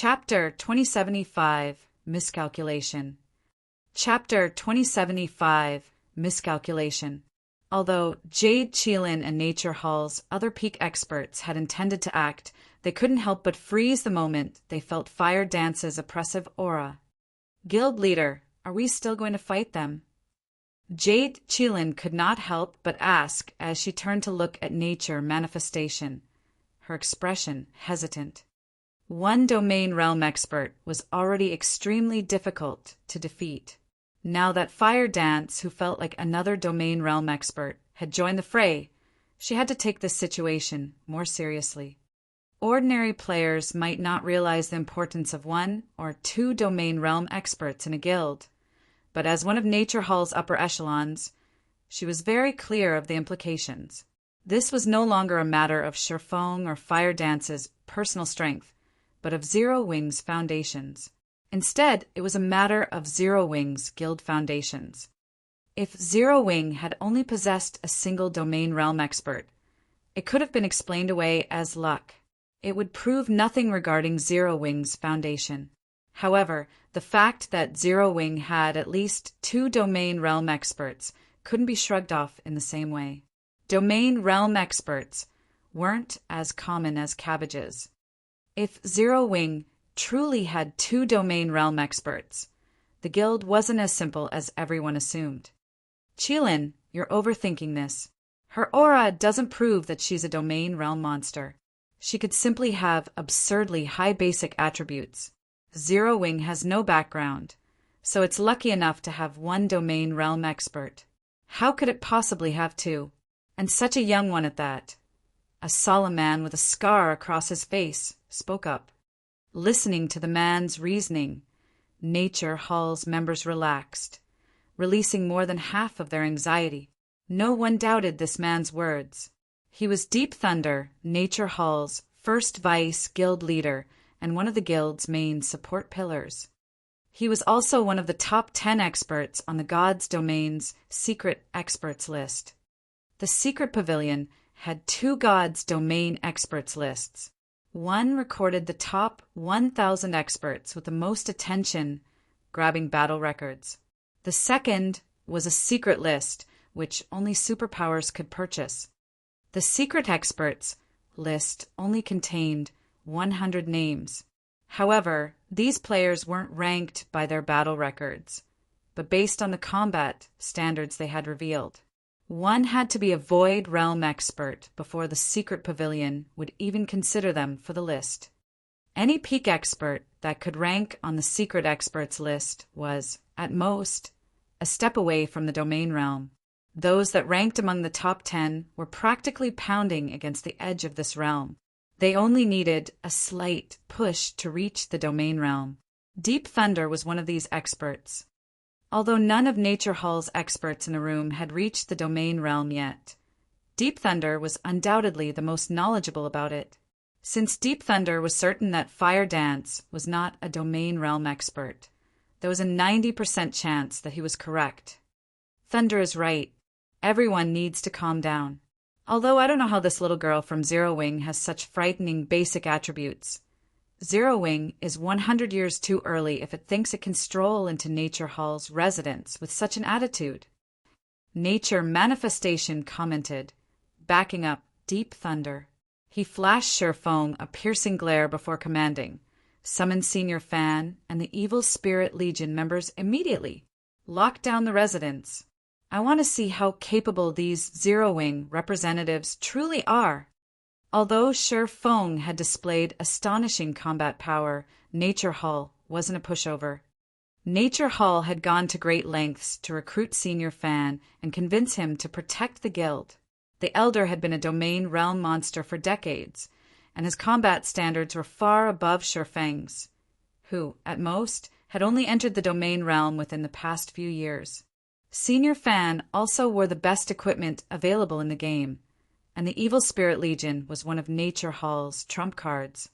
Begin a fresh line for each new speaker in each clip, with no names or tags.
Chapter 2075 Miscalculation. Chapter 2075 Miscalculation. Although Jade, Cheelin, and Nature Hall's other peak experts had intended to act, they couldn't help but freeze the moment they felt Fire Dance's oppressive aura. Guild leader, are we still going to fight them? Jade Cheelin could not help but ask as she turned to look at Nature Manifestation, her expression hesitant. One domain realm expert was already extremely difficult to defeat. Now that Fire Dance, who felt like another domain realm expert, had joined the fray, she had to take this situation more seriously. Ordinary players might not realize the importance of one or two domain realm experts in a guild, but as one of Nature Hall's upper echelons, she was very clear of the implications. This was no longer a matter of Sherfong or Fire Dance's personal strength, but of Zero Wing's foundations. Instead, it was a matter of Zero Wing's guild foundations. If Zero Wing had only possessed a single domain realm expert, it could have been explained away as luck. It would prove nothing regarding Zero Wing's foundation. However, the fact that Zero Wing had at least two domain realm experts couldn't be shrugged off in the same way. Domain realm experts weren't as common as cabbages. If Zero Wing truly had two domain realm experts, the guild wasn't as simple as everyone assumed. Cheelin, you're overthinking this. Her aura doesn't prove that she's a domain realm monster. She could simply have absurdly high basic attributes. Zero Wing has no background, so it's lucky enough to have one domain realm expert. How could it possibly have two? And such a young one at that. A solemn man with a scar across his face spoke up. Listening to the man's reasoning, Nature Hall's members relaxed, releasing more than half of their anxiety. No one doubted this man's words. He was Deep Thunder, Nature Hall's first vice guild leader and one of the guild's main support pillars. He was also one of the top 10 experts on the Gods Domain's secret experts list. The secret pavilion had two Gods Domain experts lists. One recorded the top 1,000 experts with the most attention-grabbing battle records. The second was a secret list, which only superpowers could purchase. The secret experts list only contained 100 names. However, these players weren't ranked by their battle records, but based on the combat standards they had revealed. One had to be a Void Realm expert before the secret pavilion would even consider them for the list. Any peak expert that could rank on the secret experts list was, at most, a step away from the domain realm. Those that ranked among the top 10 were practically pounding against the edge of this realm. They only needed a slight push to reach the domain realm. Deep Thunder was one of these experts. Although none of Nature Hall's experts in the room had reached the domain realm yet, Deep Thunder was undoubtedly the most knowledgeable about it. Since Deep Thunder was certain that Fire Dance was not a domain realm expert, there was a 90% chance that he was correct. Thunder is right. Everyone needs to calm down. Although I don't know how this little girl from Zero Wing has such frightening basic attributes. Zero Wing is 100 years too early if it thinks it can stroll into Nature Hall's residence with such an attitude. Nature Manifestation commented, backing up Deep Thunder. He flashed Sherfong a piercing glare before commanding, summon Senior Fan and the Evil Spirit Legion members immediately. Lock down the residence. I want to see how capable these Zero Wing representatives truly are. Although Sherfong had displayed astonishing combat power, Nature Hall wasn't a pushover. Nature Hall had gone to great lengths to recruit Senior Fan and convince him to protect the guild. The Elder had been a domain realm monster for decades, and his combat standards were far above Sherfang's, who, at most, had only entered the domain realm within the past few years. Senior Fan also wore the best equipment available in the game, and the Evil Spirit Legion was one of Nature Hall's trump cards.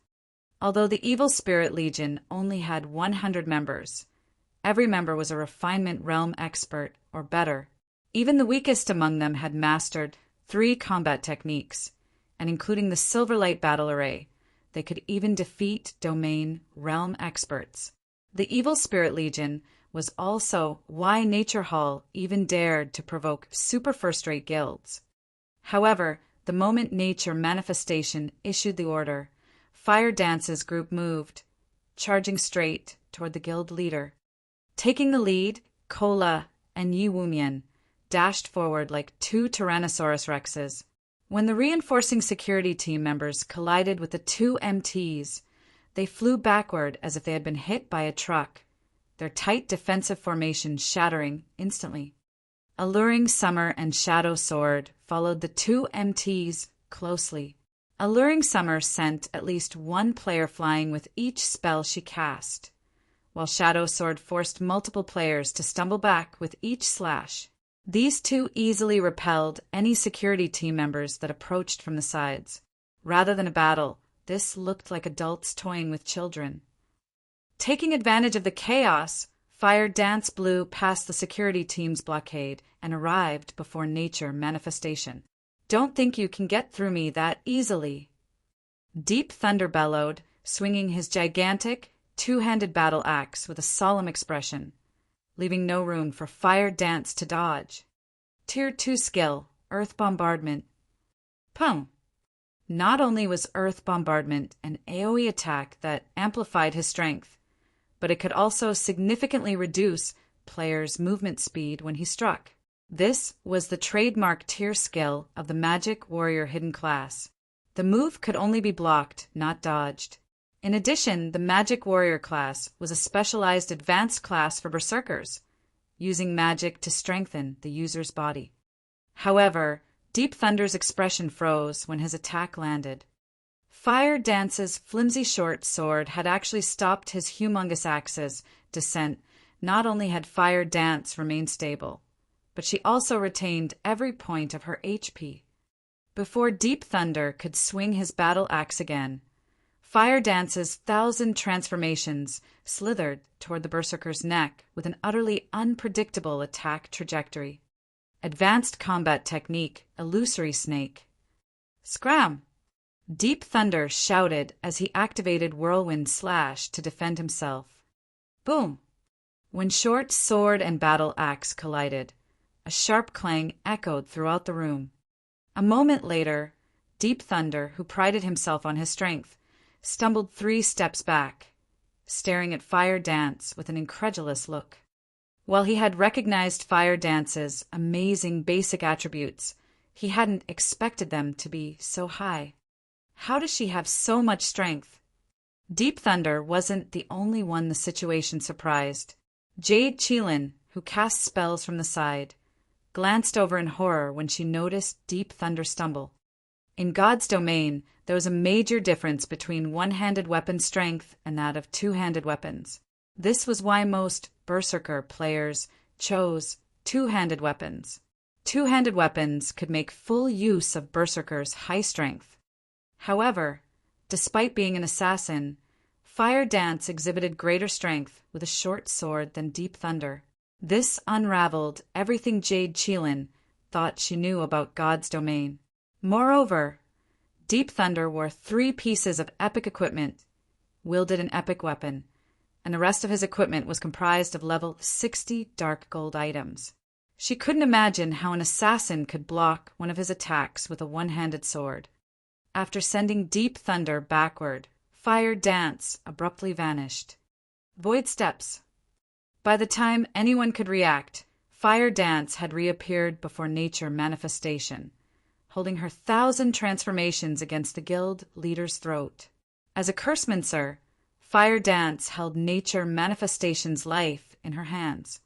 Although the Evil Spirit Legion only had 100 members, every member was a refinement realm expert or better. Even the weakest among them had mastered 3 combat techniques, and including the Silverlight Battle Array, they could even defeat domain realm experts. The Evil Spirit Legion was also why Nature Hall even dared to provoke super first-rate guilds. However, the moment Nature Manifestation issued the order, Fire Dance's group moved, charging straight toward the guild leader. Taking the lead, Kola and Yi Wumian dashed forward like two Tyrannosaurus Rexes. When the reinforcing security team members collided with the two MTs, they flew backward as if they had been hit by a truck, their tight defensive formation shattering instantly. Alluring Summer and Shadow Sword followed the two MTs closely. Alluring Summer sent at least one player flying with each spell she cast, while Shadow Sword forced multiple players to stumble back with each slash. These two easily repelled any security team members that approached from the sides. Rather than a battle, this looked like adults toying with children. Taking advantage of the chaos, Fire Dance blew past the security team's blockade and arrived before Nature Manifestation. "Don't think you can get through me that easily." Deep Thunder bellowed, swinging his gigantic, two-handed battle axe with a solemn expression, leaving no room for Fire Dance to dodge. Tier 2 skill, Earth Bombardment. Pum! Not only was Earth Bombardment an AoE attack that amplified his strength, but it could also significantly reduce players' movement speed when he struck. This was the trademark tier skill of the Magic Warrior hidden class. The move could only be blocked, not dodged. In addition, the Magic Warrior class was a specialized advanced class for berserkers, using magic to strengthen the user's body. However, Deep Thunder's expression froze when his attack landed. Fire Dance's flimsy short sword had actually stopped his humongous axe's descent. Not only had Fire Dance remained stable, but she also retained every point of her HP. Before Deep Thunder could swing his battle axe again, Fire Dance's 1,000 transformations slithered toward the berserker's neck with an utterly unpredictable attack trajectory. Advanced combat technique, Illusory Snake. Scram! Deep Thunder shouted as he activated Whirlwind Slash to defend himself. Boom! When short sword and battle axe collided, a sharp clang echoed throughout the room. A moment later, Deep Thunder, who prided himself on his strength, stumbled 3 steps back, staring at Fire Dance with an incredulous look. While he had recognized Fire Dance's amazing basic attributes, he hadn't expected them to be so high. How does she have so much strength? Deep Thunder wasn't the only one the situation surprised. Jade Qilin, who cast spells from the side, glanced over in horror when she noticed Deep Thunder stumble. In God's domain, there was a major difference between one-handed weapon strength and that of two-handed weapons. This was why most Berserker players chose two-handed weapons. Two-handed weapons could make full use of Berserker's high strength. However, despite being an assassin, Fire Dance exhibited greater strength with a short sword than Deep Thunder. This unraveled everything Jade Qilin thought she knew about God's domain. Moreover, Deep Thunder wore 3 pieces of epic equipment, wielded an epic weapon, and the rest of his equipment was comprised of level 60 dark gold items. She couldn't imagine how an assassin could block one of his attacks with a one-handed sword. After sending Deep Thunder backward, Fire Dance abruptly vanished. Void Steps. By the time anyone could react, Fire Dance had reappeared before Nature Manifestation, holding her 1,000 transformations against the guild leader's throat. As a cursemancer, Fire Dance held Nature Manifestation's life in her hands.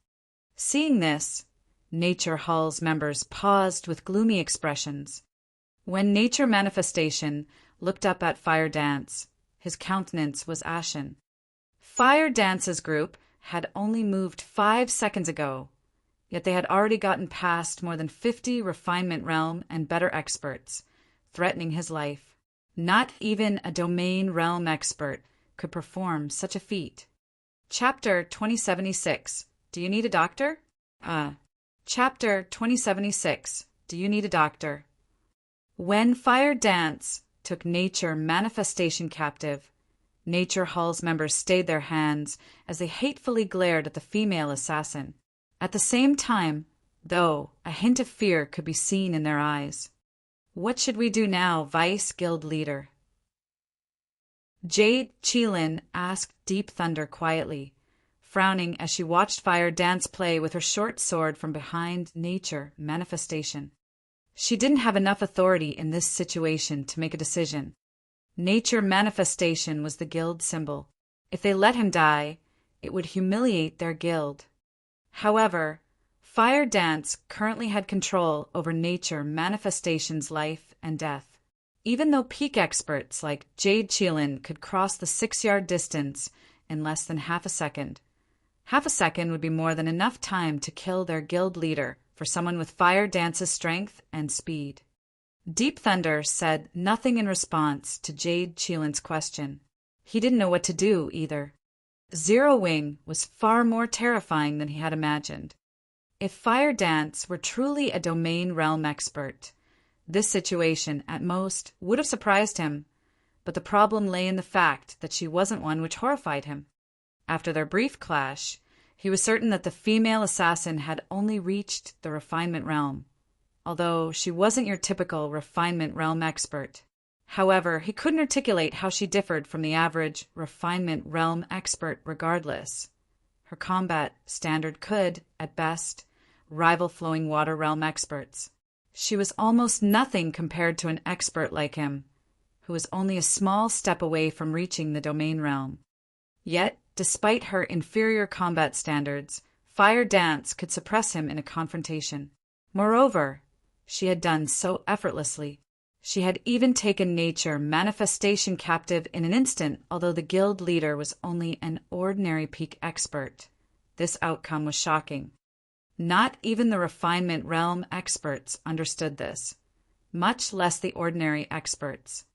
Seeing this, Nature Hall's members paused with gloomy expressions. When Nature Manifestation looked up at Fire Dance, his countenance was ashen. Fire Dance's group had only moved 5 seconds ago, yet they had already gotten past more than 50 refinement realm and better experts, threatening his life. Not even a domain realm expert could perform such a feat. Chapter 2076. Do you need a doctor? Chapter 2076. Do you need a doctor? When Fire Dance took Nature Manifestation captive. Nature Hall's members stayed their hands as they hatefully glared at the female assassin. At the same time, though, a hint of fear could be seen in their eyes. "What should we do now, Vice Guild Leader?" Jade Cheelin asked Deep Thunder quietly, frowning as she watched Fire dance play with her short sword from behind Nature Manifestation. She didn't have enough authority in this situation to make a decision. Nature Manifestation was the guild symbol. If they let him die, it would humiliate their guild. However, Fire Dance currently had control over Nature Manifestation's life and death. Even though peak experts like Jade Cheelin could cross the 6-yard distance in less than half a second would be more than enough time to kill their guild leader for someone with Fire Dance's strength and speed. Deep Thunder said nothing in response to Jade Cheelin's question. He didn't know what to do either. Zero Wing was far more terrifying than he had imagined. If Fire Dance were truly a domain realm expert, this situation, at most, would have surprised him, but the problem lay in the fact that she wasn't one, which horrified him. After their brief clash, he was certain that the female assassin had only reached the refinement realm, although she wasn't your typical refinement realm expert. However, he couldn't articulate how she differed from the average refinement realm expert regardless. Her combat standard could, at best, rival flowing water realm experts. She was almost nothing compared to an expert like him, who was only a small step away from reaching the domain realm. Yet, despite her inferior combat standards, Fire Dance could suppress him in a confrontation. Moreover, she had done so effortlessly. She had even taken Nature Manifestation captive in an instant, although the guild leader was only an ordinary peak expert. This outcome was shocking. Not even the refinement realm experts understood this, much less the ordinary experts.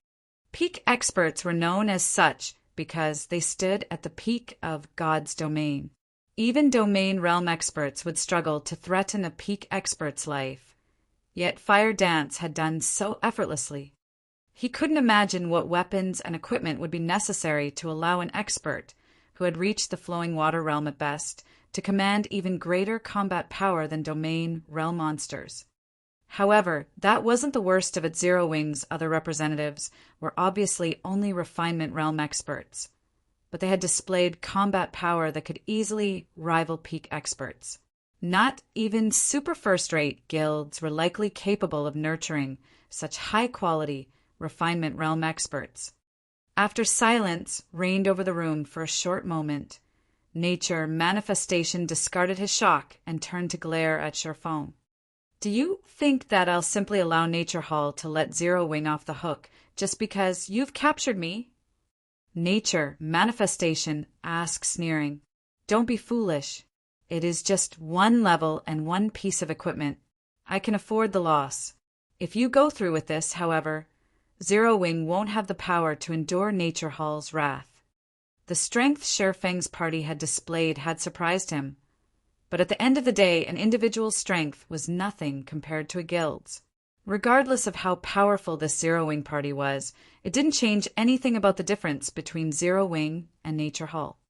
Peak experts were known as such because they stood at the peak of God's domain. Even domain realm experts would struggle to threaten a peak expert's life. Yet Fire Dance had done so effortlessly. He couldn't imagine what weapons and equipment would be necessary to allow an expert, who had reached the flowing water realm at best, to command even greater combat power than domain realm monsters. However, that wasn't the worst of it. Zero Wing's other representatives were obviously only refinement realm experts, but they had displayed combat power that could easily rival peak experts. Not even super first-rate guilds were likely capable of nurturing such high-quality refinement realm experts. After silence reigned over the room for a short moment, Nature Manifestation discarded his shock and turned to glare at Sherfone. "Do you think that I'll simply allow Nature Hall to let Zero Wing off the hook just because you've captured me?" Nature Manifestation asked, sneering. "Don't be foolish. It is just one level and one piece of equipment. I can afford the loss. If you go through with this, however, Zero Wing won't have the power to endure Nature Hall's wrath." The strength Sherfang's party had displayed had surprised him, but at the end of the day, an individual's strength was nothing compared to a guild's. Regardless of how powerful this Zero Wing party was, it didn't change anything about the difference between Zero Wing and Nature Hall.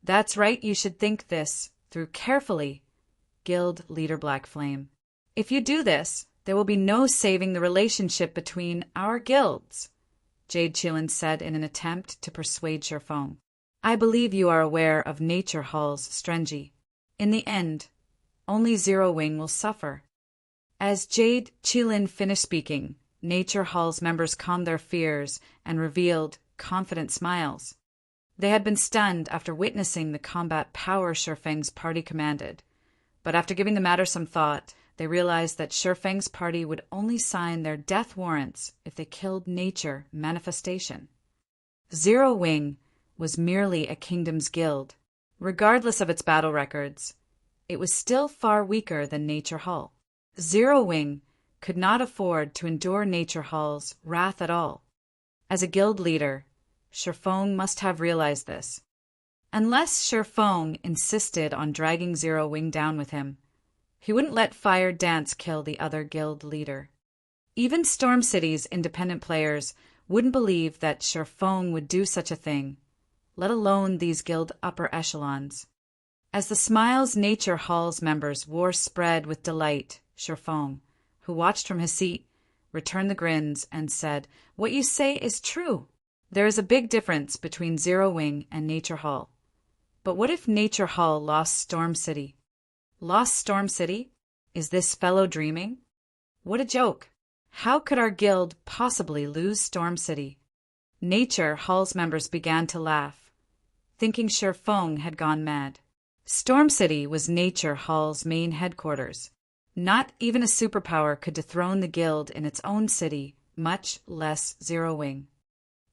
"That's right, you should think this through carefully, Guild Leader Black Flame. If you do this, there will be no saving the relationship between our guilds," Jade Cheelin said in an attempt to persuade Sherfone. "I believe you are aware of Nature Hall's strategy. In the end, only Zero Wing will suffer." As Jade Cheelin finished speaking, Nature Hall's members calmed their fears and revealed confident smiles. They had been stunned after witnessing the combat power Sherfang's party commanded, but after giving the matter some thought, they realized that Sherfang's party would only sign their death warrants if they killed Nature Manifestation. Zero Wing was merely a kingdom's guild. Regardless of its battle records, it was still far weaker than Nature Hall. Zero Wing could not afford to endure Nature Hall's wrath at all. As a guild leader, Sherfone must have realized this. Unless Sherfone insisted on dragging Zero Wing down with him, he wouldn't let Fire Dance kill the other guild leader. Even Storm City's independent players wouldn't believe that Shifeng would do such a thing, let alone these guild upper echelons. As the smiles Nature Hall's members wore spread with delight, Shifeng, who watched from his seat, returned the grins and said, "What you say is true. There is a big difference between Zero Wing and Nature Hall. But what if Nature Hall lost Storm City?" Lost Storm City? Is this fellow dreaming? What a joke! How could our guild possibly lose Storm City? Nature Hall's members began to laugh, thinking Shifeng had gone mad. Storm City was Nature Hall's main headquarters. Not even a superpower could dethrone the guild in its own city, much less Zero Wing.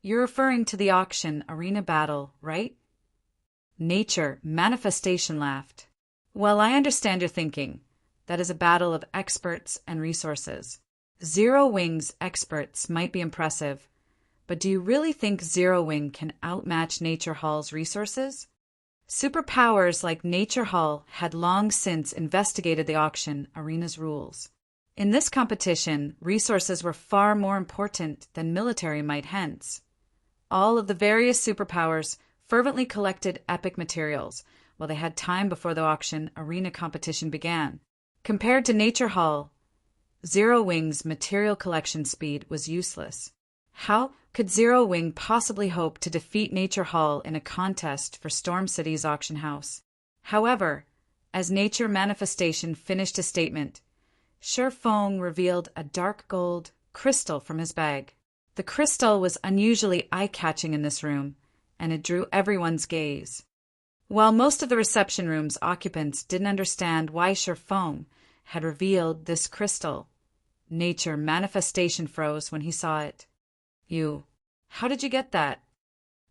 You're referring to the auction arena battle, right? Nature Manifestation laughed. Well, I understand your thinking. That is a battle of experts and resources. Zero Wing's experts might be impressive, but do you really think Zero Wing can outmatch Nature Hall's resources? Superpowers like Nature Hall had long since investigated the auction arena's rules. In this competition, resources were far more important than military might hence. All of the various superpowers fervently collected epic materials while they had time before the auction arena competition began. Compared to Nature Hall, Zero Wing's material collection speed was useless. How could Zero Wing possibly hope to defeat Nature Hall in a contest for Storm City's auction house? However, as Nature Manifestation finished his statement, Shifeng revealed a dark gold crystal from his bag. The crystal was unusually eye-catching in this room, and it drew everyone's gaze. While most of the reception room's occupants didn't understand why Shifeng had revealed this crystal, Nature Manifestation froze when he saw it. How did you get that?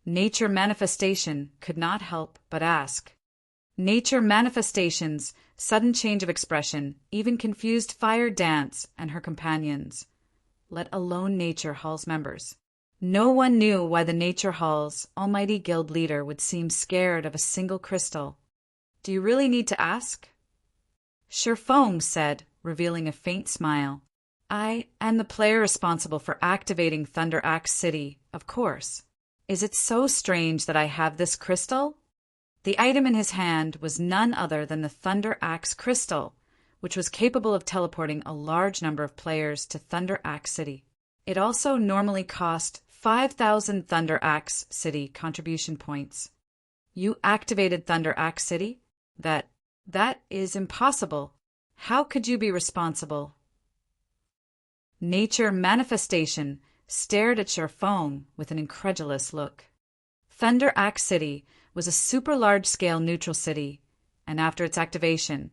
Nature Manifestation could not help but ask. Nature Manifestation's sudden change of expression even confused Fire Dance and her companions, let alone Nature Hall's members. No one knew why the Nature Hall's almighty guild leader would seem scared of a single crystal. Do you really need to ask? Shifeng said, revealing a faint smile. I am the player responsible for activating Thunder Axe City, of course. Is it so strange that I have this crystal? The item in his hand was none other than the Thunder Axe Crystal, which was capable of teleporting a large number of players to Thunder Axe City. It also normally cost 5,000 Thunder Axe City contribution points. You activated Thunder Axe City? That is impossible. How could you be responsible? Nature Manifestation stared at Shifeng with an incredulous look. Thunder Axe City was a super large-scale neutral city, and after its activation,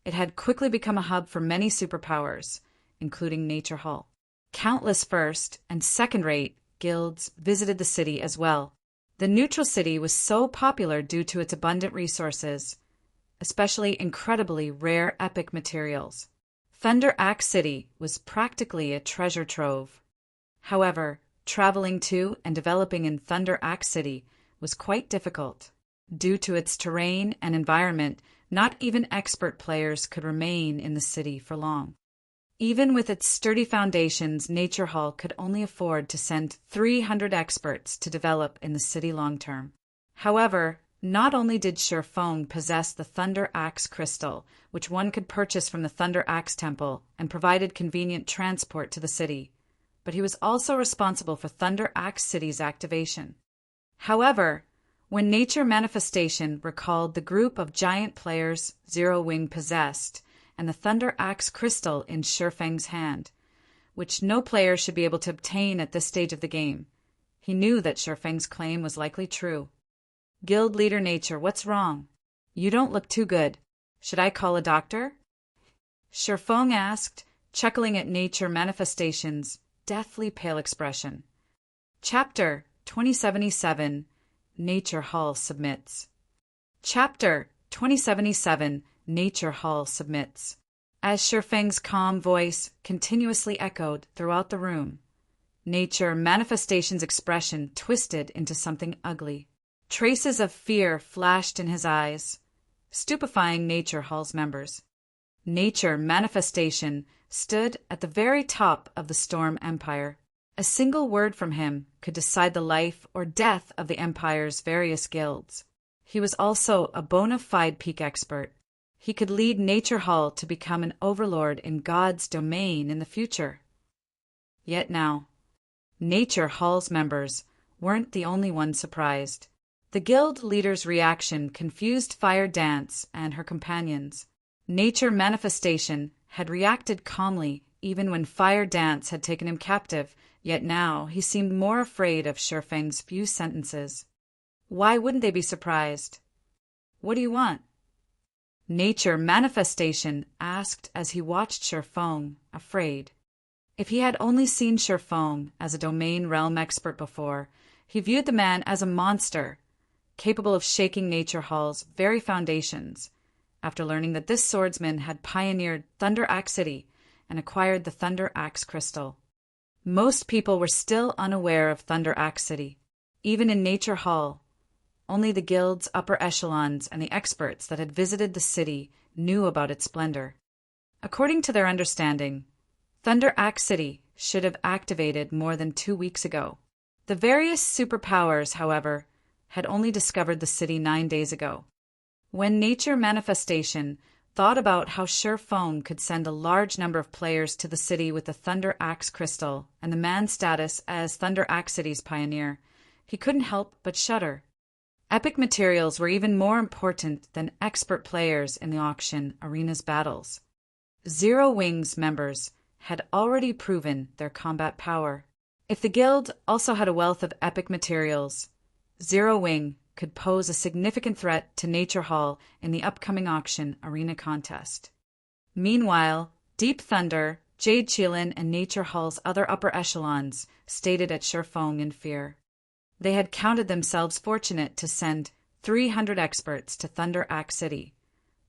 it had quickly become a hub for many superpowers, including Nature Hall. Countless first and second-rate guilds visited the city as well. The neutral city was so popular due to its abundant resources, especially incredibly rare epic materials. Thunder Axe City was practically a treasure trove. However, traveling to and developing in Thunder Axe City was quite difficult. Due to its terrain and environment, not even expert players could remain in the city for long. Even with its sturdy foundations, Nature Hall could only afford to send 300 experts to develop in the city long term. However, not only did Shifeng possess the Thunder Axe Crystal, which one could purchase from the Thunder Axe Temple and provided convenient transport to the city, but he was also responsible for Thunder Axe City's activation. However, when Nature Manifestation recalled the group of giant players Zero Wing possessed, and the Thunder Axe Crystal in Shifeng's hand, which no player should be able to obtain at this stage of the game, he knew that Shifeng's claim was likely true. Guild Leader Nature, what's wrong? You don't look too good. Should I call a doctor? Shifeng asked, chuckling at Nature Manifestation's deathly pale expression. Chapter 2077, Nature Hall Submits. Chapter 2077, Nature Hall Submits. As Shifeng's calm voice continuously echoed throughout the room, Nature Manifestation's expression twisted into something ugly. Traces of fear flashed in his eyes, stupefying Nature Hall's members. Nature Manifestation stood at the very top of the Storm Empire. A single word from him could decide the life or death of the Empire's various guilds. He was also a bona fide peak expert. He could lead Nature Hall to become an overlord in God's domain in the future. Yet now, Nature Hall's members weren't the only ones surprised. The guild leader's reaction confused Fire Dance and her companions. Nature Manifestation had reacted calmly even when Fire Dance had taken him captive, yet now he seemed more afraid of Shifeng's few sentences. Why wouldn't they be surprised? What do you want? Nature Manifestation asked as he watched Shifeng, afraid. If he had only seen Shifeng as a domain realm expert before, he viewed the man as a monster, capable of shaking Nature Hall's very foundations. After learning that this swordsman had pioneered Thunder Axe City and acquired the Thunder Axe Crystal. Most people were still unaware of Thunder Axe City. Even in Nature Hall, only the guild's upper echelons and the experts that had visited the city knew about its splendor. According to their understanding, Thunder Axe City should have activated more than 2 weeks ago. The various superpowers, however, had only discovered the city 9 days ago. When Nature Manifestation thought about how Shifeng could send a large number of players to the city with the Thunder Axe Crystal and the man's status as Thunder Axe City's pioneer, he couldn't help but shudder. Epic materials were even more important than expert players in the auction arena's battles. Zero Wing's members had already proven their combat power. If the guild also had a wealth of epic materials, Zero Wing could pose a significant threat to Nature Hall in the upcoming auction arena contest. Meanwhile, Deep Thunder, Jade Qilin, and Nature Hall's other upper echelons stared at Shifeng in fear. They had counted themselves fortunate to send 300 experts to Thunder Axe City,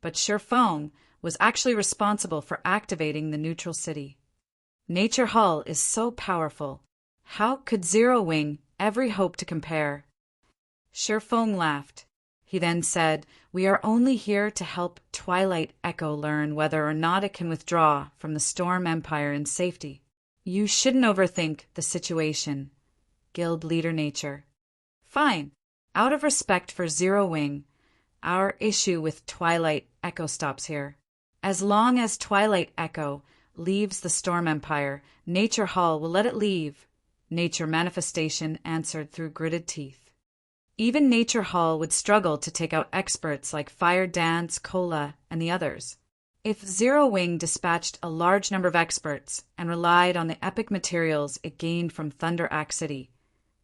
but Shifeng was actually responsible for activating the neutral city. Nature Hall is so powerful. How could Zero Wing ever hope to compare? Shifeng laughed. He then said, "We are only here to help Twilight Echo learn whether or not it can withdraw from the Storm Empire in safety. You shouldn't overthink the situation, Guild Leader Nature." Fine. Out of respect for Zero Wing, our issue with Twilight Echo stops here. As long as Twilight Echo leaves the Storm Empire, Nature Hall will let it leave, Nature Manifestation answered through gritted teeth. Even Nature Hall would struggle to take out experts like Fire Dance, Cola, and the others. If Zero Wing dispatched a large number of experts and relied on the epic materials it gained from Thunder Axe City,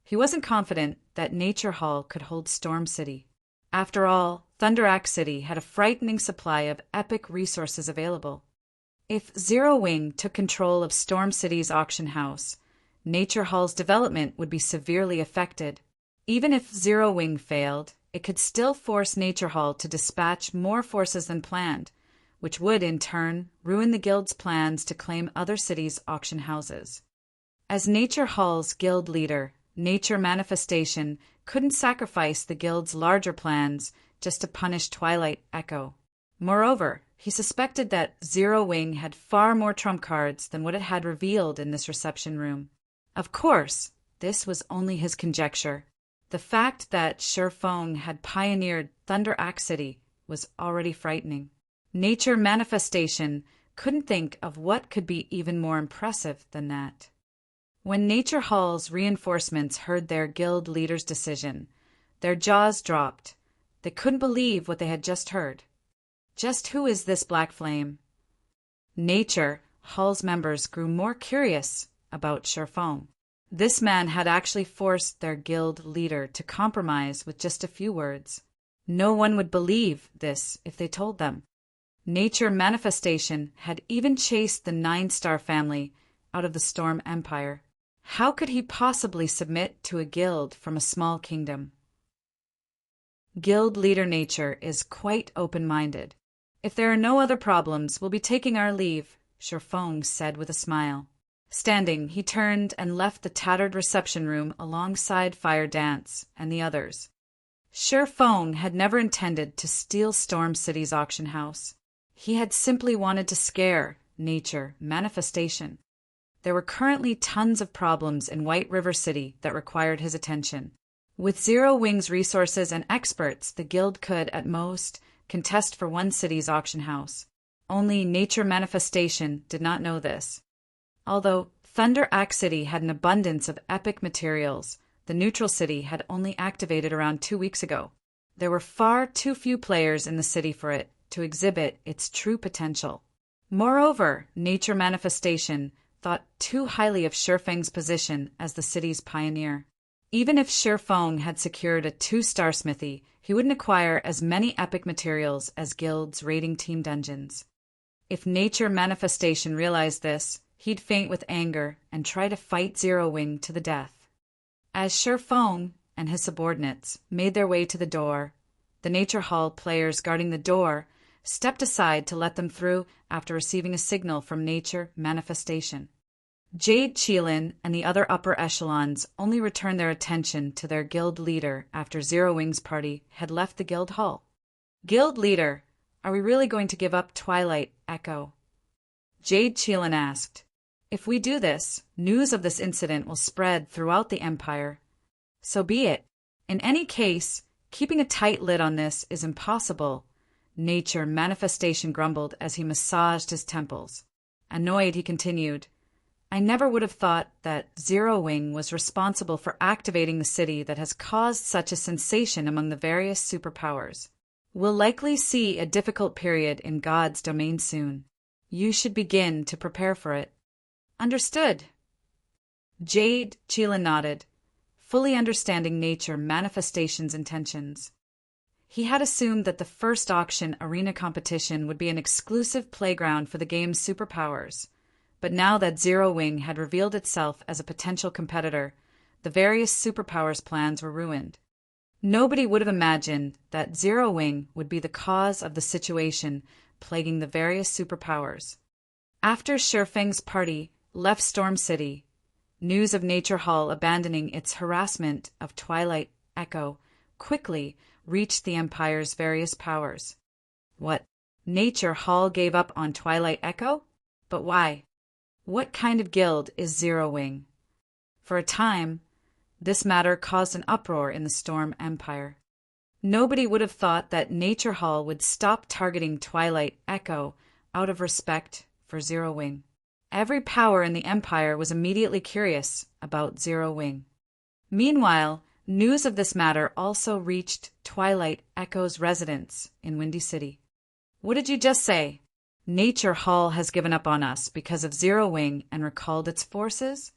he wasn't confident that Nature Hall could hold Storm City. After all, Thunder Axe City had a frightening supply of epic resources available. If Zero Wing took control of Storm City's auction house, Nature Hall's development would be severely affected. Even if Zero Wing failed, it could still force Nature Hall to dispatch more forces than planned, which would, in turn, ruin the guild's plans to claim other cities' auction houses. As Nature Hall's guild leader, Nature Manifestation couldn't sacrifice the guild's larger plans just to punish Twilight Echo. Moreover, he suspected that Zero Wing had far more trump cards than what it had revealed in this reception room. Of course, this was only his conjecture. The fact that Shifeng had pioneered Thunder Axe City was already frightening. Nature Manifestation couldn't think of what could be even more impressive than that. When Nature Hall's reinforcements heard their guild leader's decision, their jaws dropped. They couldn't believe what they had just heard. Just who is this Black Flame? Nature Hall's members grew more curious about Shifeng. This man had actually forced their guild leader to compromise with just a few words. No one would believe this if they told them. Nature Manifestation had even chased the 9-star family out of the Storm Empire. How could he possibly submit to a guild from a small kingdom? Guild Leader Nature is quite open-minded. If there are no other problems, we'll be taking our leave, Shifeng said with a smile. Standing, he turned and left the tattered reception room alongside Fire Dance and the others. Shifeng had never intended to steal Storm City's auction house. He had simply wanted to scare Nature Manifestation. There were currently tons of problems in White River City that required his attention. With Zero Wing's resources and experts, the guild could, at most, contest for one city's auction house. Only Nature Manifestation did not know this. Although Thunder Axe City had an abundance of epic materials, the Neutral City had only activated around 2 weeks ago. There were far too few players in the city for it to exhibit its true potential. Moreover, Nature Manifestation thought too highly of Shifeng's position as the city's pioneer. Even if Shifeng had secured a 2-star smithy, he wouldn't acquire as many epic materials as guild's raiding team dungeons. If Nature Manifestation realized this, he'd faint with anger and try to fight Zero Wing to the death. As Shifeng and his subordinates made their way to the door, the Nature Hall players guarding the door stepped aside to let them through after receiving a signal from Nature Manifestation. Jade Qilin and the other upper echelons only returned their attention to their guild leader after Zero Wing's party had left the guild hall. "Guild leader, are we really going to give up Twilight Echo?" Jade Qilin asked. "If we do this, news of this incident will spread throughout the Empire. So be it. In any case, keeping a tight lid on this is impossible," Nature Manifestation grumbled as he massaged his temples. Annoyed, he continued, "I never would have thought that Zero Wing was responsible for activating the city that has caused such a sensation among the various superpowers. We'll likely see a difficult period in God's domain soon. You should begin to prepare for it." "Understood." Jade Qilin nodded, fully understanding Nature Manifestation's intentions. He had assumed that the first auction arena competition would be an exclusive playground for the game's superpowers. But now that Zero Wing had revealed itself as a potential competitor, the various superpowers plans were ruined. Nobody would have imagined that Zero Wing would be the cause of the situation plaguing the various superpowers. After Shifeng's party left Storm City, news of Nature Hall abandoning its harassment of Twilight Echo quickly reached the Empire's various powers. What? Nature Hall gave up on Twilight Echo? But why? What kind of guild is Zero Wing? For a time, this matter caused an uproar in the Storm Empire. Nobody would have thought that Nature Hall would stop targeting Twilight Echo out of respect for Zero Wing. Every power in the Empire was immediately curious about Zero Wing. Meanwhile, news of this matter also reached Twilight Echo's residence in Windy City. "What did you just say? Nature Hall has given up on us because of Zero Wing and recalled its forces?"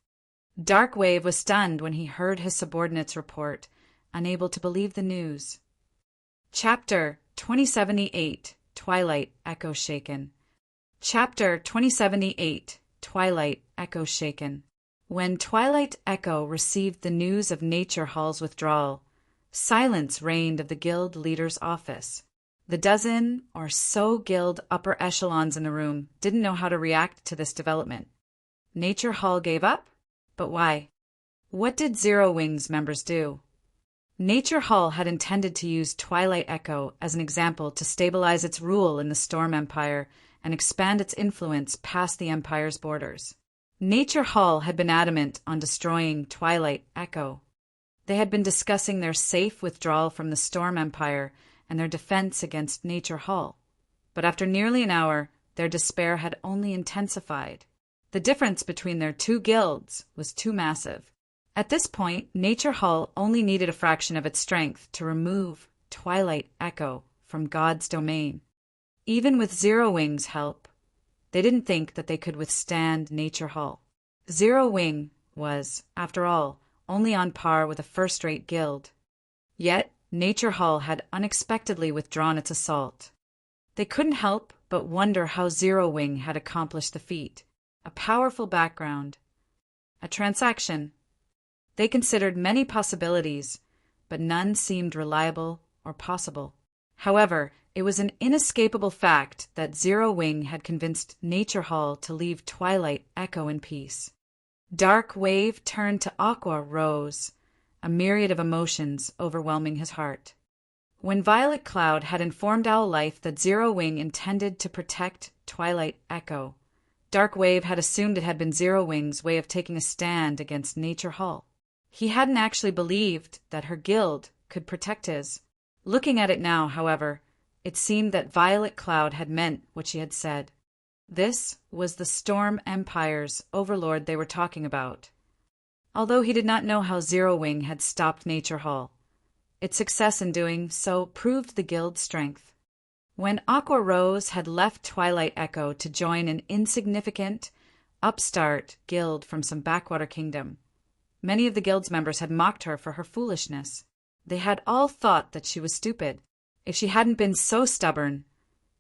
Darkwave was stunned when he heard his subordinates report, unable to believe the news. Chapter 2078 Twilight Echo Shaken. Chapter 2078 Twilight Echo Shaken. When Twilight Echo received the news of Nature Hall's withdrawal, silence reigned of the guild leader's office. The dozen or so guild upper echelons in the room didn't know how to react to this development. Nature Hall gave up? But why? What did Zero Wing's members do? Nature Hall had intended to use Twilight Echo as an example to stabilize its rule in the Storm Empire and expand its influence past the Empire's borders. Nature Hall had been adamant on destroying Twilight Echo. They had been discussing their safe withdrawal from the Storm Empire and their defense against Nature Hall. But after nearly an hour, their despair had only intensified. The difference between their two guilds was too massive. At this point, Nature Hall only needed a fraction of its strength to remove Twilight Echo from God's domain. Even with Zero Wing's help, they didn't think that they could withstand Nature Hall. Zero Wing was, after all, only on par with a first-rate guild. Yet, Nature Hall had unexpectedly withdrawn its assault. They couldn't help but wonder how Zero Wing had accomplished the feat. A powerful background. A transaction. They considered many possibilities, but none seemed reliable or possible. However, it was an inescapable fact that Zero Wing had convinced Nature Hall to leave Twilight Echo in peace. Dark Wave turned to Aqua Rose, a myriad of emotions overwhelming his heart. When Violet Cloud had informed Owl Life that Zero Wing intended to protect Twilight Echo, Dark Wave had assumed it had been Zero Wing's way of taking a stand against Nature Hall. He hadn't actually believed that her guild could protect his. Looking at it now, however, it seemed that Violet Cloud had meant what she had said. This was the Storm Empire's overlord they were talking about. Although he did not know how Zero Wing had stopped Nature Hall, its success in doing so proved the guild's strength. When Aqua Rose had left Twilight Echo to join an insignificant, upstart guild from some backwater kingdom, many of the guild's members had mocked her for her foolishness. They had all thought that she was stupid. If she hadn't been so stubborn,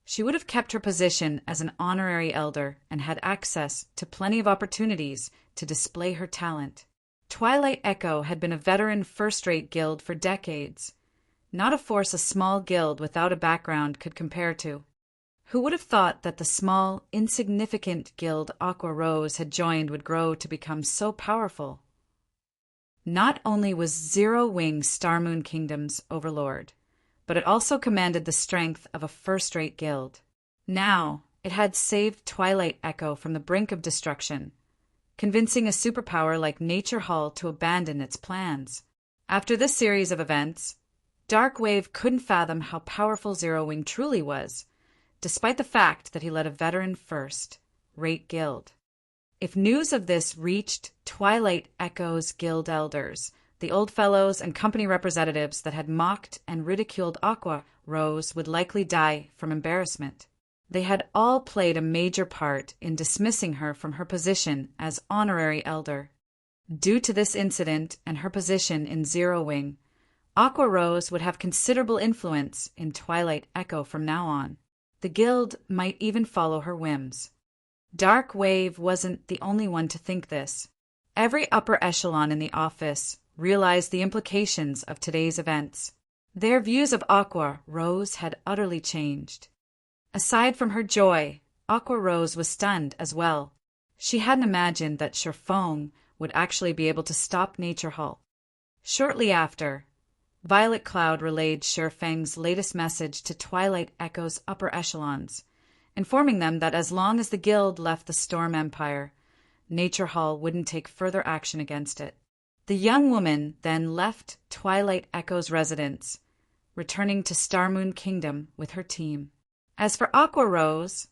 she would have kept her position as an honorary elder and had access to plenty of opportunities to display her talent. Twilight Echo had been a veteran first-rate guild for decades, not a force a small guild without a background could compare to. Who would have thought that the small, insignificant guild Aqua Rose had joined would grow to become so powerful? Not only was Zero Wing Star Moon Kingdom's overlord, but it also commanded the strength of a first-rate guild. Now, it had saved Twilight Echo from the brink of destruction, convincing a superpower like Nature Hall to abandon its plans. After this series of events, Dark Wave couldn't fathom how powerful Zero Wing truly was, despite the fact that he led a veteran first-rate guild. If news of this reached Twilight Echo's guild elders, the old fellows and company representatives that had mocked and ridiculed Aqua Rose would likely die from embarrassment. They had all played a major part in dismissing her from her position as honorary elder. Due to this incident and her position in Zero Wing, Aqua Rose would have considerable influence in Twilight Echo from now on. The guild might even follow her whims. Dark Wave wasn't the only one to think this. Every upper echelon in the office realized the implications of today's events. Their views of Aqua Rose had utterly changed. Aside from her joy, Aqua Rose was stunned as well. She hadn't imagined that Shifeng would actually be able to stop Nature Hall. Shortly after, Violet Cloud relayed Shifeng's latest message to Twilight Echo's upper echelons, informing them that as long as the guild left the Storm Empire, Nature Hall wouldn't take further action against it. The young woman then left Twilight Echo's residence, returning to Star Moon Kingdom with her team. As for Aqua Rose,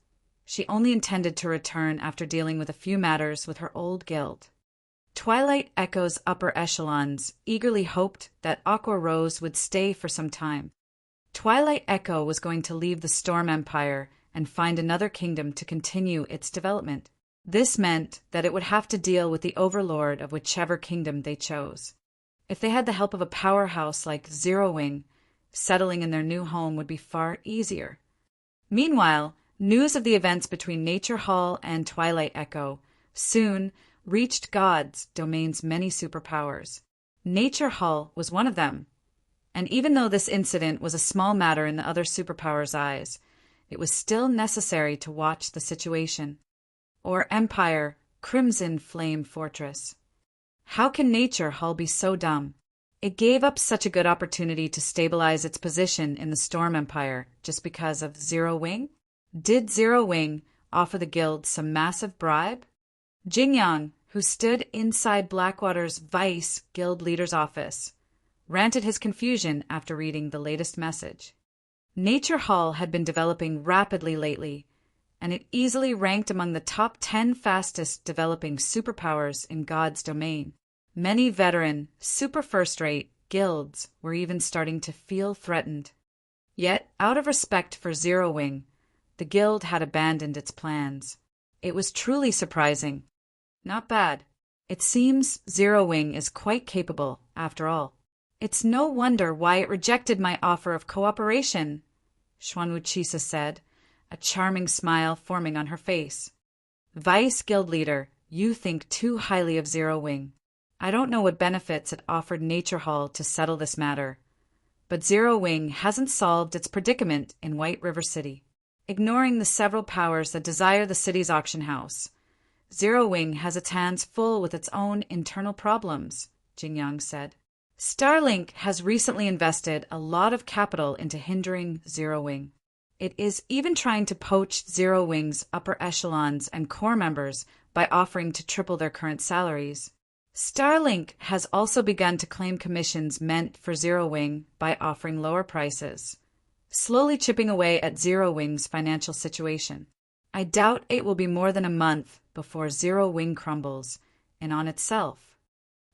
she only intended to return after dealing with a few matters with her old guild. Twilight Echo's upper echelons eagerly hoped that Aqua Rose would stay for some time. Twilight Echo was going to leave the Storm Empire and find another kingdom to continue its development. This meant that it would have to deal with the overlord of whichever kingdom they chose. If they had the help of a powerhouse like Zero Wing, settling in their new home would be far easier. Meanwhile, news of the events between Nature Hall and Twilight Echo soon reached God's domain's many superpowers. Nature Hall was one of them, and even though this incident was a small matter in the other superpowers' eyes, it was still necessary to watch the situation. Or Empire, Crimson Flame Fortress. How can Nature Hall be so dumb? It gave up such a good opportunity to stabilize its position in the Storm Empire just because of Zero Wing? Did Zero Wing offer the guild some massive bribe? Jingyang, who stood inside Blackwater's vice guild leader's office, ranted his confusion after reading the latest message. Nature Hall had been developing rapidly lately, and it easily ranked among the top 10 fastest developing superpowers in God's domain. Many veteran, super first-rate guilds were even starting to feel threatened. Yet, out of respect for Zero Wing, the guild had abandoned its plans. It was truly surprising. Not bad. It seems Zero Wing is quite capable, after all. It's no wonder why it rejected my offer of cooperation, Xuanwu-Chisa said, a charming smile forming on her face. Vice Guild Leader, you think too highly of Zero Wing. I don't know what benefits it offered Nature Hall to settle this matter, but Zero Wing hasn't solved its predicament in White River City. Ignoring the several powers that desire the city's auction house, Zero Wing has its hands full with its own internal problems, Jingyang said. Starlink has recently invested a lot of capital into hindering Zero Wing. It is even trying to poach Zero Wing's upper echelons and core members by offering to triple their current salaries. Starlink has also begun to claim commissions meant for Zero Wing by offering lower prices, slowly chipping away at Zero Wing's financial situation. I doubt it will be more than a month before Zero Wing crumbles in on itself.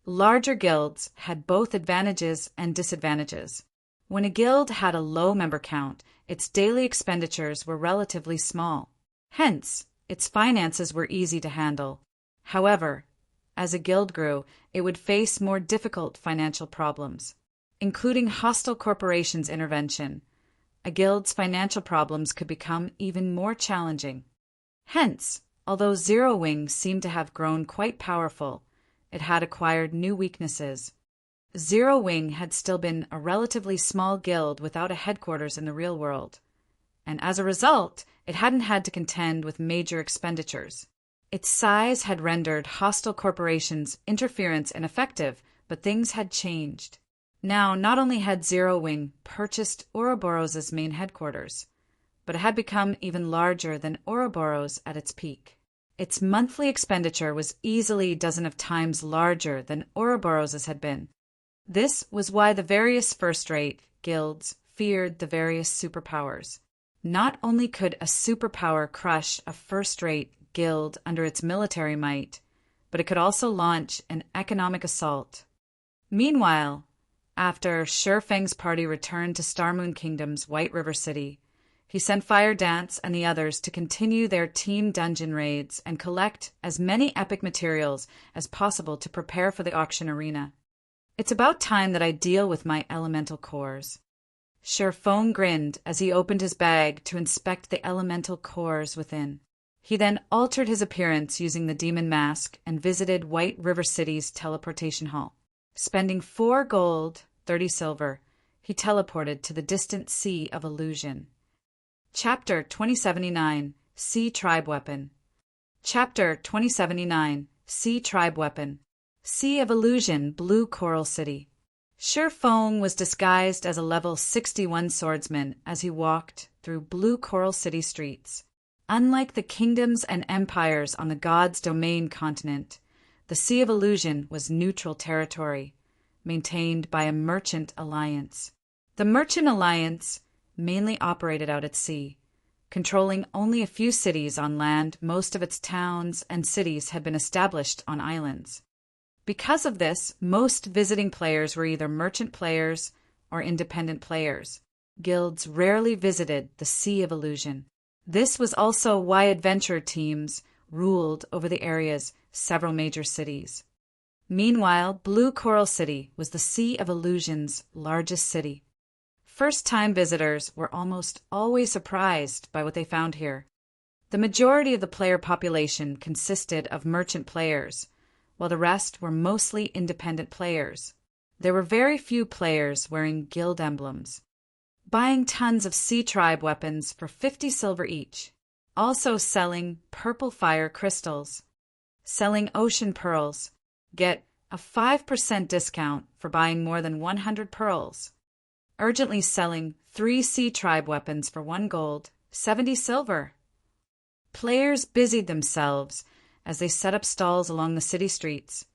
Larger guilds had both advantages and disadvantages. When a guild had a low member count, its daily expenditures were relatively small. Hence, its finances were easy to handle. However, as a guild grew, it would face more difficult financial problems, including hostile corporations' intervention. A guild's financial problems could become even more challenging. Hence, although Zero Wing seemed to have grown quite powerful, it had acquired new weaknesses. Zero Wing had still been a relatively small guild without a headquarters in the real world, and as a result, it hadn't had to contend with major expenditures. Its size had rendered hostile corporations' interference ineffective, but things had changed. Now, not only had Zero Wing purchased Ouroboros' main headquarters, but it had become even larger than Ouroboros at its peak. Its monthly expenditure was easily a dozen of times larger than Ouroboros' had been. This was why the various first-rate guilds feared the various superpowers. Not only could a superpower crush a first-rate guild under its military might, but it could also launch an economic assault. Meanwhile, after Shurfeng's party returned to Starmoon Kingdom's White River City, he sent Fire Dance and the others to continue their team dungeon raids and collect as many epic materials as possible to prepare for the auction arena. It's about time that I deal with my elemental cores. Shurfeng grinned as he opened his bag to inspect the elemental cores within. He then altered his appearance using the demon mask and visited White River City's teleportation hall. Spending 4 gold, 30 silver, he teleported to the distant Sea of Illusion. Chapter 2079, Sea Tribe Weapon. Chapter 2079, Sea Tribe Weapon. Sea of Illusion, Blue Coral City. Shurfeng was disguised as a level 61 swordsman as he walked through Blue Coral City streets. Unlike the kingdoms and empires on the God's Domain continent, the Sea of Illusion was neutral territory, maintained by a merchant alliance. The merchant alliance mainly operated out at sea, controlling only a few cities on land. Most of its towns and cities had been established on islands. Because of this, most visiting players were either merchant players or independent players. Guilds rarely visited the Sea of Illusion. This was also why adventure teams ruled over the area's several major cities. Meanwhile, Blue Coral City was the Sea of Illusion's largest city. First-time visitors were almost always surprised by what they found here. The majority of the player population consisted of merchant players, while the rest were mostly independent players. There were very few players wearing guild emblems. Buying tons of Sea Tribe weapons for 50 silver each. Also selling purple fire crystals. Selling ocean pearls. Get a 5% discount for buying more than 100 pearls. Urgently selling 3 Sea Tribe weapons for 1 gold, 70 silver. Players busied themselves as they set up stalls along the city streets,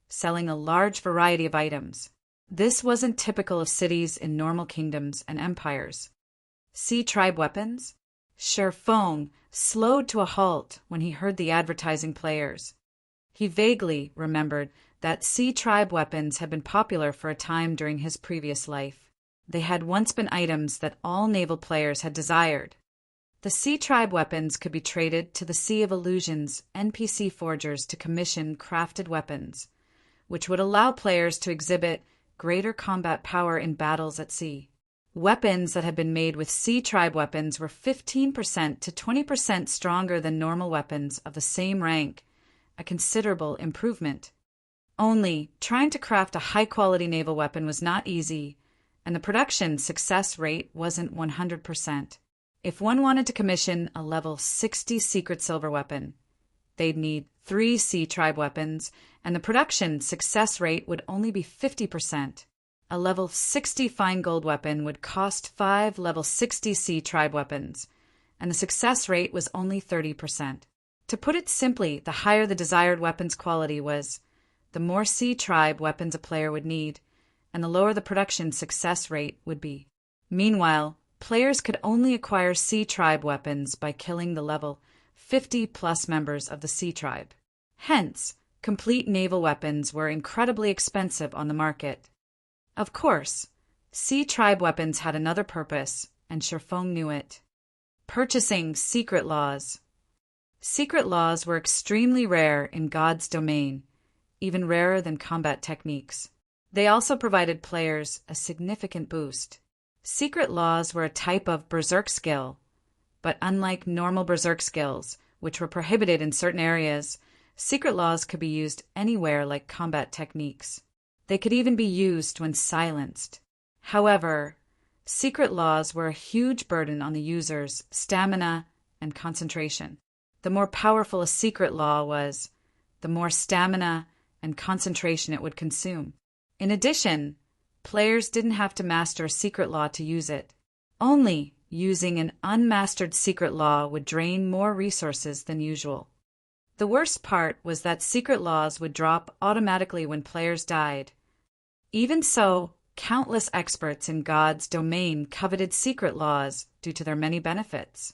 selling a large variety of items. This wasn't typical of cities in normal kingdoms and empires. Sea Tribe weapons? Shurfeng slowed to a halt when he heard the advertising players. He vaguely remembered that Sea Tribe weapons had been popular for a time during his previous life. They had once been items that all naval players had desired. The Sea Tribe weapons could be traded to the Sea of Illusion's NPC forgers to commission crafted weapons, which would allow players to exhibit greater combat power in battles at sea. Weapons that had been made with Sea Tribe weapons were 15% to 20% stronger than normal weapons of the same rank, a considerable improvement. Only, trying to craft a high-quality naval weapon was not easy, and the production success rate wasn't 100%. If one wanted to commission a level 60 secret silver weapon, they'd need 3 Sea Tribe weapons, and the production success rate would only be 50%. A level 60 fine gold weapon would cost 5 level 60 C tribe weapons, and the success rate was only 30%. To put it simply, the higher the desired weapon's quality was, the more C tribe weapons a player would need, and the lower the production success rate would be. Meanwhile, players could only acquire C tribe weapons by killing the level 50+ members of the C tribe. Hence, complete naval weapons were incredibly expensive on the market. Of course, C tribe weapons had another purpose, and Shifeng knew it. Purchasing secret laws. Secret laws were extremely rare in God's domain, even rarer than combat techniques. They also provided players a significant boost. Secret laws were a type of berserk skill, but unlike normal berserk skills, which were prohibited in certain areas, secret laws could be used anywhere like combat techniques. They could even be used when silenced. However, secret laws were a huge burden on the user's stamina and concentration. The more powerful a secret law was, the more stamina and concentration it would consume. In addition, players didn't have to master a secret law to use it. Only using an unmastered secret law would drain more resources than usual. The worst part was that secret laws would drop automatically when players died. Even so, countless experts in God's domain coveted secret laws due to their many benefits.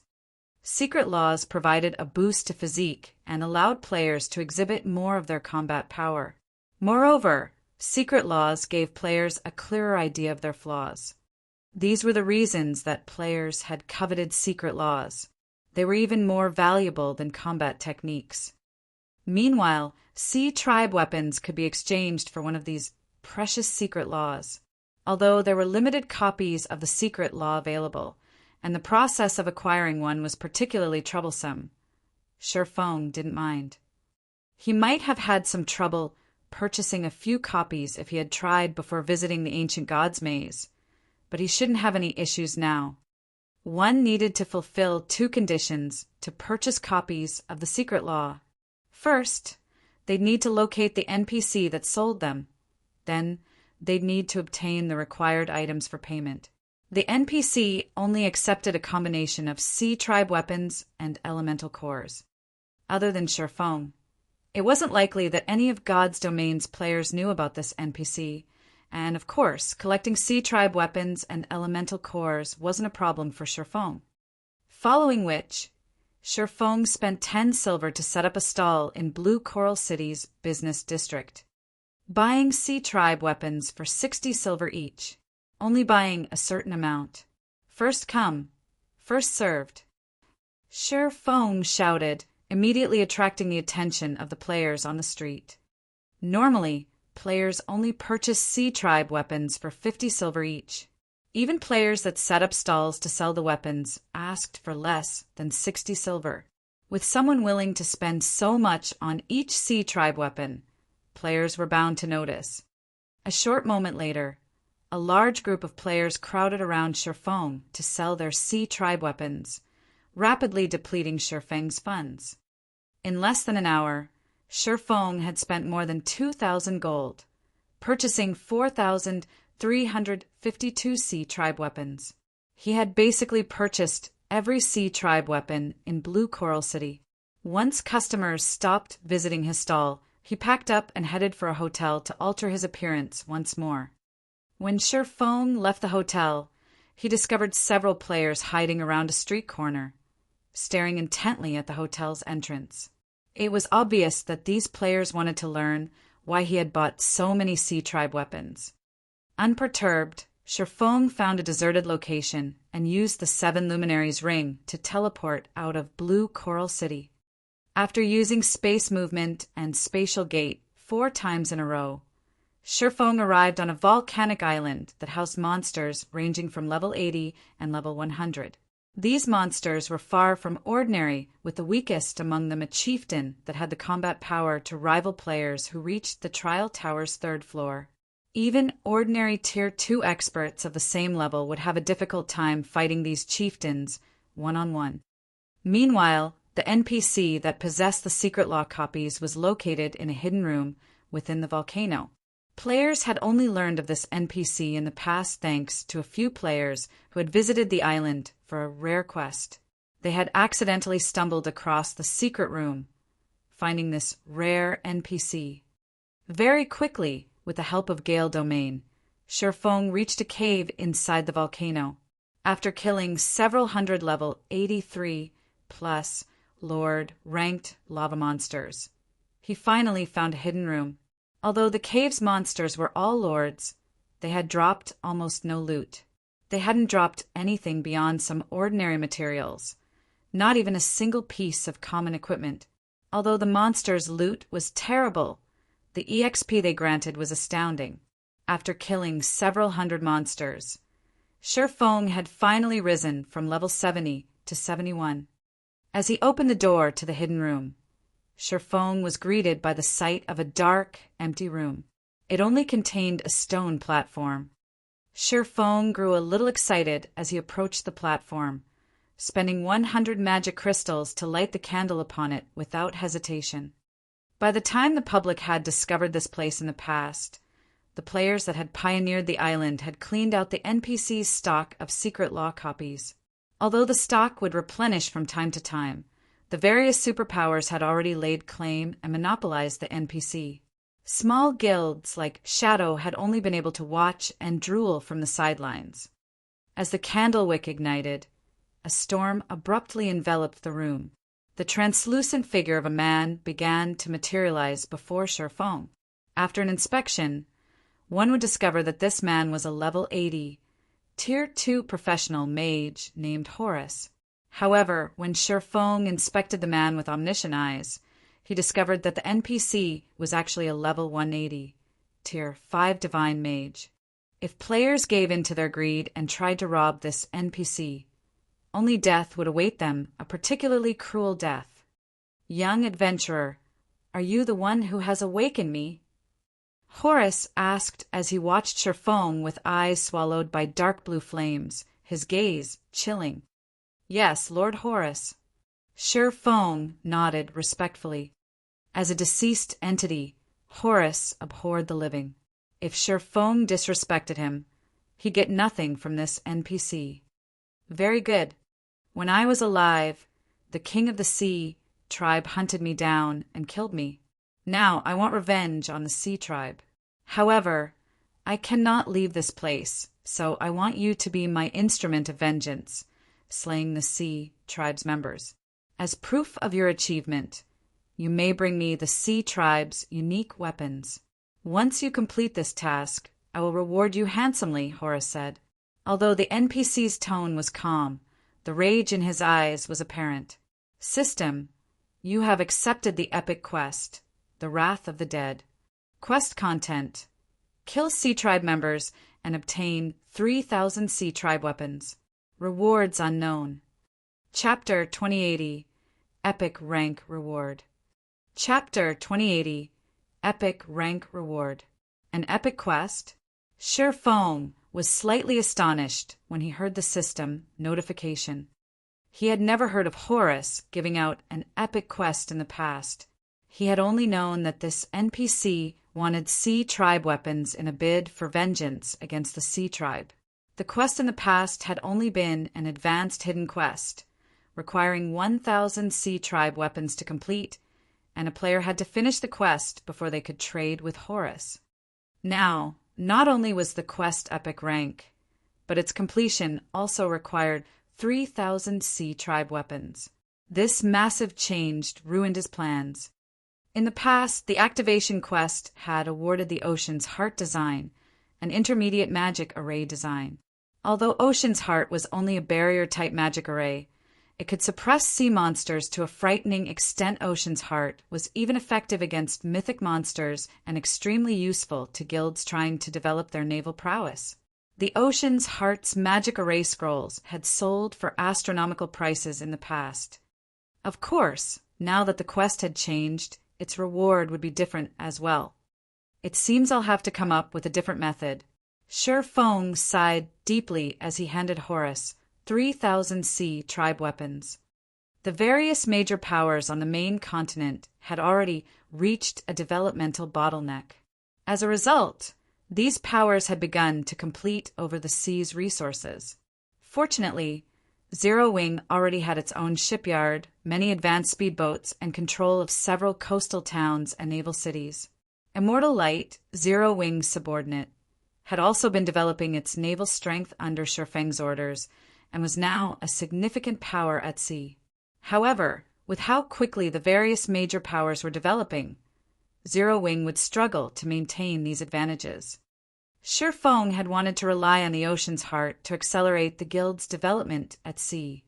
Secret laws provided a boost to physique and allowed players to exhibit more of their combat power. Moreover, secret laws gave players a clearer idea of their flaws. These were the reasons that players had coveted secret laws. They were even more valuable than combat techniques. Meanwhile, C tribe weapons could be exchanged for one of these precious secret laws. Although there were limited copies of the secret law available, and the process of acquiring one was particularly troublesome, Shifeng didn't mind. He might have had some trouble purchasing a few copies if he had tried before visiting the ancient god's maze, but he shouldn't have any issues now. One needed to fulfill 2 conditions to purchase copies of the secret law. First, they'd need to locate the NPC that sold them. Then, they'd need to obtain the required items for payment. The NPC only accepted a combination of C tribe weapons and elemental cores. Other than Shifeng, it wasn't likely that any of God's domain's players knew about this NPC, and of course, collecting C tribe weapons and elemental cores wasn't a problem for Shifeng. Following which, Shifeng spent 10 silver to set up a stall in Blue Coral City's business district, buying C tribe weapons for 60 silver each, only buying a certain amount. First come, first served. Shifeng shouted, immediately attracting the attention of the players on the street. Normally, players only purchase C tribe weapons for 50 silver each. Even players that set up stalls to sell the weapons asked for less than 60 silver. With someone willing to spend so much on each C tribe weapon, players were bound to notice. A short moment later, a large group of players crowded around Shifeng to sell their C tribe weapons, rapidly depleting Shifeng's funds. In less than an hour, Shifeng had spent more than 2,000 gold, purchasing 4,352 C tribe weapons. He had basically purchased every C tribe weapon in Blue Coral City. Once customers stopped visiting his stall, he packed up and headed for a hotel to alter his appearance once more. When Shifeng left the hotel, he discovered several players hiding around a street corner, staring intently at the hotel's entrance. It was obvious that these players wanted to learn why he had bought so many C tribe weapons. Unperturbed, Shifeng found a deserted location and used the 7 Luminaries ring to teleport out of Blue Coral City. After using space movement and spatial gate 4 times in a row, Shifeng arrived on a volcanic island that housed monsters ranging from level 80 and level 100. These monsters were far from ordinary, with the weakest among them a chieftain that had the combat power to rival players who reached the Trial Tower's 3rd floor. Even ordinary Tier 2 experts of the same level would have a difficult time fighting these chieftains one-on-one. Meanwhile, the NPC that possessed the secret law copies was located in a hidden room within the volcano. Players had only learned of this NPC in the past thanks to a few players who had visited the island for a rare quest. They had accidentally stumbled across the secret room, finding this rare NPC. Very quickly, with the help of Gale Domain, Sherfong reached a cave inside the volcano. After killing several hundred level 83 plus Lord ranked lava monsters, he finally found a hidden room. Although the cave's monsters were all lords, they had dropped almost no loot. They hadn't dropped anything beyond some ordinary materials, not even a single piece of common equipment. Although the monsters' loot was terrible, the EXP they granted was astounding. After killing several hundred monsters, Sherfong had finally risen from level 70 to 71. As he opened the door to the hidden room, Sherfong was greeted by the sight of a dark, empty room. It only contained a stone platform. Sherfong grew a little excited as he approached the platform, spending 100 magic crystals to light the candle upon it without hesitation. By the time the public had discovered this place in the past, the players that had pioneered the island had cleaned out the NPC's stock of secret law copies. Although the stock would replenish from time to time, the various superpowers had already laid claim and monopolized the NPC. Small guilds like Shadow had only been able to watch and drool from the sidelines. As the candle wick ignited, a storm abruptly enveloped the room. The translucent figure of a man began to materialize before Sherfong. After an inspection, one would discover that this man was a level 80, Tier 2 professional mage named Horus. However, when Sherfong inspected the man with omniscient eyes, he discovered that the NPC was actually a level 180, Tier 5 divine mage. If players gave in to their greed and tried to rob this NPC, only death would await them, a particularly cruel death. "Young adventurer, are you the one who has awakened me?" Horus asked as he watched Sherfong with eyes swallowed by dark blue flames, his gaze chilling. "Yes, Lord Horus." Sherfong nodded respectfully. As a deceased entity, Horus abhorred the living. If Sherfong disrespected him, he'd get nothing from this NPC. "Very good. When I was alive, the King of the Sea tribe hunted me down and killed me. Now I want revenge on the Sea tribe. However, I cannot leave this place, so I want you to be my instrument of vengeance, slaying the Sea tribe's members. As proof of your achievement, you may bring me the Sea tribe's unique weapons. Once you complete this task, I will reward you handsomely," Horus said. Although the NPC's tone was calm, the rage in his eyes was apparent. "System, you have accepted the epic quest, the Wrath of the Dead. Quest content: kill Sea Tribe members and obtain 3,000 Sea Tribe weapons. Rewards unknown. Chapter 2080 Epic Rank Reward. Chapter 2080 Epic Rank Reward. An epic quest? Sherfong was slightly astonished when he heard the system notification. He had never heard of Horus giving out an epic quest in the past. He had only known that this NPC wanted Sea Tribe weapons in a bid for vengeance against the Sea Tribe. The quest in the past had only been an advanced hidden quest, requiring 1,000 Sea Tribe weapons to complete, and a player had to finish the quest before they could trade with Horus. Now, not only was the quest epic rank, but its completion also required 3,000 Sea Tribe weapons. This massive change ruined his plans. In the past, the activation quest had awarded the Ocean's Heart design an intermediate magic array design. Although Ocean's Heart was only a barrier-type magic array, it could suppress sea monsters to a frightening extent. Ocean's Heart was even effective against mythic monsters and extremely useful to guilds trying to develop their naval prowess. The Ocean's Heart's magic array scrolls had sold for astronomical prices in the past. Of course, now that the quest had changed, its reward would be different as well. "It seems I'll have to come up with a different method." Sherfong sighed deeply as he handed Horus 3,000 Sea Tribe weapons. The various major powers on the main continent had already reached a developmental bottleneck. As a result, these powers had begun to compete over the sea's resources. Fortunately, Zero Wing already had its own shipyard, many advanced speedboats, and control of several coastal towns and naval cities. Immortal Light, Zero Wing's subordinate, had also been developing its naval strength under Shifeng's orders and was now a significant power at sea. However, with how quickly the various major powers were developing, Zero Wing would struggle to maintain these advantages. Shifeng had wanted to rely on the ocean's heart to accelerate the guild's development at sea,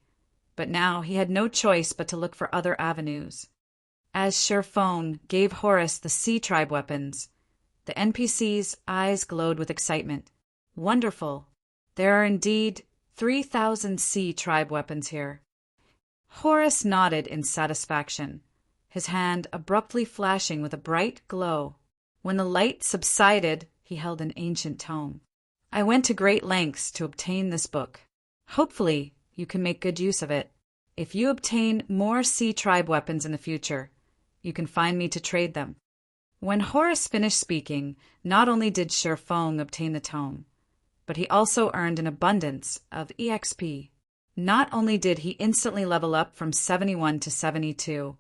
but now he had no choice but to look for other avenues. As Shifeng gave Horus the Sea Tribe weapons, the NPC's eyes glowed with excitement. Wonderful! There are indeed 3,000 Sea Tribe weapons here. Horus nodded in satisfaction, his hand abruptly flashing with a bright glow. When the light subsided, he held an ancient tome. I went to great lengths to obtain this book. Hopefully, you can make good use of it. If you obtain more Sea Tribe weapons in the future, you can find me to trade them. When Horus finished speaking, not only did Shifeng obtain the tome, but he also earned an abundance of EXP. Not only did he instantly level up from 71 to 72,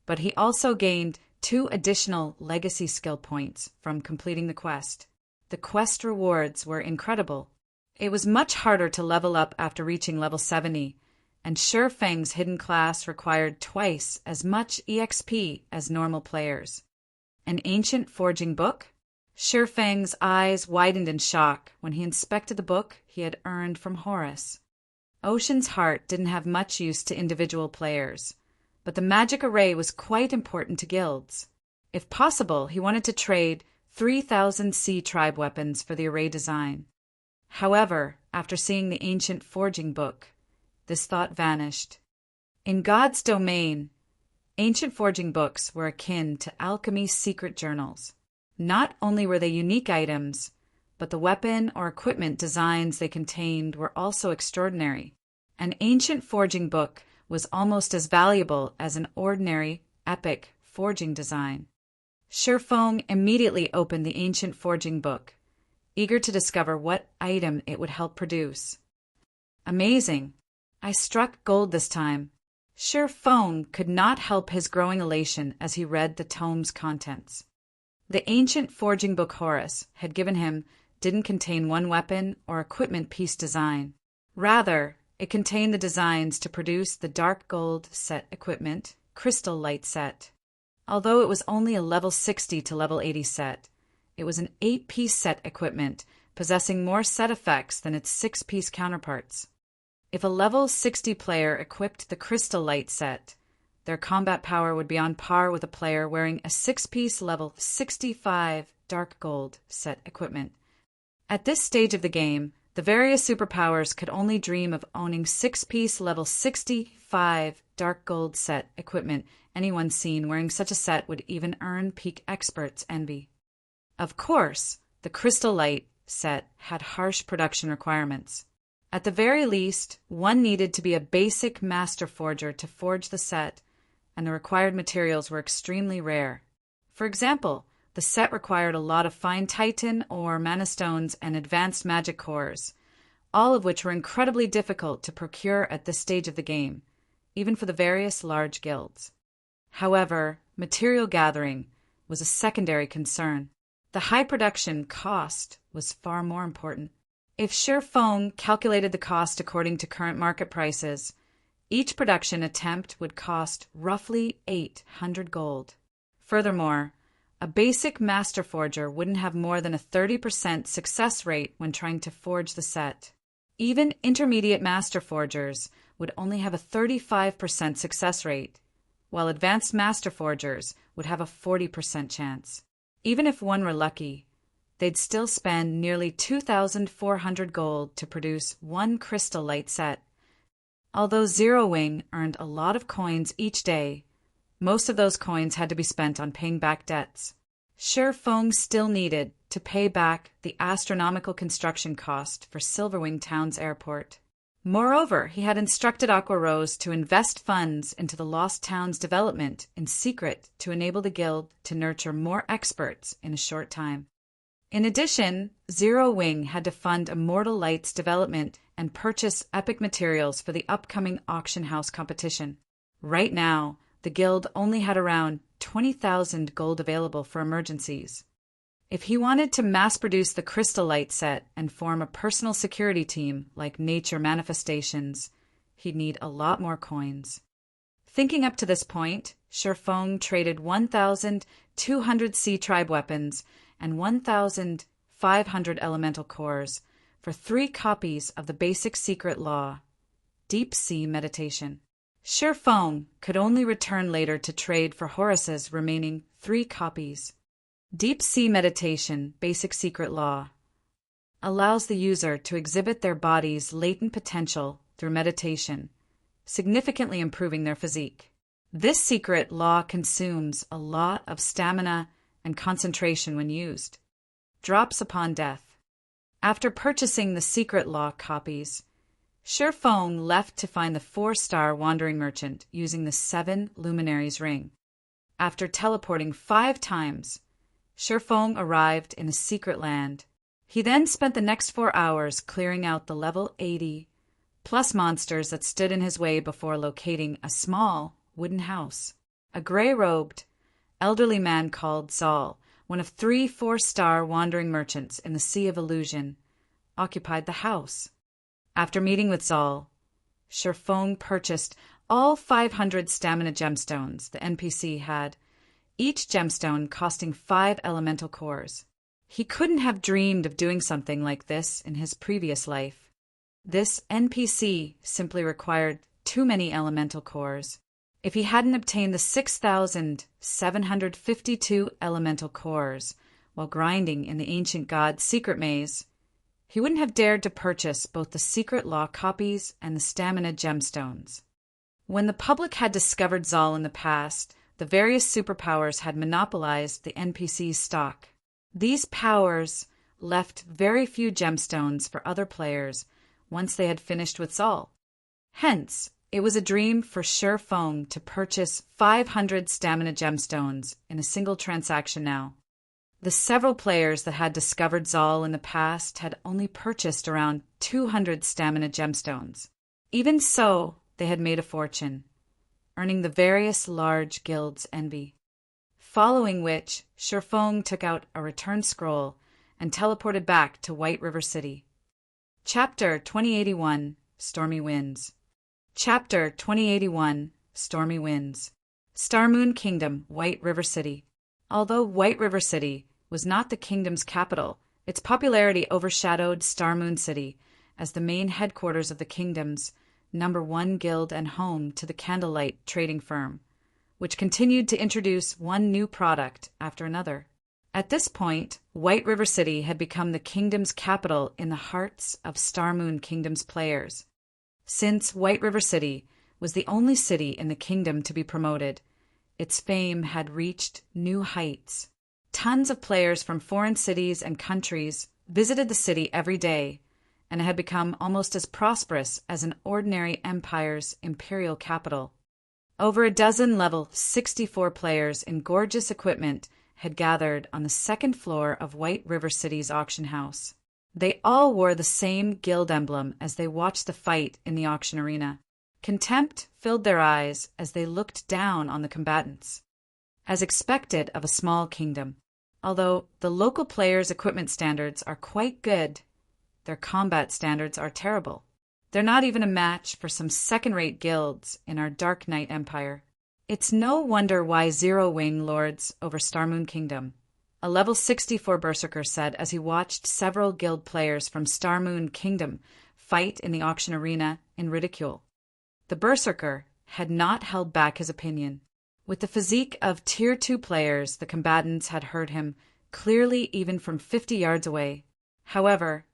but he also gained 2 additional legacy skill points from completing the quest. The quest rewards were incredible. It was much harder to level up after reaching level 70, and Shifeng's hidden class required twice as much EXP as normal players. An ancient forging book? Shifeng's eyes widened in shock when he inspected the book he had earned from Horus. Ocean's Heart didn't have much use to individual players, but the magic array was quite important to guilds. If possible, he wanted to trade 3,000 Sea Tribe weapons for the array design. However, after seeing the ancient forging book, this thought vanished. In God's domain, ancient forging books were akin to alchemy's secret journals. Not only were they unique items, but the weapon or equipment designs they contained were also extraordinary. An ancient forging book was almost as valuable as an ordinary, epic forging design. Shifeng immediately opened the ancient forging book, eager to discover what item it would help produce. Amazing! I struck gold this time. Shifeng could not help his growing elation as he read the tome's contents. The ancient forging book Horus had given him didn't contain one weapon or equipment piece design. Rather, it contained the designs to produce the dark gold set equipment, crystal light set. Although it was only a level 60 to level 80 set, it was an 8-piece set equipment possessing more set effects than its 6-piece counterparts. If a level 60 player equipped the crystal light set, their combat power would be on par with a player wearing a 6-piece level 65 dark gold set equipment. At this stage of the game, the various superpowers could only dream of owning 6-piece level 65 dark gold set equipment. Anyone seen wearing such a set would even earn peak experts' envy. Of course, the crystal light set had harsh production requirements. At the very least, one needed to be a basic master forger to forge the set, and the required materials were extremely rare. For example, the set required a lot of fine titan or mana stones and advanced magic cores, all of which were incredibly difficult to procure at this stage of the game, even for the various large guilds. However, material gathering was a secondary concern. The high production cost was far more important. If Shifeng calculated the cost according to current market prices, each production attempt would cost roughly 800 gold. Furthermore, a basic master forger wouldn't have more than a 30% success rate when trying to forge the set. Even intermediate master forgers would only have a 35% success rate, while advanced master forgers would have a 40% chance. Even if one were lucky, they'd still spend nearly 2,400 gold to produce one crystal light set. Although Zero Wing earned a lot of coins each day, most of those coins had to be spent on paying back debts. Shifeng still needed to pay back the astronomical construction cost for Silverwing Town's airport. Moreover, he had instructed Aqua Rose to invest funds into the Lost Town's development in secret to enable the guild to nurture more experts in a short time. In addition, Zero Wing had to fund Immortal Light's development and purchase epic materials for the upcoming auction house competition. Right now, the guild only had around 20,000 gold available for emergencies. If he wanted to mass-produce the Crystal Light set and form a personal security team like Nature Manifestations, he'd need a lot more coins. Thinking up to this point, Shifeng traded 1,200 Sea Tribe weapons and 1,500 elemental cores for 3 copies of the basic secret law, Deep Sea Meditation. Shifeng could only return later to trade for Horus's remaining 3 copies. Deep Sea Meditation, Basic Secret Law, allows the user to exhibit their body's latent potential through meditation, significantly improving their physique. This secret law consumes a lot of stamina and concentration when used. Drops upon death. After purchasing the secret law copies, Shifeng left to find the 4-star wandering merchant using the 7 luminaries ring. After teleporting 5 times, Shifeng arrived in a secret land. He then spent the next 4 hours clearing out the level 80 plus monsters that stood in his way before locating a small wooden house. A gray-robed, elderly man called Zal, one of 3 4-star wandering merchants in the Sea of Illusion, occupied the house. After meeting with Zal, Shifeng purchased all 500 stamina gemstones the NPC had, each gemstone costing 5 elemental cores. He couldn't have dreamed of doing something like this in his previous life. This NPC simply required too many elemental cores. If he hadn't obtained the 6,752 elemental cores while grinding in the ancient god's secret maze, he wouldn't have dared to purchase both the secret law copies and the stamina gemstones. When the public had discovered Zal in the past, the various superpowers had monopolized the NPC's stock. These powers left very few gemstones for other players once they had finished with Zal. Hence, it was a dream for Shifeng to purchase 500 stamina gemstones in a single transaction now. The several players that had discovered Zal in the past had only purchased around 200 stamina gemstones. Even so, they had made a fortune, earning the various large guilds' envy. Following which, Shifeng took out a return scroll and teleported back to White River City. Chapter 2081, Stormy Winds. Chapter 2081, Stormy Winds. Star Moon Kingdom, White River City. Although White River City was not the kingdom's capital, its popularity overshadowed Star Moon City as the main headquarters of the kingdom's #1 guild and home to the Candlelight trading firm, which continued to introduce one new product after another. At this point, White River City had become the kingdom's capital in the hearts of Star Moon Kingdom's players. Since White River City was the only city in the kingdom to be promoted, its fame had reached new heights. Tons of players from foreign cities and countries visited the city every day, and it had become almost as prosperous as an ordinary empire's imperial capital. Over a dozen level 64 players in gorgeous equipment had gathered on the 2nd floor of White River City's auction house. They all wore the same guild emblem as they watched the fight in the auction arena. Contempt filled their eyes as they looked down on the combatants. As expected of a small kingdom, although the local players' equipment standards are quite good, their combat standards are terrible. They're not even a match for some second-rate guilds in our Dark Knight Empire. It's no wonder why Zero Wing lords over Star Moon Kingdom, a level 64 berserker said as he watched several guild players from Star Moon Kingdom fight in the auction arena in ridicule. The berserker had not held back his opinion. With the physique of Tier 2 players, the combatants had heard him clearly even from 50 yards away. However,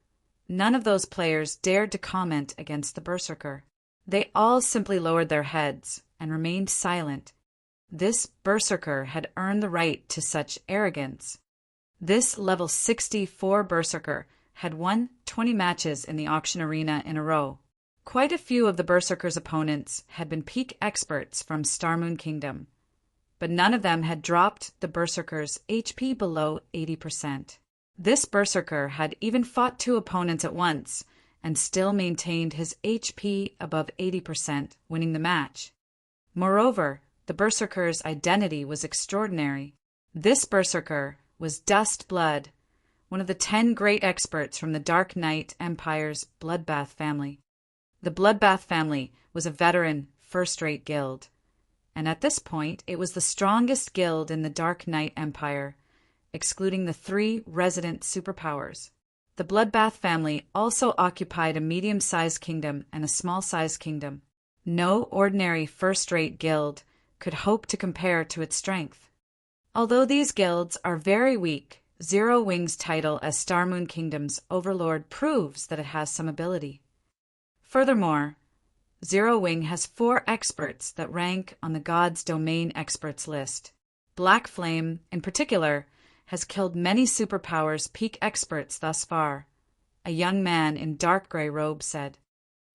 none of those players dared to comment against the berserker. They all simply lowered their heads and remained silent. This berserker had earned the right to such arrogance. This level 64 berserker had won 20 matches in the auction arena in a row. Quite a few of the berserker's opponents had been peak experts from Star Moon Kingdom, but none of them had dropped the berserker's HP below 80%. This berserker had even fought two opponents at once and still maintained his HP above 80%, winning the match. Moreover, the berserker's identity was extraordinary. This berserker was Dust Blood, one of the 10 great experts from the Dark Knight Empire's Bloodbath family. The Bloodbath family was a veteran, first-rate guild, and at this point it was the strongest guild in the Dark Knight Empire, excluding the 3 resident superpowers. The Bloodbath family also occupied a medium-sized kingdom and a small-sized kingdom. No ordinary first-rate guild could hope to compare to its strength. Although these guilds are very weak, Zero Wing's title as Star Moon Kingdom's overlord proves that it has some ability. Furthermore, Zero Wing has 4 experts that rank on the God's Domain experts list. Black Flame, in particular, has killed many superpowers peak experts thus far, a young man in dark gray robes said.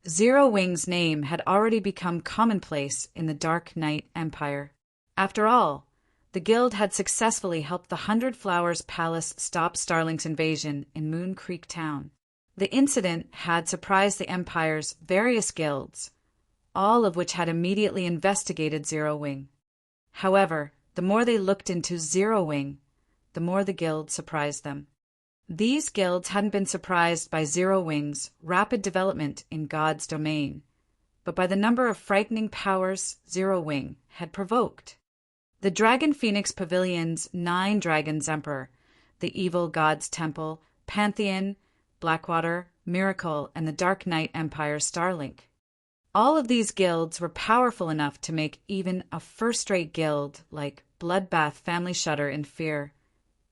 Zero Wing's name had already become commonplace in the Dark Knight Empire. After all, the guild had successfully helped the 100 Flowers Palace stop Starlink's invasion in Moon Creek Town. The incident had surprised the Empire's various guilds, all of which had immediately investigated Zero Wing. However, the more they looked into Zero Wing, the more the guild surprised them. These guilds hadn't been surprised by Zero Wing's rapid development in God's domain, but by the number of frightening powers Zero Wing had provoked. The Dragon Phoenix Pavilion's 9 Dragons Emperor, the Evil God's Temple, Pantheon, Blackwater, Miracle, and the Dark Knight Empire Starlink. All of these guilds were powerful enough to make even a first-rate guild like Bloodbath Family shudder in fear.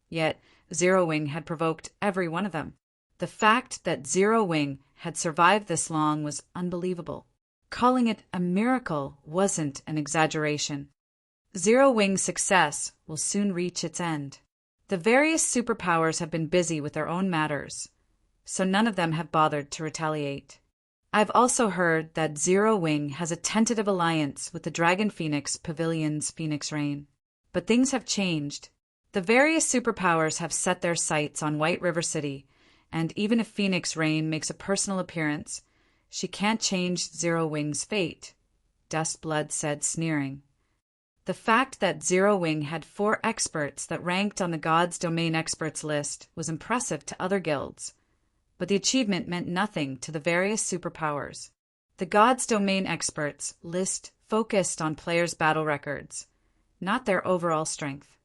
Yet, Zero Wing had provoked every one of them. The fact that Zero Wing had survived this long was unbelievable. Calling it a miracle wasn't an exaggeration. Zero Wing's success will soon reach its end. The various superpowers have been busy with their own matters, so none of them have bothered to retaliate. I've also heard that Zero Wing has a tentative alliance with the Dragon Phoenix Pavilion's Phoenix Rain. But things have changed. The various superpowers have set their sights on White River City, and even if Phoenix Rain makes a personal appearance, she can't change Zero Wing's fate, Dust Blood said, sneering. The fact that Zero Wing had 4 experts that ranked on the God's Domain experts list was impressive to other guilds, but the achievement meant nothing to the various superpowers. The God's Domain experts list focused on players' battle records, not their overall strength.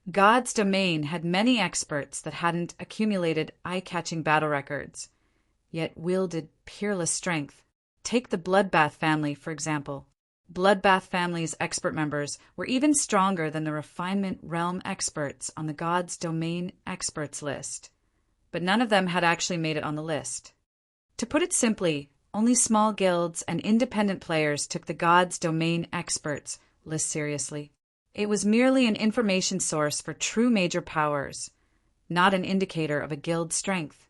God's Domain had many experts that hadn't accumulated eye-catching battle records, yet wielded peerless strength. Take the Bloodbath family, for example. Bloodbath family's expert members were even stronger than the Refinement Realm experts on the God's Domain experts list, but none of them had actually made it on the list. To put it simply, only small guilds and independent players took the God's Domain experts list seriously. It was merely an information source for true major powers, not an indicator of a guild's strength.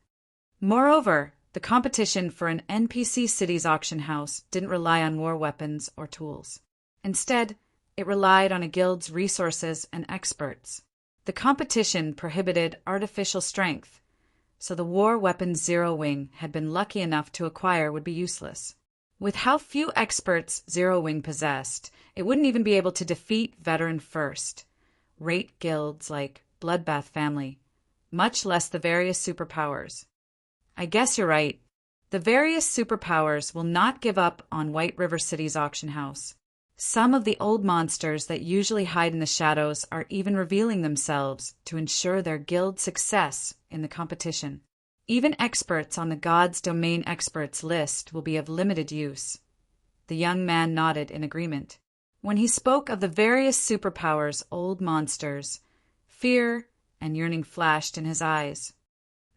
Moreover, the competition for an NPC city's auction house didn't rely on war weapons or tools. Instead, it relied on a guild's resources and experts. The competition prohibited artificial strength, so the war weapons Zero Wing had been lucky enough to acquire would be useless. With how few experts Zero Wing possessed, it wouldn't even be able to defeat veteran first-rate guilds like Bloodbath family, much less the various superpowers. I guess you're right. The various superpowers will not give up on White River City's auction house. Some of the old monsters that usually hide in the shadows are even revealing themselves to ensure their guild success in the competition. Even experts on the God's Domain experts list will be of limited use. The young man nodded in agreement. When he spoke of the various superpowers' old monsters, fear and yearning flashed in his eyes.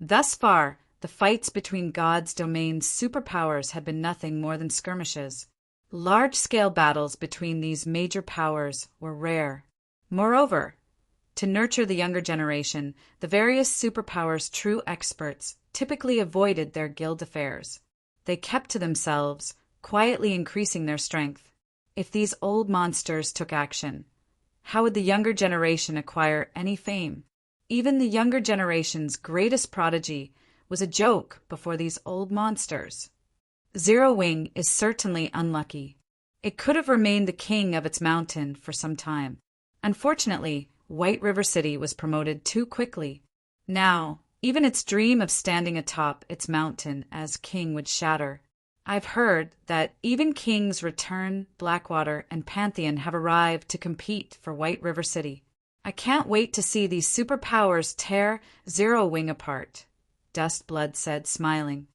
Thus far, the fights between God's Domain's superpowers had been nothing more than skirmishes. Large-scale battles between these major powers were rare. Moreover, to nurture the younger generation, the various superpowers' true experts typically avoided their guild affairs. They kept to themselves, quietly increasing their strength. If these old monsters took action, how would the younger generation acquire any fame? Even the younger generation's greatest prodigy was a joke before these old monsters. Zero Wing is certainly unlucky. It could have remained the king of its mountain for some time. Unfortunately, White River City was promoted too quickly. Now, even its dream of standing atop its mountain as king would shatter. I've heard that even Kings Return, Blackwater, and Pantheon have arrived to compete for White River City. I can't wait to see these superpowers tear Zero Wing apart, Dustblood said, smiling.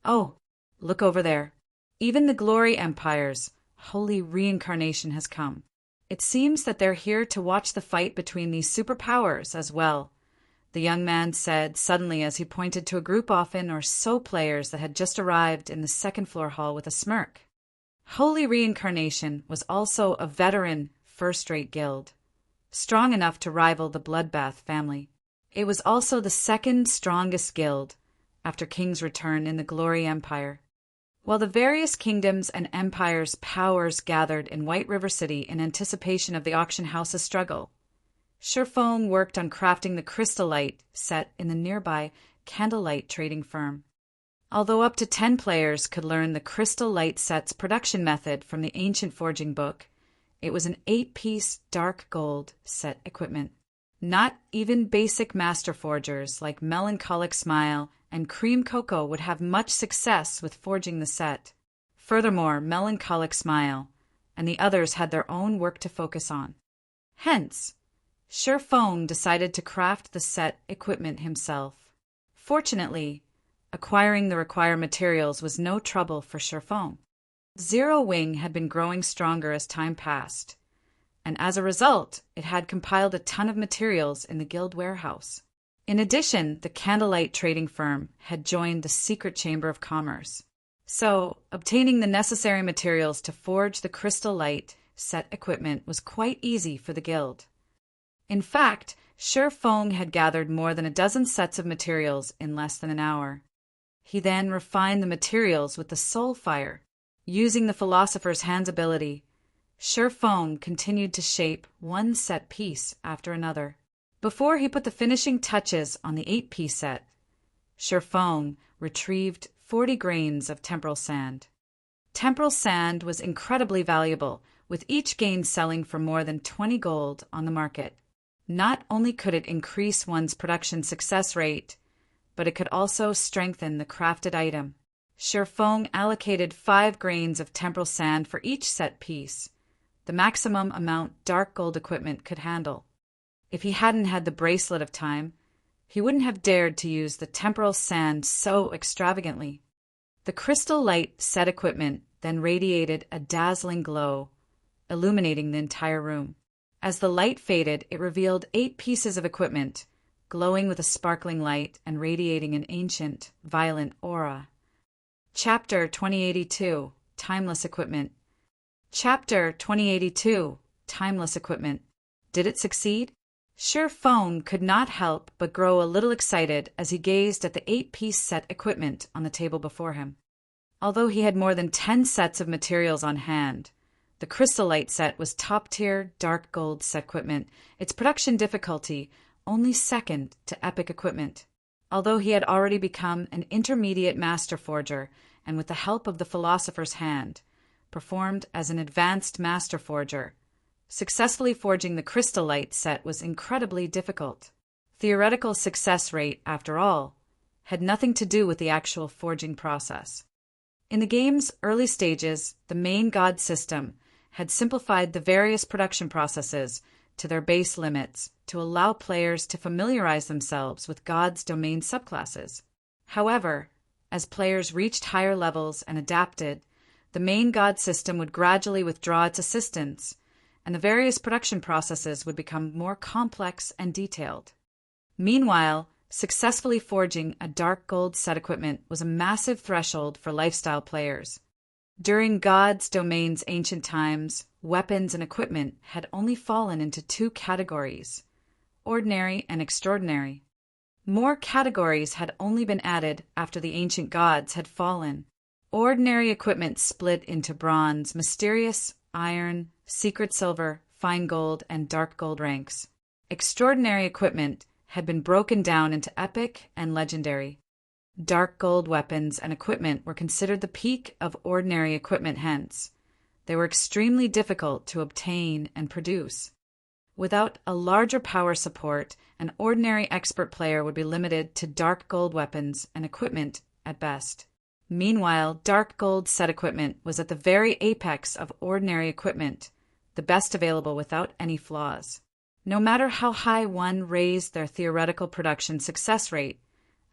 Oh, look over there. Even the Glory Empire's holy reincarnation has come. It seems that they're here to watch the fight between these superpowers as well, the young man said suddenly as he pointed to a group often or so players that had just arrived in the second-floor hall with a smirk. Holy Reincarnation was also a veteran first-rate guild, strong enough to rival the Bloodbath family. It was also the second strongest guild, after King's Return in the Glory Empire. While the various kingdoms and empires' powers gathered in White River City in anticipation of the auction house's struggle, Sherfong worked on crafting the Crystal Light set in the nearby Candlelight trading firm. Although up to 10 players could learn the Crystal Light set's production method from the ancient forging book, it was an 8-piece dark gold set equipment. Not even basic master forgers like Melancholic Smile and Cream Cocoa would have much success with forging the set. Furthermore, Melancholic Smile and the others had their own work to focus on. Hence, Sherfong decided to craft the set equipment himself. Fortunately, acquiring the required materials was no trouble for Sherfong. Zero Wing had been growing stronger as time passed, and as a result, it had compiled a ton of materials in the guild warehouse. In addition, the Candlelight trading firm had joined the secret chamber of commerce. So, obtaining the necessary materials to forge the Crystal Light set equipment was quite easy for the guild. In fact, Sherfong had gathered more than a dozen sets of materials in less than an hour. He then refined the materials with the soul fire. Using the Philosopher's Hand's ability, Sherfong continued to shape one set piece after another. Before he put the finishing touches on the 8-piece set, Sherfong retrieved 40 grains of temporal sand. Temporal sand was incredibly valuable, with each grain selling for more than 20 gold on the market. Not only could it increase one's production success rate, but it could also strengthen the crafted item. Sherfong allocated 5 grains of temporal sand for each set piece, the maximum amount dark gold equipment could handle. If he hadn't had the Bracelet of Time, he wouldn't have dared to use the temporal sand so extravagantly. The Crystal Light set equipment then radiated a dazzling glow, illuminating the entire room. As the light faded, it revealed 8 pieces of equipment, glowing with a sparkling light and radiating an ancient, violent aura. Chapter 2082, Timeless Equipment. Chapter 2082, Timeless Equipment. Did it succeed? Sherfong could not help but grow a little excited as he gazed at the 8-piece set equipment on the table before him. Although he had more than 10 sets of materials on hand, the Crystal Light set was top-tier dark gold set equipment, its production difficulty only second to epic equipment. Although he had already become an intermediate master forger and with the help of the Philosopher's Hand, performed as an advanced master forger, successfully forging the Crystal Light set was incredibly difficult. Theoretical success rate, after all, had nothing to do with the actual forging process. In the game's early stages, the main god system had simplified the various production processes to their base limits to allow players to familiarize themselves with God's domain subclasses. However, as players reached higher levels and adapted, the main God system would gradually withdraw its assistance, and the various production processes would become more complex and detailed. Meanwhile, successfully forging a dark gold set equipment was a massive threshold for lifestyle players. During God's domain's ancient times, weapons and equipment had only fallen into 2 categories, ordinary and extraordinary. More categories had only been added after the ancient gods had fallen. Ordinary equipment split into bronze, mysterious, iron, secret silver, fine gold, and dark gold ranks. Extraordinary equipment had been broken down into epic and legendary. Dark gold weapons and equipment were considered the peak of ordinary equipment, hence, they were extremely difficult to obtain and produce. Without a larger power support, an ordinary expert player would be limited to dark gold weapons and equipment at best. Meanwhile, dark gold set equipment was at the very apex of ordinary equipment, the best available without any flaws. No matter how high one raised their theoretical production success rate,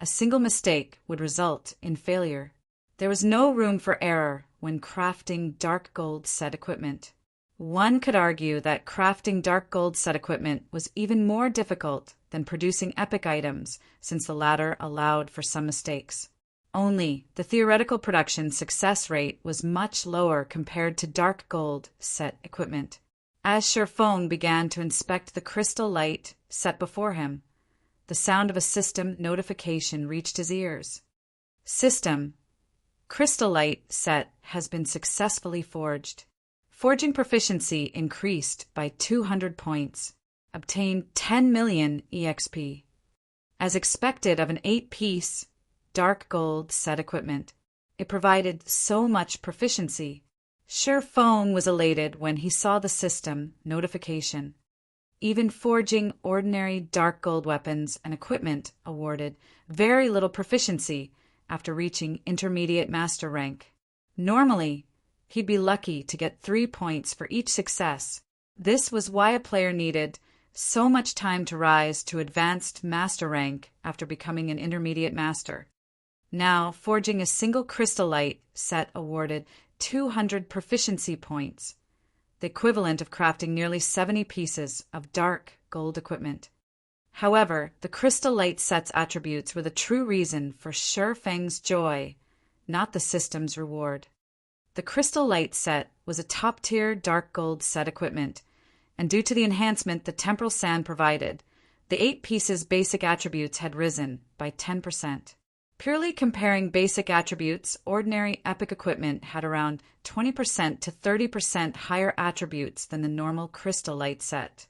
a single mistake would result in failure. There was no room for error when crafting dark gold set equipment. One could argue that crafting dark gold set equipment was even more difficult than producing epic items, since the latter allowed for some mistakes. Only, the theoretical production success rate was much lower compared to dark gold set equipment. As Sherfong began to inspect the crystal light set before him, the sound of a system notification reached his ears. System: crystal light set has been successfully forged. Forging proficiency increased by 200 points. Obtained 10 million EXP. As expected of an 8-piece dark gold set equipment, it provided so much proficiency. Sherfong was elated when he saw the system notification. Even forging ordinary dark gold weapons and equipment awarded very little proficiency after reaching intermediate master rank. Normally, he'd be lucky to get 3 points for each success. This was why a player needed so much time to rise to advanced master rank after becoming an intermediate master. Now, forging a single crystal light set awarded 200 proficiency points, the equivalent of crafting nearly 70 pieces of dark gold equipment. However, the crystal light set's attributes were the true reason for Sherfeng's joy, not the system's reward. The crystal light set was a top-tier dark gold set equipment, and due to the enhancement the temporal sand provided, the 8 pieces' basic attributes had risen by 10%. Purely comparing basic attributes, ordinary epic equipment had around 20% to 30% higher attributes than the normal crystal light set,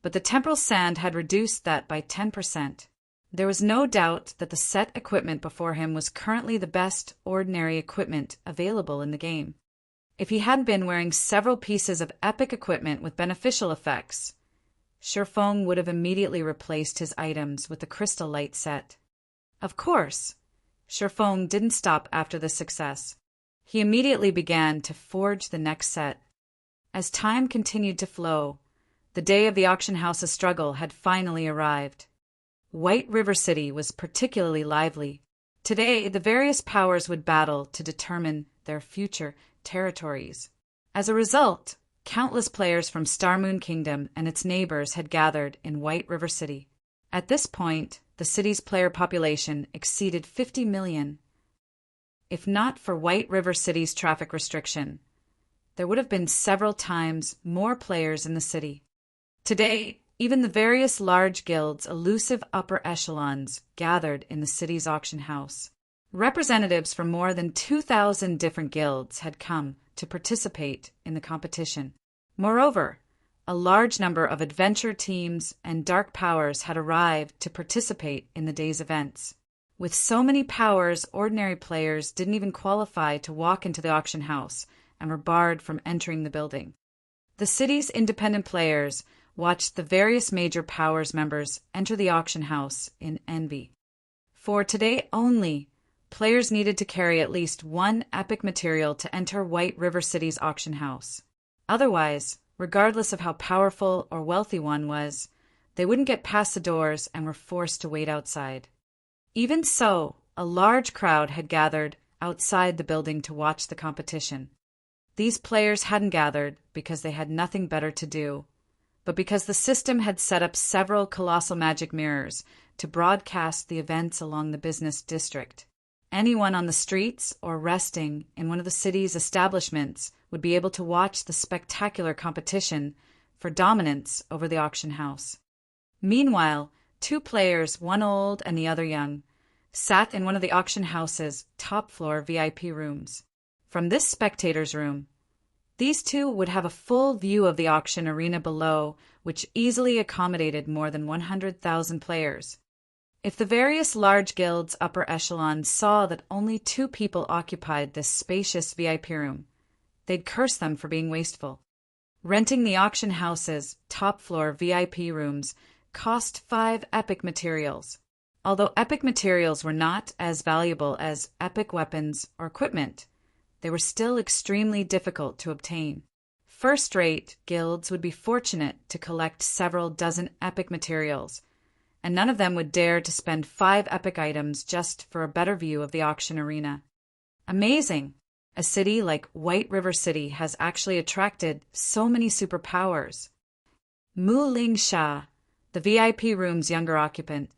but the temporal sand had reduced that by 10%. There was no doubt that the set equipment before him was currently the best ordinary equipment available in the game. If he hadn't been wearing several pieces of epic equipment with beneficial effects, Sherfong would have immediately replaced his items with the crystal light set. Of course, Sherfong didn't stop after this success. He immediately began to forge the next set. As time continued to flow, the day of the auction house's struggle had finally arrived. White River City was particularly lively. Today, the various powers would battle to determine their future territories. As a result, countless players from Starmoon Kingdom and its neighbors had gathered in White River City. At this point, the city's player population exceeded 50 million. If not for White River City's traffic restriction, there would have been several times more players in the city. Today, even the various large guilds' elusive upper echelons gathered in the city's auction house. Representatives from more than 2,000 different guilds had come to participate in the competition. Moreover, a large number of adventure teams and dark powers had arrived to participate in the day's events. With so many powers, ordinary players didn't even qualify to walk into the auction house and were barred from entering the building. The city's independent players watched the various major powers members enter the auction house in envy. For today only, players needed to carry at least one epic material to enter White River City's auction house. Otherwise, regardless of how powerful or wealthy one was, they wouldn't get past the doors and were forced to wait outside. Even so, a large crowd had gathered outside the building to watch the competition. These players hadn't gathered because they had nothing better to do, but because the system had set up several colossal magic mirrors to broadcast the events along the business district. Anyone on the streets or resting in one of the city's establishments would be able to watch the spectacular competition for dominance over the auction house. Meanwhile, 2 players, one old and the other young, sat in one of the auction house's top-floor VIP rooms. From this spectator's room, These two would have a full view of the auction arena below, which easily accommodated more than 100,000 players. If the various large guilds' upper echelons saw that only 2 people occupied this spacious VIP room, they'd curse them for being wasteful. Renting the auction house's top-floor VIP rooms cost 5 epic materials. Although epic materials were not as valuable as epic weapons or equipment, they were still extremely difficult to obtain. First-rate guilds would be fortunate to collect several dozen epic materials, and none of them would dare to spend 5 epic items just for a better view of the auction arena. Amazing! A city like White River City has actually attracted so many superpowers. Mu Ling Sha, the VIP room's younger occupant,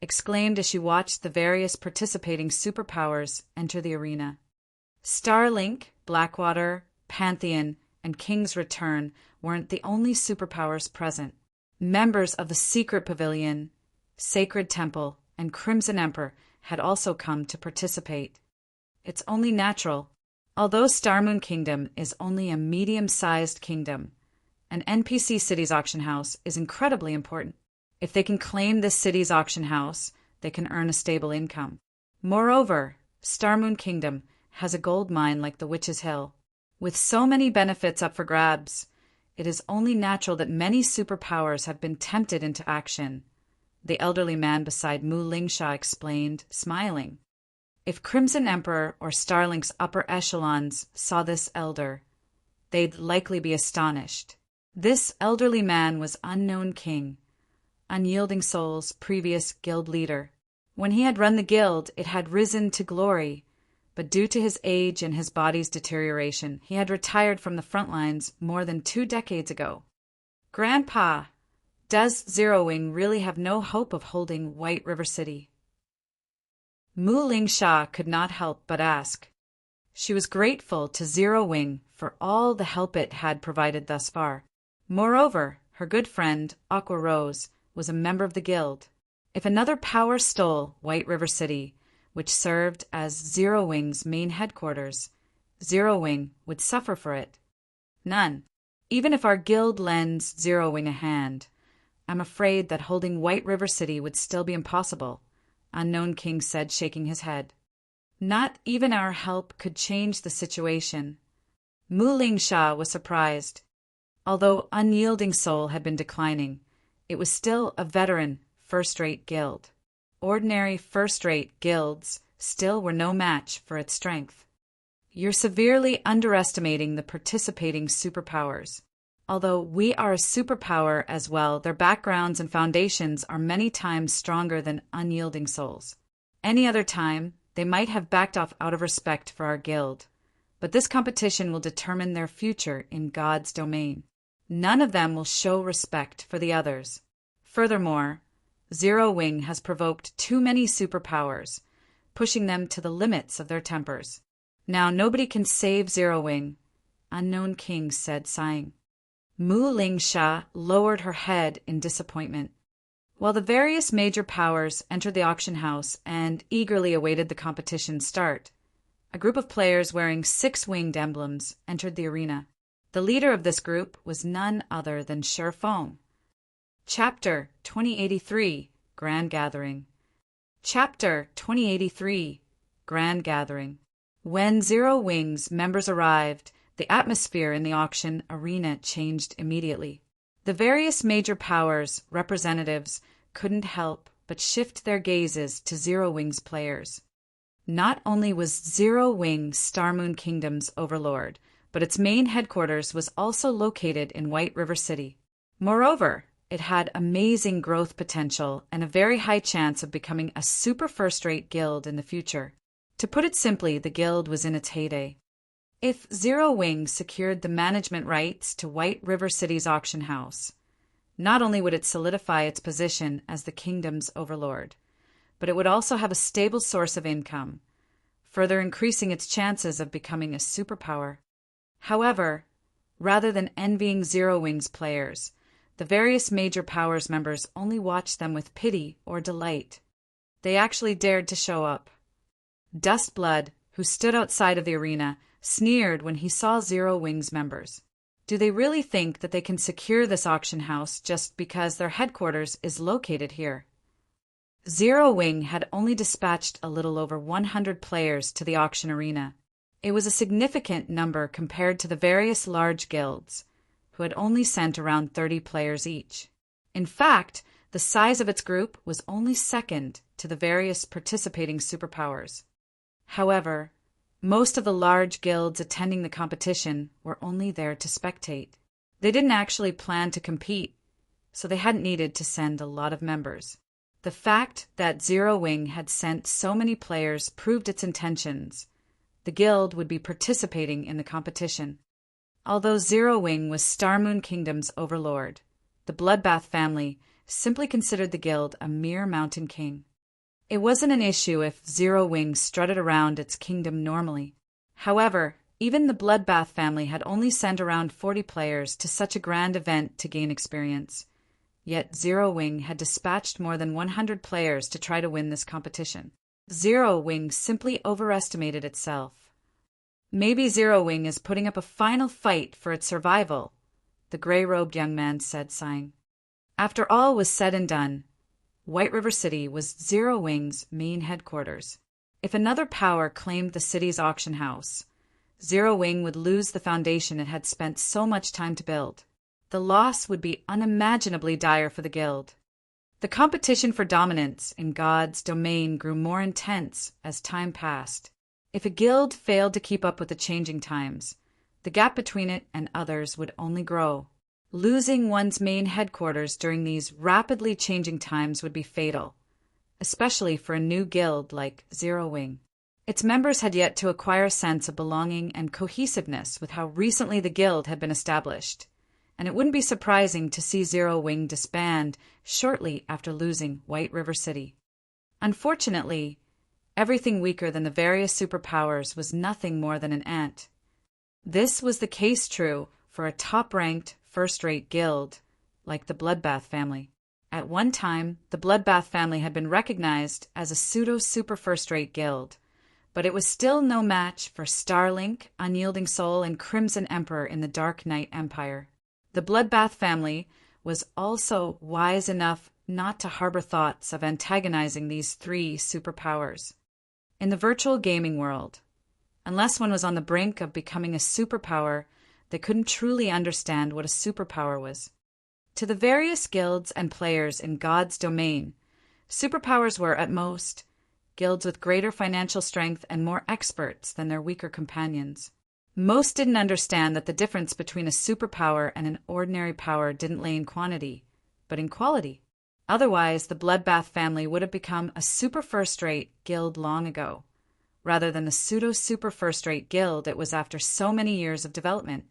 exclaimed as she watched the various participating superpowers enter the arena. Starlink, Blackwater, Pantheon, and King's Return weren't the only superpowers present. Members of the Secret Pavilion, Sacred Temple, and Crimson Emperor had also come to participate. It's only natural. Although Starmoon Kingdom is only a medium-sized kingdom, an NPC city's auction house is incredibly important. If they can claim this city's auction house, they can earn a stable income. Moreover, Starmoon Kingdom has a gold mine like the Witch's Hill. With so many benefits up for grabs, it is only natural that many superpowers have been tempted into action, the elderly man beside Mu Lingsha explained, smiling. If Crimson Emperor or Starlink's upper echelons saw this elder, they'd likely be astonished. This elderly man was Unknown King, Unyielding Soul's previous guild leader. When he had run the guild, it had risen to glory, but due to his age and his body's deterioration, he had retired from the front lines more than 2 decades ago. Grandpa, does Zero Wing really have no hope of holding White River City? Mu Ling Sha could not help but ask. She was grateful to Zero Wing for all the help it had provided thus far. Moreover, her good friend, Aqua Rose, was a member of the guild. If another power stole White River City, which served as Zero Wing's main headquarters, Zero Wing would suffer for it. None. Even if our guild lends Zero Wing a hand, I'm afraid that holding White River City would still be impossible, Unknown King said, shaking his head. Not even our help could change the situation. Mu Ling Sha was surprised. Although Unyielding Soul had been declining, it was still a veteran, first-rate guild. Ordinary first-rate guilds still were no match for its strength. You're severely underestimating the participating superpowers. Although we are a superpower as well, their backgrounds and foundations are many times stronger than Unyielding Souls. Any other time, they might have backed off out of respect for our guild, but this competition will determine their future in God's domain. None of them will show respect for the others. Furthermore, Zero Wing has provoked too many superpowers, pushing them to the limits of their tempers. Now nobody can save Zero Wing, Unknown King said, sighing. Mu Ling Sha lowered her head in disappointment. While the various major powers entered the auction house and eagerly awaited the competition's start, a group of players wearing 6-winged emblems entered the arena. The leader of this group was none other than Sherfong. Chapter 2083, Grand Gathering. Chapter 2083, Grand Gathering. When Zero Wing's members arrived, the atmosphere in the auction arena changed immediately. The various major powers' representatives couldn't help but shift their gazes to Zero Wing's players. Not only was Zero Wing Starmoon Kingdom's overlord, but its main headquarters was also located in White River City. Moreover, it had amazing growth potential and a very high chance of becoming a super first-rate guild in the future. To put it simply, the guild was in its heyday. If Zero Wing secured the management rights to White River City's auction house, not only would it solidify its position as the kingdom's overlord, but it would also have a stable source of income, further increasing its chances of becoming a superpower. However, rather than envying Zero Wing's players, the various major powers members only watched them with pity or delight. They actually dared to show up. Dustblood, who stood outside of the arena, sneered when he saw Zero Wing's members. Do they really think that they can secure this auction house just because their headquarters is located here? Zero Wing had only dispatched a little over 100 players to the auction arena. It was a significant number compared to the various large guilds, who had only sent around 30 players each. In fact, the size of its group was only second to the various participating superpowers. However, most of the large guilds attending the competition were only there to spectate. They didn't actually plan to compete, so they hadn't needed to send a lot of members. The fact that Zero Wing had sent so many players proved its intentions. The guild would be participating in the competition. Although Zero Wing was Starmoon Kingdom's overlord, the Bloodbath family simply considered the guild a mere mountain king. It wasn't an issue if Zero Wing strutted around its kingdom normally. However, even the Bloodbath family had only sent around 40 players to such a grand event to gain experience. Yet Zero Wing had dispatched more than 100 players to try to win this competition. Zero Wing simply overestimated itself. Maybe Zero Wing is putting up a final fight for its survival, the gray-robed young man said, sighing. After all was said and done, White River City was Zero Wing's main headquarters. If another power claimed the city's auction house, Zero Wing would lose the foundation it had spent so much time to build. The loss would be unimaginably dire for the guild. The competition for dominance in God's domain grew more intense as time passed. If a guild failed to keep up with the changing times, the gap between it and others would only grow. Losing one's main headquarters during these rapidly changing times would be fatal, especially for a new guild like Zero Wing. Its members had yet to acquire a sense of belonging and cohesiveness with how recently the guild had been established, and it wouldn't be surprising to see Zero Wing disband shortly after losing White River City. Unfortunately, everything weaker than the various superpowers was nothing more than an ant. This was the case true for a top-ranked, first-rate guild like the Bloodbath family. At one time, the Bloodbath family had been recognized as a pseudo-super first-rate guild, but it was still no match for Starlink, Unyielding Soul, and Crimson Emperor in the Dark Knight Empire. The Bloodbath family was also wise enough not to harbor thoughts of antagonizing these three superpowers. In the virtual gaming world, unless one was on the brink of becoming a superpower, they couldn't truly understand what a superpower was. To the various guilds and players in God's domain, superpowers were, at most, guilds with greater financial strength and more experts than their weaker companions. Most didn't understand that the difference between a superpower and an ordinary power didn't lay in quantity, but in quality. Otherwise, the Bloodbath family would have become a super first-rate guild long ago, rather than the pseudo-super first-rate guild it was after so many years of development.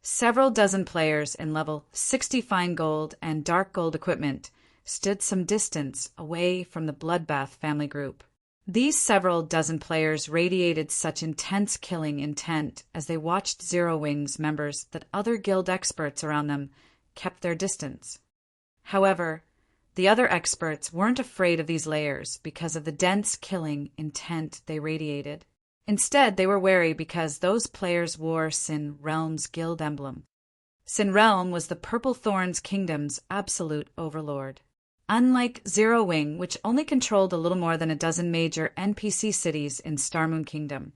Several dozen players in level 60 fine gold and dark gold equipment stood some distance away from the Bloodbath family group. These several dozen players radiated such intense killing intent as they watched Zero Wing's members that other guild experts around them kept their distance. However, the other experts weren't afraid of these layers because of the dense killing intent they radiated. Instead, they were wary because those players wore Sin Realm's guild emblem. Sin Realm was the Purple Thorns Kingdom's absolute overlord. Unlike Zero Wing, which only controlled a little more than a dozen major NPC cities in Starmoon Kingdom,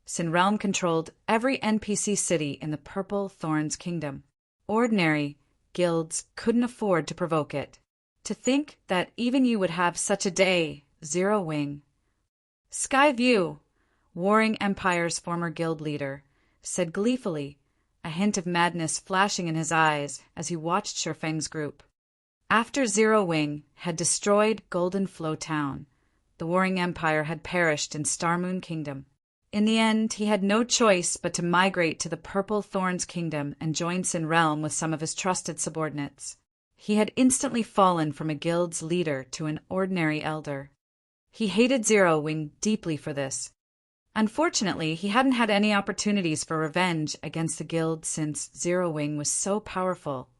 Sin Realm controlled every NPC city in the Purple Thorns Kingdom. Ordinary guilds couldn't afford to provoke it. To think that even you would have such a day, Zero Wing. Skyview, Warring Empire's former guild leader, said gleefully, a hint of madness flashing in his eyes as he watched Shurfeng's group. After Zero Wing had destroyed Golden Flow Town, the Warring Empire had perished in Starmoon Kingdom. In the end, he had no choice but to migrate to the Purple Thorns Kingdom and join Sin Realm with some of his trusted subordinates. He had instantly fallen from a guild's leader to an ordinary elder. He hated Zero Wing deeply for this. Unfortunately, he hadn't had any opportunities for revenge against the guild since Zero Wing was so powerful,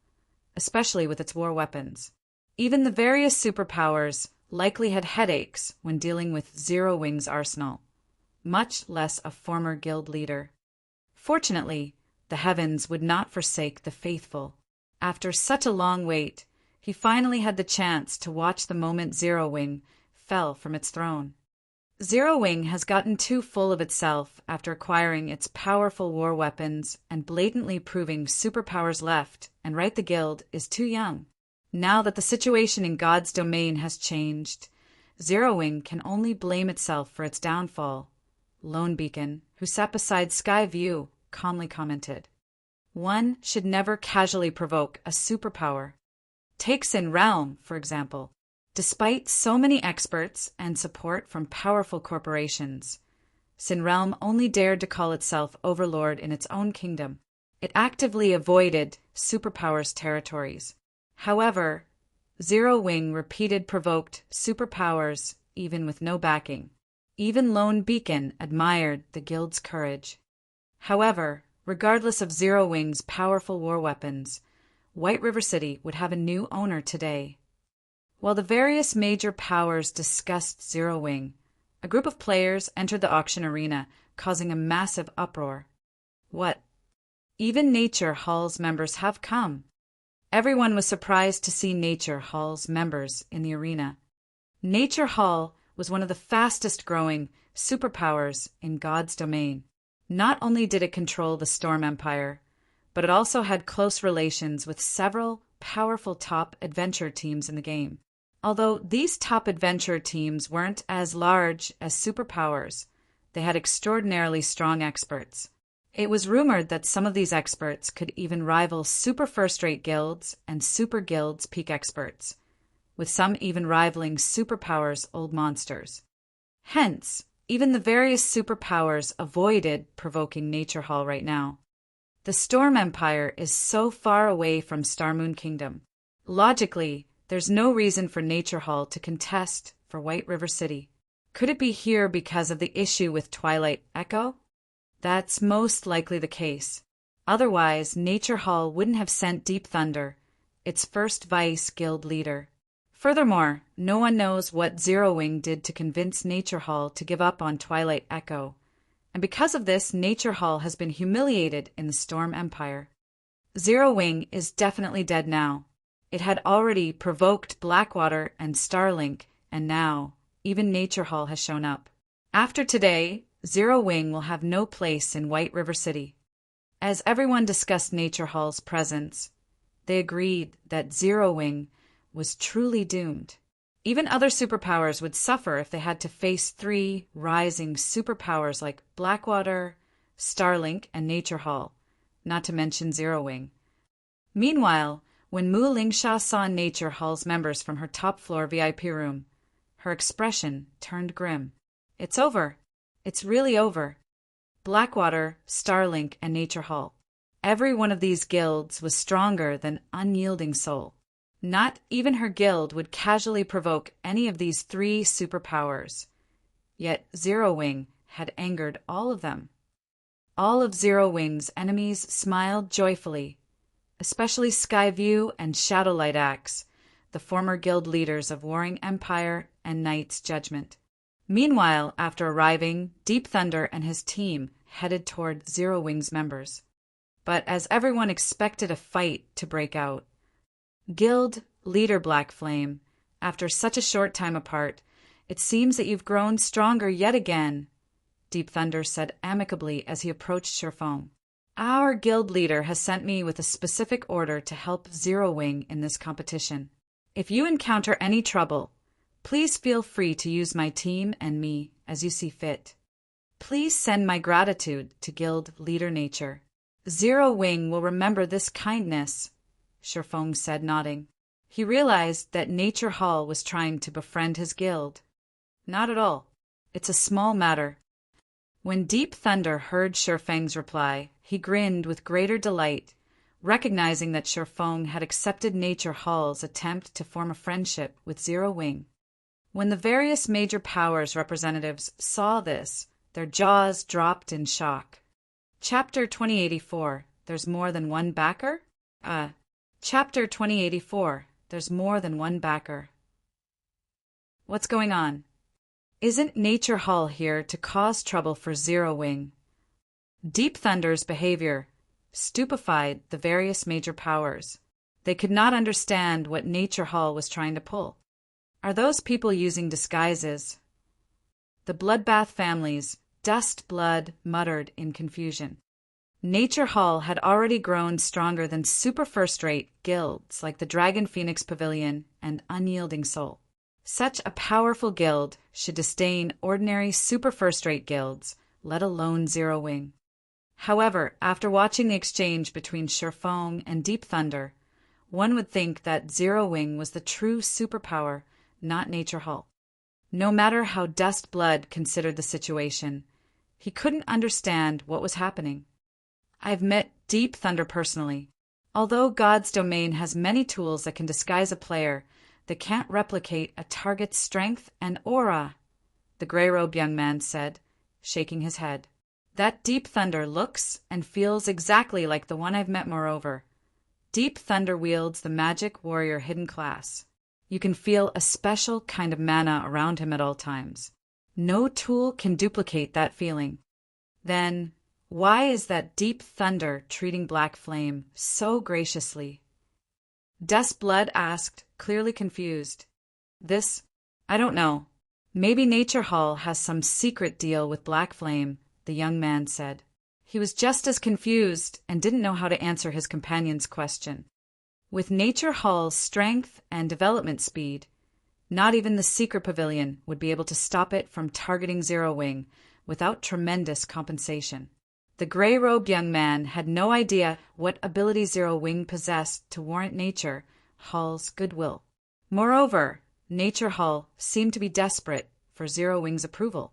especially with its war weapons. Even the various superpowers likely had headaches when dealing with Zero Wing's arsenal, much less a former guild leader. Fortunately, the heavens would not forsake the faithful. After such a long wait, he finally had the chance to watch the moment Zero Wing fell from its throne. Zero Wing has gotten too full of itself after acquiring its powerful war weapons and blatantly proving superpowers left and right. The guild is too young. Now that the situation in God's domain has changed, Zero Wing can only blame itself for its downfall. Lone Beacon, who sat beside Sky View, calmly commented, "One should never casually provoke a superpower. Take Sin Realm, for example. Despite so many experts and support from powerful corporations, Sin Realm only dared to call itself overlord in its own kingdom. It actively avoided superpowers' territories. However, Zero Wing repeated provoked superpowers even with no backing. Even Lone Beacon admired the guild's courage. However, regardless of Zero Wing's powerful war weapons, White River City would have a new owner today. While the various major powers discussed Zero Wing, a group of players entered the auction arena, causing a massive uproar. What? Even Nature Hall's members have come. Everyone was surprised to see Nature Hall's members in the arena. Nature Hall was one of the fastest-growing superpowers in God's domain. Not only did it control the Storm Empire, but it also had close relations with several powerful top adventure teams in the game. Although these top adventure teams weren't as large as superpowers, they had extraordinarily strong experts. It was rumored that some of these experts could even rival super first-rate guilds and super guilds peak experts, with some even rivaling superpowers' old monsters. Hence, even the various superpowers avoided provoking Nature Hall right now. The Storm Empire is so far away from Starmoon Kingdom. Logically, there's no reason for Nature Hall to contest for White River City. Could it be here because of the issue with Twilight Echo? That's most likely the case. Otherwise, Nature Hall wouldn't have sent Deep Thunder, its first vice guild leader. Furthermore, no one knows what Zero Wing did to convince Nature Hall to give up on Twilight Echo. And because of this, Nature Hall has been humiliated in the Storm Empire. Zero Wing is definitely dead now. It had already provoked Blackwater and Starlink, and now even Nature Hall has shown up. After today, Zero Wing will have no place in White River City. As everyone discussed Nature Hall's presence, they agreed that Zero Wing was truly doomed. Even other superpowers would suffer if they had to face three rising superpowers like Blackwater, Starlink, and Nature Hall, not to mention Zero Wing. Meanwhile, when Mu Lingsha saw Nature Hall's members from her top-floor VIP room, her expression turned grim. It's over. It's really over. Blackwater, Starlink, and Nature Hall. Every one of these guilds was stronger than Unyielding Soul. Not even her guild would casually provoke any of these three superpowers. Yet Zero Wing had angered all of them. All of Zero Wing's enemies smiled joyfully, especially Skyview and Shadowlight Axe, the former guild leaders of Warring Empire and Knight's Judgment. Meanwhile, after arriving, Deep Thunder and his team headed toward Zero Wing's members. But as everyone expected a fight to break out, Guild Leader Black Flame, after such a short time apart, it seems that you've grown stronger yet again, Deep Thunder said amicably as he approached Sherfong. Our guild leader has sent me with a specific order to help Zero Wing in this competition. If you encounter any trouble, please feel free to use my team and me as you see fit. Please send my gratitude to Guild Leader Nature. Zero Wing will remember this kindness, Sherfong said, nodding. He realized that Nature Hall was trying to befriend his guild. Not at all. It's a small matter. When Deep Thunder heard Sherfeng's reply, he grinned with greater delight, recognizing that Sherfong had accepted Nature Hall's attempt to form a friendship with Zero Wing. When the various major powers representatives saw this, their jaws dropped in shock. Chapter 2084, There's More Than One Backer? Chapter 2084, There's More Than One Backer. What's going on? Isn't Nature Hall here to cause trouble for Zero Wing? Deep Thunder's behavior stupefied the various major powers. They could not understand what Nature Hall was trying to pull. Are those people using disguises? The Bloodbath families, Dust Blood, muttered in confusion. Nature Hall had already grown stronger than super first-rate guilds like the Dragon Phoenix Pavilion and Unyielding Soul. Such a powerful guild should disdain ordinary super first-rate guilds, let alone Zero Wing. However, after watching the exchange between Sherfong and Deep Thunder, one would think that Zero Wing was the true superpower, not Nature Hall. No matter how Dust Blood considered the situation, he couldn't understand what was happening. I've met Deep Thunder personally. Although God's domain has many tools that can disguise a player, they can't replicate a target's strength and aura, the gray-robed young man said, shaking his head. That Deep Thunder looks and feels exactly like the one I've met moreover. Deep Thunder wields the magic warrior hidden class. You can feel a special kind of mana around him at all times. No tool can duplicate that feeling. Then, why is that Deep Thunder treating Black Flame so graciously? Dust Blood asked, clearly confused. I don't know. Maybe Nature Hall has some secret deal with Black Flame, the young man said. He was just as confused and didn't know how to answer his companion's question. With Nature Hall's strength and development speed, not even the Secret Pavilion would be able to stop it from targeting Zero Wing without tremendous compensation. The gray-robed young man had no idea what ability Zero Wing possessed to warrant Nature Hall's goodwill. Moreover, Nature Hall seemed to be desperate for Zero Wing's approval.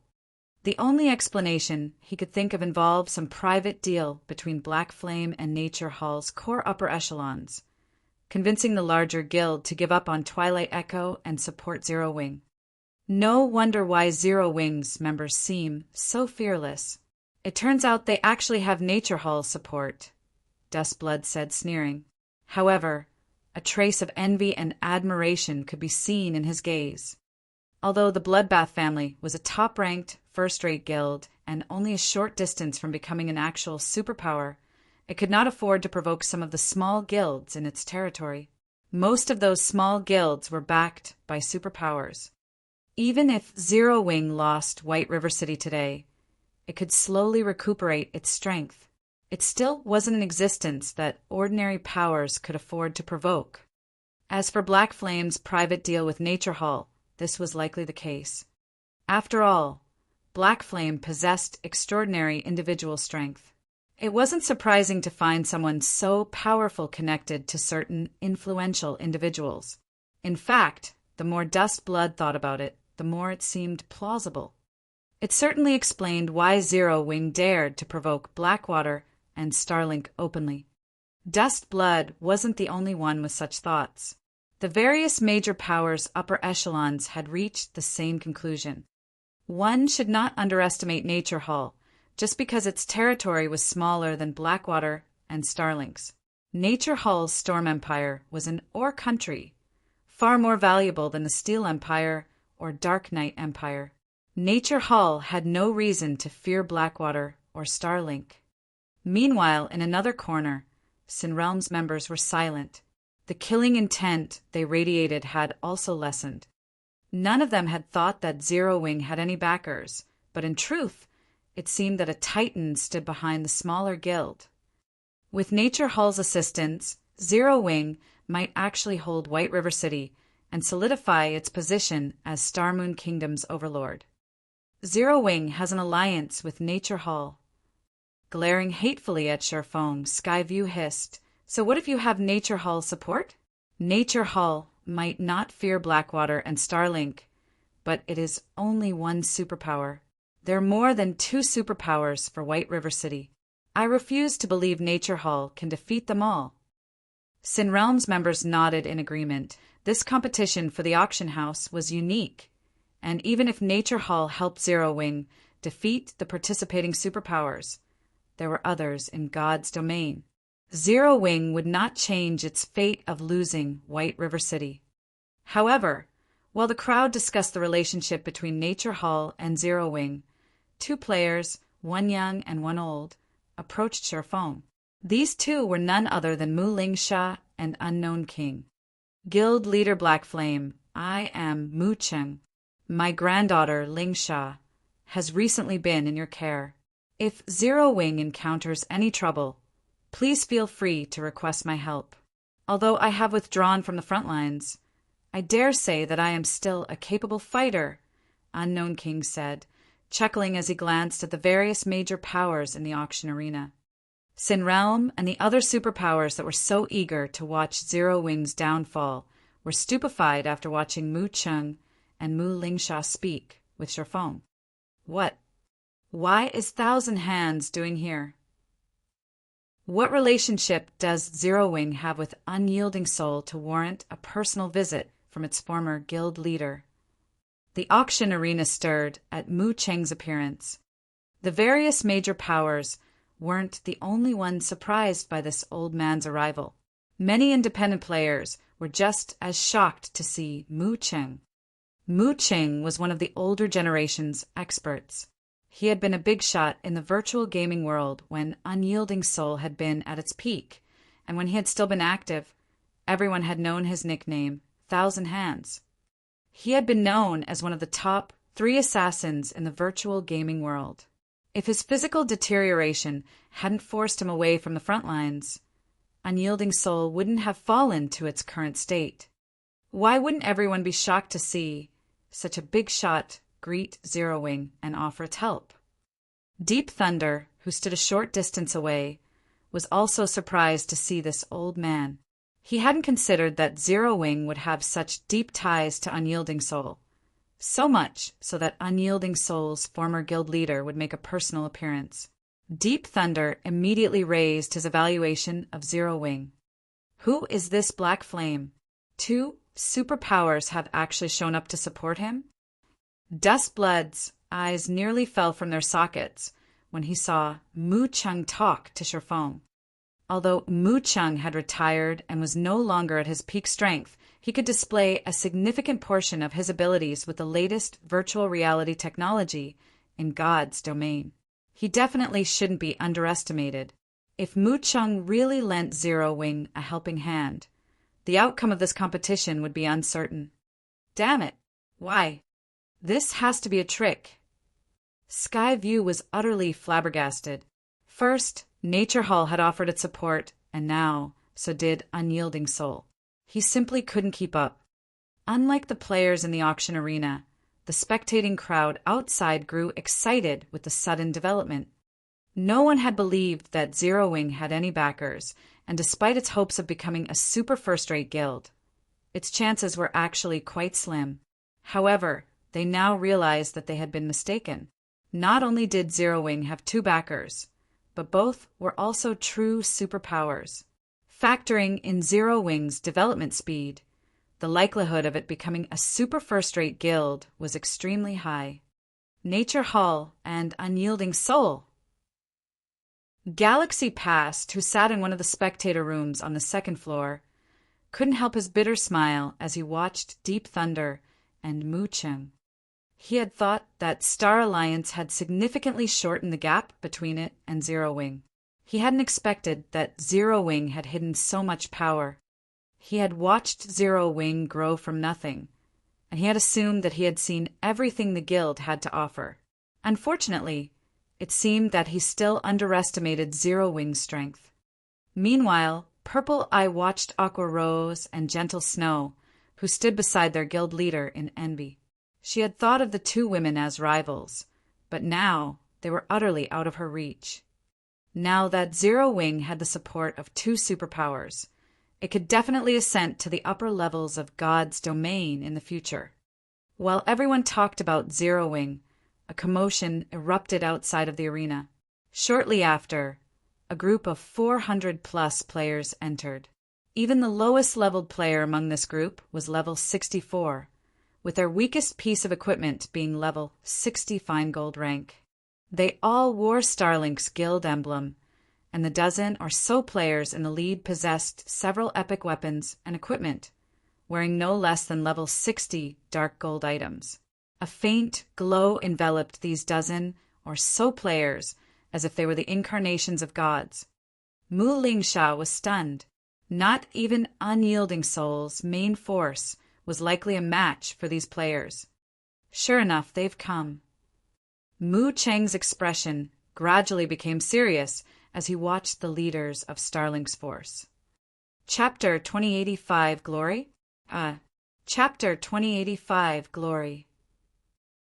The only explanation he could think of involved some private deal between Black Flame and Nature Hall's core upper echelons, convincing the larger guild to give up on Twilight Echo and support Zero Wing. No wonder why Zero Wing's members seem so fearless. It turns out they actually have Nature Hall's support, Dust Blood said, sneering. However, a trace of envy and admiration could be seen in his gaze. Although the Bloodbath family was a top-ranked, first-rate guild and only a short distance from becoming an actual superpower, it could not afford to provoke some of the small guilds in its territory. Most of those small guilds were backed by superpowers. Even if Zero Wing lost White River City today, it could slowly recuperate its strength. It still wasn't an existence that ordinary powers could afford to provoke. As for Black Flame's private deal with Nature Hall, this was likely the case. After all, Black Flame possessed extraordinary individual strength. It wasn't surprising to find someone so powerful connected to certain influential individuals. In fact, the more Dust Blood thought about it, the more it seemed plausible. It certainly explained why Zero Wing dared to provoke Blackwater and Starlink openly. Dust Blood wasn't the only one with such thoughts. The various major powers' upper echelons had reached the same conclusion. One should not underestimate Nature Hall, just because its territory was smaller than Blackwater and Starlink's. Nature Hall's Storm Empire was an ore country, far more valuable than the Steel Empire or Dark Knight Empire. Nature Hall had no reason to fear Blackwater or Starlink. Meanwhile, in another corner, Sinrealm's members were silent. The killing intent they radiated had also lessened. None of them had thought that Zero Wing had any backers, but in truth, it seemed that a titan stood behind the smaller guild. With Nature Hall's assistance, Zero Wing might actually hold White River City and solidify its position as Starmoon Kingdom's overlord. Zero Wing has an alliance with Nature Hall. Glaring hatefully at Sherfong, Skyview hissed, "So what if you have Nature Hall's support?" Nature Hall might not fear Blackwater and Starlink, but it is only one superpower. There are more than two superpowers for White River City. I refuse to believe Nature Hall can defeat them all. Sinrealm's members nodded in agreement. This competition for the auction house was unique, and even if Nature Hall helped Zero Wing defeat the participating superpowers, there were others in God's domain. Zero Wing would not change its fate of losing White River City. However, while the crowd discussed the relationship between Nature Hall and Zero Wing, two players, one young and one old, approached Sherfong. These two were none other than Mu Lingsha and Unknown King. Guild leader Black Flame, I am Mu Cheng. My granddaughter, Lingsha, has recently been in your care. If Zero Wing encounters any trouble, please feel free to request my help. Although I have withdrawn from the front lines, I dare say that I am still a capable fighter, Unknown King said, chuckling as he glanced at the various major powers in the auction arena. Sin Realm and the other superpowers that were so eager to watch Zero Wing's downfall were stupefied after watching Mu Cheng and Mu Lingsha speak with Sherfong. What? Why is Thousand Hands doing here? What relationship does Zero Wing have with Unyielding Soul to warrant a personal visit from its former guild leader? The auction arena stirred at Mu Cheng's appearance. The various major powers weren't the only ones surprised by this old man's arrival. Many independent players were just as shocked to see Mu Cheng. Mu Cheng was one of the older generation's experts. He had been a big shot in the virtual gaming world when Unyielding Soul had been at its peak, and when he had still been active, everyone had known his nickname, Thousand Hands. He had been known as one of the top 3 assassins in the virtual gaming world. If his physical deterioration hadn't forced him away from the front lines, Unyielding Soul wouldn't have fallen to its current state. Why wouldn't everyone be shocked to see such a big shot greet Zero Wing and offer its help? Deep Thunder, who stood a short distance away, was also surprised to see this old man. He hadn't considered that Zero Wing would have such deep ties to Unyielding Soul. So much so that Unyielding Soul's former guild leader would make a personal appearance. Deep Thunder immediately raised his evaluation of Zero Wing. Who is this Black Flame? 2 superpowers have actually shown up to support him? Dustblood's eyes nearly fell from their sockets when he saw Mu Cheng talk to Sherfong. Although Mu Cheng had retired and was no longer at his peak strength, he could display a significant portion of his abilities with the latest virtual reality technology in God's domain. He definitely shouldn't be underestimated. If Mu Cheng really lent Zero Wing a helping hand, the outcome of this competition would be uncertain. Damn it! Why? This has to be a trick. Skyview was utterly flabbergasted. First, Nature Hall had offered its support, and now so did Unyielding Soul. He simply couldn't keep up. Unlike the players in the auction arena, the spectating crowd outside grew excited with the sudden development. No one had believed that Zero Wing had any backers, and despite its hopes of becoming a super first-rate guild, its chances were actually quite slim. However, they now realized that they had been mistaken. Not only did Zero Wing have 2 backers, but both were also true superpowers. Factoring in Zero Wing's development speed, the likelihood of it becoming a super first-rate guild was extremely high. Nature Hall and Unyielding Soul. Galaxy Past, who sat in one of the spectator rooms on the 2nd floor, couldn't help his bitter smile as he watched Deep Thunder and Mu Cheng. He had thought that Star Alliance had significantly shortened the gap between it and Zero Wing. He hadn't expected that Zero Wing had hidden so much power. He had watched Zero Wing grow from nothing, and he had assumed that he had seen everything the guild had to offer. Unfortunately, it seemed that he still underestimated Zero Wing's strength. Meanwhile, Purple Eye watched Aqua Rose and Gentle Snow, who stood beside their guild leader in envy. She had thought of the 2 women as rivals, but now they were utterly out of her reach. Now that Zero Wing had the support of 2 superpowers, it could definitely ascend to the upper levels of God's domain in the future. While everyone talked about Zero Wing, a commotion erupted outside of the arena. Shortly after, a group of 400-plus players entered. Even the lowest-leveled player among this group was level 64, with their weakest piece of equipment being level 60 fine gold rank. They all wore Starlink's guild emblem, and the dozen or so players in the lead possessed several epic weapons and equipment, wearing no less than level 60 dark gold items. A faint glow enveloped these dozen or so players as if they were the incarnations of gods. Mu Lingsha was stunned. Not even Unyielding Soul's main force was likely a match for these players. Sure enough, they've come. Mu Cheng's expression gradually became serious as he watched the leaders of Starlink's force. Chapter 2085 Glory? Chapter 2085 Glory.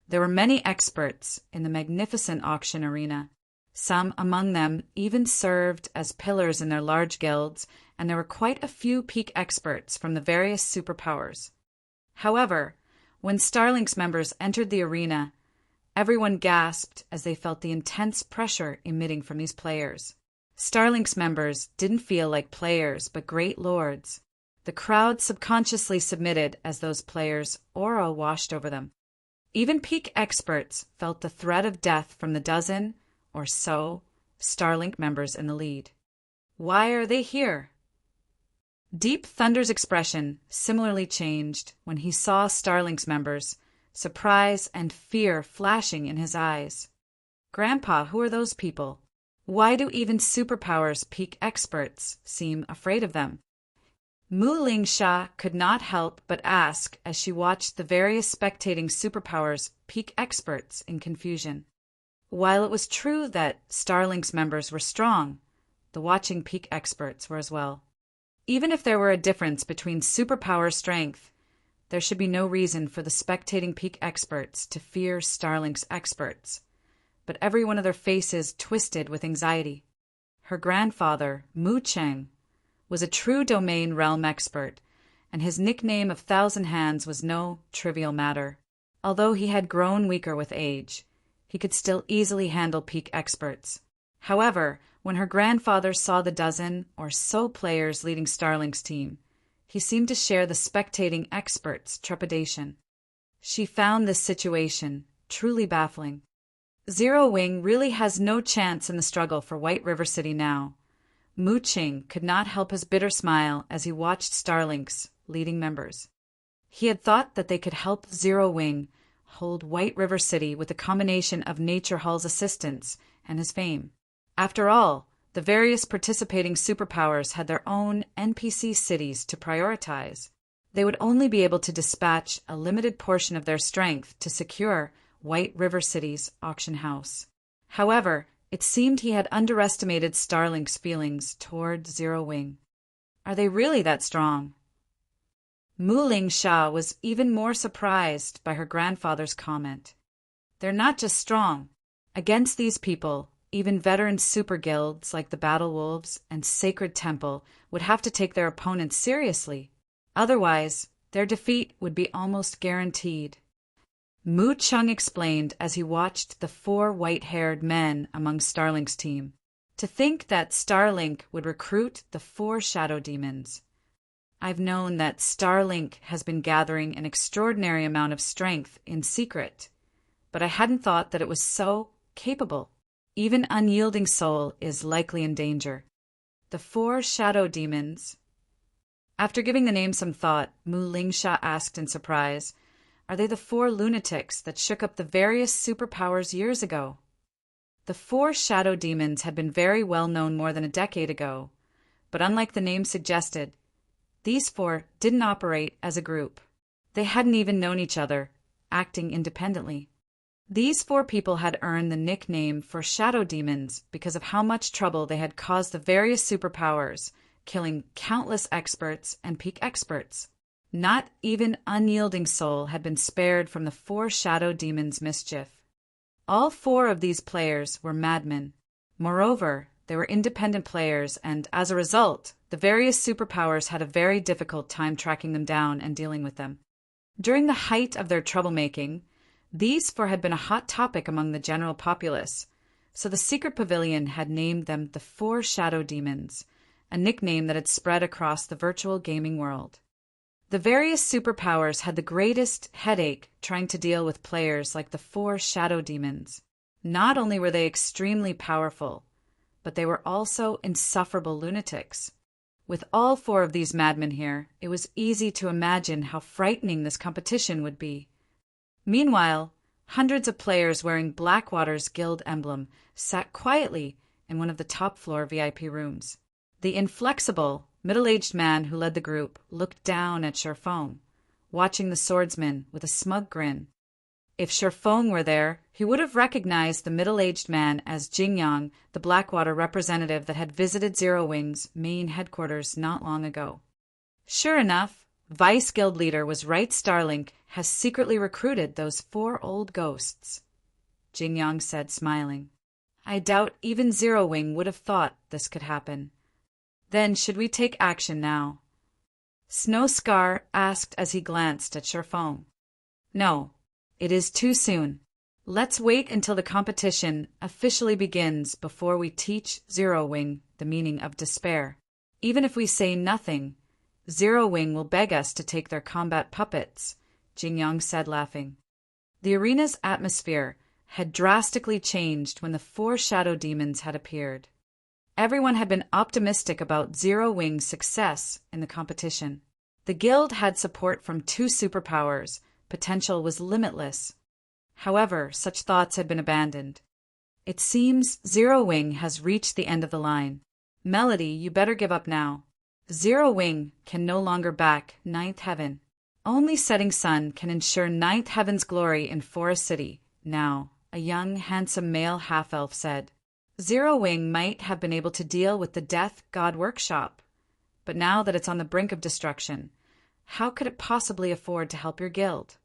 There were many experts in the magnificent auction arena. Some among them even served as pillars in their large guilds, and there were quite a few peak experts from the various superpowers. However, when Starlink's members entered the arena, everyone gasped as they felt the intense pressure emitting from these players. Starlink's members didn't feel like players but great lords. The crowd subconsciously submitted as those players' aura washed over them. Even peak experts felt the threat of death from the dozen or so Starlink members in the lead. Why are they here? Deep Thunder's expression similarly changed when he saw Starlink's members, surprise and fear flashing in his eyes. Grandpa, who are those people? Why do even superpowers peak experts seem afraid of them? Mu Lingsha could not help but ask as she watched the various spectating superpowers peak experts in confusion. While it was true that Starlink's members were strong, the watching peak experts were as well. Even if there were a difference between superpower strength, there should be no reason for the spectating peak experts to fear Starlink's experts. But every one of their faces twisted with anxiety. Her grandfather, Mu Cheng, was a true domain realm expert, and his nickname of Thousand Hands was no trivial matter. Although he had grown weaker with age, he could still easily handle peak experts. However, when her grandfather saw the dozen or so players leading Starlink's team, he seemed to share the spectating experts' trepidation. She found this situation truly baffling. Zero Wing really has no chance in the struggle for White River City now. Mu Cheng could not help his bitter smile as he watched Starlink's leading members. He had thought that they could help Zero Wing hold White River City with a combination of Nature Hall's assistance and his fame. After all, the various participating superpowers had their own NPC cities to prioritize. They would only be able to dispatch a limited portion of their strength to secure White River City's auction house. However, it seemed he had underestimated Starlink's feelings toward Zero Wing. Are they really that strong? Mu Lingsha was even more surprised by her grandfather's comment. They're not just strong. Against these people, even veteran super guilds like the Battle Wolves and Sacred Temple would have to take their opponents seriously. Otherwise, their defeat would be almost guaranteed. Mu Chung explained as he watched the 4 white-haired men among Starlink's team. To think that Starlink would recruit the 4 shadow demons. I've known that Starlink has been gathering an extraordinary amount of strength in secret, but I hadn't thought that it was so capable. Even Unyielding Soul is likely in danger. The 4 shadow demons. After giving the name some thought, Mu Lingsha asked in surprise, are they the 4 lunatics that shook up the various superpowers years ago? The 4 shadow demons had been very well known more than a decade ago, but unlike the name suggested, these 4 didn't operate as a group. They hadn't even known each other, acting independently. These 4 people had earned the nickname for shadow demons because of how much trouble they had caused the various superpowers, killing countless experts and peak experts. Not even Unyielding Soul had been spared from the 4 shadow demons' mischief. All 4 of these players were madmen. Moreover, they were independent players, and as a result, the various superpowers had a very difficult time tracking them down and dealing with them. During the height of their troublemaking, these 4 had been a hot topic among the general populace, so the Secret Pavilion had named them the 4 Shadow Demons, a nickname that had spread across the virtual gaming world. The various superpowers had the greatest headache trying to deal with players like the 4 Shadow Demons. Not only were they extremely powerful, but they were also insufferable lunatics. With all 4 of these madmen here, it was easy to imagine how frightening this competition would be. Meanwhile, Hundreds of players wearing Blackwater's guild emblem sat quietly in one of the top-floor VIP rooms. The inflexible, middle-aged man who led the group looked down at Sherfong, watching the swordsman with a smug grin. If Sherfong were there, he would have recognized the middle-aged man as Jingyang, the Blackwater representative that had visited Zero Wing's main headquarters not long ago. Sure enough, Vice Guild Leader was right. Starlink has secretly recruited those 4 old ghosts, Jingyang said, smiling. I doubt even Zero Wing would have thought this could happen. Then should we take action now? Snowscar asked as he glanced at Sherfong. No, it is too soon. Let's wait until the competition officially begins before we teach Zero Wing the meaning of despair. Even if we say nothing, Zero Wing will beg us to take their combat puppets, Jingyang said, laughing. The arena's atmosphere had drastically changed when the 4 shadow demons had appeared. Everyone had been optimistic about Zero Wing's success in the competition. The guild had support from 2 superpowers. Potential was limitless. However, such thoughts had been abandoned. It seems Zero Wing has reached the end of the line. Melody, you better give up now. Zero Wing can no longer back Ninth Heaven. Only Setting Sun can ensure Ninth Heaven's glory in Forest City. Now, a young, handsome male half-elf said. Zero Wing might have been able to deal with the Death God Workshop, but now that it's on the brink of destruction, how could it possibly afford to help your guild?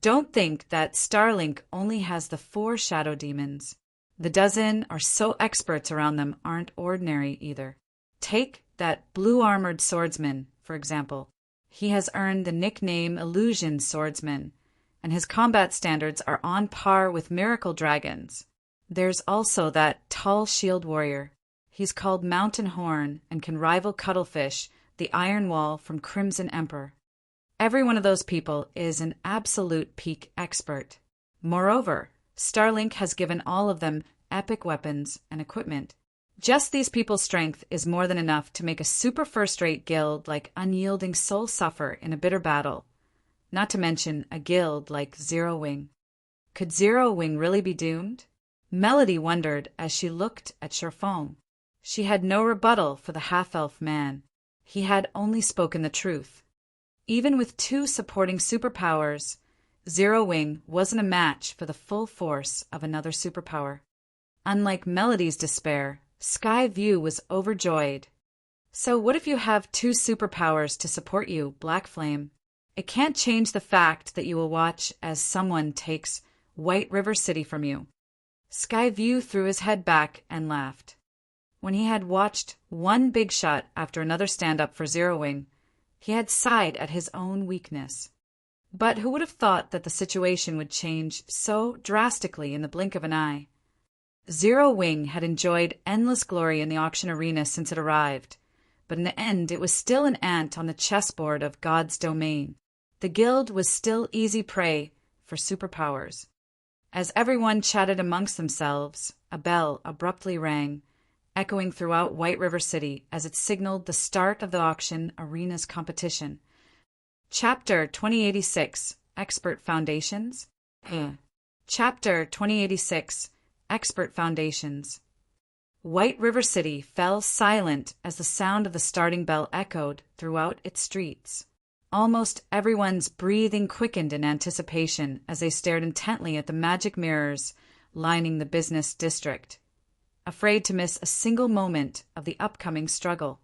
Don't think that Starlink only has the 4 shadow demons. The dozen or so experts around them aren't ordinary either. Take that blue-armored swordsman, for example. He has earned the nickname Illusion Swordsman, and his combat standards are on par with Miracle Dragons. There's also that tall shield warrior. He's called Mountain Horn and can rival Cuttlefish, the Iron Wall from Crimson Emperor. Every one of those people is an absolute peak expert. Moreover, Starlink has given all of them epic weapons and equipment. Just these people's strength is more than enough to make a super first-rate guild like Unyielding Soul suffer in a bitter battle, not to mention a guild like Zero Wing. Could Zero Wing really be doomed? Melody wondered as she looked at Sherfong. She had no rebuttal for the half-elf man. He had only spoken the truth. Even with 2 supporting superpowers, Zero Wing wasn't a match for the full force of another superpower. Unlike Melody's despair, Sky View was overjoyed. So what if you have 2 superpowers to support you, Black Flame? It can't change the fact that you will watch as someone takes White River City from you. Sky View threw his head back and laughed. When he had watched one big shot after another stand up for Zero Wing, he had sighed at his own weakness. But who would have thought that the situation would change so drastically in the blink of an eye? Zero Wing had enjoyed endless glory in the auction arena since it arrived, but in the end it was still an ant on the chessboard of God's domain. The guild was still easy prey for superpowers. As everyone chatted amongst themselves, a bell abruptly rang, echoing throughout White River City as it signaled the start of the auction arena's competition. Chapter 2086, Expert Foundations? Chapter 2086, Expert Foundations. White River City fell silent as the sound of the starting bell echoed throughout its streets. Almost everyone's breathing quickened in anticipation as they stared intently at the magic mirrors lining the business district, afraid to miss a single moment of the upcoming struggle.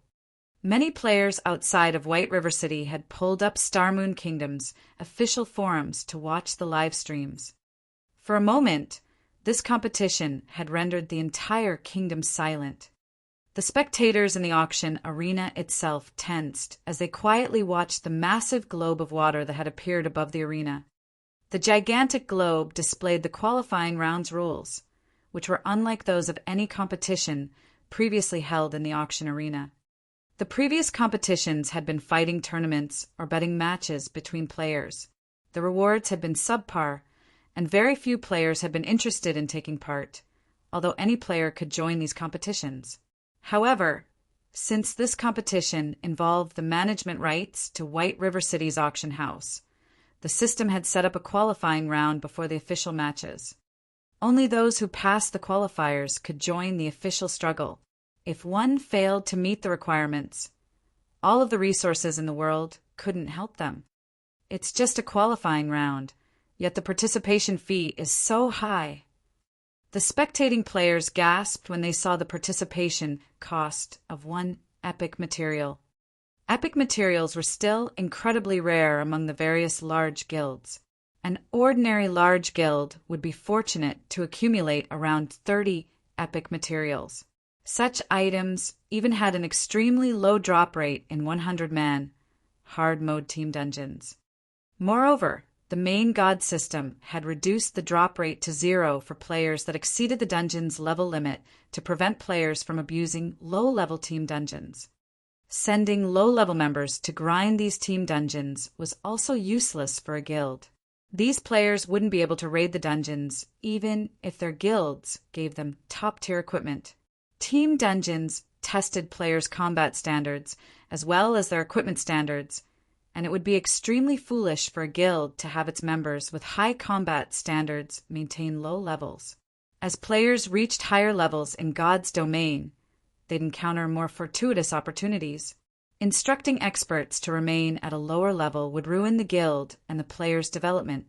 Many players outside of White River City had pulled up Star Moon Kingdom's official forums to watch the live streams. For a moment, this competition had rendered the entire kingdom silent. The spectators in the auction arena itself tensed as they quietly watched the massive globe of water that had appeared above the arena. The gigantic globe displayed the qualifying rounds rules, which were unlike those of any competition previously held in the auction arena. The previous competitions had been fighting tournaments or betting matches between players. The rewards had been subpar, and very few players had been interested in taking part, although any player could join these competitions. However, since this competition involved the management rights to White River City's auction house, the system had set up a qualifying round before the official matches. Only those who passed the qualifiers could join the official struggle. If one failed to meet the requirements, all of the resources in the world couldn't help them. It's just a qualifying round, yet the participation fee is so high. The spectating players gasped when they saw the participation cost of one epic material. Epic materials were still incredibly rare among the various large guilds. An ordinary large guild would be fortunate to accumulate around 30 epic materials. Such items even had an extremely low drop rate in 100-man, hard mode team dungeons. Moreover, the main god system had reduced the drop rate to 0 for players that exceeded the dungeon's level limit to prevent players from abusing low-level team dungeons. Sending low-level members to grind these team dungeons was also useless for a guild. These players wouldn't be able to raid the dungeons even if their guilds gave them top-tier equipment. Team dungeons tested players' combat standards as well as their equipment standards, and it would be extremely foolish for a guild to have its members with high combat standards maintain low levels. As players reached higher levels in God's domain, they'd encounter more fortuitous opportunities. Instructing experts to remain at a lower level would ruin the guild and the player's development.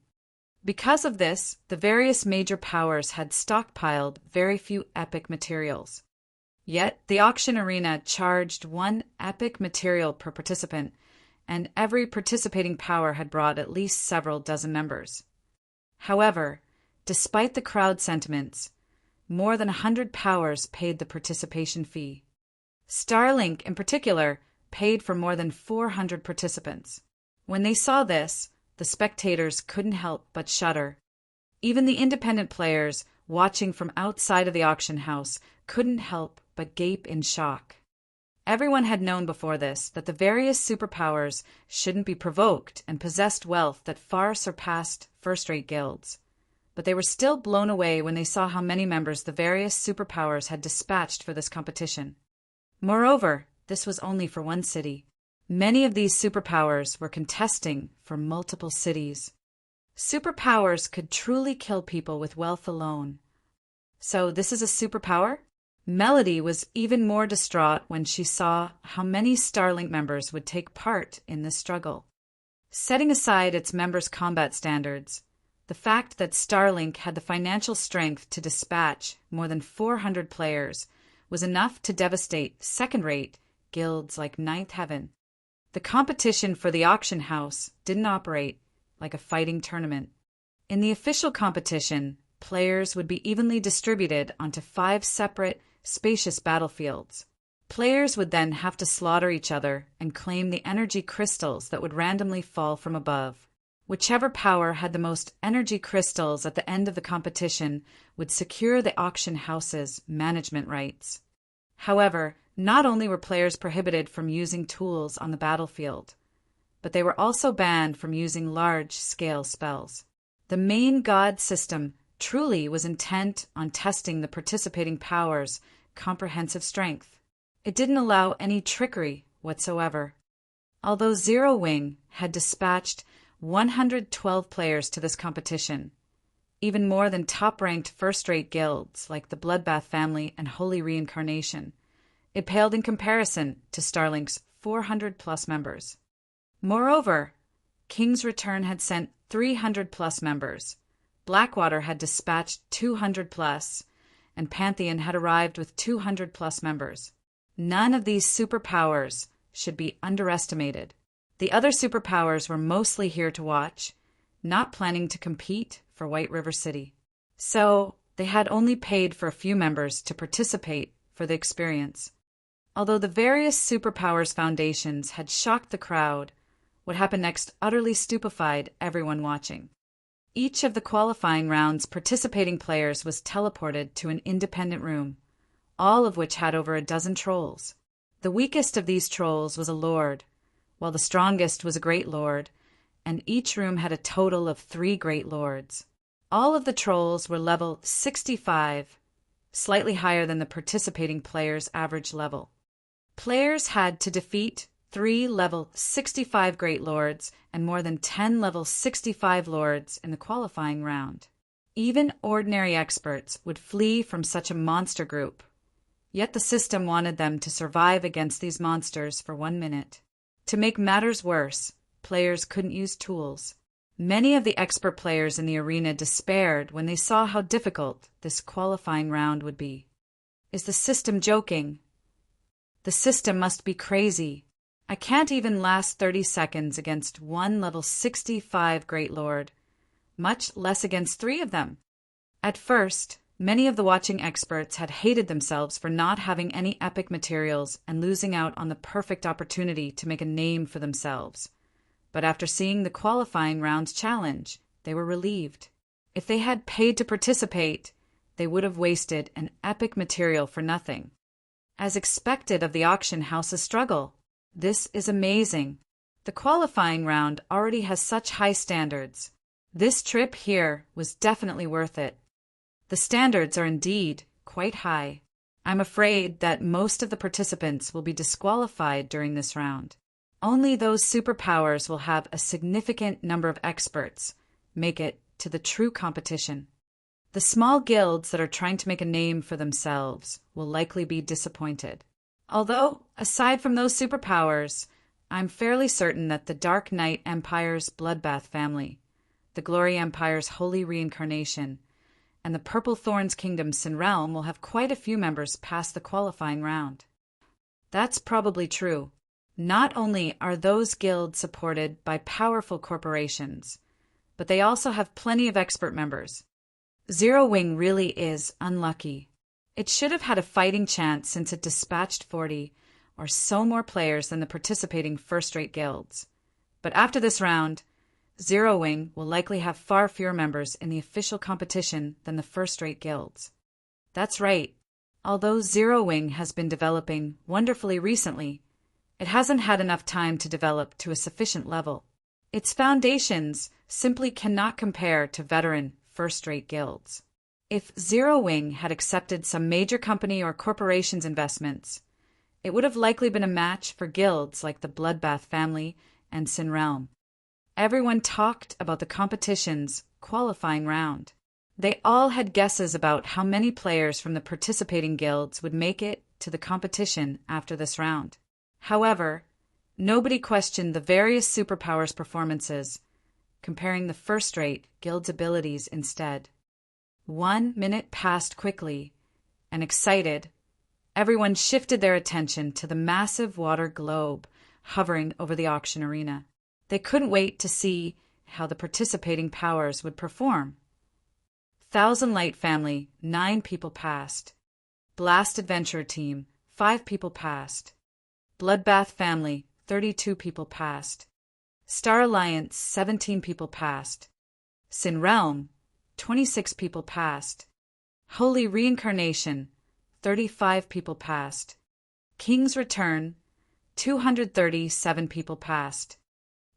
Because of this, the various major powers had stockpiled very few epic materials. Yet, the auction arena charged one epic material per participant, and every participating power had brought at least several dozen members. However, despite the crowd sentiments, more than 100 powers paid the participation fee. Starlink, in particular, paid for more than 400 participants. When they saw this, the spectators couldn't help but shudder. Even the independent players, watching from outside of the auction house, couldn't help but gape in shock. Everyone had known before this that the various superpowers shouldn't be provoked and possessed wealth that far surpassed first-rate guilds. But they were still blown away when they saw how many members the various superpowers had dispatched for this competition. Moreover, this was only for one city. Many of these superpowers were contesting for multiple cities. Superpowers could truly kill people with wealth alone. So this is a superpower? Melody was even more distraught when she saw how many Starlink members would take part in this struggle. Setting aside its members' combat standards, the fact that Starlink had the financial strength to dispatch more than 400 players was enough to devastate second-rate guilds like Ninth Heaven. The competition for the auction house didn't operate like a fighting tournament. In the official competition, players would be evenly distributed onto 5 separate, spacious battlefields. Players would then have to slaughter each other and claim the energy crystals that would randomly fall from above. Whichever power had the most energy crystals at the end of the competition would secure the auction house's management rights. However, not only were players prohibited from using tools on the battlefield, but they were also banned from using large-scale spells. The main god system truly was intent on testing the participating powers' comprehensive strength. It didn't allow any trickery whatsoever. Although Zero Wing had dispatched 112 players to this competition, even more than top-ranked first-rate guilds like the Bloodbath family and Holy Reincarnation, it paled in comparison to Starlink's 400-plus members. Moreover, King's Return had sent 300-plus members, Blackwater had dispatched 200-plus, and Pantheon had arrived with 200-plus members. None of these superpowers should be underestimated. The other superpowers were mostly here to watch, not planning to compete for White River City. So, they had only paid for a few members to participate for the experience. Although the various superpowers foundations had shocked the crowd, what happened next utterly stupefied everyone watching. Each of the qualifying round's participating players was teleported to an independent room, all of which had over a dozen trolls. The weakest of these trolls was a lord, while the strongest was a great lord, and each room had a total of 3 great lords. All of the trolls were level 65, slightly higher than the participating players' average level. Players had to defeat 3 level 65 Great Lords and more than 10 level 65 Lords in the qualifying round. Even ordinary experts would flee from such a monster group. Yet the system wanted them to survive against these monsters for 1 minute. To make matters worse, players couldn't use tools. Many of the expert players in the arena despaired when they saw how difficult this qualifying round would be. Is the system joking? The system must be crazy. I can't even last 30 seconds against 1 level 65 Great Lord, much less against 3 of them. At first, many of the watching experts had hated themselves for not having any epic materials and losing out on the perfect opportunity to make a name for themselves. But after seeing the qualifying round's challenge, they were relieved. If they had paid to participate, they would have wasted an epic material for nothing. As expected of the auction house's struggle, this is amazing. The qualifying round already has such high standards. This trip here was definitely worth it. The standards are indeed quite high. I'm afraid that most of the participants will be disqualified during this round. Only those superpowers will have a significant number of experts make it to the true competition. The small guilds that are trying to make a name for themselves will likely be disappointed. Although, aside from those superpowers, I'm fairly certain that the Dark Knight Empire's Bloodbath family, the Glory Empire's Holy Reincarnation, and the Purple Thorns Kingdom's Sinrealm will have quite a few members pass the qualifying round. That's probably true. Not only are those guilds supported by powerful corporations, but they also have plenty of expert members. Zero Wing really is unlucky. It should have had a fighting chance since it dispatched 40 or so more players than the participating first-rate guilds. But after this round, Zero Wing will likely have far fewer members in the official competition than the first-rate guilds. That's right. Although Zero Wing has been developing wonderfully recently, it hasn't had enough time to develop to a sufficient level. Its foundations simply cannot compare to veteran first-rate guilds. If Zero Wing had accepted some major company or corporation's investments, it would have likely been a match for guilds like the Bloodbath family and Sinrealm. Everyone talked about the competition's qualifying round. They all had guesses about how many players from the participating guilds would make it to the competition after this round. However, nobody questioned the various superpowers' performances, comparing the first-rate guild's abilities instead. 1 minute passed quickly, and excited, everyone shifted their attention to the massive water globe hovering over the auction arena. They couldn't wait to see how the participating powers would perform. Thousand Light Family, 9 people passed. Blast Adventure Team, 5 people passed. Bloodbath Family, 32 people passed. Star Alliance, 17 people passed. Sinrealm, 26 people passed. Holy Reincarnation, 35 people passed. King's Return, 237 people passed.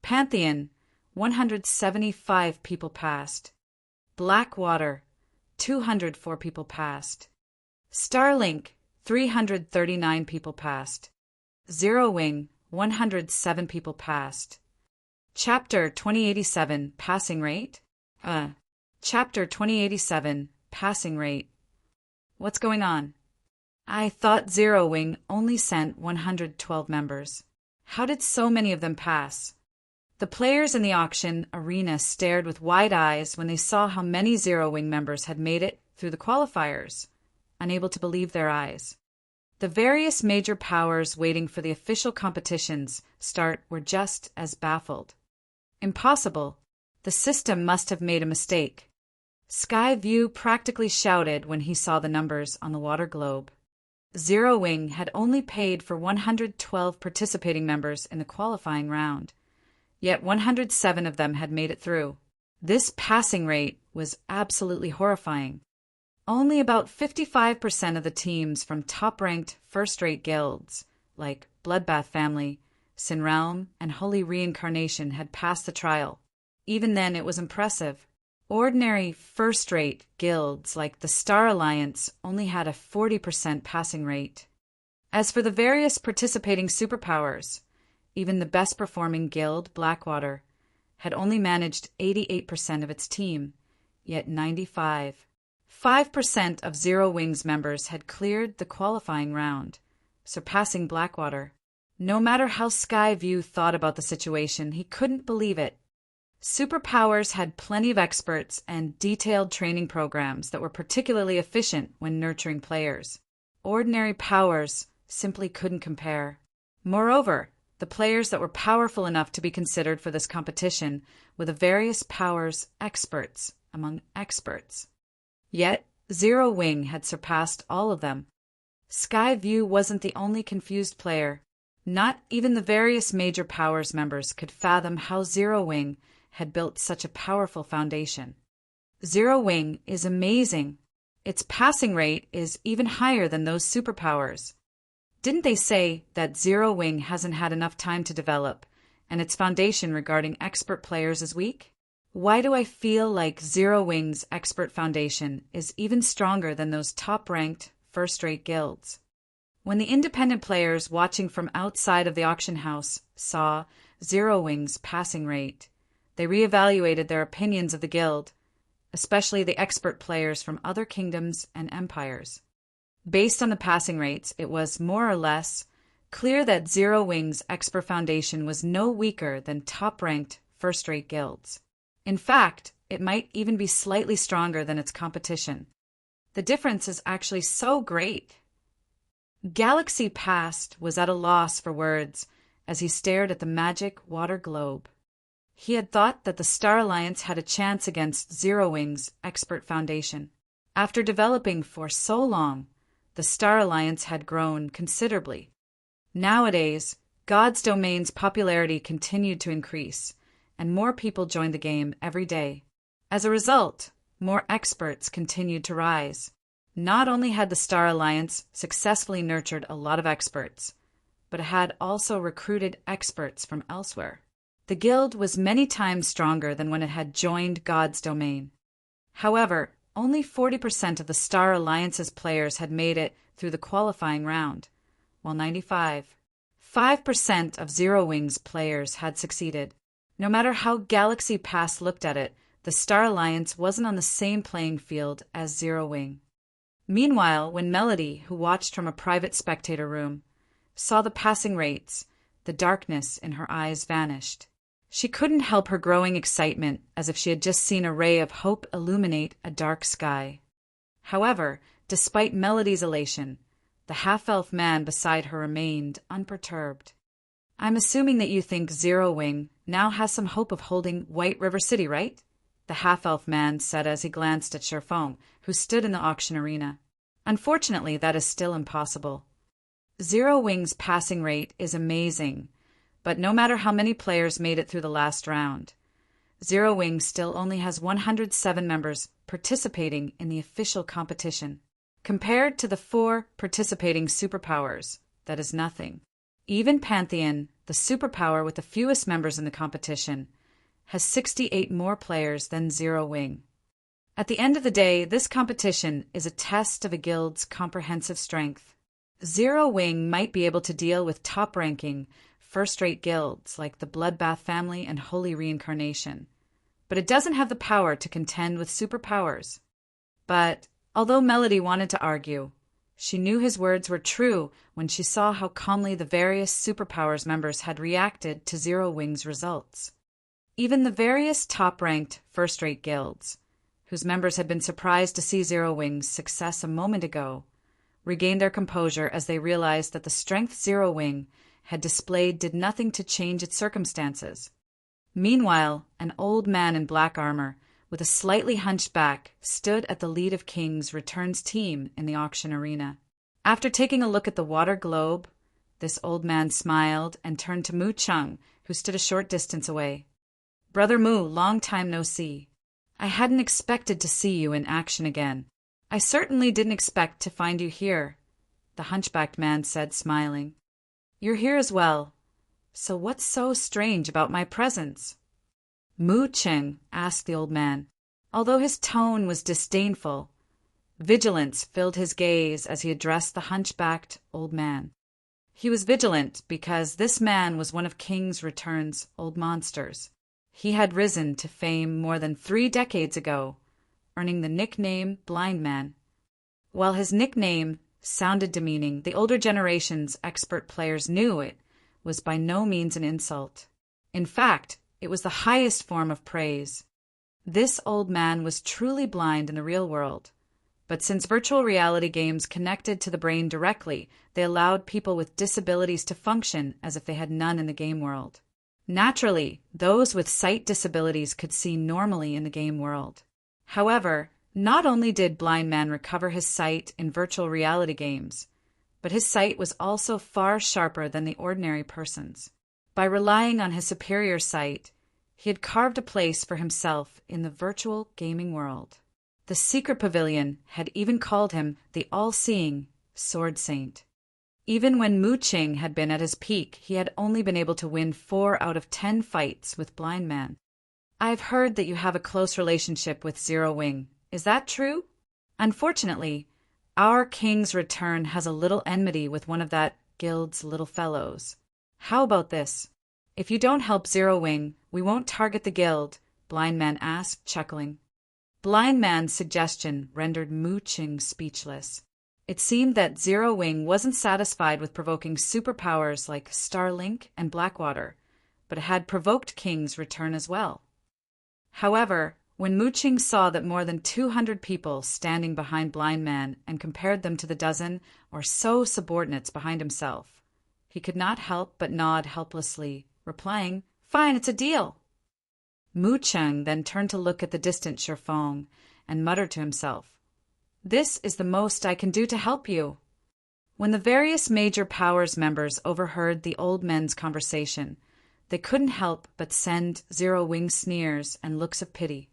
Pantheon, 175 people passed. Blackwater, 204 people passed. Starlink, 339 people passed. Zero Wing, 107 people passed. Chapter 2087, passing rate? Chapter 2087, passing rate. What's going on? I thought Zero Wing only sent 112 members. How did so many of them pass? The players in the auction arena stared with wide eyes when they saw how many Zero Wing members had made it through the qualifiers, unable to believe their eyes. The various major powers waiting for the official competition's start were just as baffled. Impossible. The system must have made a mistake. Skyview practically shouted when he saw the numbers on the water globe. Zero Wing had only paid for 112 participating members in the qualifying round, yet 107 of them had made it through. This passing rate was absolutely horrifying. Only about 55% of the teams from top-ranked first-rate guilds, like Bloodbath Family, Sinrealm, and Holy Reincarnation, had passed the trial. Even then, it was impressive. Ordinary first-rate guilds like the Star Alliance only had a 40% passing rate. As for the various participating superpowers, even the best-performing guild, Blackwater, had only managed 88% of its team, yet 5% of Zero Wing's members had cleared the qualifying round, surpassing Blackwater. No matter how Skyview thought about the situation, he couldn't believe it. Superpowers had plenty of experts and detailed training programs that were particularly efficient when nurturing players. Ordinary powers simply couldn't compare. Moreover, the players that were powerful enough to be considered for this competition were the various powers experts among experts. Yet, Zero Wing had surpassed all of them. Skyview wasn't the only confused player. Not even the various major powers members could fathom how Zero Wing had built such a powerful foundation. Zero Wing is amazing. Its passing rate is even higher than those superpowers. Didn't they say that Zero Wing hasn't had enough time to develop, and its foundation regarding expert players is weak? Why do I feel like Zero Wing's expert foundation is even stronger than those top-ranked, first-rate guilds? When the independent players watching from outside of the auction house saw Zero Wing's passing rate, they reevaluated their opinions of the guild, especially the expert players from other kingdoms and empires. Based on the passing rates, it was more or less clear that Zero Wing's expert foundation was no weaker than top-ranked first-rate guilds. In fact, it might even be slightly stronger than its competition. The difference is actually so great. Galaxy Past was at a loss for words as he stared at the magic water globe. He had thought that the Star Alliance had a chance against Zero Wing's expert foundation. After developing for so long, the Star Alliance had grown considerably. Nowadays, God's Domain's popularity continued to increase, and more people joined the game every day. As a result, more experts continued to rise. Not only had the Star Alliance successfully nurtured a lot of experts, but it had also recruited experts from elsewhere. The guild was many times stronger than when it had joined God's Domain. However, only 40% of the Star Alliance's players had made it through the qualifying round, while 5% of Zero Wing's players had succeeded. No matter how Galaxy Pass looked at it, the Star Alliance wasn't on the same playing field as Zero Wing. Meanwhile, when Melody, who watched from a private spectator room, saw the passing rates, the darkness in her eyes vanished. She couldn't help her growing excitement, as if she had just seen a ray of hope illuminate a dark sky. However, despite Melody's elation, the half-elf man beside her remained unperturbed. "I'm assuming that you think Zero Wing now has some hope of holding White River City, right?" the half-elf man said as he glanced at Sherfong, who stood in the auction arena. "Unfortunately, that is still impossible. Zero Wing's passing rate is amazing, but no matter how many players made it through the last round, Zero Wing still only has 107 members participating in the official competition. Compared to the 4 participating superpowers, that is nothing. Even Pantheon, the superpower with the fewest members in the competition, has 68 more players than Zero Wing. At the end of the day, this competition is a test of a guild's comprehensive strength. Zero Wing might be able to deal with top-ranking, first-rate guilds like the Bloodbath family and Holy Reincarnation, but it doesn't have the power to contend with superpowers. But although Melody wanted to argue, she knew his words were true when she saw how calmly the various superpowers members had reacted to Zero Wing's results. Even the various top-ranked first-rate guilds, whose members had been surprised to see Zero Wing's success a moment ago, regained their composure as they realized that the strength Zero Wing had displayed did nothing to change its circumstances. Meanwhile, an old man in black armor, with a slightly hunched back, stood at the Lead of Kings returns team in the auction arena. After taking a look at the water globe, this old man smiled and turned to Mu Chung, who stood a short distance away. "Brother Mu, long time no see. I hadn't expected to see you in action again. I certainly didn't expect to find you here," the hunchbacked man said, smiling. "You're here as well. So what's so strange about my presence?" Mu Cheng asked the old man. Although his tone was disdainful, vigilance filled his gaze as he addressed the hunchbacked old man. He was vigilant because this man was one of King's Return's old monsters. He had risen to fame more than 3 decades ago, earning the nickname Blind Man. While his nickname sounded demeaning, the older generation's expert players knew it was by no means an insult. In fact, it was the highest form of praise. This old man was truly blind in the real world. But since virtual reality games connected to the brain directly, they allowed people with disabilities to function as if they had none in the game world. Naturally, those with sight disabilities could see normally in the game world. However, not only did Blind Man recover his sight in virtual reality games, but his sight was also far sharper than the ordinary person's. By relying on his superior sight, he had carved a place for himself in the virtual gaming world. The Secret Pavilion had even called him the all-seeing Sword Saint. Even when Mu Qing had been at his peak, he had only been able to win 4 out of 10 fights with Blind Man. I've heard that you have a close relationship with Zero Wing. Is that true? Unfortunately, our King's Return has a little enmity with one of that guild's little fellows. How about this? If you don't help Zero Wing, we won't target the guild, Blind Man asked, chuckling. Blind Man's suggestion rendered Mu Qing speechless. It seemed that Zero Wing wasn't satisfied with provoking superpowers like Starlink and Blackwater, but had provoked King's Return as well. However, when Mu Qing saw that more than 200 people standing behind Blind Man and compared them to the dozen or so subordinates behind himself, he could not help but nod helplessly, replying, "Fine, it's a deal." Mu Qing then turned to look at the distant Shifeng and muttered to himself, "This is the most I can do to help you." When the various major powers members overheard the old men's conversation, they couldn't help but send Zero Wing sneers and looks of pity.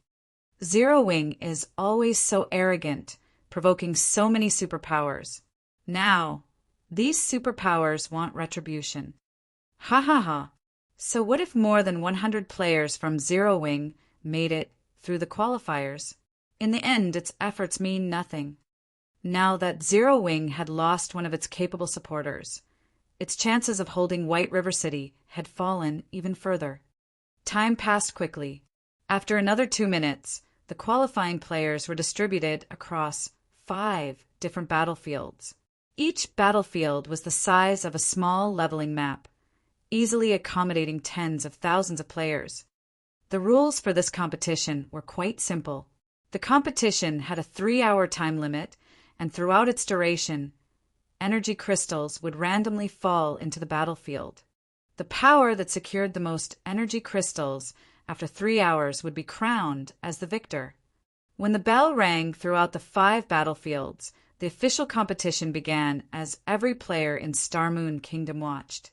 Zero Wing is always so arrogant, provoking so many superpowers. Now, these superpowers want retribution. Ha ha ha. So what if more than 100 players from Zero Wing made it through the qualifiers? In the end, its efforts mean nothing. Now that Zero Wing had lost one of its capable supporters, its chances of holding White River City had fallen even further. Time passed quickly. After another 2 minutes, the qualifying players were distributed across 5 different battlefields. Each battlefield was the size of a small leveling map, easily accommodating tens of thousands of players. The rules for this competition were quite simple. The competition had a 3-hour time limit, and throughout its duration, energy crystals would randomly fall into the battlefield. The power that secured the most energy crystals after 3 hours would be crowned as the victor. When the bell rang throughout the 5 battlefields, the official competition began as every player in Star Moon Kingdom watched.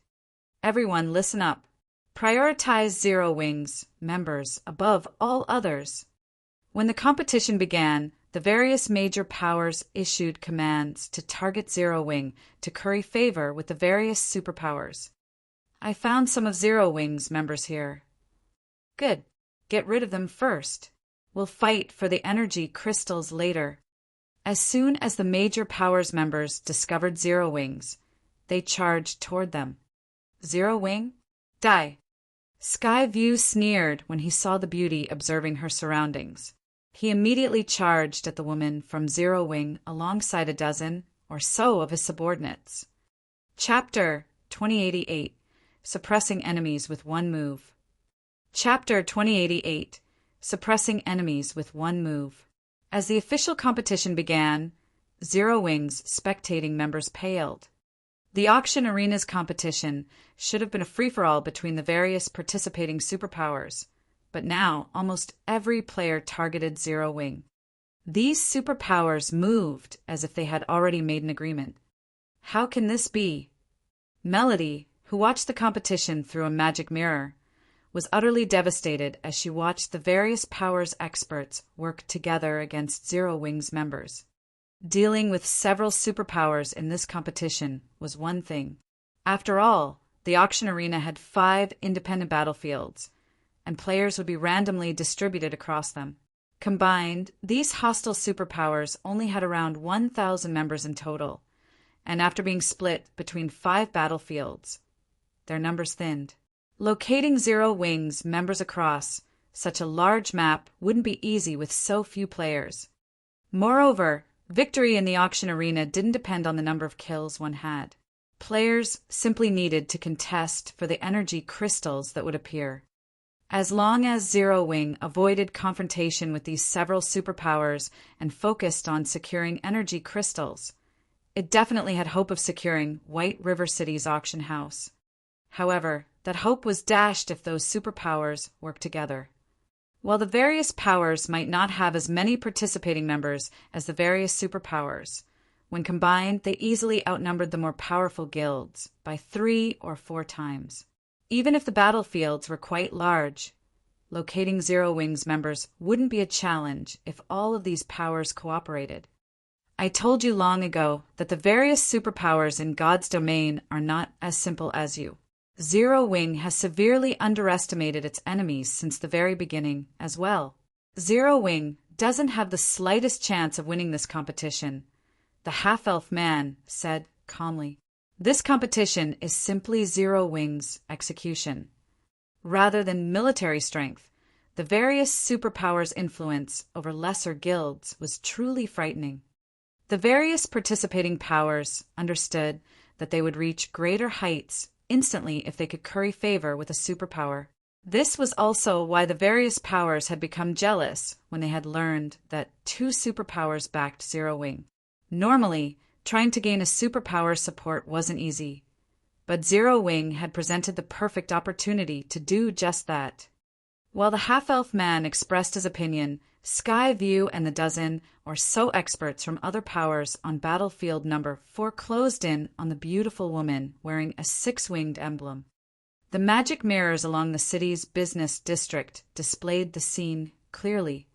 Everyone listen up. Prioritize Zero Wing's members above all others. When the competition began, the various major powers issued commands to target Zero Wing to curry favor with the various superpowers. I found some of Zero Wing's members here. Good. Get rid of them first. We'll fight for the energy crystals later. As soon as the major powers members discovered Zero Wings, they charged toward them. Zero Wing, die. Skyview sneered when he saw the beauty observing her surroundings. He immediately charged at the woman from Zero Wing alongside a dozen or so of his subordinates. Chapter 2088, Suppressing Enemies with One Move. Chapter 2088, Suppressing Enemies with One Move. As the official competition began, Zero Wing's spectating members paled. The auction arena's competition should have been a free-for-all between the various participating superpowers, but now almost every player targeted Zero Wing. These superpowers moved as if they had already made an agreement. How can this be? Melody, who watched the competition through a magic mirror, was utterly devastated as she watched the various powers experts work together against Zero Wing's members. Dealing with several superpowers in this competition was one thing. After all, the auction arena had 5 independent battlefields, and players would be randomly distributed across them. Combined, these hostile superpowers only had around 1,000 members in total, and after being split between 5 battlefields, their numbers thinned. Locating Zero Wing's members across such a large map wouldn't be easy with so few players. Moreover, victory in the auction arena didn't depend on the number of kills one had. Players simply needed to contest for the energy crystals that would appear. As long as Zero Wing avoided confrontation with these several superpowers and focused on securing energy crystals, it definitely had hope of securing White River City's auction house. However, that hope was dashed if those superpowers worked together. While the various powers might not have as many participating members as the various superpowers, when combined they easily outnumbered the more powerful guilds by 3 or 4 times. Even if the battlefields were quite large, locating Zero Wing's members wouldn't be a challenge if all of these powers cooperated. I told you long ago that the various superpowers in God's domain are not as simple as you. Zero Wing has severely underestimated its enemies since the very beginning as well. Zero Wing doesn't have the slightest chance of winning this competition, the half-elf man said calmly. This competition is simply Zero Wing's execution. Rather than military strength, the various superpowers' influence over lesser guilds was truly frightening. The various participating powers understood that they would reach greater heights instantly if they could curry favor with a superpower. This was also why the various powers had become jealous when they had learned that 2 superpowers backed Zero Wing. Normally, trying to gain a superpower support wasn't easy, but Zero Wing had presented the perfect opportunity to do just that. While the half-elf man expressed his opinion, Skyview and the dozen or so experts from other powers on battlefield number 4 closed in on the beautiful woman wearing a 6-winged emblem. The magic mirrors along the city's business district displayed the scene clearly.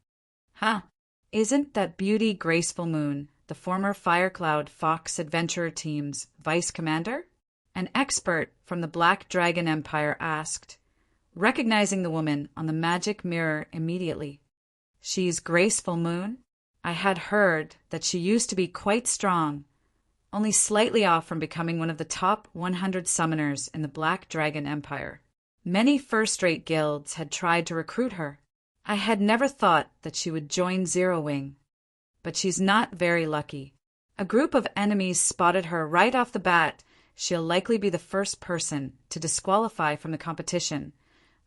Isn't that beauty Graceful Moon, the former Firecloud Fox Adventurer Team's vice commander? An expert from the Black Dragon Empire asked, recognizing the woman on the magic mirror immediately. She's Graceful Moon? I had heard that she used to be quite strong, only slightly off from becoming one of the top 100 summoners in the Black Dragon Empire. Many first-rate guilds had tried to recruit her. I had never thought that she would join Zero Wing. But she's not very lucky. A group of enemies spotted her right off the bat. She'll likely be the first person to disqualify from the competition,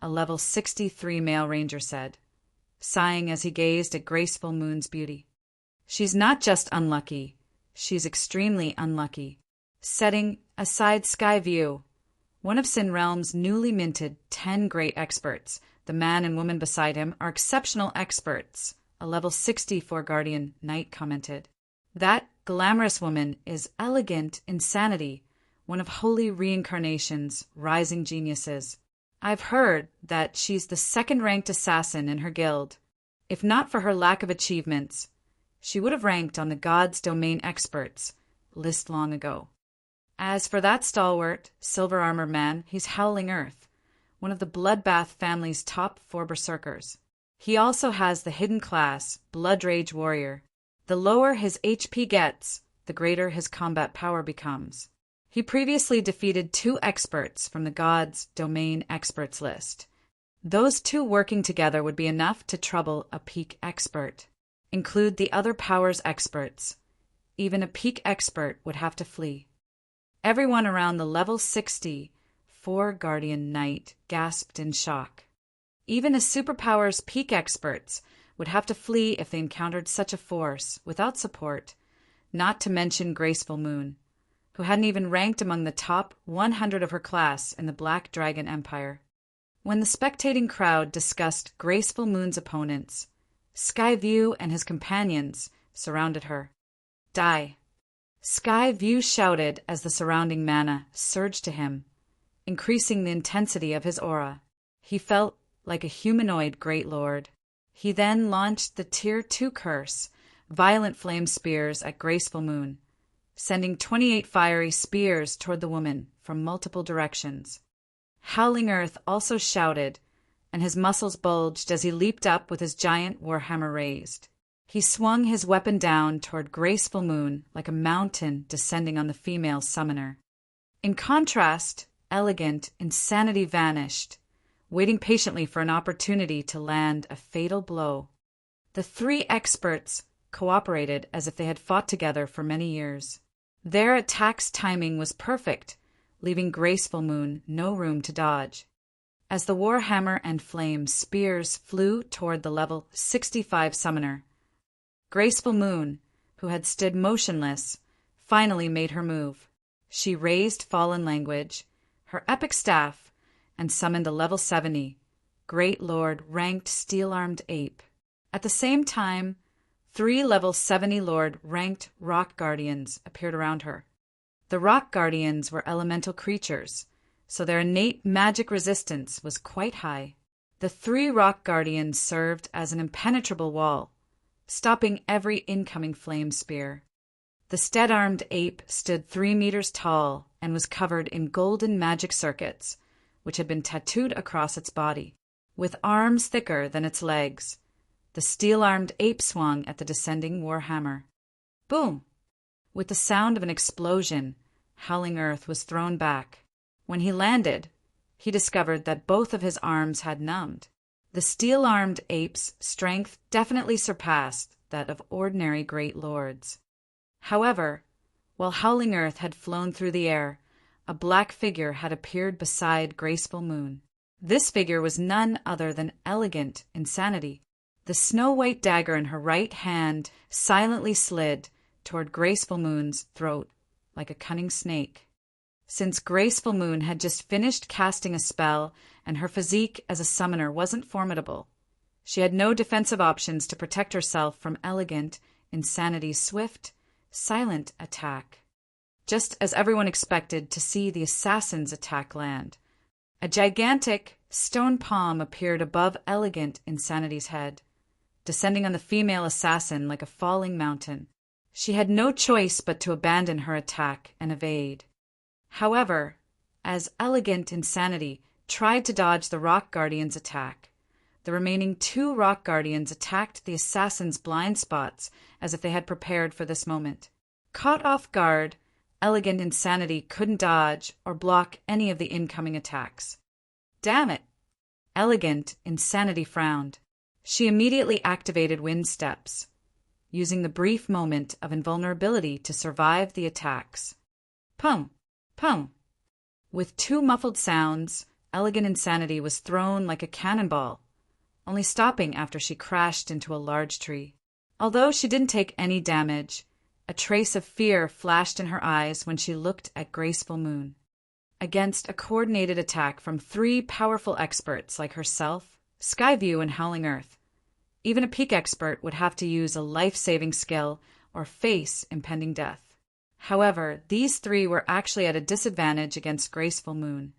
a level 63 male ranger said, sighing as he gazed at Graceful Moon's beauty. She's not just unlucky, she's extremely unlucky. Setting aside Skyview, one of Sin Realm's newly minted 10 great experts, the man and woman beside him are exceptional experts, a level 64 Guardian Knight commented. That glamorous woman is elegant insanity, one of Holy Reincarnation's rising geniuses. I've heard that she's the second-ranked assassin in her guild. If not for her lack of achievements, she would have ranked on the God's Domain Experts list long ago. As for that stalwart, silver armor man, he's Howling Earth, one of the Bloodbath family's top 4 berserkers. He also has the hidden class, Blood Rage Warrior. The lower his HP gets, the greater his combat power becomes. He previously defeated 2 experts from the God's Domain Experts list. Those 2 working together would be enough to trouble a peak expert. Include the other powers experts. Even a peak expert would have to flee. Everyone around the level 64 Guardian Knight gasped in shock. Even a superpower's peak experts would have to flee if they encountered such a force without support, not to mention Graceful Moon, who hadn't even ranked among the top 100 of her class in the Black Dragon Empire. When the spectating crowd discussed Graceful Moon's opponents, Skyview and his companions surrounded her. Die! Skyview shouted as the surrounding mana surged to him, increasing the intensity of his aura. He felt like a humanoid great lord. He then launched the Tier 2 curse, violent flame spears at Graceful Moon, sending 28 fiery spears toward the woman from multiple directions. Howling Earth also shouted, and his muscles bulged as he leaped up with his giant warhammer raised. He swung his weapon down toward Graceful Moon like a mountain descending on the female summoner. In contrast, Elegant Insanity vanished, waiting patiently for an opportunity to land a fatal blow. The three experts cooperated as if they had fought together for many years. Their attack's timing was perfect, leaving Graceful Moon no room to dodge. As the Warhammer and Flame spears flew toward the level 65 summoner, Graceful Moon, who had stood motionless, finally made her move. She raised Fallen Language, her epic staff, and summoned a level 70, Great Lord ranked Steel-Armed Ape. At the same time, 3 level 70 Lord ranked Rock Guardians appeared around her. The Rock Guardians were elemental creatures, so their innate magic resistance was quite high. The 3 Rock Guardians served as an impenetrable wall, stopping every incoming flame spear. The Stead-Armed Ape stood 3 meters tall and was covered in golden magic circuits, which had been tattooed across its body. With arms thicker than its legs, the steel-armed ape swung at the descending Warhammer. Boom! With the sound of an explosion, Howling Earth was thrown back. When he landed, he discovered that both of his arms had numbed. The steel-armed ape's strength definitely surpassed that of ordinary Great Lords. However, while Howling Earth had flown through the air, a black figure had appeared beside Graceful Moon. This figure was none other than Elegant Insanity. The snow-white dagger in her right hand silently slid toward Graceful Moon's throat like a cunning snake. Since Graceful Moon had just finished casting a spell and her physique as a summoner wasn't formidable, she had no defensive options to protect herself from Elegant Insanity's swift, silent attack. Just as everyone expected to see the assassin's attack land, a gigantic stone palm appeared above Elegant Insanity's head, descending on the female assassin like a falling mountain. She had no choice but to abandon her attack and evade. However, as Elegant Insanity tried to dodge the Rock Guardian's attack, the remaining 2 Rock Guardians attacked the assassin's blind spots as if they had prepared for this moment. Caught off guard, Elegant Insanity couldn't dodge or block any of the incoming attacks. Damn it! Elegant Insanity frowned. She immediately activated Wind Steps, using the brief moment of invulnerability to survive the attacks. Pum! Pum! With 2 muffled sounds, Elegant Insanity was thrown like a cannonball, only stopping after she crashed into a large tree. Although she didn't take any damage, a trace of fear flashed in her eyes when she looked at Graceful Moon. Against a coordinated attack from 3 powerful experts like herself, Skyview, and Howling Earth, even a peak expert would have to use a life-saving skill or face impending death. However, these 3 were actually at a disadvantage against Graceful Moon.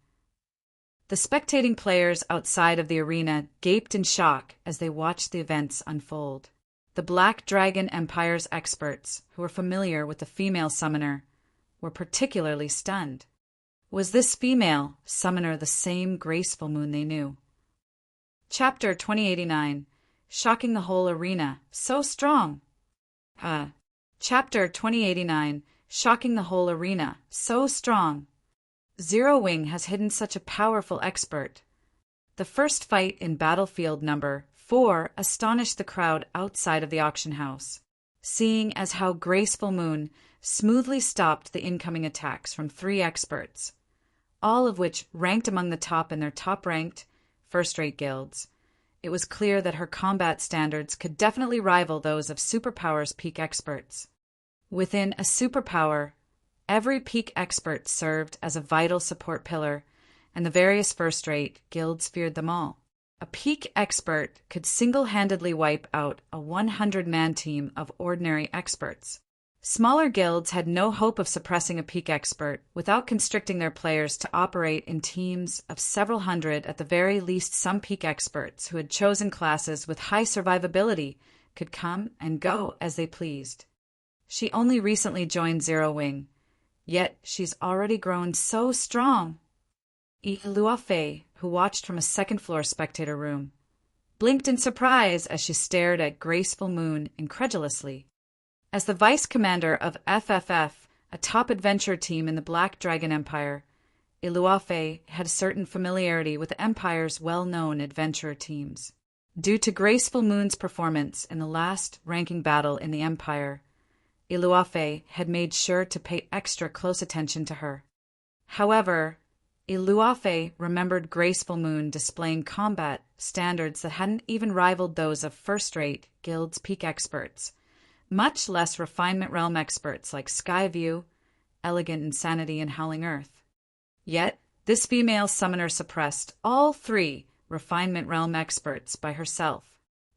The spectating players outside of the arena gaped in shock as they watched the events unfold. The Black Dragon Empire's experts, who were familiar with the female summoner, were particularly stunned. Was this female summoner the same Graceful Moon they knew? Chapter 2089, Shocking the Whole Arena, So Strong! Chapter 2089, Shocking the Whole Arena, So Strong! Zero Wing has hidden such a powerful expert. The first fight in Battlefield number 4 astonished the crowd outside of the auction house, seeing as how Graceful Moon smoothly stopped the incoming attacks from 3 experts, all of which ranked among the top in their top-ranked, first-rate guilds. It was clear that her combat standards could definitely rival those of Superpower's peak experts. Within a superpower, every peak expert served as a vital support pillar, and the various first-rate guilds feared them all. A peak expert could single-handedly wipe out a 100-man team of ordinary experts. Smaller guilds had no hope of suppressing a peak expert without constricting their players to operate in teams of several hundred. At the very least, some peak experts who had chosen classes with high survivability could come and go as they pleased. She only recently joined Zero Wing, yet she's already grown so strong. Luafei, who watched from a second-floor spectator room, blinked in surprise as she stared at Graceful Moon incredulously. As the vice commander of FFF, a top adventure team in the Black Dragon Empire, Iluafe had a certain familiarity with the Empire's well-known adventure teams. Due to Graceful Moon's performance in the last ranking battle in the Empire, Iluafe had made sure to pay extra close attention to her. However, Iluafe remembered Graceful Moon displaying combat standards that hadn't even rivaled those of first-rate Guild's peak experts, much less Refinement Realm experts like Skyview, Elegant Insanity, and Howling Earth. Yet, this female summoner suppressed all three Refinement Realm experts by herself.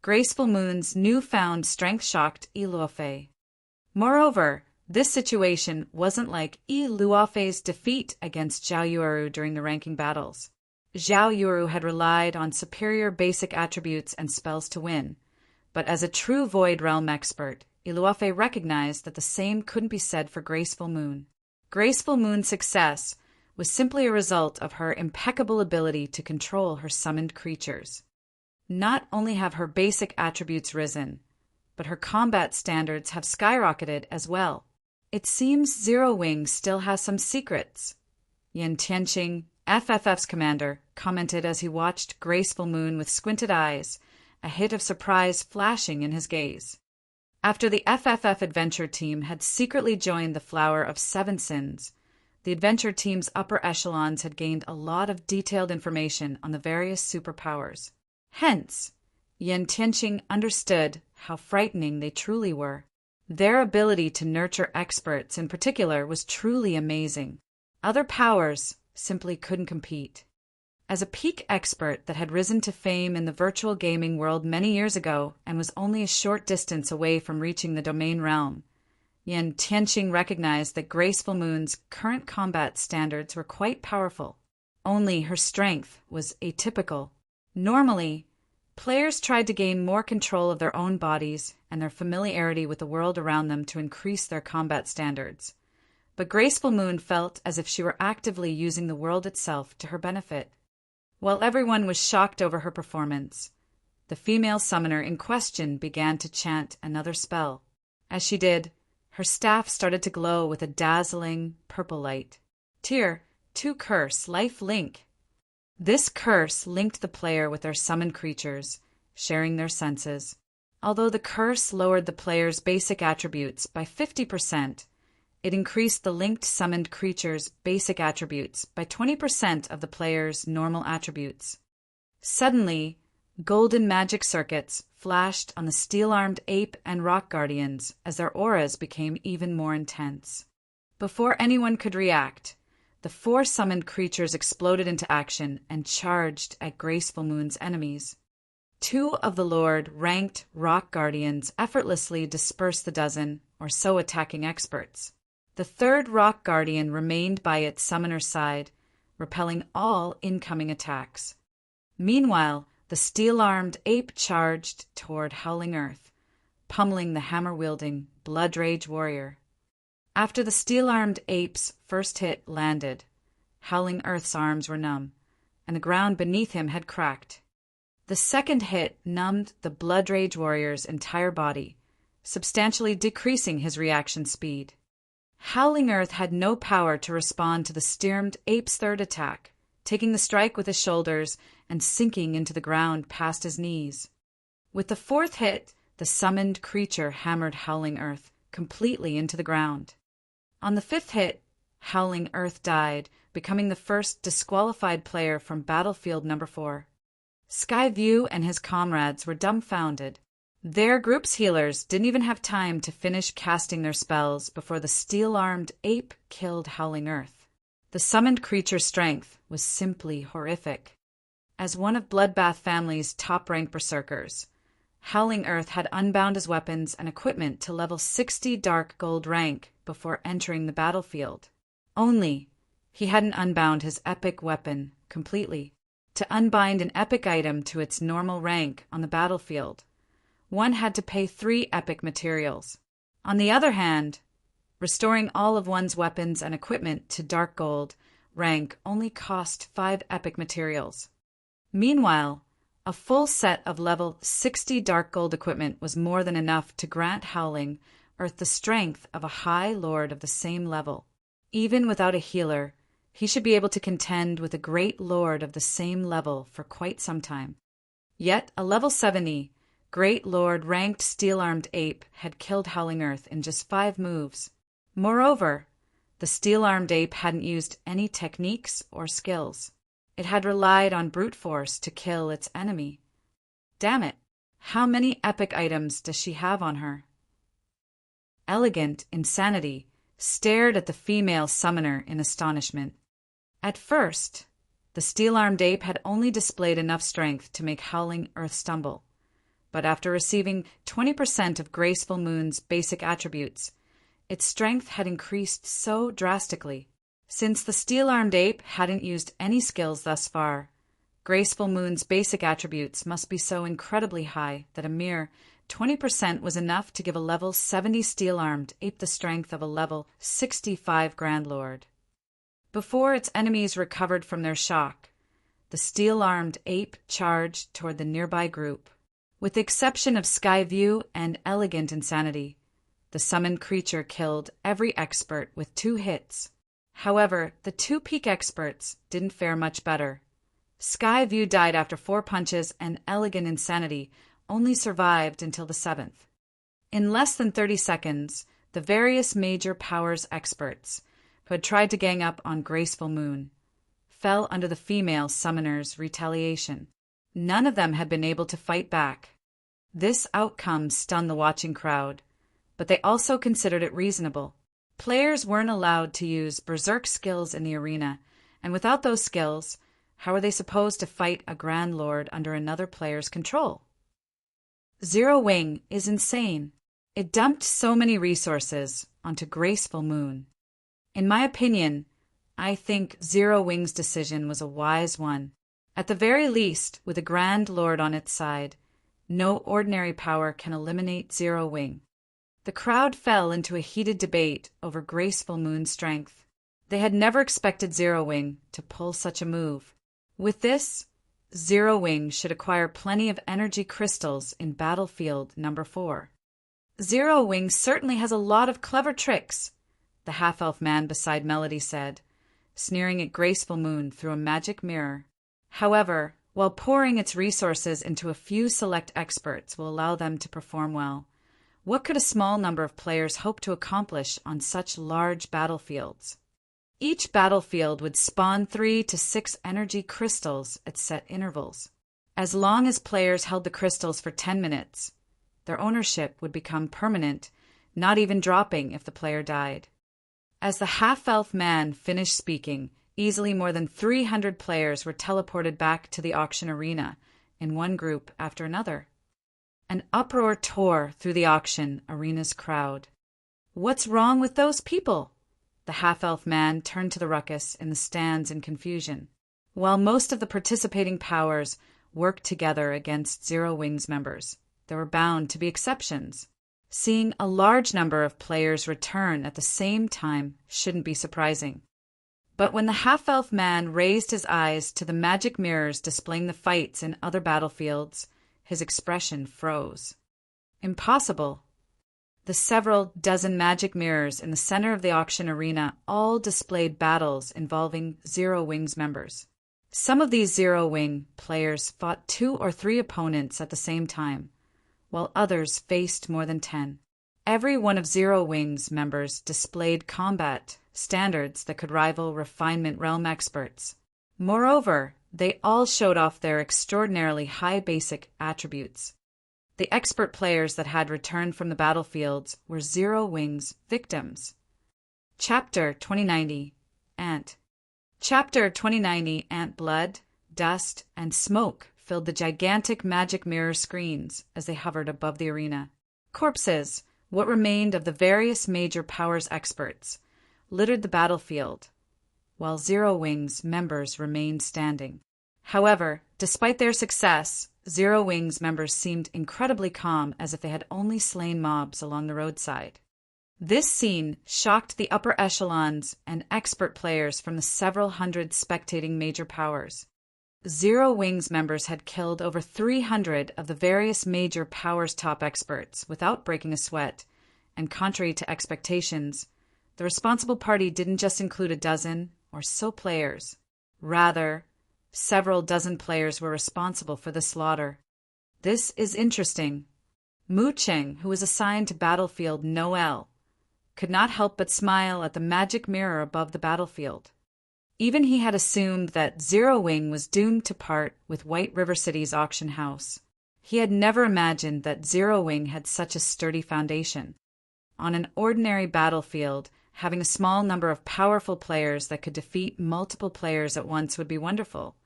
Graceful Moon's newfound strength shocked Iluafe. Moreover, this situation wasn't like Iluafe's defeat against Zhao Yueru during the ranking battles. Zhao Yueru had relied on superior basic attributes and spells to win, but as a true Void Realm expert, Iluafe recognized that the same couldn't be said for Graceful Moon. Graceful Moon's success was simply a result of her impeccable ability to control her summoned creatures. Not only have her basic attributes risen, but her combat standards have skyrocketed as well. It seems Zero Wing still has some secrets, Yan Tianqing, FFF's commander, commented as he watched Graceful Moon with squinted eyes, a hint of surprise flashing in his gaze. After the FFF adventure team had secretly joined the Flower of Seven Sins, the adventure team's upper echelons had gained a lot of detailed information on the various superpowers. Hence, Yan Tianqing understood how frightening they truly were. Their ability to nurture experts in particular was truly amazing. Other powers simply couldn't compete. As a peak expert that had risen to fame in the virtual gaming world many years ago and was only a short distance away from reaching the domain realm, Yan Tianqing recognized that Graceful Moon's current combat standards were quite powerful. Only her strength was atypical. Normally, players tried to gain more control of their own bodies and their familiarity with the world around them to increase their combat standards. But Graceful Moon felt as if she were actively using the world itself to her benefit. While everyone was shocked over her performance, the female summoner in question began to chant another spell. As she did, her staff started to glow with a dazzling purple light. Tier 2 Curse Life Link. This curse linked the player with their summoned creatures, sharing their senses. Although the curse lowered the player's basic attributes by 50%, it increased the linked summoned creature's basic attributes by 20% of the player's normal attributes. Suddenly, golden magic circuits flashed on the steel-armed ape and rock guardians as their auras became even more intense. Before anyone could react, the 4 summoned creatures exploded into action and charged at Graceful Moon's enemies. 2 of the Lord-ranked rock guardians effortlessly dispersed the dozen or so attacking experts. The 3rd rock guardian remained by its summoner's side, repelling all incoming attacks. Meanwhile, the steel-armed ape charged toward Howling Earth, pummeling the hammer-wielding Blood Rage warrior. After the steel-armed ape's first hit landed, Howling Earth's arms were numb, and the ground beneath him had cracked. The second hit numbed the Blood Rage warrior's entire body, substantially decreasing his reaction speed. Howling Earth had no power to respond to the steel-armed ape's third attack, taking the strike with his shoulders and sinking into the ground past his knees. With the 4th hit, the summoned creature hammered Howling Earth completely into the ground. On the 5th hit, Howling Earth died, becoming the first disqualified player from Battlefield Number 4. Skyview and his comrades were dumbfounded. Their group's healers didn't even have time to finish casting their spells before the steel-armed ape killed Howling Earth. The summoned creature's strength was simply horrific. As one of Bloodbath family's top-ranked berserkers, Howling Earth had unbound his weapons and equipment to level 60 Dark Gold rank before entering the battlefield. Only, he hadn't unbound his epic weapon completely. To unbind an epic item to its normal rank on the battlefield, one had to pay 3 epic materials. On the other hand, restoring all of one's weapons and equipment to Dark Gold rank only cost 5 epic materials. Meanwhile, A full set of level 60 dark gold equipment was more than enough to grant Howling Earth the strength of a high lord of the same level. Even without a healer, he should be able to contend with a great lord of the same level for quite some time. Yet a level 70, great lord ranked steel-armed ape had killed Howling Earth in just 5 moves. Moreover, the steel-armed ape hadn't used any techniques or skills. It had relied on brute force to kill its enemy. Damn it, how many epic items does she have on her? Elegant Insanity stared at the female summoner in astonishment. At first, the steel-armed ape had only displayed enough strength to make Howling Earth stumble, but after receiving 20% of Graceful Moon's basic attributes, its strength had increased so drastically. Since the steel-armed ape hadn't used any skills thus far, Graceful Moon's basic attributes must be so incredibly high that a mere 20% was enough to give a level 70 steel-armed ape the strength of a level 65 Grand Lord. Before its enemies recovered from their shock, the steel-armed ape charged toward the nearby group. With the exception of Skyview and Elegant Insanity, the summoned creature killed every expert with 2 hits. However, the 2 peak experts didn't fare much better. Skyview died after 4 punches, and Elegant Insanity only survived until the 7th. In less than 30 seconds, the various major powers experts, who had tried to gang up on Graceful Moon, fell under the female summoner's retaliation. None of them had been able to fight back. This outcome stunned the watching crowd, but they also considered it reasonable. Players weren't allowed to use berserk skills in the arena, and without those skills, how were they supposed to fight a Grand Lord under another player's control? Zero Wing is insane. It dumped so many resources onto Graceful Moon. In my opinion, I think Zero Wing's decision was a wise one. At the very least, with a Grand Lord on its side, no ordinary power can eliminate Zero Wing. The crowd fell into a heated debate over Graceful Moon's strength. They had never expected Zero Wing to pull such a move. With this, Zero Wing should acquire plenty of energy crystals in Battlefield number 4. Zero Wing certainly has a lot of clever tricks, the half-elf man beside Melody said, sneering at Graceful Moon through a magic mirror. However, while pouring its resources into a few select experts will allow them to perform well, what could a small number of players hope to accomplish on such large battlefields? Each battlefield would spawn 3 to 6 energy crystals at set intervals. As long as players held the crystals for 10 minutes, their ownership would become permanent, not even dropping if the player died. As the half-elf man finished speaking, easily more than 300 players were teleported back to the auction arena, in one group after another. An uproar tore through the auction arena's crowd. "What's wrong with those people?" The half-elf man turned to the ruckus in the stands in confusion. While most of the participating powers worked together against Zero Wing's members, there were bound to be exceptions. Seeing a large number of players return at the same time shouldn't be surprising. But when the half-elf man raised his eyes to the magic mirrors displaying the fights in other battlefields, his expression froze. Impossible. The several dozen magic mirrors in the center of the auction arena all displayed battles involving Zero Wing's members. Some of these Zero Wing players fought 2 or 3 opponents at the same time, while others faced more than 10. Every one of Zero Wing's members displayed combat standards that could rival Refinement Realm experts. Moreover, they all showed off their extraordinarily high basic attributes. The expert players that had returned from the battlefields were Zero Wing's victims. Chapter 2090, Ant. Chapter 2090, Ant blood, dust, and smoke filled the gigantic magic mirror screens as they hovered above the arena. Corpses, what remained of the various major powers experts, littered the battlefield, while Zero Wing's members remained standing. However, despite their success, Zero Wing's members seemed incredibly calm, as if they had only slain mobs along the roadside. This scene shocked the upper echelons and expert players from the several hundred spectating major powers. Zero Wing's members had killed over 300 of the various major powers top experts without breaking a sweat, and contrary to expectations, the responsible party didn't just include a dozen or so players. Rather, several dozen players were responsible for the slaughter. This is interesting. Mu Cheng, who was assigned to Battlefield Noel, could not help but smile at the magic mirror above the battlefield. Even he had assumed that Zero Wing was doomed to part with White River City's auction house. He had never imagined that Zero Wing had such a sturdy foundation. On an ordinary battlefield, having a small number of powerful players that could defeat multiple players at once would be wonderful.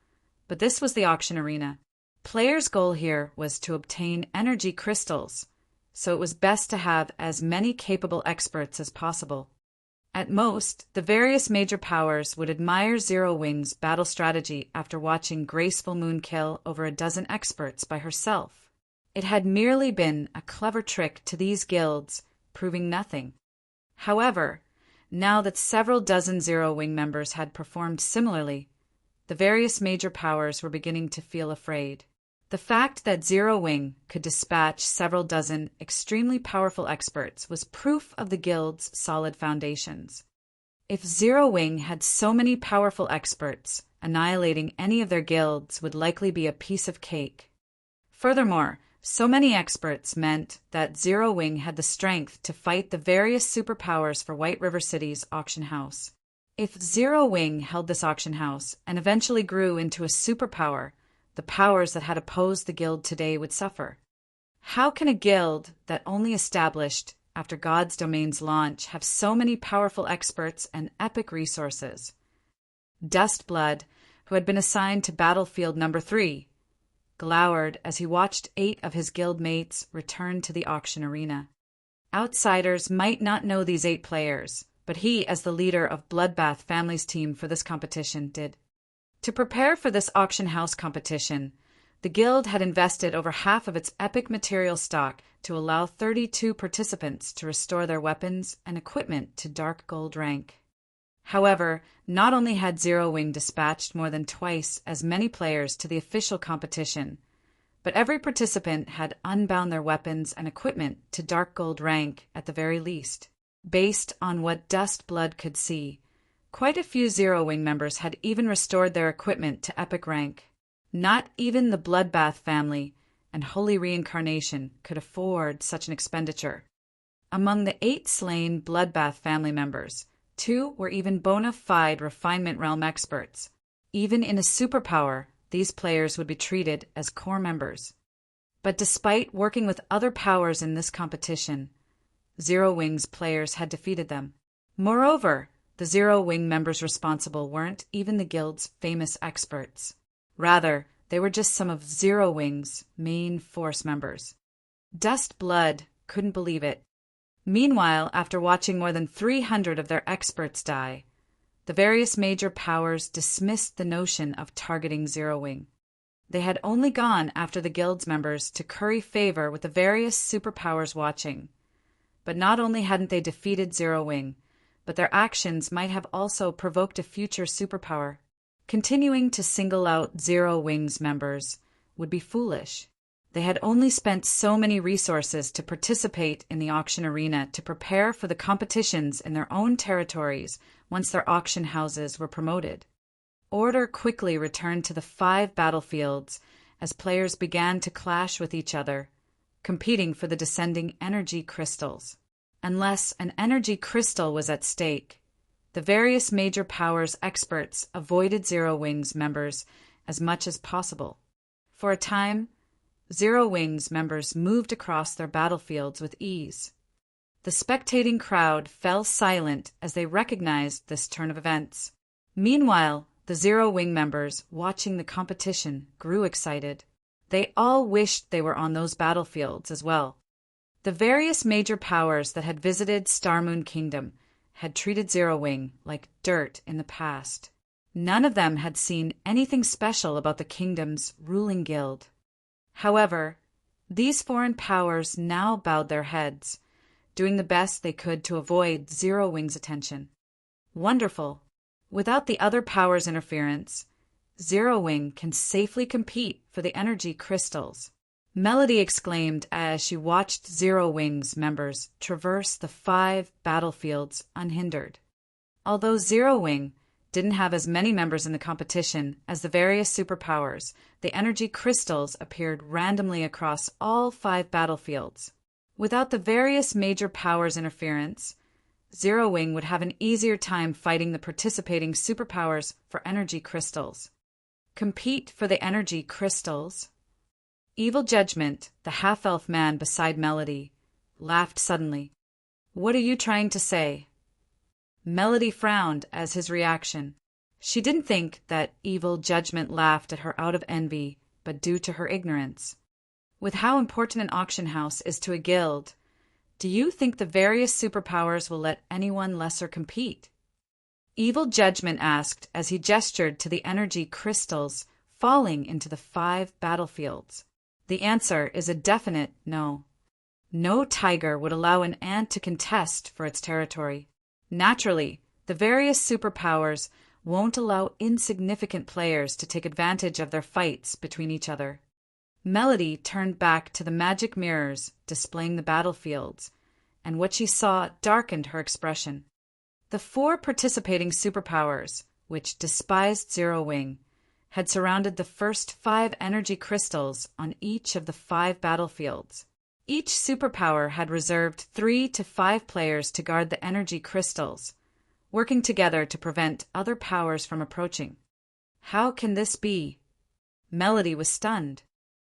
But this was the auction arena. Players' goal here was to obtain energy crystals, so it was best to have as many capable experts as possible. At most, the various major powers would admire Zero Wing's battle strategy after watching Graceful Moon kill over a dozen experts by herself. It had merely been a clever trick to these guilds, proving nothing. However, now that several dozen Zero Wing members had performed similarly, the various major powers were beginning to feel afraid. The fact that Zero Wing could dispatch several dozen extremely powerful experts was proof of the guild's solid foundations. If Zero Wing had so many powerful experts, annihilating any of their guilds would likely be a piece of cake. Furthermore, so many experts meant that Zero Wing had the strength to fight the various superpowers for White River City's auction house. If Zero Wing held this auction house and eventually grew into a superpower, the powers that had opposed the guild today would suffer. How can a guild that only established after God's Domain's launch have so many powerful experts and epic resources? Dustblood, who had been assigned to Battlefield Number 3, glowered as he watched 8 of his guild mates return to the auction arena. Outsiders might not know these 8 players, but he, as the leader of Bloodbath Family's team for this competition, did. To prepare for this auction house competition, the guild had invested over half of its epic material stock to allow 32 participants to restore their weapons and equipment to dark gold rank. However, not only had Zero Wing dispatched more than twice as many players to the official competition, but every participant had unbound their weapons and equipment to dark gold rank at the very least. Based on what Dustblood could see, quite a few Zero Wing members had even restored their equipment to epic rank. Not even the Bloodbath family and Holy Reincarnation could afford such an expenditure. Among the 8 slain Bloodbath family members, 2 were even bona fide Refinement Realm experts. Even in a superpower, these players would be treated as core members. But despite working with other powers in this competition, Zero Wing's players had defeated them. Moreover, the Zero Wing members responsible weren't even the guild's famous experts. Rather, they were just some of Zero Wing's main force members. Dustblood couldn't believe it. Meanwhile, after watching more than 300 of their experts die, the various major powers dismissed the notion of targeting Zero Wing. They had only gone after the guild's members to curry favor with the various superpowers watching. But not only hadn't they defeated Zero Wing, but their actions might have also provoked a future superpower. Continuing to single out Zero Wing's members would be foolish. They had only spent so many resources to participate in the auction arena to prepare for the competitions in their own territories once their auction houses were promoted. Order quickly returned to the 5 battlefields as players began to clash with each other, competing for the descending energy crystals. Unless an energy crystal was at stake, the various major powers experts avoided Zero Wing's members as much as possible. For a time, Zero Wing's members moved across their battlefields with ease. The spectating crowd fell silent as they recognized this turn of events. Meanwhile, the Zero Wing members watching the competition grew excited. They all wished they were on those battlefields as well. The various major powers that had visited Starmoon Kingdom had treated Zero Wing like dirt in the past. None of them had seen anything special about the kingdom's ruling guild. However, these foreign powers now bowed their heads, doing the best they could to avoid Zero Wing's attention. Wonderful! Without the other powers' interference, Zero Wing can safely compete for the energy crystals. Melody exclaimed as she watched Zero Wing's members traverse the 5 battlefields unhindered. Although Zero Wing didn't have as many members in the competition as the various superpowers, the energy crystals appeared randomly across all 5 battlefields. Without the various major powers' interference, Zero Wing would have an easier time fighting the participating superpowers for energy crystals. Compete for the energy crystals? Evil Judgment, the half-elf man beside Melody, laughed suddenly. What are you trying to say? Melody frowned as his reaction. She didn't think that Evil Judgment laughed at her out of envy, but due to her ignorance. With how important an auction house is to a guild, do you think the various superpowers will let anyone lesser compete? Evil Judgment asked as he gestured to the energy crystals falling into the 5 battlefields. The answer is a definite no. No tiger would allow an ant to contest for its territory. Naturally, the various superpowers won't allow insignificant players to take advantage of their fights between each other. Melody turned back to the magic mirrors displaying the battlefields, and what she saw darkened her expression. The 4 participating superpowers, which despised Zero Wing, had surrounded the first 5 energy crystals on each of the 5 battlefields. Each superpower had reserved 3 to 5 players to guard the energy crystals, working together to prevent other powers from approaching. How can this be? Melody was stunned.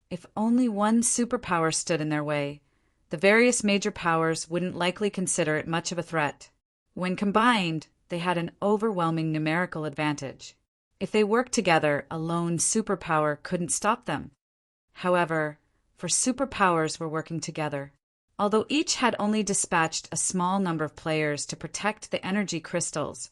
If only one superpower stood in their way, the various major powers wouldn't likely consider it much of a threat. When combined, they had an overwhelming numerical advantage. If they worked together, a lone superpower couldn't stop them. However, 4 superpowers were working together. Although each had only dispatched a small number of players to protect the energy crystals,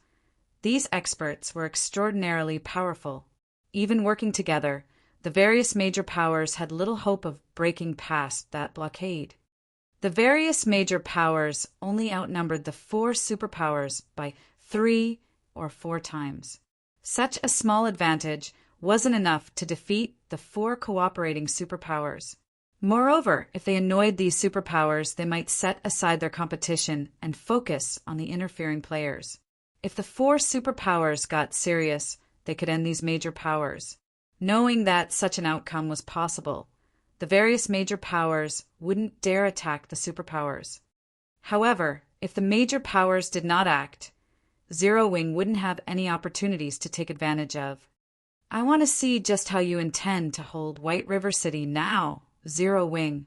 these experts were extraordinarily powerful. Even working together, the various major powers had little hope of breaking past that blockade. The various major powers only outnumbered the 4 superpowers by 3 or 4 times. Such a small advantage wasn't enough to defeat the 4 cooperating superpowers. Moreover, if they annoyed these superpowers, they might set aside their competition and focus on the interfering players. If the 4 superpowers got serious, they could end these major powers. Knowing that such an outcome was possible, the various major powers wouldn't dare attack the superpowers. However, if the major powers did not act, Zero Wing wouldn't have any opportunities to take advantage of. I want to see just how you intend to hold White River City now, Zero Wing.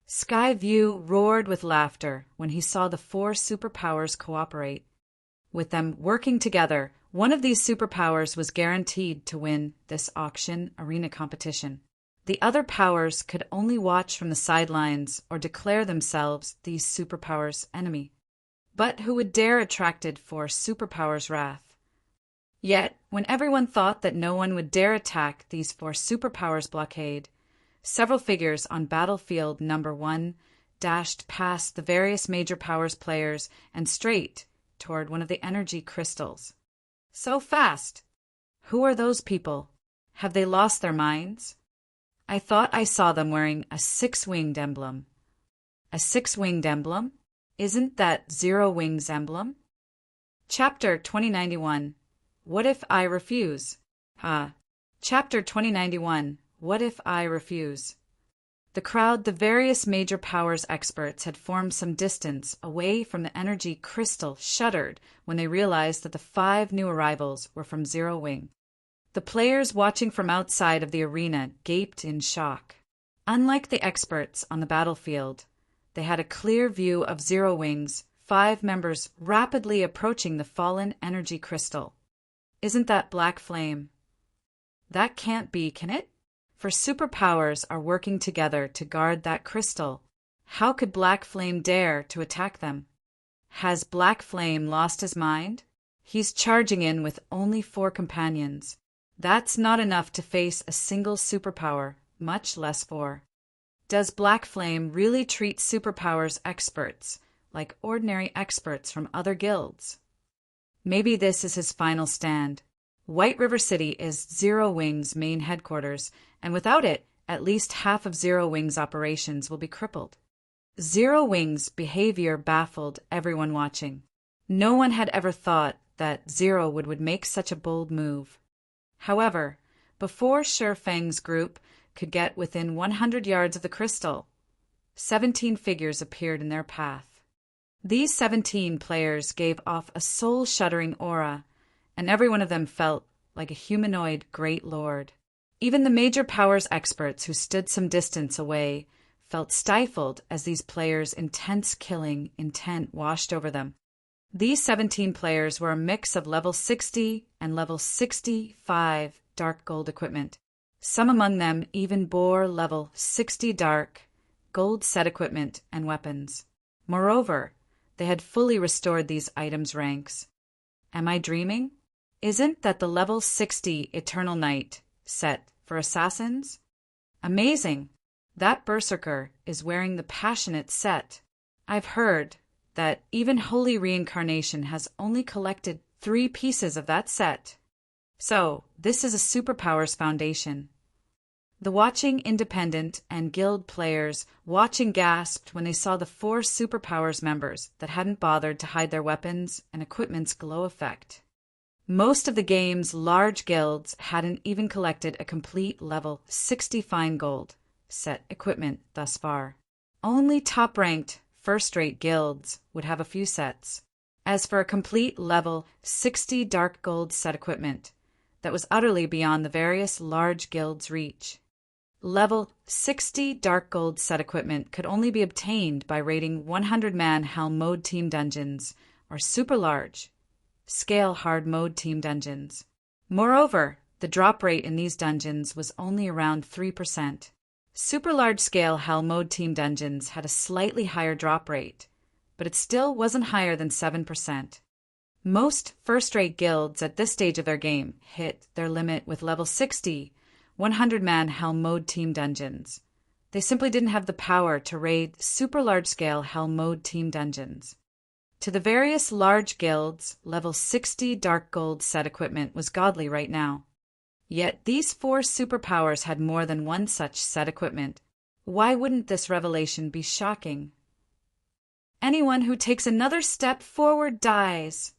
Skyview roared with laughter when he saw the 4 superpowers cooperate. With them working together, one of these superpowers was guaranteed to win this auction arena competition. The other powers could only watch from the sidelines or declare themselves these superpowers' enemy. But who would dare attracted for superpowers' wrath? Yet, when everyone thought that no one would dare attack these 4 superpowers' blockade, several figures on battlefield number 1 dashed past the various major powers players and straight toward one of the energy crystals. So fast! Who are those people? Have they lost their minds? I thought I saw them wearing a 6-winged emblem. A 6-winged emblem? Isn't that Zero Wing's emblem? Chapter 2091. What if I refuse? Chapter 2091. What if I refuse? The crowd, the various major powers experts, had formed some distance away from the energy crystal, shuddered when they realized that the 5 new arrivals were from Zero Wing. The players watching from outside of the arena gaped in shock. Unlike the experts on the battlefield, they had a clear view of Zero Wing's 5 members rapidly approaching the fallen energy crystal. Isn't that Black Flame? That can't be, can it? For superpowers are working together to guard that crystal. How could Black Flame dare to attack them? Has Black Flame lost his mind? He's charging in with only 4 companions. That's not enough to face a single superpower, much less 4. Does Black Flame really treat superpowers experts like ordinary experts from other guilds? Maybe this is his final stand. White River City is Zero Wing's main headquarters, and without it, at least half of Zero Wing's operations will be crippled. Zero Wing's behavior baffled everyone watching. No one had ever thought that Zero would make such a bold move. However, before Feng's group could get within 100 yards of the crystal, 17 figures appeared in their path. These 17 players gave off a soul-shuddering aura, and every one of them felt like a humanoid great lord. Even the major powers experts who stood some distance away felt stifled as these players' intense killing intent washed over them. These 17 players were a mix of level 60 and level 65 dark gold equipment. Some among them even bore level 60 dark gold set equipment and weapons. Moreover, they had fully restored these items' ranks. Am I dreaming? Isn't that the level 60 Eternal Night set for assassins? Amazing! That Berserker is wearing the Passionate set. I've heard that even Holy Reincarnation has only collected 3 pieces of that set. So, this is a Superpowers foundation. The watching independent and guild players watching gasped when they saw the 4 Superpowers members that hadn't bothered to hide their weapons and equipment's glow effect. Most of the game's large guilds hadn't even collected a complete level 60 fine gold set equipment thus far. Only top-ranked, first-rate guilds would have a few sets. As for a complete level 60 dark gold set equipment, that was utterly beyond the various large guilds' reach. Level 60 dark gold set equipment could only be obtained by raiding 100-man Hell Mode Team dungeons or super large scale hard mode team dungeons. Moreover, the drop rate in these dungeons was only around 3%. Super large scale Hell Mode Team dungeons had a slightly higher drop rate, but it still wasn't higher than 7%. Most first-rate guilds at this stage of their game hit their limit with level 60, 100-man Hell Mode Team dungeons. They simply didn't have the power to raid super large-scale Hell Mode Team dungeons. To the various large guilds, level 60 dark gold set equipment was godly right now. Yet these 4 superpowers had more than one such set equipment. Why wouldn't this revelation be shocking? Anyone who takes another step forward dies,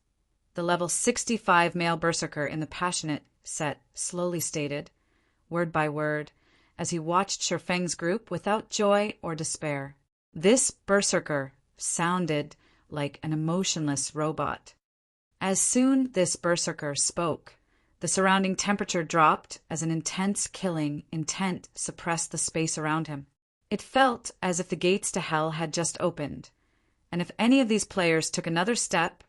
the level 65 male berserker in the Passionate set slowly stated, word by word, as he watched Feng's group without joy or despair. This berserker sounded like an emotionless robot. As soon this berserker spoke, the surrounding temperature dropped as an intense killing intent suppressed the space around him. It felt as if the gates to hell had just opened, and if any of these players took another step,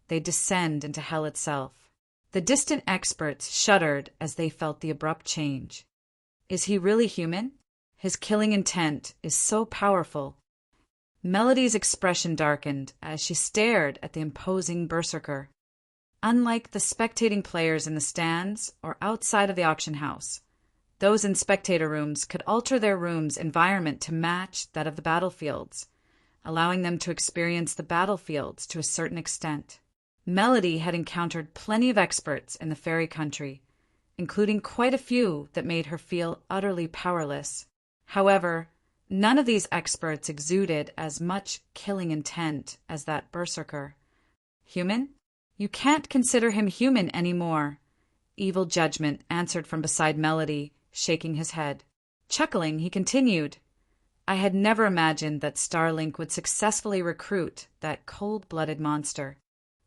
they'd descend into hell itself. The distant experts shuddered as they felt the abrupt change. Is he really human? His killing intent is so powerful. Melody's expression darkened as she stared at the imposing berserker. Unlike the spectating players in the stands or outside of the auction house, those in spectator rooms could alter their room's environment to match that of the battlefields, allowing them to experience the battlefields to a certain extent. Melody had encountered plenty of experts in the fairy country, including quite a few that made her feel utterly powerless. However, none of these experts exuded as much killing intent as that berserker. Human? You can't consider him human anymore. Evil Judgment answered from beside Melody, shaking his head. Chuckling, he continued, I had never imagined that Starlink would successfully recruit that cold-blooded monster.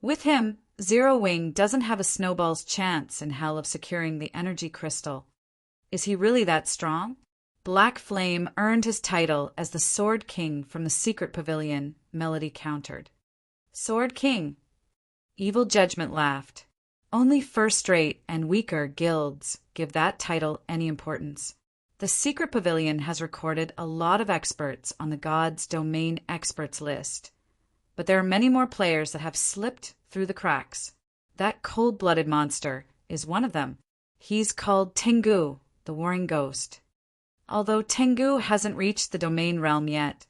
With him, Zero Wing doesn't have a snowball's chance in hell of securing the energy crystal. Is he really that strong? Black Flame earned his title as the Sword King from the Secret Pavilion, Melody countered. Sword King? Evil Judgment laughed. Only first-rate and weaker guilds give that title any importance. The Secret Pavilion has recorded a lot of experts on the God's Domain Experts list, but there are many more players that have slipped through the cracks. That cold-blooded monster is one of them. He's called Tengu, the Warring Ghost. Although Tengu hasn't reached the domain realm yet,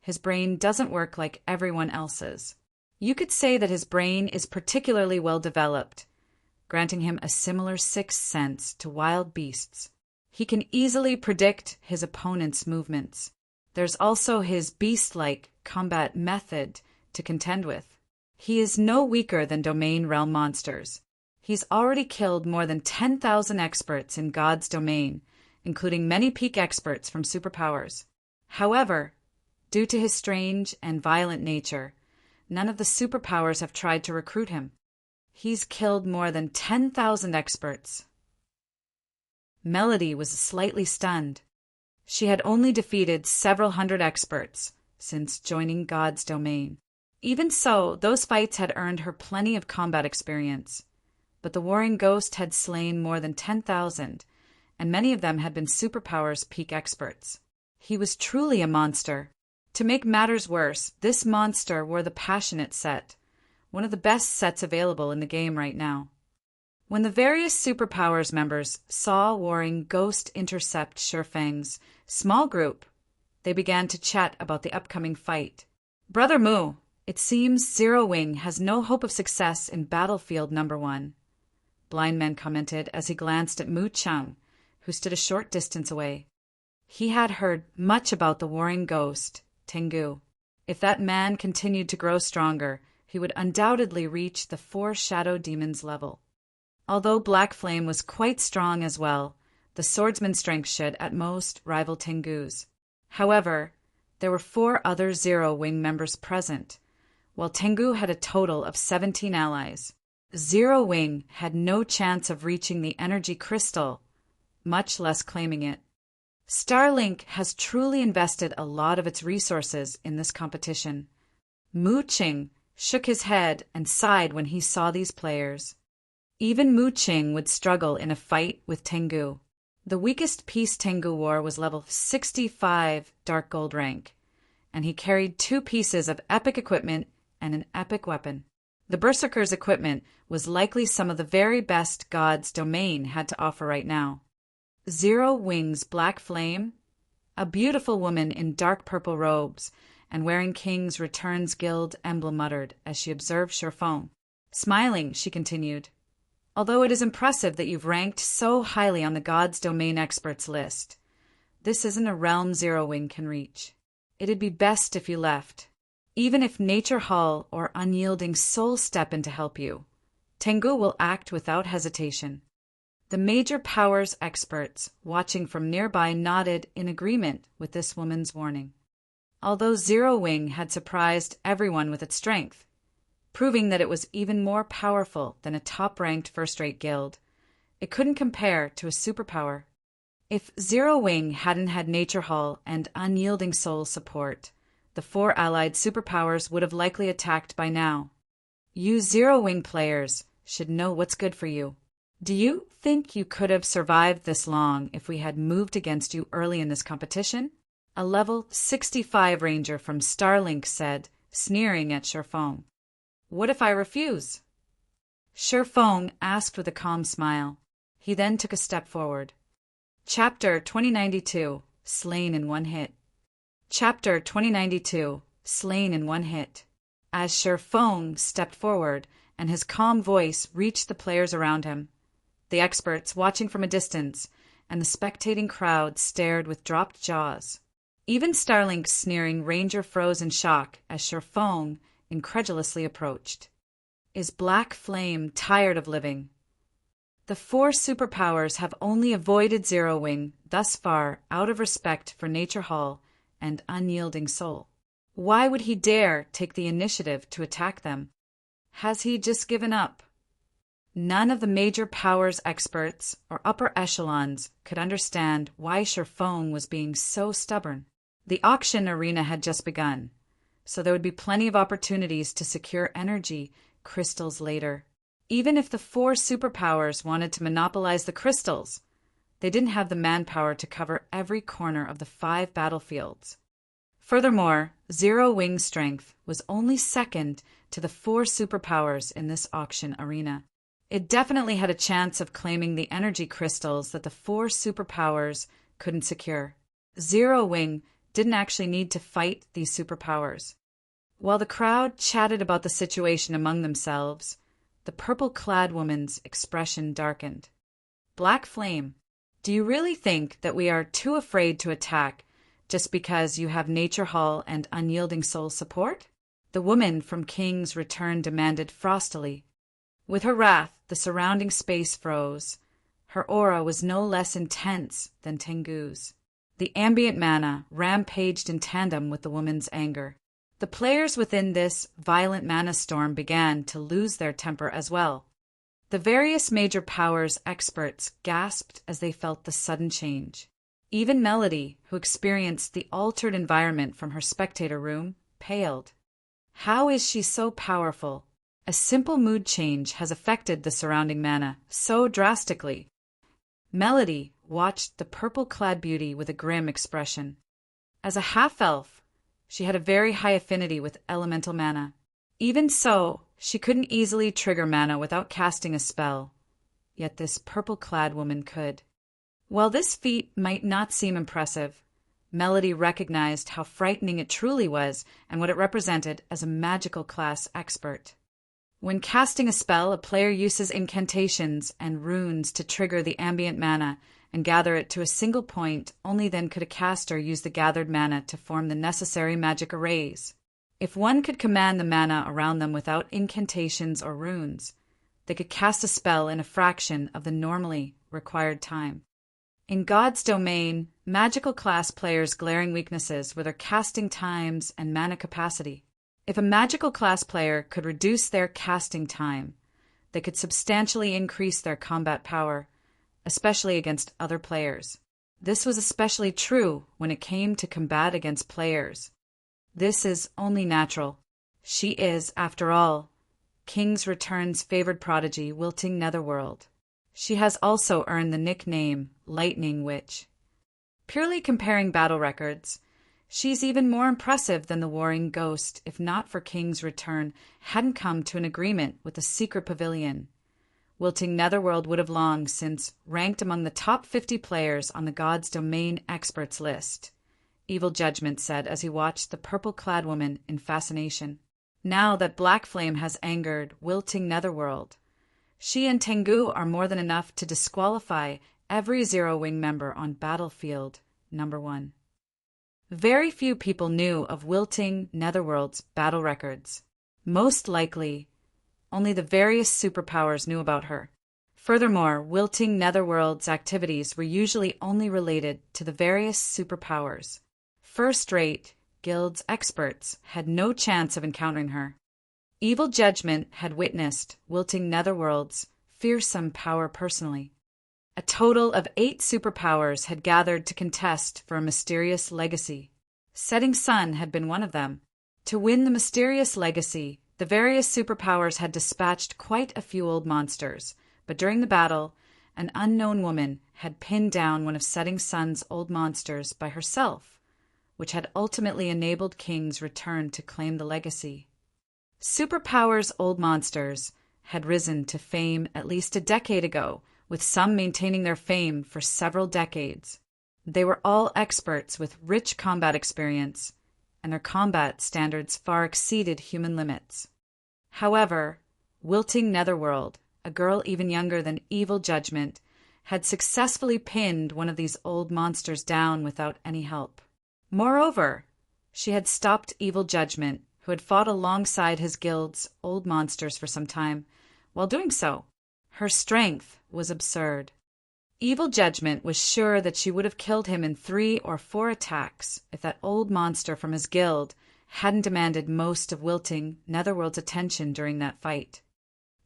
his brain doesn't work like everyone else's. You could say that his brain is particularly well developed, granting him a similar sixth sense to wild beasts. He can easily predict his opponent's movements. There's also his beast-like combat method to contend with. He is no weaker than domain realm monsters. He's already killed more than 10,000 experts in God's domain, including many peak experts from superpowers. However, due to his strange and violent nature, none of the superpowers have tried to recruit him. He's killed more than 10,000 experts. Melody was slightly stunned. She had only defeated several hundred experts since joining God's domain. Even so, those fights had earned her plenty of combat experience. But the warring ghost had slain more than 10,000, and many of them had been superpowers peak experts. He was truly a monster. To make matters worse, this monster wore the Passionate set, one of the best sets available in the game right now. When the various superpowers members saw warring ghost intercept Shurfang's small group, they began to chat about the upcoming fight. Brother Mu, it seems Zero Wing has no hope of success in battlefield number 1. Blind Man commented as he glanced at Mu Chang, who stood a short distance away. He had heard much about the warring ghost, Tengu. If that man continued to grow stronger, he would undoubtedly reach the 4 shadow demons level. Although Black Flame was quite strong as well, the swordsman's strength should, at most, rival Tengu's. However, there were 4 other Zero Wing members present, while Tengu had a total of 17 allies. Zero Wing had no chance of reaching the energy crystal, much less claiming it. Starlink has truly invested a lot of its resources in this competition. Mu Qing shook his head and sighed when he saw these players. Even Mu Qing would struggle in a fight with Tengu. The weakest piece Tengu wore was level 65 Dark Gold rank, and he carried 2 pieces of epic equipment and an epic weapon. The Berserker's equipment was likely some of the very best God's domain had to offer right now. Zero Wing's Black Flame, a beautiful woman in dark purple robes and wearing King's Returns Guild emblem, muttered as she observed Shurfang. Smiling, she continued, "Although it is impressive that you've ranked so highly on the God's Domain experts list, this isn't a realm Zero Wing can reach. It'd be best if you left. Even if Nature Hall or Unyielding Soul step in to help you, Tengu will act without hesitation." The major powers experts watching from nearby nodded in agreement with this woman's warning. Although Zero Wing had surprised everyone with its strength, proving that it was even more powerful than a top-ranked first-rate guild, it couldn't compare to a superpower. If Zero Wing hadn't had Nature Hall and Unyielding Soul support, the 4 allied superpowers would have likely attacked by now. You Zero Wing players should know what's good for you. Do you think you could have survived this long if we had moved against you early in this competition? A level 65 ranger from Starlink said, sneering at Shurfang. What if I refuse? Shurfang asked with a calm smile. He then took a step forward. Chapter 2092, Slain in One Hit. Chapter 2092, Slain in One Hit. As Shurfang stepped forward and his calm voice reached the players around him, the experts watching from a distance and the spectating crowd stared with dropped jaws. Even Starlink's sneering ranger froze in shock as Shurfang incredulously approached. Is Black Flame tired of living? The 4 superpowers have only avoided Zero Wing thus far out of respect for Nature Hall and Unyielding Soul. Why would he dare take the initiative to attack them? Has he just given up? None of the major powers experts or upper echelons could understand why Shurfang was being so stubborn. The auction arena had just begun, so there would be plenty of opportunities to secure energy crystals later. Even if the 4 superpowers wanted to monopolize the crystals, they didn't have the manpower to cover every corner of the 5 battlefields. Furthermore, Zero Wing strength was only second to the 4 superpowers in this auction arena. It definitely had a chance of claiming the energy crystals that the 4 superpowers couldn't secure. Zero Wing didn't actually need to fight these superpowers. While the crowd chatted about the situation among themselves, The purple-clad woman's expression darkened. Black Flame, do you really think that we are too afraid to attack just because you have Nature Hall and unyielding soul support? The woman from King's Return demanded frostily. With her wrath, the surrounding space froze. Her aura was no less intense than Tengu's. The ambient mana rampaged in tandem with the woman's anger. The players within this violent mana storm began to lose their temper as well. The various major powers experts gasped as they felt the sudden change. Even Melody, who experienced the altered environment from her spectator room, paled. How is she so powerful? A simple mood change has affected the surrounding mana so drastically. Melody watched the purple-clad beauty with a grim expression. As a half-elf, she had a very high affinity with elemental mana. Even so, she couldn't easily trigger mana without casting a spell. Yet this purple-clad woman could. While this feat might not seem impressive, Melody recognized how frightening it truly was and what it represented as a magical class expert. When casting a spell, a player uses incantations and runes to trigger the ambient mana and gather it to a single point. Only then could a caster use the gathered mana to form the necessary magic arrays. If one could command the mana around them without incantations or runes, they could cast a spell in a fraction of the normally required time. In God's Domain, magical class players' glaring weaknesses were their casting times and mana capacity. If a magical class player could reduce their casting time, they could substantially increase their combat power, especially against other players. This was especially true when it came to combat against players. This is only natural. She is, after all, King's Return's favored prodigy, Wilting Netherworld. She has also earned the nickname Lightning Witch. Purely comparing battle records, she's even more impressive than the Warring Ghost if not for King's Return hadn't come to an agreement with the Secret Pavilion. Wilting Netherworld would have long since ranked among the top 50 players on the God's Domain experts list, Evil Judgment said as he watched the purple-clad woman in fascination. Now that Black Flame has angered Wilting Netherworld, she and Tengu are more than enough to disqualify every Zero-Wing member on Battlefield number 1. Very few people knew of Wilting Netherworld's battle records. Most likely, only the various superpowers knew about her. Furthermore, Wilting Netherworld's activities were usually only related to the various superpowers. First-rate guild's experts had no chance of encountering her. Evil Judgment had witnessed Wilting Netherworld's fearsome power personally. A total of 8 superpowers had gathered to contest for a mysterious legacy. Setting Sun had been one of them. To win the mysterious legacy, the various superpowers had dispatched quite a few old monsters, but during the battle, an unknown woman had pinned down one of Setting Sun's old monsters by herself, which had ultimately enabled King's Return to claim the legacy. Superpowers' old monsters had risen to fame at least a decade ago, with some maintaining their fame for several decades. They were all experts with rich combat experience, and their combat standards far exceeded human limits. However, Wilting Netherworld, a girl even younger than Evil Judgment, had successfully pinned one of these old monsters down without any help. Moreover, she had stopped Evil Judgment, who had fought alongside his guild's old monsters for some time. While doing so, her strength was absurd. Evil Judgment was sure that she would have killed him in 3 or 4 attacks if that old monster from his guild hadn't demanded most of Wilting Netherworld's attention during that fight.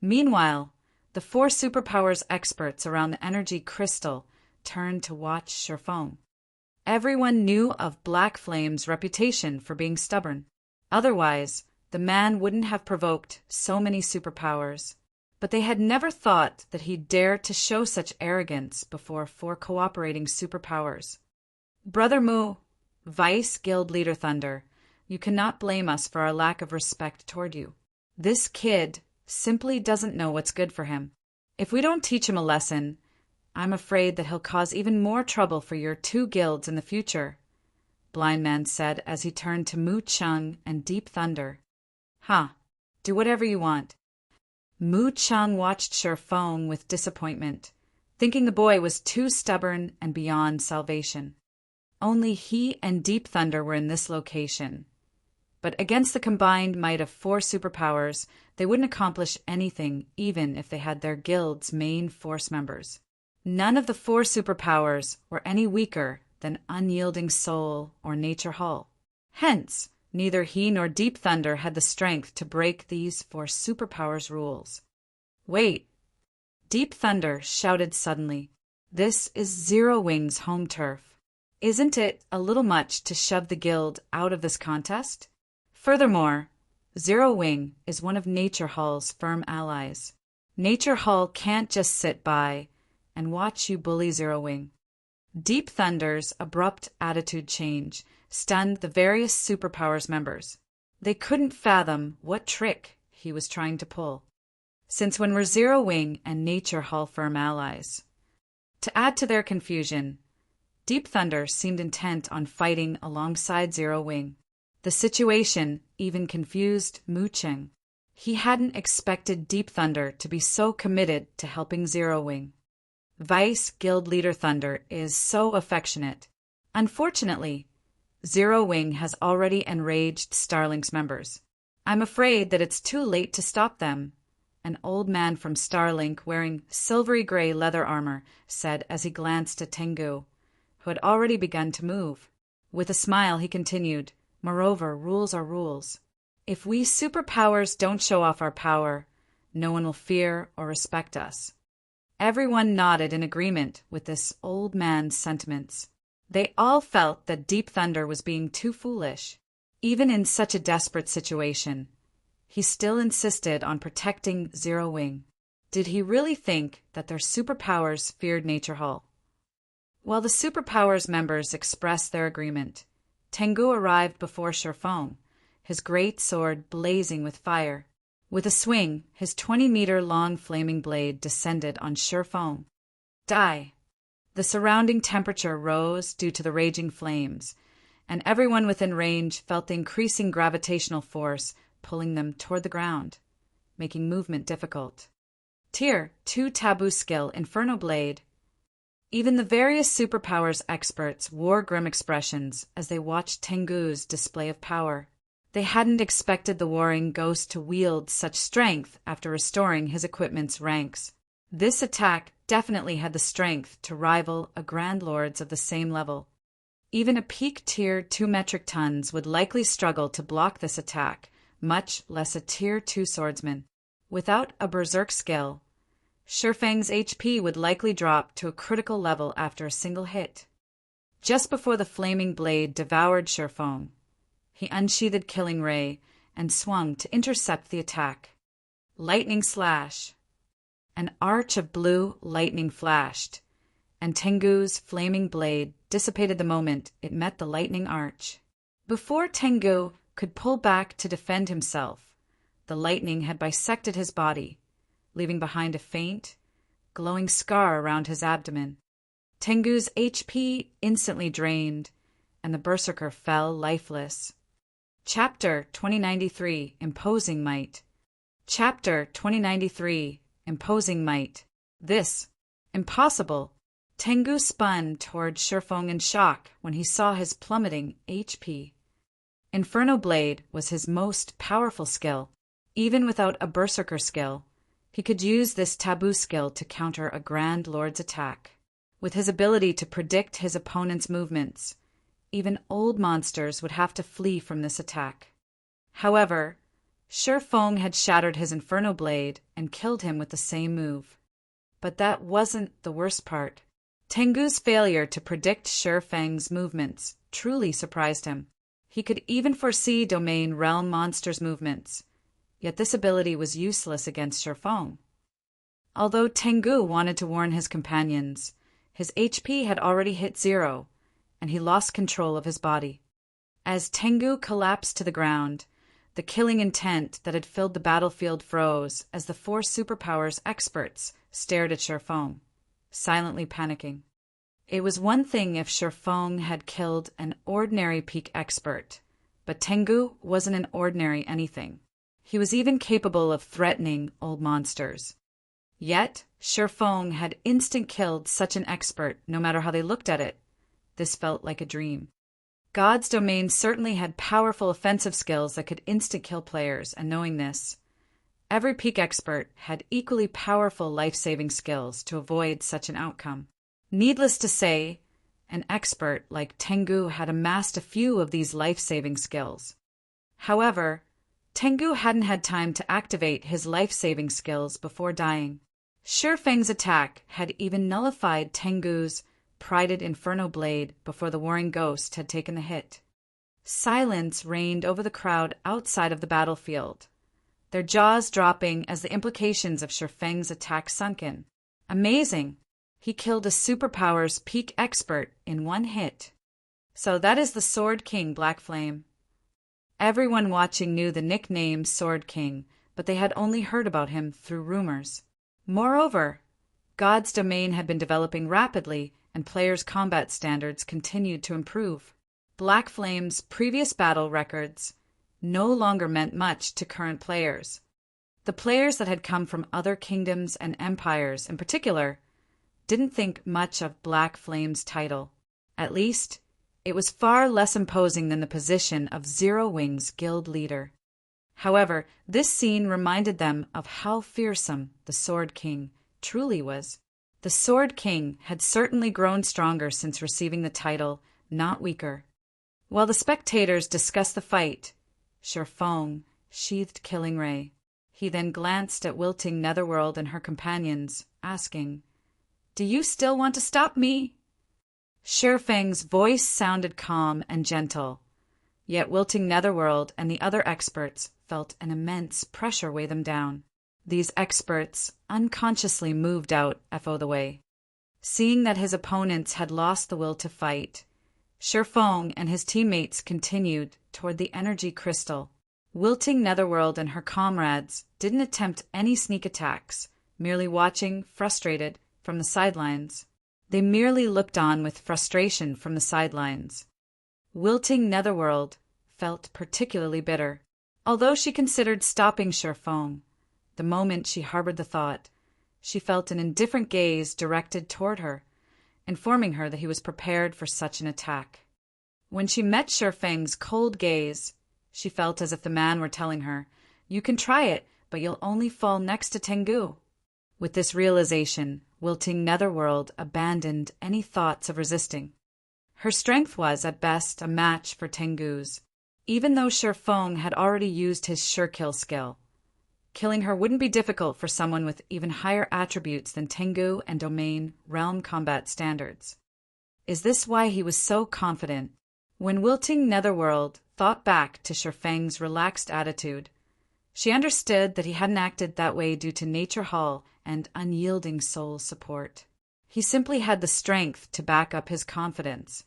Meanwhile, the 4 superpowers experts around the energy crystal turned to watch Sherfone. Everyone knew of Black Flame's reputation for being stubborn. Otherwise, the man wouldn't have provoked so many superpowers. But they had never thought that he'd dare to show such arrogance before 4 cooperating superpowers. Brother Mu, Vice Guild Leader Thunder, you cannot blame us for our lack of respect toward you. This kid simply doesn't know what's good for him. If we don't teach him a lesson, I'm afraid that he'll cause even more trouble for your 2 guilds in the future, Blind Man said as he turned to Mu Chung and Deep Thunder. Do whatever you want. Mu Chang watched Shi Feng with disappointment, thinking the boy was too stubborn and beyond salvation. Only he and Deep Thunder were in this location. But against the combined might of 4 superpowers, they wouldn't accomplish anything even if they had their guild's main force members. None of the 4 superpowers were any weaker than Unyielding Soul or Nature Hull. Hence, neither he nor Deep Thunder had the strength to break these 4 superpowers' rules. Wait! Deep Thunder shouted suddenly. This is Zero Wing's home turf. Isn't it a little much to shove the guild out of this contest? Furthermore, Zero Wing is one of Nature Hull's firm allies. Nature Hull can't just sit by and watch you bully Zero Wing. Deep Thunder's abrupt attitude change stunned the various superpowers members. They couldn't fathom what trick he was trying to pull. Since when were Zero Wing and Nature Hull firm allies? To add to their confusion, Deep Thunder seemed intent on fighting alongside Zero Wing. The situation even confused Mu Cheng. He hadn't expected Deep Thunder to be so committed to helping Zero Wing. Vice Guild Leader Thunder is so affectionate. Unfortunately, Zero Wing has already enraged Starlink's members. I'm afraid that it's too late to stop them, an old man from Starlink wearing silvery gray leather armor said as he glanced at Tengu, who had already begun to move. With a smile, he continued, "Moreover, rules are rules. If we superpowers don't show off our power, no one will fear or respect us." Everyone nodded in agreement with this old man's sentiments. They all felt that Deep Thunder was being too foolish. Even in such a desperate situation, he still insisted on protecting Zero Wing. Did he really think that their superpowers feared Nature Hull? While the superpowers members expressed their agreement, Tengu arrived before Shi Feng, his great sword blazing with fire. With a swing, his 20-meter-long flaming blade descended on Shi Feng. Die! The surrounding temperature rose due to the raging flames, and everyone within range felt the increasing gravitational force pulling them toward the ground, making movement difficult. Tier 2 taboo skill Inferno Blade. Even the various superpowers experts wore grim expressions as they watched Tengu's display of power. They hadn't expected the warring ghost to wield such strength after restoring his equipment's ranks. This attack definitely had the strength to rival a Grand Lord's of the same level. Even a peak tier 2 metric tons would likely struggle to block this attack, much less a tier 2 swordsman. Without a berserk skill, Shi Feng's HP would likely drop to a critical level after a single hit. Just before the flaming blade devoured Shi Feng, he unsheathed Killing Ray and swung to intercept the attack. Lightning slash. An arch of blue lightning flashed, and Tengu's flaming blade dissipated the moment it met the lightning arch. Before Tengu could pull back to defend himself, the lightning had bisected his body, leaving behind a faint, glowing scar around his abdomen. Tengu's HP instantly drained, and the berserker fell lifeless. Chapter 2093 Imposing Might. Chapter 2093 Imposing Might. This. Impossible. Tengu spun toward Shi Feng in shock when he saw his plummeting HP. Inferno Blade was his most powerful skill. Even without a berserker skill, he could use this taboo skill to counter a Grand Lord's attack. With his ability to predict his opponent's movements, even old monsters would have to flee from this attack. However, Shi Feng had shattered his Inferno Blade and killed him with the same move. But that wasn't the worst part. Tengu's failure to predict Shi Feng's movements truly surprised him. He could even foresee Domain Realm monsters' movements, yet this ability was useless against Shi Feng. Although Tengu wanted to warn his companions, his HP had already hit 0, and he lost control of his body. As Tengu collapsed to the ground, the killing intent that had filled the battlefield froze as the 4 superpowers experts stared at Shi Feng, silently panicking. It was one thing if Shi Feng had killed an ordinary peak expert, but Tengu wasn't an ordinary anything. He was even capable of threatening old monsters. Yet, Shifeng had instant-killed such an expert no matter how they looked at it. This felt like a dream. God's domain certainly had powerful offensive skills that could instant-kill players, and knowing this, every peak expert had equally powerful life-saving skills to avoid such an outcome. Needless to say, an expert like Tengu had amassed a few of these life-saving skills. However, Tengu hadn't had time to activate his life-saving skills before dying. Shifeng's attack had even nullified Tengu's prided inferno blade before the warring ghost had taken the hit. Silence reigned over the crowd outside of the battlefield, their jaws dropping as the implications of Shifeng's attack sunk in. Amazing! He killed a superpowers peak expert in one hit. So that is the Sword King, Black Flame. Everyone watching knew the nickname Sword King, but they had only heard about him through rumors. Moreover, God's domain had been developing rapidly, and players' combat standards continued to improve. Black Flame's previous battle records no longer meant much to current players. The players that had come from other kingdoms and empires in particular didn't think much of Black Flame's title. At least, it was far less imposing than the position of Zero Wing's guild leader. However, this scene reminded them of how fearsome the Sword King truly was. The Sword King had certainly grown stronger since receiving the title, not weaker. While the spectators discussed the fight, Shifeng sheathed Killing Ray. He then glanced at wilting Netherworld and her companions, asking, "Do you still want to stop me?" Shifeng's voice sounded calm and gentle, yet wilting Netherworld and the other experts felt an immense pressure weigh them down. These experts unconsciously moved out the way. Seeing that his opponents had lost the will to fight, Shifeng and his teammates continued toward the energy crystal. Wilting Netherworld and her comrades didn't attempt any sneak attacks, merely watching, frustrated, from the sidelines. They merely looked on with frustration from the sidelines. Wilting Netherworld felt particularly bitter. Although she considered stopping Shifeng, the moment she harbored the thought, she felt an indifferent gaze directed toward her, informing her that he was prepared for such an attack. When she met Shifeng's cold gaze, she felt as if the man were telling her, "You can try it, but you'll only fall next to Tengu." With this realization, wilting Netherworld abandoned any thoughts of resisting. Her strength was, at best, a match for Tengu's, even though Shifeng had already used his sure-kill skill. Killing her wouldn't be difficult for someone with even higher attributes than Tengu and Domain realm combat standards. Is this why he was so confident? When wilting Netherworld thought back to Shifeng's relaxed attitude, she understood that he hadn't acted that way due to nature hull and unyielding soul support. He simply had the strength to back up his confidence.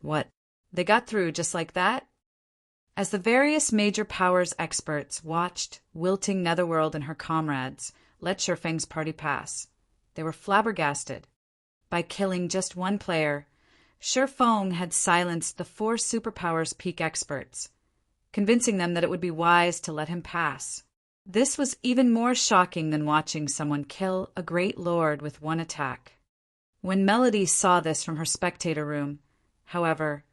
What? They got through just like that? As the various major powers experts watched wilting Netherworld and her comrades let Shifeng's party pass, they were flabbergasted. By killing just one player, Shifeng had silenced the 4 superpowers peak experts, convincing them that it would be wise to let him pass. This was even more shocking than watching someone kill a great lord with one attack. When Melody saw this from her spectator room, however,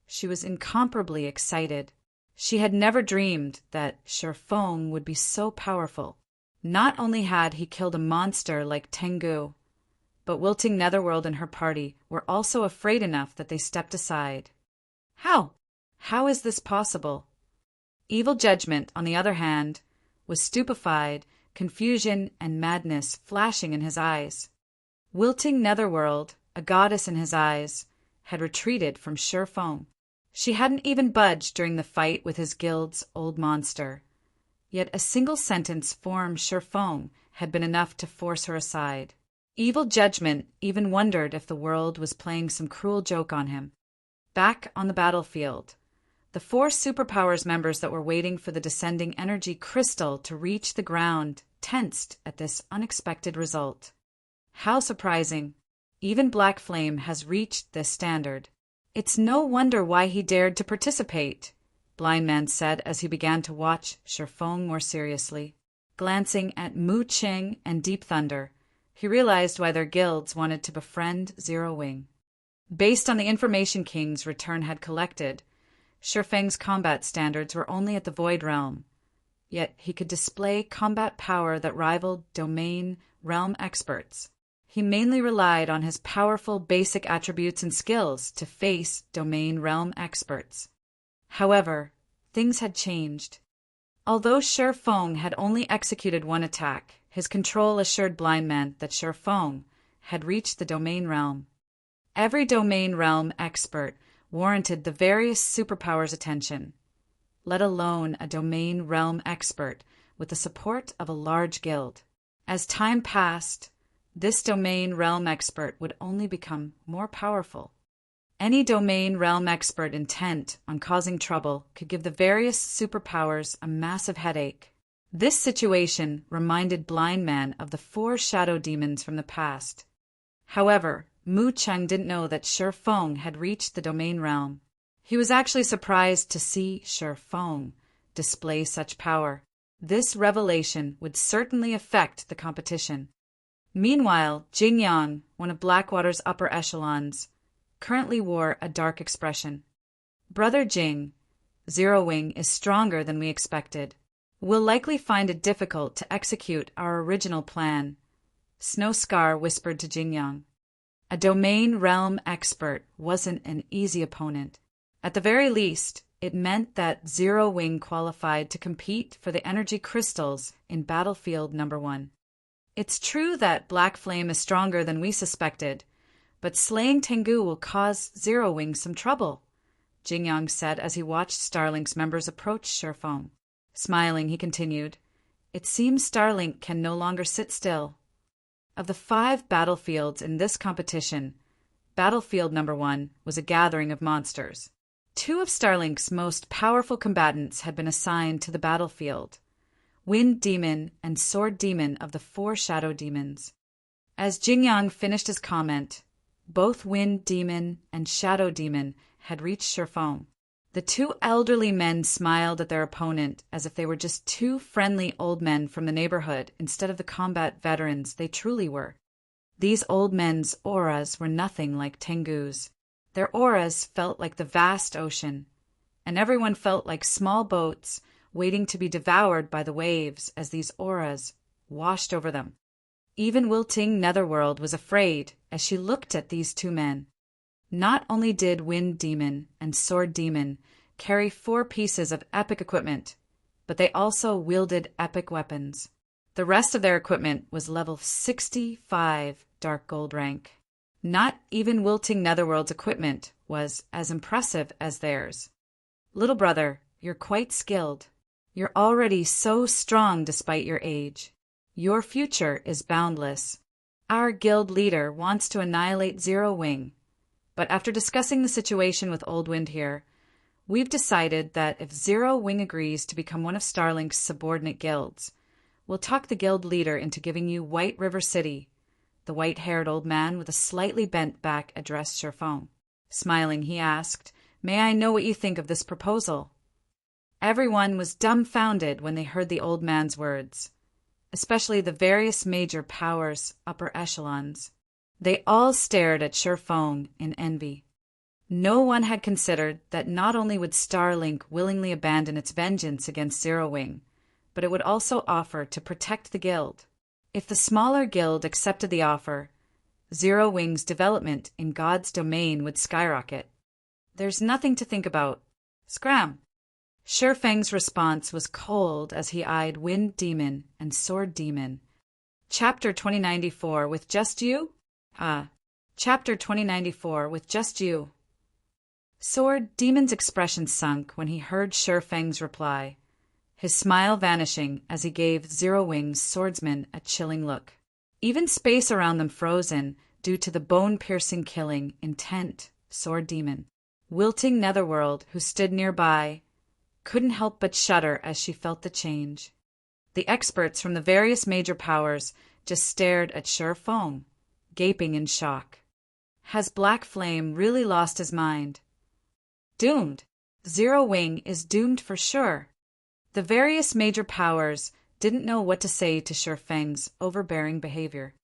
she was incomparably excited. She had never dreamed that Shifeng would be so powerful. Not only had he killed a monster like Tengu, but wilting Netherworld and her party were also afraid enough that they stepped aside. How? How is this possible? Evil Judgment, on the other hand, was stupefied, confusion and madness flashing in his eyes. Wilting Netherworld, a goddess in his eyes, had retreated from Shifeng. She hadn't even budged during the fight with his guild's old monster. Yet a single sentence from Shifeng had been enough to force her aside. Evil Judgment even wondered if the world was playing some cruel joke on him. Back on the battlefield, the 4 superpowers members that were waiting for the descending energy crystal to reach the ground tensed at this unexpected result. How surprising! Even Black Flame has reached this standard. It's no wonder why he dared to participate. Blind Man said as he began to watch Shifeng more seriously. Glancing at Mu Qing and Deep Thunder, he realized why their guilds wanted to befriend Zero Wing. Based on the information King's return had collected, Shifeng's combat standards were only at the Void Realm, yet he could display combat power that rivaled domain realm experts. He mainly relied on his powerful basic attributes and skills to face domain realm experts. However, things had changed. Although Shifeng had only executed one attack, his control assured Blind Man that Shifeng had reached the domain realm. Every domain realm expert warranted the various superpowers' attention, let alone a domain realm expert with the support of a large guild. As time passed, this domain realm expert would only become more powerful. Any domain realm expert intent on causing trouble could give the various superpowers a massive headache. This situation reminded Blind Man of the 4 shadow demons from the past. However, Mu Cheng didn't know that Shifeng had reached the domain realm. He was actually surprised to see Shifeng display such power. This revelation would certainly affect the competition. Meanwhile, Jingyang, one of Blackwater's upper echelons, currently wore a dark expression. Brother Jing, Zero Wing is stronger than we expected. We'll likely find it difficult to execute our original plan, Snow Scar whispered to Jingyang. A domain realm expert wasn't an easy opponent. At the very least, it meant that Zero Wing qualified to compete for the energy crystals in Battlefield No. 1. It's true that Black Flame is stronger than we suspected, but slaying Tengu will cause Zero Wing some trouble, Jingyang said as he watched Starlink's members approach Shifeng. Smiling, he continued, "It seems Starlink can no longer sit still." Of the 5 battlefields in this competition, Battlefield No. 1 was a gathering of monsters. 2 of Starlink's most powerful combatants had been assigned to the battlefield, Wind Demon and Sword Demon of the 4 Shadow Demons. As Jingyang finished his comment, both Wind Demon and Shadow Demon had reached Shifeng. The 2 elderly men smiled at their opponent as if they were just 2 friendly old men from the neighborhood instead of the combat veterans they truly were. These old men's auras were nothing like Tengu's. Their auras felt like the vast ocean, and everyone felt like small boats waiting to be devoured by the waves as these auras washed over them. Even wilting Netherworld was afraid as she looked at these 2 men. Not only did Wind Demon and Sword Demon carry 4 pieces of epic equipment, but they also wielded epic weapons. The rest of their equipment was level 65 Dark Gold rank. Not even wilting Netherworld's equipment was as impressive as theirs. Little brother, you're quite skilled. You're already so strong despite your age. Your future is boundless. Our guild leader wants to annihilate Zero Wing, but after discussing the situation with Old Wind here, we've decided that if Zero Wing agrees to become one of Starlink's subordinate guilds, we'll talk the guild leader into giving you White River City. The white-haired old man with a slightly bent back addressed Shifeng. Smiling, he asked, "May I know what you think of this proposal?" Everyone was dumbfounded when they heard the old man's words, especially the various major powers' upper echelons. They all stared at Shifeng in envy. No one had considered that not only would Starlink willingly abandon its vengeance against Zero Wing, but it would also offer to protect the guild. If the smaller guild accepted the offer, Zero Wing's development in God's domain would skyrocket. There's nothing to think about. Scram! Shifeng's response was cold as he eyed Wind Demon and Sword Demon. Chapter 2094 with just you? Chapter 2094 with just you. Sword Demon's expression sunk when he heard Shifeng's reply, his smile vanishing as he gave Zero Wing's swordsman a chilling look. Even space around them frozen due to the bone-piercing killing intent Sword Demon. Wilting Netherworld, who stood nearby, couldn't help but shudder as she felt the change. The experts from the various major powers just stared at Shifeng, gaping in shock. Has Black Flame really lost his mind? Doomed. Zero Wing is doomed for sure. The various major powers didn't know what to say to Sure Feng's overbearing behavior.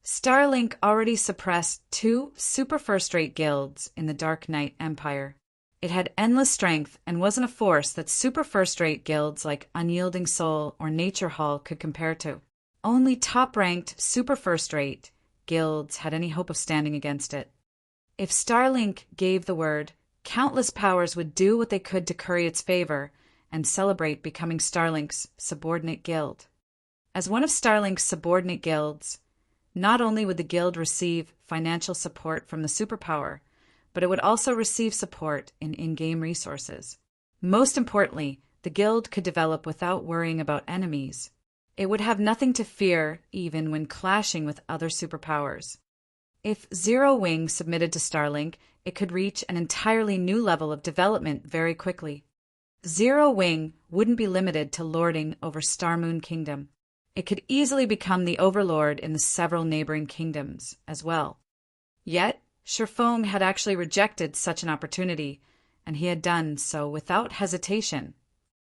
Starlink already suppressed 2 super first-rate guilds in the Dark Knight Empire. It had endless strength and wasn't a force that super first-rate guilds like Unyielding Soul or Nature Hall could compare to. Only top-ranked super first-rate guilds had any hope of standing against it. If Starlink gave the word, countless powers would do what they could to curry its favor and celebrate becoming Starlink's subordinate guild. As one of Starlink's subordinate guilds, not only would the guild receive financial support from the superpower, but it would also receive support in in-game resources. Most importantly, the guild could develop without worrying about enemies. It would have nothing to fear even when clashing with other superpowers. If Zero Wing submitted to Starlink, it could reach an entirely new level of development very quickly. Zero Wing wouldn't be limited to lording over Starmoon Kingdom. It could easily become the overlord in the several neighboring kingdoms as well. Yet, Sure Feng had actually rejected such an opportunity, and he had done so without hesitation.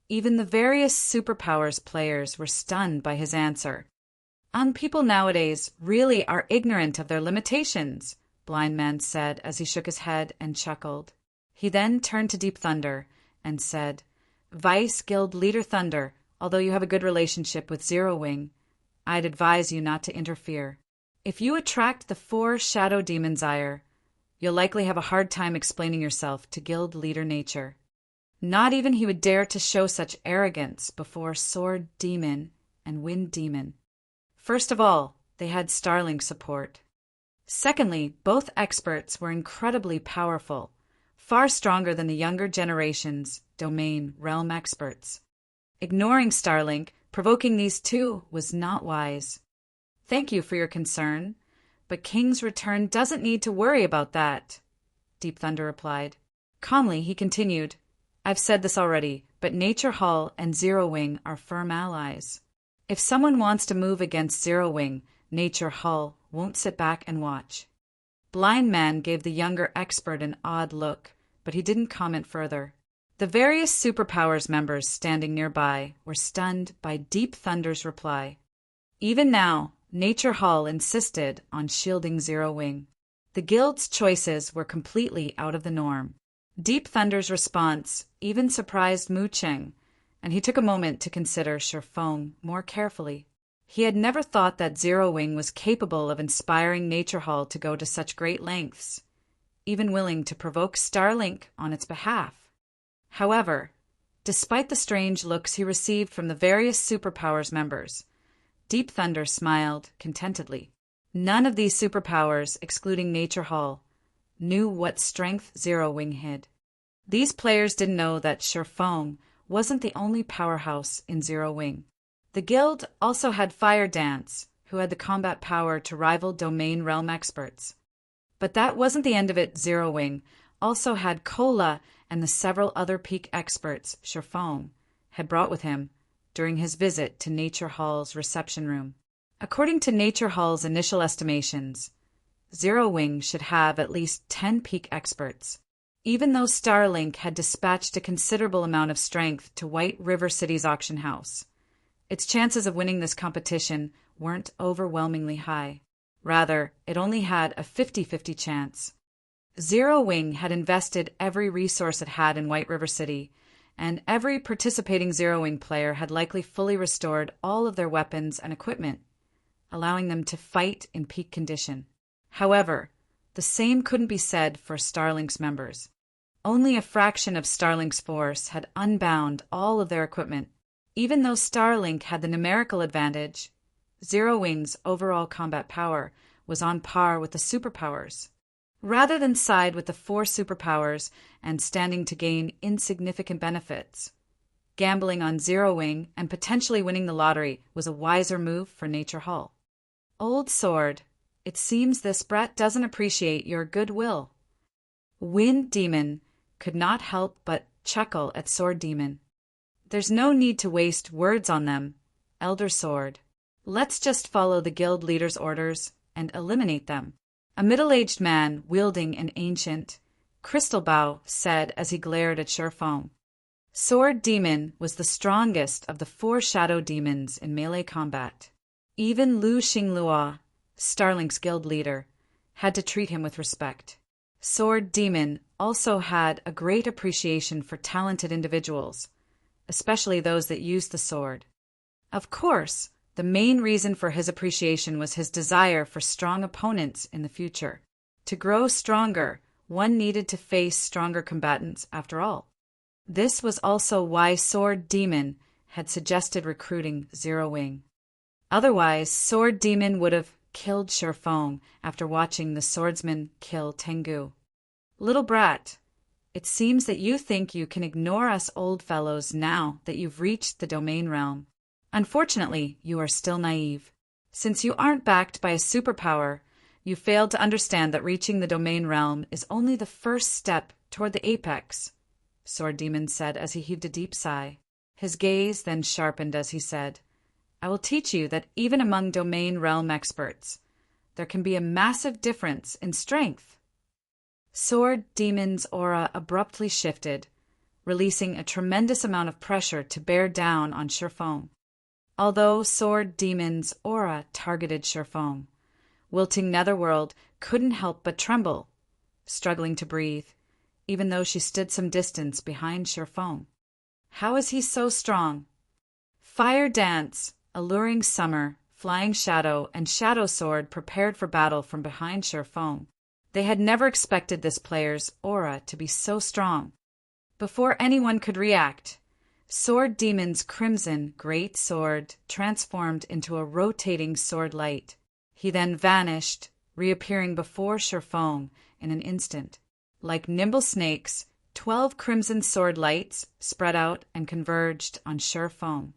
Even the various superpowers players were stunned by his answer. People nowadays really are ignorant of their limitations, Blind Man said as he shook his head and chuckled. He then turned to Deep Thunder and said, Vice Guild Leader Thunder, although you have a good relationship with Zero Wing, I'd advise you not to interfere. If you attract the 4 Shadow Demon's ire, you'll likely have a hard time explaining yourself to Guild Leader Nature. Not even he would dare to show such arrogance before Sword Demon and Wind Demon. First of all, they had Starlink support. Secondly, both experts were incredibly powerful, far stronger than the younger generation's domain realm experts. Ignoring Starlink, provoking these 2 was not wise. Thank you for your concern, but King's Return doesn't need to worry about that, Deep Thunder replied. Calmly, he continued, I've said this already, but Nature Hall and Zero Wing are firm allies. If someone wants to move against Zero Wing, Nature Hall won't sit back and watch. Blind Man gave the younger expert an odd look, but he didn't comment further. The various superpowers members standing nearby were stunned by Deep Thunder's reply. Even now, Nature Hall insisted on shielding Zero Wing. The guild's choices were completely out of the norm. Deep Thunder's response even surprised Mu Cheng, and he took a moment to consider Sure Feng more carefully. He had never thought that Zero Wing was capable of inspiring Nature Hall to go to such great lengths, even willing to provoke Starlink on its behalf. However, despite the strange looks he received from the various superpowers members, Deep Thunder smiled contentedly. None of these superpowers, excluding Nature Hall, knew what strength Zero Wing hid. These players didn't know that Sure Feng wasn't the only powerhouse in Zero Wing. The guild also had Fire Dance, who had the combat power to rival domain realm experts. But that wasn't the end of it. Zero Wing also had Cola and the several other peak experts Sure Feng had brought with him during his visit to Nature Hall's reception room. According to Nature Hall's initial estimations, Zero Wing should have at least 10 peak experts. Even though Starlink had dispatched a considerable amount of strength to White River City's auction house, its chances of winning this competition weren't overwhelmingly high. Rather, it only had a 50-50 chance. Zero Wing had invested every resource it had in White River City, and every participating Zero Wing player had likely fully restored all of their weapons and equipment, allowing them to fight in peak condition. However, the same couldn't be said for Starlink's members. Only a fraction of Starlink's force had unbound all of their equipment. Even though Starlink had the numerical advantage, Zero Wing's overall combat power was on par with the superpowers. Rather than side with the 4 superpowers and standing to gain insignificant benefits, gambling on Zero Wing and potentially winning the lottery was a wiser move for Nature Hall. Old Sword, it seems this brat doesn't appreciate your goodwill. Wind Demon could not help but chuckle at Sword Demon. There's no need to waste words on them, Elder Sword. Let's just follow the guild leader's orders and eliminate them. A middle-aged man wielding an ancient, Crystalbow said as he glared at Sherfong. Sword Demon was the strongest of the 4 shadow demons in melee combat. Even Lu Xinglua, Starlink's guild leader, had to treat him with respect. Sword Demon also had a great appreciation for talented individuals, especially those that used the sword. Of course, the main reason for his appreciation was his desire for strong opponents in the future. To grow stronger, one needed to face stronger combatants after all. This was also why Sword Demon had suggested recruiting Zero Wing. Otherwise, Sword Demon would have killed Sherfong after watching the swordsman kill Tengu. Little brat, it seems that you think you can ignore us old fellows now that you've reached the domain realm. Unfortunately, you are still naive. Since you aren't backed by a superpower, you failed to understand that reaching the domain realm is only the first step toward the apex, Sword Demon said as he heaved a deep sigh. His gaze then sharpened as he said, I will teach you that even among domain realm experts, there can be a massive difference in strength. Sword Demon's aura abruptly shifted, releasing a tremendous amount of pressure to bear down on Sherfong. Although Sword Demon's aura targeted Sherfong, Wilting Netherworld couldn't help but tremble, struggling to breathe, even though she stood some distance behind Sherfong. How is he so strong? Fire Dance, Alluring Summer, Flying Shadow, and Shadow Sword prepared for battle from behind Sherfong. They had never expected this player's aura to be so strong. Before anyone could react, Sword Demon's crimson great sword transformed into a rotating sword light. He then vanished, reappearing before Sherfong in an instant. Like nimble snakes, 12 crimson sword lights spread out and converged on Sherfong,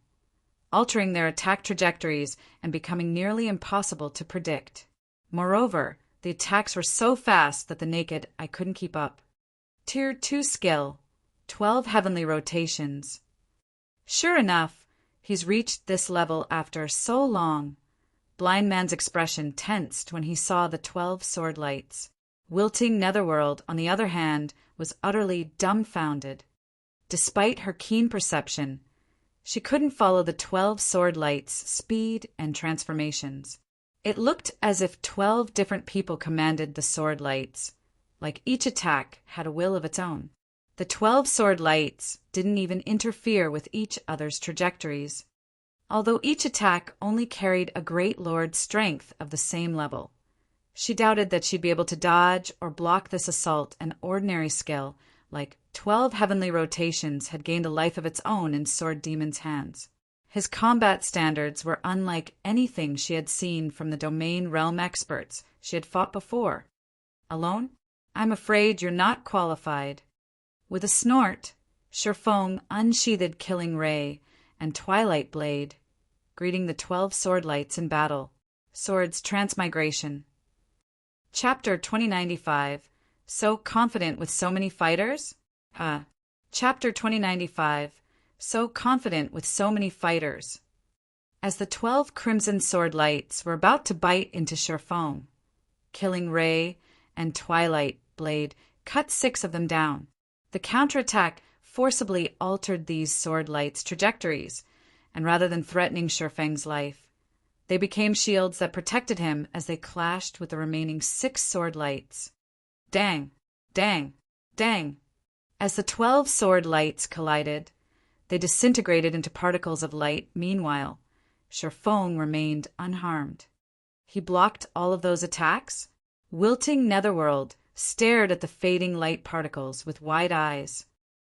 altering their attack trajectories and becoming nearly impossible to predict. Moreover, the attacks were so fast that the naked eye couldn't keep up. Tier 2 skill, 12 heavenly rotations. Sure enough, he's reached this level after so long. Blind Man's expression tensed when he saw the 12 sword lights. Wilting Netherworld, on the other hand, was utterly dumbfounded. Despite her keen perception, she couldn't follow the 12 sword lights' speed and transformations. It looked as if 12 different people commanded the sword lights, like each attack had a will of its own. The 12 sword lights didn't even interfere with each other's trajectories, although each attack only carried a great lord's strength of the same level. She doubted that she'd be able to dodge or block this assault. An ordinary skill, like 12 heavenly rotations, had gained a life of its own in Sword Demon's hands. His combat standards were unlike anything she had seen from the domain realm experts she had fought before. Alone? I'm afraid you're not qualified. With a snort, Sherfong unsheathed Killing Ray and Twilight Blade, greeting the 12 sword lights in battle. Swords Transmigration. Chapter 2095. So confident with so many fighters? Chapter 2095. So confident with so many fighters. As the 12 crimson sword lights were about to bite into Sherfong, Killing Ray and Twilight Blade cut 6 of them down. The counterattack forcibly altered these sword lights' trajectories, and rather than threatening Sherfang's life, they became shields that protected him as they clashed with the remaining 6 sword lights. Dang! Dang! Dang! As the 12 sword lights collided, they disintegrated into particles of light. Meanwhile, Sherfong remained unharmed. He blocked all of those attacks? Wilting Netherworld stared at the fading light particles with wide eyes.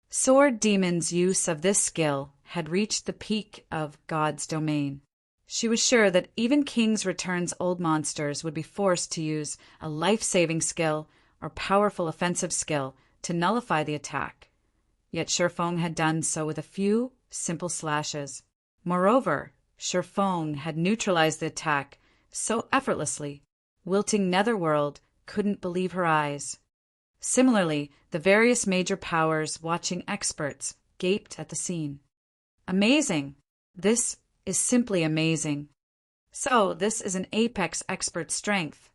Sword Demon's use of this skill had reached the peak of God's domain. She was sure that even King's Return's old monsters would be forced to use a life-saving skill or powerful offensive skill to nullify the attack. Yet Sherfong had done so with a few simple slashes. Moreover, Sherfong had neutralized the attack so effortlessly, Wilting Netherworld couldn't believe her eyes. Similarly, the various major powers watching experts gaped at the scene. Amazing! This is simply amazing. So, this is an apex expert strength.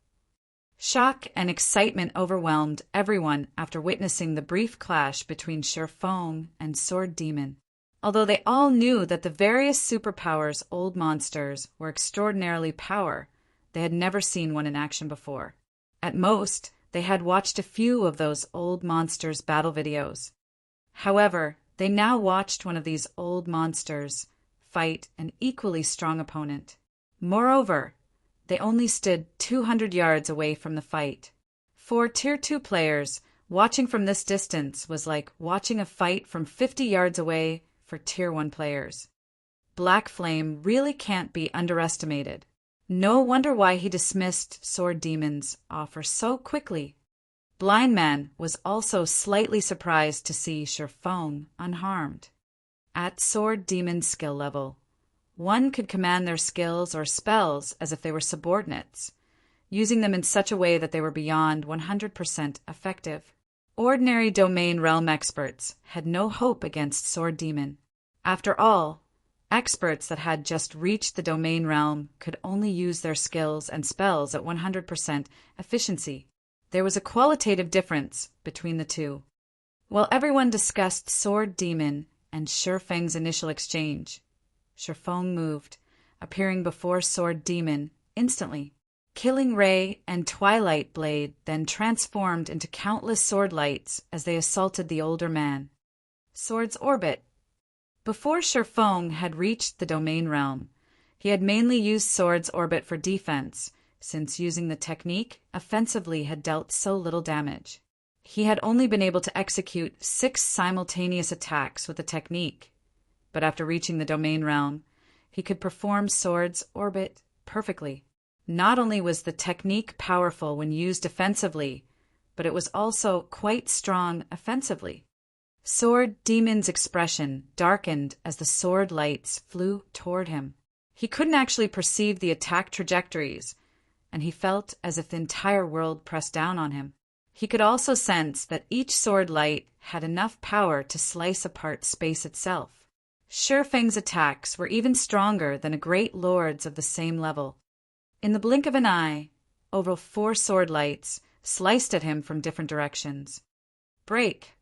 Shock and excitement overwhelmed everyone after witnessing the brief clash between Shifeng and Sword Demon. Although they all knew that the various superpowers old monsters were extraordinarily powerful, they had never seen one in action before. At most, they had watched a few of those old monsters' battle videos. However, they now watched one of these old monsters fight an equally strong opponent. Moreover, they only stood 200 yards away from the fight. For Tier 2 players, watching from this distance was like watching a fight from 50 yards away for Tier 1 players. Black Flame really can't be underestimated. No wonder why he dismissed Sword Demon's offer so quickly. Blind Man was also slightly surprised to see Shifeng unharmed. At Sword Demon's skill level, one could command their skills or spells as if they were subordinates, using them in such a way that they were beyond 100% effective. Ordinary domain realm experts had no hope against Sword Demon. After all, experts that had just reached the domain realm could only use their skills and spells at 100% efficiency. There was a qualitative difference between the two. While everyone discussed Sword Demon and Shifeng's initial exchange, Shifeng moved, appearing before Sword Demon instantly. Killing Ray and Twilight Blade then transformed into countless sword lights as they assaulted the older man. Sword's Orbit. Before Shifeng had reached the domain realm, he had mainly used Sword's Orbit for defense, since using the technique offensively had dealt so little damage. He had only been able to execute 6 simultaneous attacks with the technique, but after reaching the domain realm, he could perform Sword's Orbit perfectly. Not only was the technique powerful when used defensively, but it was also quite strong offensively. Sword Demon's expression darkened as the sword lights flew toward him. He couldn't actually perceive the attack trajectories, and he felt as if the entire world pressed down on him. He could also sense that each sword light had enough power to slice apart space itself. Shifeng's attacks were even stronger than a great lord's of the same level. In the blink of an eye, over 4 sword lights sliced at him from different directions. "Break!"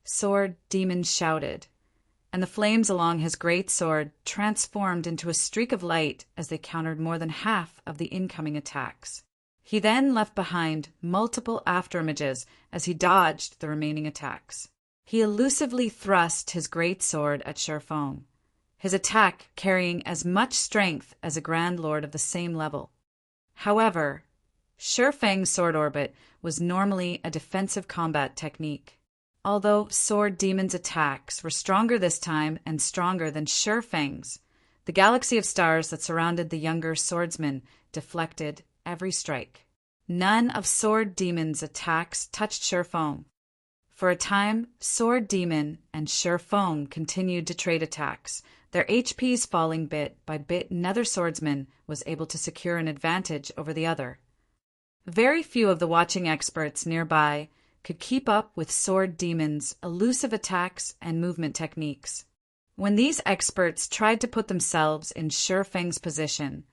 Sword Demon shouted, and the flames along his great sword transformed into a streak of light as they countered more than half of the incoming attacks. He then left behind multiple afterimages as he dodged the remaining attacks. He elusively thrust his great sword at Shifeng, his attack carrying as much strength as a Grand Lord of the same level. However, Shifeng's Sword Orbit was normally a defensive combat technique. Although Sword Demon's attacks were stronger this time and stronger than Shifeng's, the galaxy of stars that surrounded the younger swordsman deflected every strike. None of Sword Demon's attacks touched Shifeng. For a time, Sword Demon and Shifeng continued to trade attacks, their HPs falling bit by bit. Neither swordsman was able to secure an advantage over the other. Very few of the watching experts nearby could keep up with Sword Demon's elusive attacks and movement techniques. When these experts tried to put themselves in Shifeng's position,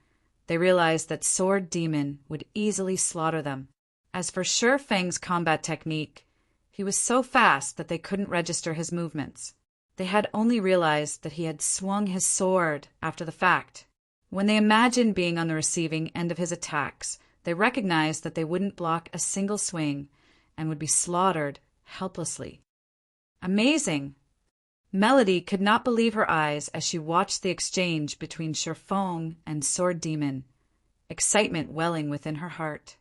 they realized that Sword Demon would easily slaughter them. As for Shifeng's combat technique, he was so fast that they couldn't register his movements. They had only realized that he had swung his sword after the fact. When they imagined being on the receiving end of his attacks, they recognized that they wouldn't block a single swing and would be slaughtered helplessly. Amazing! Melody could not believe her eyes as she watched the exchange between Shifeng and Sword Demon, excitement welling within her heart.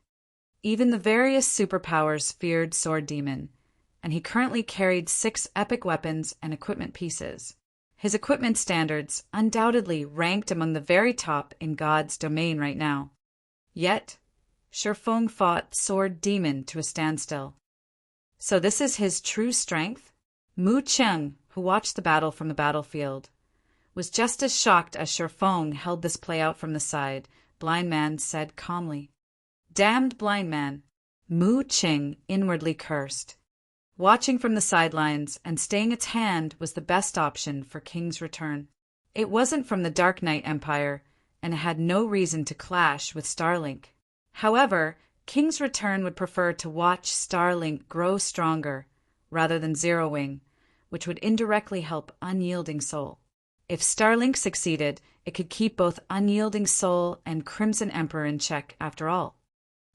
Even the various superpowers feared Sword Demon, and he currently carried 6 epic weapons and equipment pieces. His equipment standards undoubtedly ranked among the very top in God's domain right now. Yet, Shifeng fought Sword Demon to a standstill. So this is his true strength? Mu Cheng, who watched the battle from the battlefield, was just as shocked as Shifeng held this play out from the side. Blind Man said calmly. "Damned Blind Man," Mu Cheng inwardly cursed. Watching from the sidelines and staying its hand was the best option for King's return. It wasn't from the Dark Knight Empire, and it had no reason to clash with Starlink. However, King's Return would prefer to watch Starlink grow stronger rather than Zero Wing, which would indirectly help Unyielding Soul. If Starlink succeeded, it could keep both Unyielding Soul and Crimson Emperor in check after all.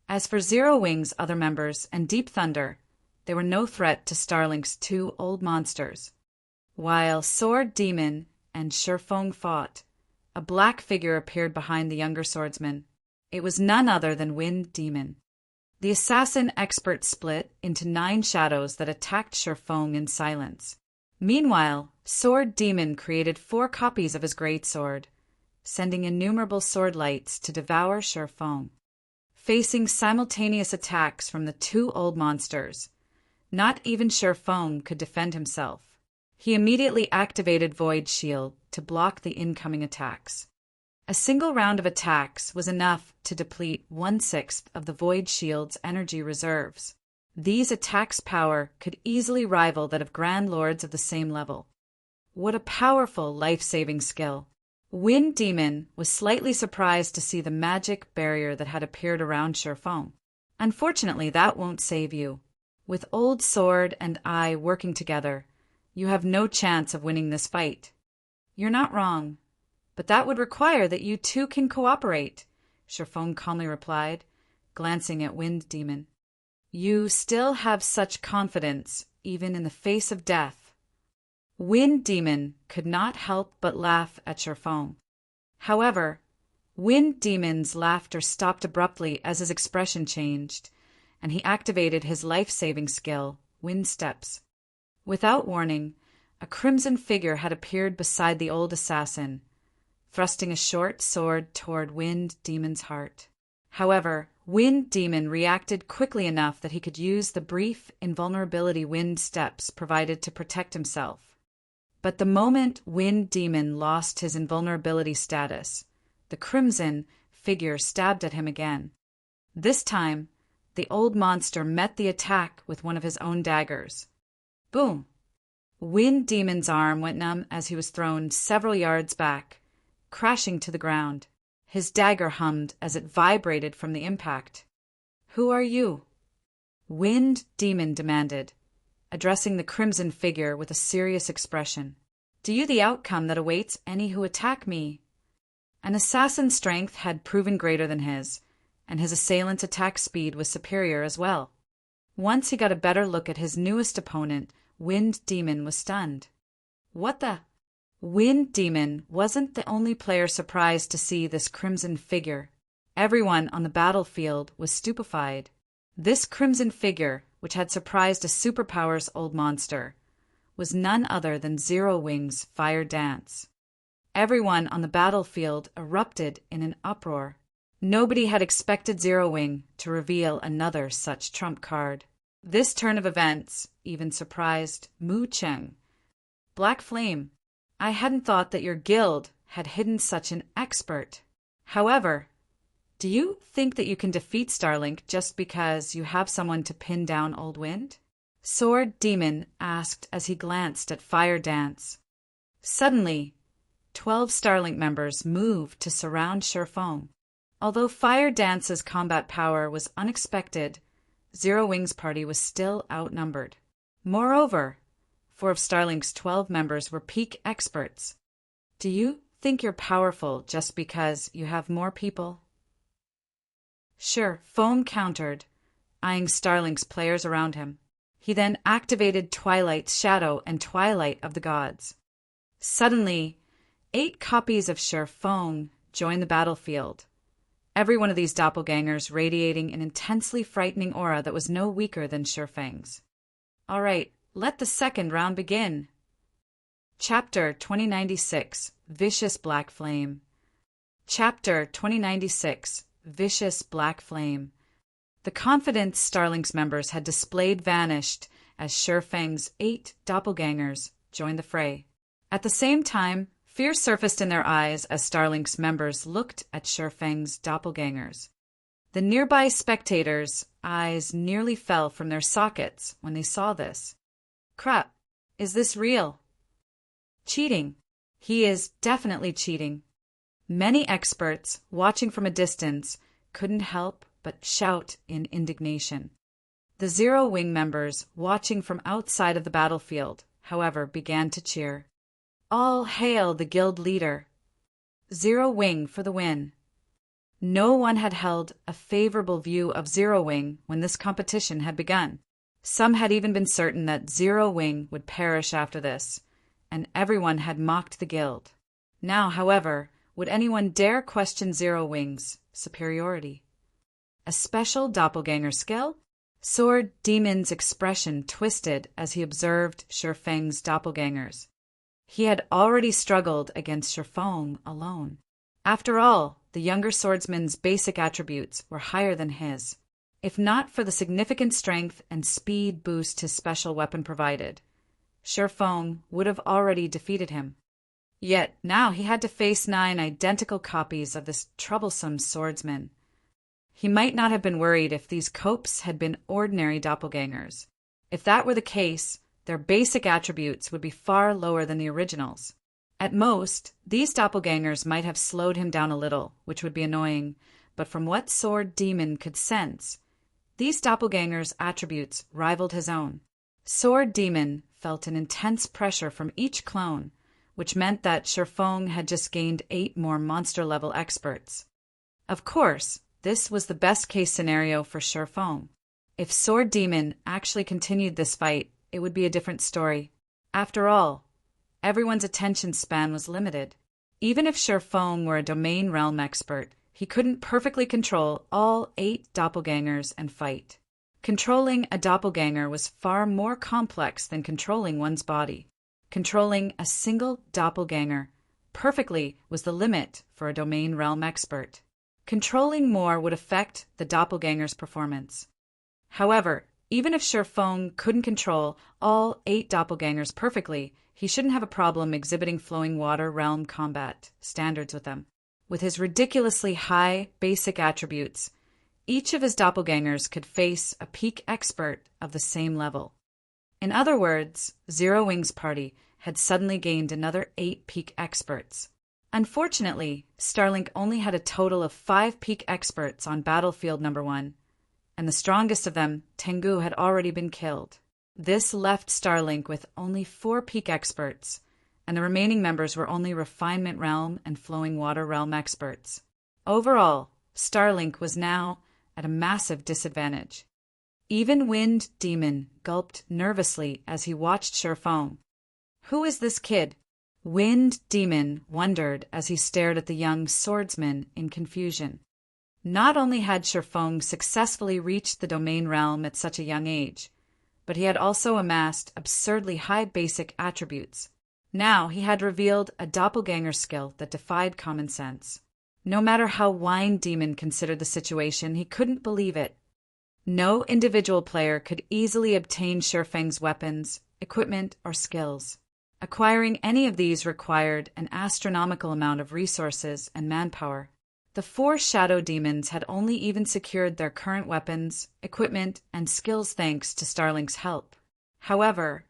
As for Zero Wing's other members and Deep Thunder, they were no threat to Starlink's two old monsters. While Sword Demon and Shurfeng fought, a black figure appeared behind the younger swordsman. It was none other than Wind Demon. The assassin expert split into 9 shadows that attacked Shurfeng in silence. Meanwhile, Sword Demon created 4 copies of his greatsword, sending innumerable sword lights to devour Shurfeng. Facing simultaneous attacks from the 2 old monsters, not even Shurfeng could defend himself. He immediately activated Void Shield to block the incoming attacks. A single round of attacks was enough to deplete 1/6 of the Void Shield's energy reserves. These attacks' power could easily rival that of Grand Lords of the same level. What a powerful life-saving skill! Wind Demon was slightly surprised to see the magic barrier that had appeared around Shurfeng. Unfortunately, that won't save you. With Old Sword and I working together, you have no chance of winning this fight. You're not wrong, but that would require that you two can cooperate, Shurfeng calmly replied, glancing at Wind Demon. You still have such confidence, even in the face of death. Wind Demon could not help but laugh at Shurfeng. However, Wind Demon's laughter stopped abruptly as his expression changed, and he activated his life-saving skill, Wind Steps. Without warning, a crimson figure had appeared beside the old assassin, thrusting a short sword toward Wind Demon's heart. However, Wind Demon reacted quickly enough that he could use the brief invulnerability Wind Steps provided to protect himself. But the moment Wind Demon lost his invulnerability status, the crimson figure stabbed at him again. This time, the old monster met the attack with one of his own daggers. Boom! Wind Demon's arm went numb as he was thrown several yards back, crashing to the ground. His dagger hummed as it vibrated from the impact. Who are you? Wind Demon demanded, addressing the crimson figure with a serious expression. Do you the outcome that awaits any who attack me? An assassin's strength had proven greater than his, and his assailant's attack speed was superior as well. Once he got a better look at his newest opponent, Wind Demon was stunned. What the? Wind Demon wasn't the only player surprised to see this crimson figure. Everyone on the battlefield was stupefied. This crimson figure, which had surprised a superpower's old monster, was none other than Zero Wing's Fire Dance. Everyone on the battlefield erupted in an uproar. Nobody had expected Zero Wing to reveal another such trump card. This turn of events even surprised Mu Cheng. Black Flame, I hadn't thought that your guild had hidden such an expert. However, do you think that you can defeat Starlink just because you have someone to pin down Old Wind? Sword Demon asked as he glanced at Fire Dance. Suddenly, 12 Starlink members moved to surround Shurfeng. Although Fire Dance's combat power was unexpected, Zero Wing's party was still outnumbered. Moreover, 4 of Starlink's 12 members were peak experts. Do you think you're powerful just because you have more people? Sure, Foam countered, eyeing Starlink's players around him. He then activated Twilight's Shadow and Twilight of the Gods. Suddenly, 8 copies of Shurfeng joined the battlefield. Every one of these doppelgangers radiating an intensely frightening aura that was no weaker than Shurfeng's. All right, let the second round begin. Chapter 2096, Vicious Black Flame. Chapter 2096, Vicious Black Flame. The confidence Starlink's members had displayed vanished as Shurfeng's 8 doppelgangers joined the fray. At the same time, fear surfaced in their eyes as Starlink's members looked at Shurfeng's doppelgangers. The nearby spectators' eyes nearly fell from their sockets when they saw this. Crap, is this real? Cheating. He is definitely cheating. Many experts, watching from a distance, couldn't help but shout in indignation. The Zero Wing members, watching from outside of the battlefield, however, began to cheer. All hail the guild leader! Zero Wing for the win! No one had held a favorable view of Zero Wing when this competition had begun. Some had even been certain that Zero Wing would perish after this, and everyone had mocked the guild. Now, however, would anyone dare question Zero Wing's superiority? A special doppelganger skill? Sword Demon's expression twisted as he observed Shifeng's doppelgangers. He had already struggled against Shifeng alone. After all, the younger swordsman's basic attributes were higher than his. If not for the significant strength and speed boost his special weapon provided, Shifeng would have already defeated him. Yet now he had to face 9 identical copies of this troublesome swordsman. He might not have been worried if these copes had been ordinary doppelgangers. If that were the case, their basic attributes would be far lower than the originals. At most, these doppelgangers might have slowed him down a little, which would be annoying, but from what Sword Demon could sense, these doppelgangers' attributes rivaled his own. Sword Demon felt an intense pressure from each clone, which meant that Shifeng had just gained 8 more monster-level experts. Of course, this was the best-case scenario for Shifeng. If Sword Demon actually continued this fight, it would be a different story. After all, everyone's attention span was limited. Even if Shifeng were a domain realm expert, he couldn't perfectly control all 8 doppelgangers and fight. Controlling a doppelganger was far more complex than controlling one's body. Controlling a single doppelganger perfectly was the limit for a domain realm expert. Controlling more would affect the doppelganger's performance. However, even if Shifeng couldn't control all 8 doppelgangers perfectly, he shouldn't have a problem exhibiting flowing water realm combat standards with them. With his ridiculously high basic attributes, each of his doppelgangers could face a peak expert of the same level. In other words, Zero Wing's party had suddenly gained another 8 peak experts. Unfortunately, Starlink only had a total of 5 peak experts on battlefield number 1, and the strongest of them, Tengu, had already been killed. This left Starlink with only 4 peak experts, and the remaining members were only Refinement Realm and Flowing Water Realm experts. Overall, Starlink was now at a massive disadvantage. Even Wind Demon gulped nervously as he watched Shifeng. Who is this kid? Wind Demon wondered as he stared at the young swordsman in confusion. Not only had Shifeng successfully reached the domain realm at such a young age, but he had also amassed absurdly high basic attributes. Now he had revealed a doppelganger skill that defied common sense. No matter how Wind Demon considered the situation, he couldn't believe it. No individual player could easily obtain Shifeng's weapons, equipment, or skills. Acquiring any of these required an astronomical amount of resources and manpower. The 4 shadow demons had only even secured their current weapons, equipment, and skills thanks to Starlink's help. However,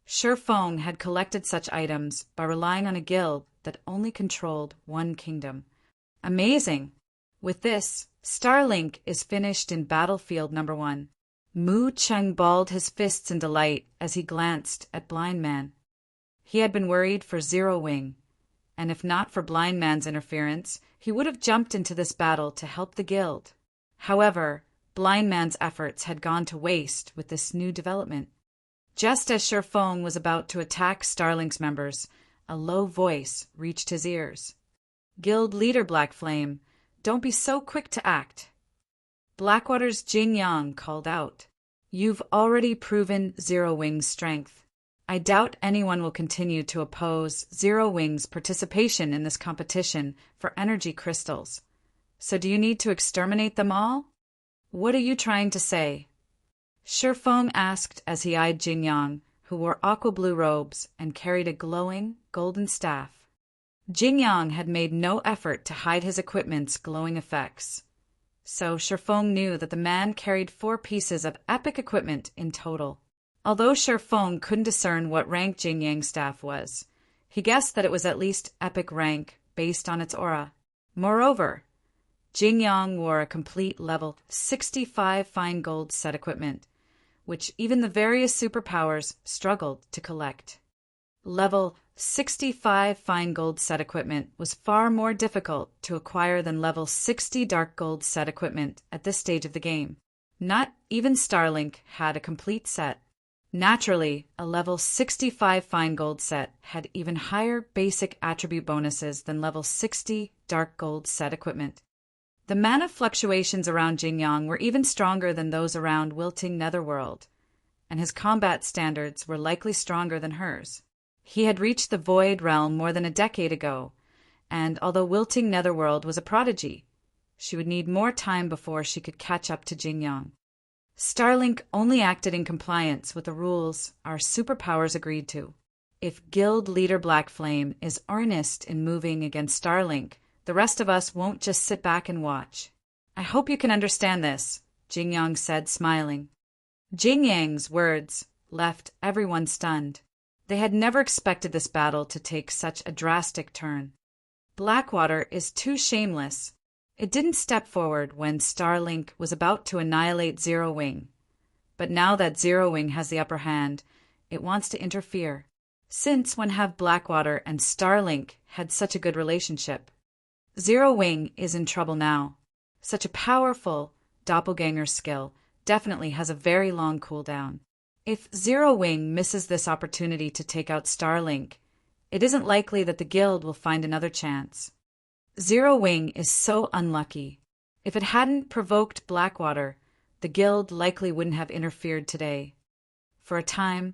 Shifeng had collected such items by relying on a guild that only controlled 1 kingdom. Amazing! With this, Starlink is finished in battlefield number 1. Mu Cheng balled his fists in delight as he glanced at Blind Man. He had been worried for Zero Wing, and if not for Blind Man's interference, he would have jumped into this battle to help the guild. However, Blind Man's efforts had gone to waste with this new development. Just as Shifeng was about to attack Starlink's members, a low voice reached his ears. Guild leader Black Flame, don't be so quick to act. Blackwater's Jing Yang called out. You've already proven Zero Wing's strength. I doubt anyone will continue to oppose Zero Wing's participation in this competition for energy crystals. So do you need to exterminate them all? What are you trying to say? Shifeng asked as he eyed Jing Yang, who wore aqua blue robes and carried a glowing golden staff. Jing Yang had made no effort to hide his equipment's glowing effects. So Shifeng knew that the man carried 4 pieces of epic equipment in total. Although Shifeng couldn't discern what rank Jing Yang's staff was, he guessed that it was at least epic rank based on its aura. Moreover, Jing Yang wore a complete level 65 fine gold set equipment, which even the various superpowers struggled to collect. Level 65 fine gold set equipment was far more difficult to acquire than level 60 dark gold set equipment at this stage of the game. Not even Starlink had a complete set. Naturally, a level 65 fine gold set had even higher basic attribute bonuses than level 60 dark gold set equipment. The mana fluctuations around Jing Yang were even stronger than those around Wilting Netherworld, and his combat standards were likely stronger than hers. He had reached the Void Realm more than a decade ago, and although Wilting Netherworld was a prodigy, she would need more time before she could catch up to Jing Yang. Starlink only acted in compliance with the rules our superpowers agreed to. If Guild Leader Blackflame is earnest in moving against Starlink, the rest of us won't just sit back and watch. I hope you can understand this, Jing Yang said, smiling. Jing Yang's words left everyone stunned. They had never expected this battle to take such a drastic turn. Blackwater is too shameless. It didn't step forward when Starlink was about to annihilate Zero Wing. But now that Zero Wing has the upper hand, it wants to interfere. Since when have Blackwater and Starlink had such a good relationship? Zero Wing is in trouble now. Such a powerful doppelganger skill definitely has a very long cooldown. If Zero Wing misses this opportunity to take out Starlink, it isn't likely that the guild will find another chance. Zero Wing is so unlucky. If it hadn't provoked Blackwater, the guild likely wouldn't have interfered today. For a time,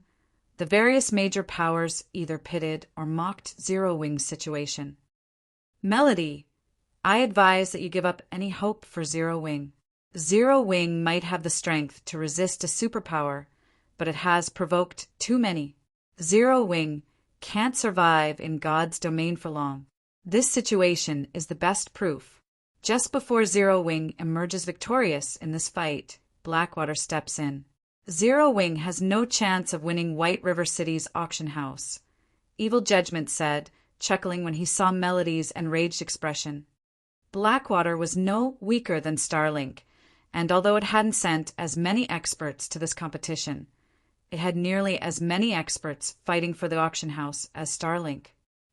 the various major powers either pitted or mocked Zero Wing's situation. Melody, I advise that you give up any hope for Zero Wing. Zero Wing might have the strength to resist a superpower, but it has provoked too many. Zero Wing can't survive in God's domain for long. This situation is the best proof. Just before Zero Wing emerges victorious in this fight, Blackwater steps in. Zero Wing has no chance of winning White River City's auction house, Evil Judgment said, chuckling when he saw Melody's enraged expression. Blackwater was no weaker than Starlink, and although it hadn't sent as many experts to this competition, it had nearly as many experts fighting for the auction house as Starlink.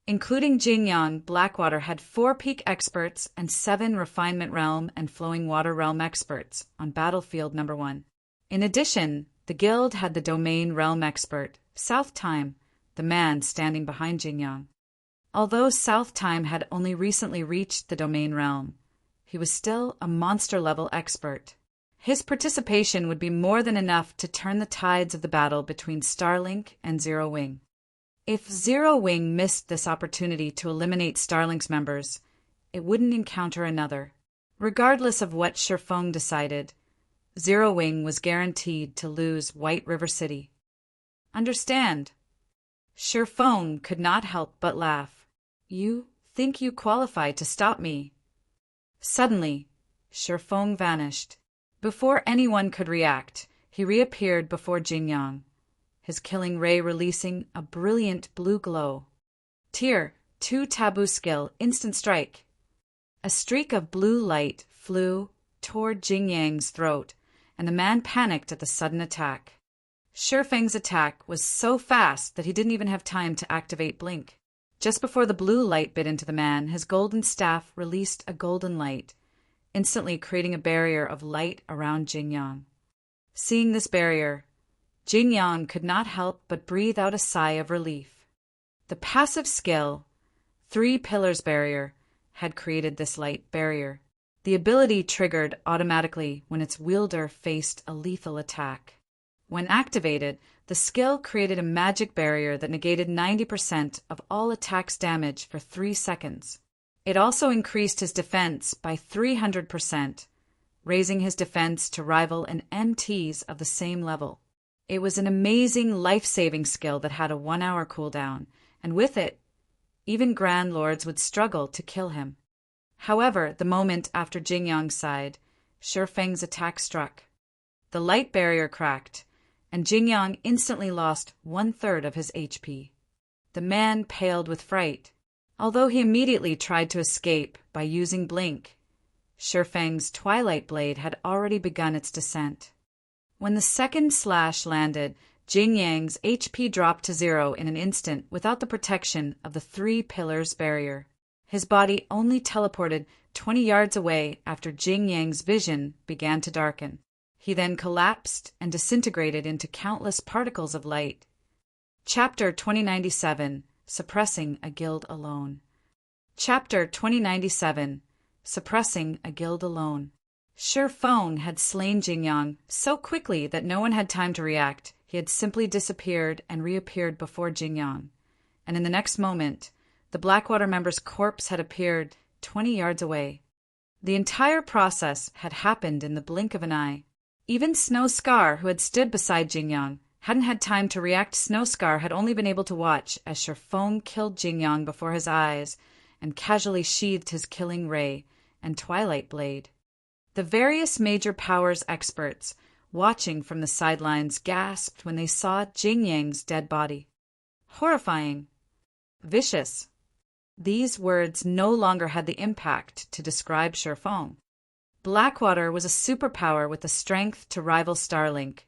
Including Jing Yang, Blackwater had 4 peak experts and 7 Refinement Realm and Flowing Water Realm experts on Battlefield No. 1. In addition, the guild had the Domain Realm expert, South Time, the man standing behind Jing Yang. Although South Time had only recently reached the Domain Realm, he was still a monster-level expert. His participation would be more than enough to turn the tides of the battle between Starlink and Zero Wing. If Zero Wing missed this opportunity to eliminate Starlink's members, it wouldn't encounter another. Regardless of what Shifeng decided, Zero Wing was guaranteed to lose White River City. Understand? Shifeng could not help but laugh. You think you qualify to stop me? Suddenly, Shifeng vanished. Before anyone could react, he reappeared before Jing Yang, his killing ray releasing a brilliant blue glow. Tier 2 taboo skill, instant strike. A streak of blue light flew toward Jing Yang's throat, and the man panicked at the sudden attack. Shifeng's attack was so fast that he didn't even have time to activate Blink. Just before the blue light bit into the man, his golden staff released a golden light, instantly creating a barrier of light around Jing Yang. Seeing this barrier, Jing Yang could not help but breathe out a sigh of relief. The passive skill, 3 Pillars Barrier, had created this light barrier. The ability triggered automatically when its wielder faced a lethal attack. When activated, the skill created a magic barrier that negated 90% of all attacks damage for 3 seconds. It also increased his defense by 300%, raising his defense to rival an MT's of the same level. It was an amazing life-saving skill that had a 1-hour cooldown, and with it, even Grand Lords would struggle to kill him. However, the moment after Jing Yang's side, Shifeng's attack struck. The light barrier cracked, and Jing Yang instantly lost 1/3 of his HP. The man paled with fright. Although he immediately tried to escape by using Blink, Shifeng's Twilight Blade had already begun its descent. When the second slash landed, Jing Yang's HP dropped to 0 in an instant without the protection of the 3 pillars barrier. His body only teleported 20 yards away after Jing Yang's vision began to darken. He then collapsed and disintegrated into countless particles of light. Chapter 2097, Suppressing a Guild Alone. Chapter 2097, Suppressing a Guild Alone. Shifeng had slain Jingyang so quickly that no one had time to react. He had simply disappeared and reappeared before Jingyang. And in the next moment, the Blackwater member's corpse had appeared 20 yards away. The entire process had happened in the blink of an eye. Even Snow Scar, who had stood beside Jingyang, hadn't had time to react. Snow Scar had only been able to watch as Shifeng killed Jingyang before his eyes and casually sheathed his killing ray and Twilight Blade. The various major powers experts, watching from the sidelines, gasped when they saw Jing Yang's dead body. Horrifying. Vicious. These words no longer had the impact to describe Shifeng. Blackwater was a superpower with the strength to rival Starlink,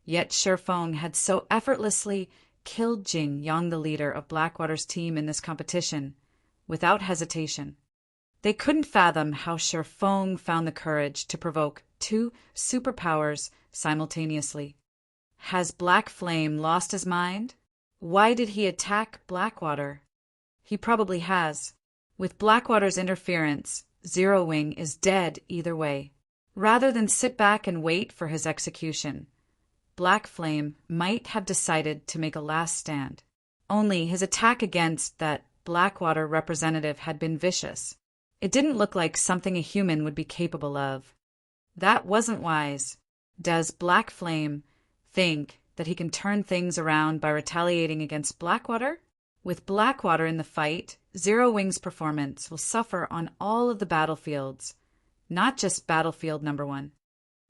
yet Shifeng had so effortlessly killed Jing Yang, the leader of Blackwater's team in this competition, without hesitation. They couldn't fathom how Shifeng found the courage to provoke 2 superpowers simultaneously. Has Black Flame lost his mind? Why did he attack Blackwater? He probably has. With Blackwater's interference, Zero Wing is dead either way. Rather than sit back and wait for his execution, Black Flame might have decided to make a last stand. Only his attack against that Blackwater representative had been vicious. It didn't look like something a human would be capable of. That wasn't wise. Does Black Flame think that he can turn things around by retaliating against Blackwater? With Blackwater in the fight, Zero Wing's performance will suffer on all of the battlefields, not just battlefield number 1.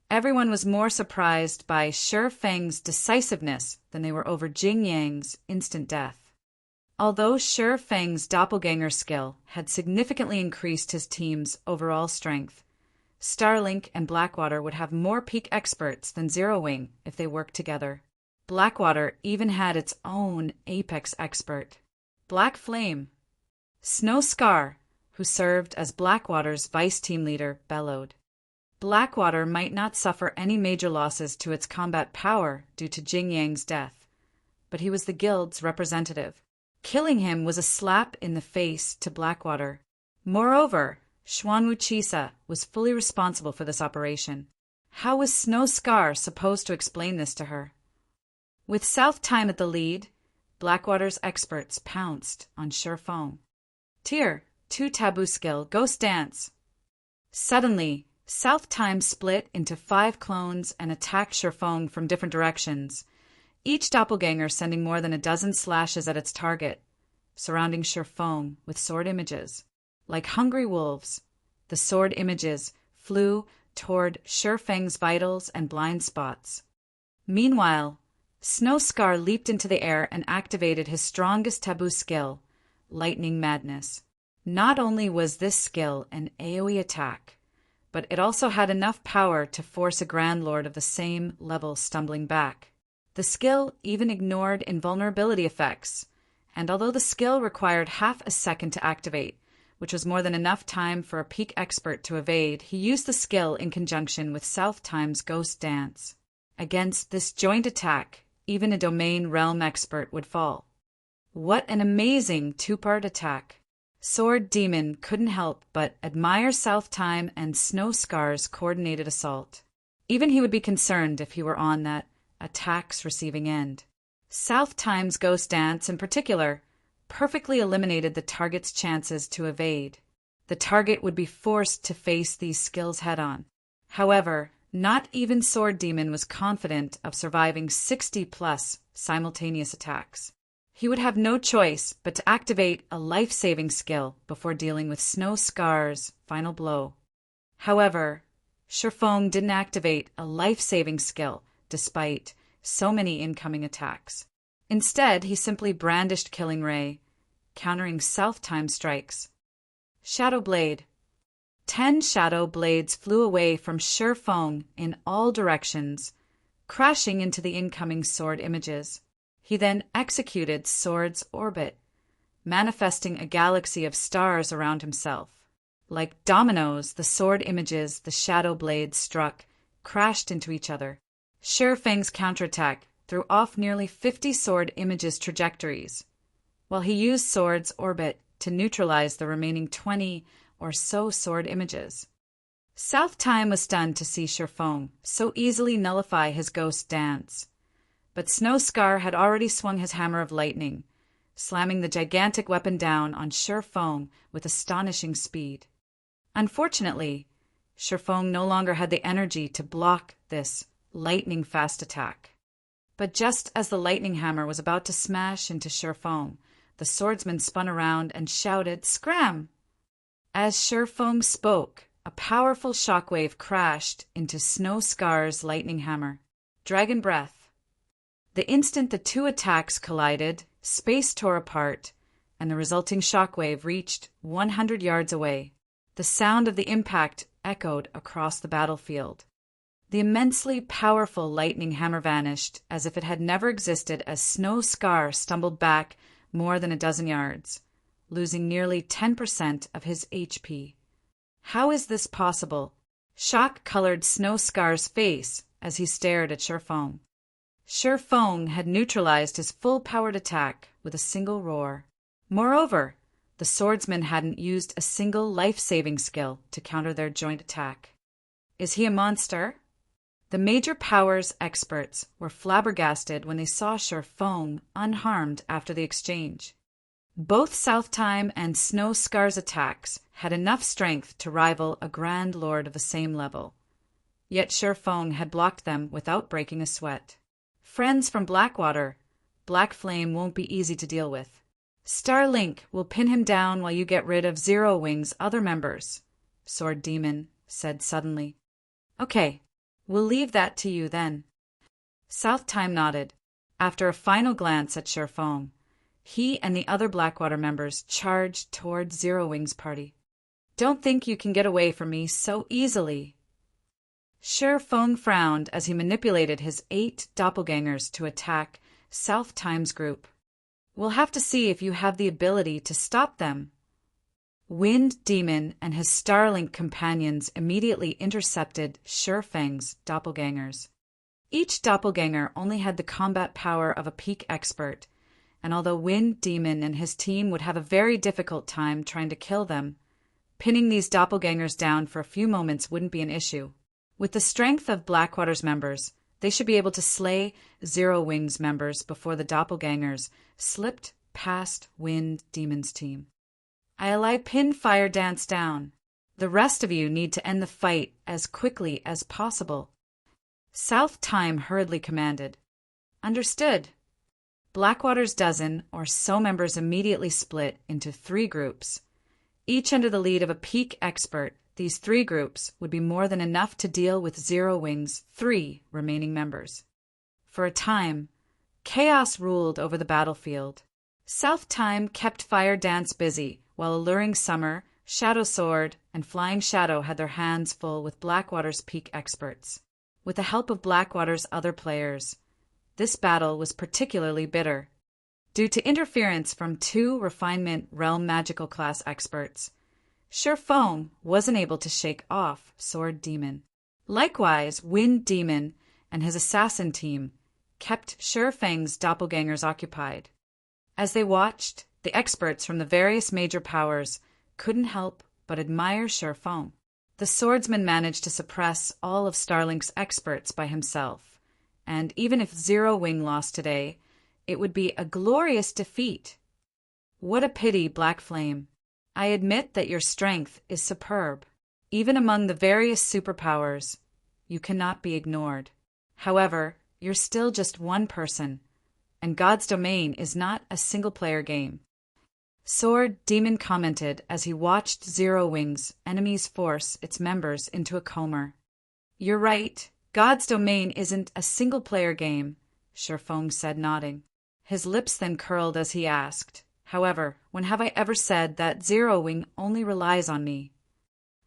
Everyone was more surprised by Shifeng's decisiveness than they were over Jing Yang's instant death. Although Shifeng's doppelganger skill had significantly increased his team's overall strength, Starlink and Blackwater would have more peak experts than Zero Wing if they worked together. Blackwater even had its own apex expert, Black Flame. Snow Scar, who served as Blackwater's vice team leader, bellowed. Blackwater might not suffer any major losses to its combat power due to Jing Yang's death, but he was the guild's representative. Killing him was a slap in the face to Blackwater. Moreover, Xuanwu Chisa was fully responsible for this operation. How was Snow Scar supposed to explain this to her? With South Time at the lead, Blackwater's experts pounced on Shifeng. Tier 2 taboo skill, Ghost Dance. Suddenly, South Time split into 5 clones and attacked Shifeng from different directions, each doppelganger sending more than a dozen slashes at its target, surrounding Shifeng with sword images. Like hungry wolves, the sword images flew toward Shifeng's vitals and blind spots. Meanwhile, Snow Scar leaped into the air and activated his strongest taboo skill, Lightning Madness. Not only was this skill an AoE attack, but it also had enough power to force a Grand Lord of the same level stumbling back. The skill even ignored invulnerability effects, and although the skill required half a second to activate, which was more than enough time for a peak expert to evade, he used the skill in conjunction with South Time's Ghost Dance. Against this joint attack, even a domain realm expert would fall. What an amazing 2-part attack. Sword Demon couldn't help but admire South Time and Snow Scar's coordinated assault. Even he would be concerned if he were on that attack's receiving end. South Time's Ghost Dance, in particular, perfectly eliminated the target's chances to evade. The target would be forced to face these skills head-on. However, not even Sword Demon was confident of surviving 60-plus simultaneous attacks. He would have no choice but to activate a life-saving skill before dealing with Snow Scar's final blow. However, Shifeng didn't activate a life-saving skill despite so many incoming attacks. Instead, he simply brandished Killing Ray, countering South Time strikes. Shadow Blade. 10 shadow blades flew away from Shi Feng in all directions, crashing into the incoming sword images. He then executed Sword's orbit, manifesting a galaxy of stars around himself. Like dominoes, the sword images the shadow blades struck crashed into each other. Shi Feng's counterattack threw off nearly 50 sword images' trajectories, while he used Sword's orbit to neutralize the remaining 20 or so sword images. South Time was stunned to see Shi Feng so easily nullify his ghost dance, but Snow Scar had already swung his hammer of lightning, slamming the gigantic weapon down on Shi Feng with astonishing speed. Unfortunately, Shi Feng no longer had the energy to block this lightning-fast attack. But just as the lightning hammer was about to smash into Shi Feng, the swordsman spun around and shouted, "Scram!" As Shi Feng spoke, a powerful shockwave crashed into Snow Scar's lightning hammer. Dragon Breath. The instant the two attacks collided, space tore apart, and the resulting shockwave reached 100 yards away. The sound of the impact echoed across the battlefield. The immensely powerful lightning hammer vanished as if it had never existed as Snow Scar stumbled back more than a dozen yards, losing nearly 10% of his HP. How is this possible? Shock colored Snow Scar's face as he stared at Shi Feng. Shi Feng had neutralized his full-powered attack with a single roar. Moreover, the swordsman hadn't used a single life-saving skill to counter their joint attack. Is he a monster? The major powers experts were flabbergasted when they saw Shi Feng unharmed after the exchange. Both South Time and Snow Scar's attacks had enough strength to rival a Grand Lord of the same level. Yet Shi Feng had blocked them without breaking a sweat. Friends from Blackwater, Black Flame won't be easy to deal with. Starlink will pin him down while you get rid of Zero Wing's other members, Sword Demon said suddenly. Okay, we'll leave that to you then. South Time nodded. After a final glance at Shi Feng, he and the other Blackwater members charged toward Zero Wing's party. Don't think you can get away from me so easily. Shi Feng frowned as he manipulated his 8 doppelgangers to attack South Time's group. We'll have to see if you have the ability to stop them. Wind Demon and his Starlink companions immediately intercepted Shi Feng's doppelgangers. Each doppelganger only had the combat power of a peak expert, and although Wind Demon and his team would have a very difficult time trying to kill them, pinning these doppelgangers down for a few moments wouldn't be an issue. With the strength of Blackwater's members, they should be able to slay Zero Wing's members before the doppelgangers slipped past Wind Demon's team. I'll pin Fire Dance down. The rest of you need to end the fight as quickly as possible. South Time hurriedly commanded. Understood. Blackwater's dozen or so members immediately split into 3 groups. Each under the lead of a peak expert, these 3 groups would be more than enough to deal with Zero Wing's 3 remaining members. For a time, chaos ruled over the battlefield. South Time kept Fire Dance busy, while Alluring Summer, Shadow Sword, and Flying Shadow had their hands full with Blackwater's peak experts. With the help of Blackwater's other players, this battle was particularly bitter. Due to interference from 2 Refinement Realm Magical class experts, Shi Feng wasn't able to shake off Sword Demon. Likewise, Wind Demon and his assassin team kept Shi Feng's doppelgangers occupied. As they watched, the experts from the various major powers couldn't help but admire Shi Feng. The swordsman managed to suppress all of Starlink's experts by himself, and even if Zero Wing lost today, it would be a glorious defeat. What a pity, Black Flame. I admit that your strength is superb. Even among the various superpowers, you cannot be ignored. However, you're still just one person, and God's Domain is not a single-player game. Sword Demon commented as he watched Zero Wing's enemies force its members into a coma. You're right, God's Domain isn't a single-player game, Shi Feng said, nodding. His lips then curled as he asked, however, when have I ever said that Zero Wing only relies on me?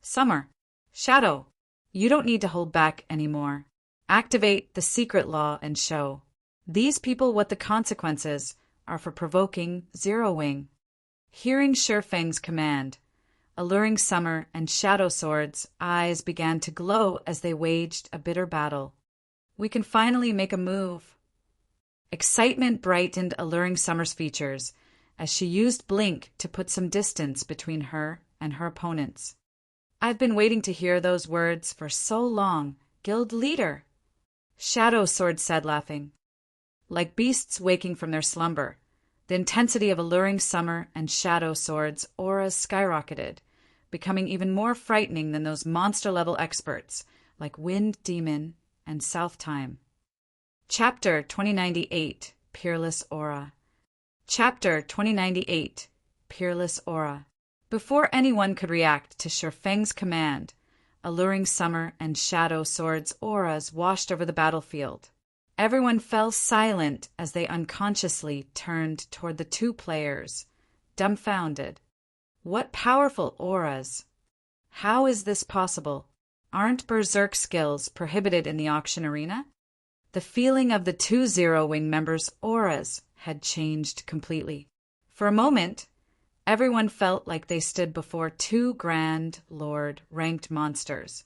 Summer. Shadow. You don't need to hold back anymore. Activate the secret law and show these people what the consequences are for provoking Zero Wing. Hearing Shurfeng's command, Alluring Summer and Shadow Sword's eyes began to glow as they waged a bitter battle. We can finally make a move. Excitement brightened Alluring Summer's features as she used Blink to put some distance between her and her opponents. I've been waiting to hear those words for so long, Guild Leader, Shadow Sword said, laughing. Like beasts waking from their slumber, the intensity of Alluring Summer and Shadow Sword's auras skyrocketed, becoming even more frightening than those monster-level experts like Wind Demon and South Time. Chapter 2098, Peerless Aura. Chapter 2098, Peerless Aura. Before anyone could react to Shurfeng's command, Alluring Summer and Shadow Sword's auras washed over the battlefield. Everyone fell silent as they unconsciously turned toward the two players, dumbfounded. What powerful auras! How is this possible? Aren't berserk skills prohibited in the auction arena? The feeling of the two Zero Wing members' auras had changed completely. For a moment, everyone felt like they stood before two Grand Lord-ranked monsters.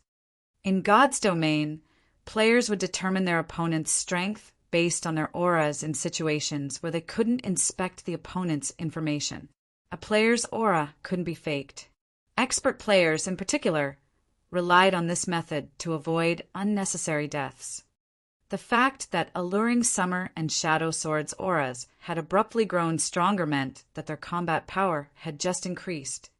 In God's domain, players would determine their opponent's strength based on their auras in situations where they couldn't inspect the opponent's information. A player's aura couldn't be faked. Expert players, in particular, relied on this method to avoid unnecessary deaths. The fact that Alluring Summer and Shadow Sword's auras had abruptly grown stronger meant that their combat power had just increased.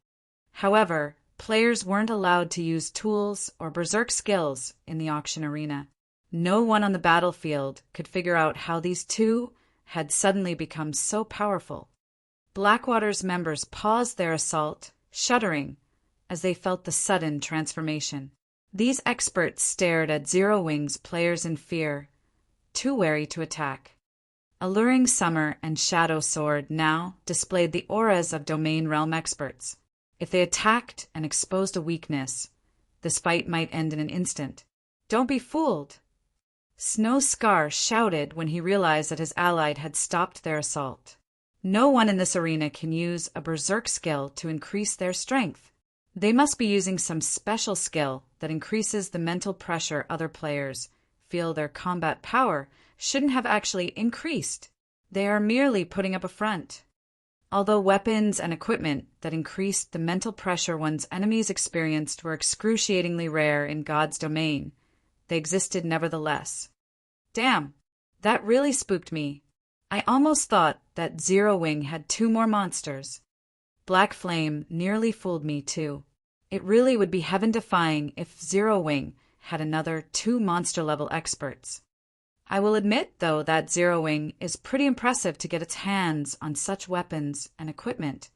However, players weren't allowed to use tools or berserk skills in the auction arena. No one on the battlefield could figure out how these two had suddenly become so powerful. Blackwater's members paused their assault, shuddering, as they felt the sudden transformation. These experts stared at Zero Wing's players in fear, too wary to attack. Alluring Summer and Shadow Sword now displayed the auras of Domain Realm experts. If they attacked and exposed a weakness, this fight might end in an instant. Don't be fooled! Snow Scar shouted when he realized that his ally had stopped their assault. No one in this arena can use a berserk skill to increase their strength. They must be using some special skill that increases the mental pressure other players feel their combat power shouldn't have actually increased. They are merely putting up a front. Although weapons and equipment that increased the mental pressure one's enemies experienced were excruciatingly rare in God's domain, they existed nevertheless. Damn, that really spooked me. I almost thought that Zero Wing had two more monsters. Black Flame nearly fooled me too. It really would be heaven-defying if Zero Wing had another two monster-level experts. I will admit, though, that Zero Wing is pretty impressive to get its hands on such weapons and equipment.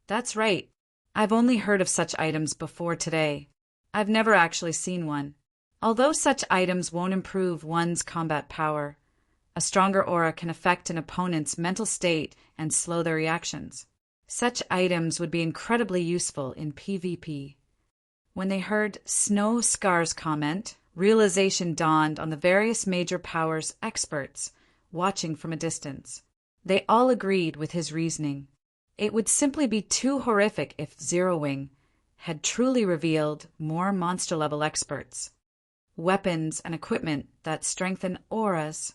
That's right. I've only heard of such items before today. I've never actually seen one. Although such items won't improve one's combat power, a stronger aura can affect an opponent's mental state and slow their reactions. Such items would be incredibly useful in PvP. When they heard Snow Scar's comment, realization dawned on the various major powers experts watching from a distance. They all agreed with his reasoning. It would simply be too horrific if Zero Wing had truly revealed more monster-level experts. Weapons and equipment that strengthen auras.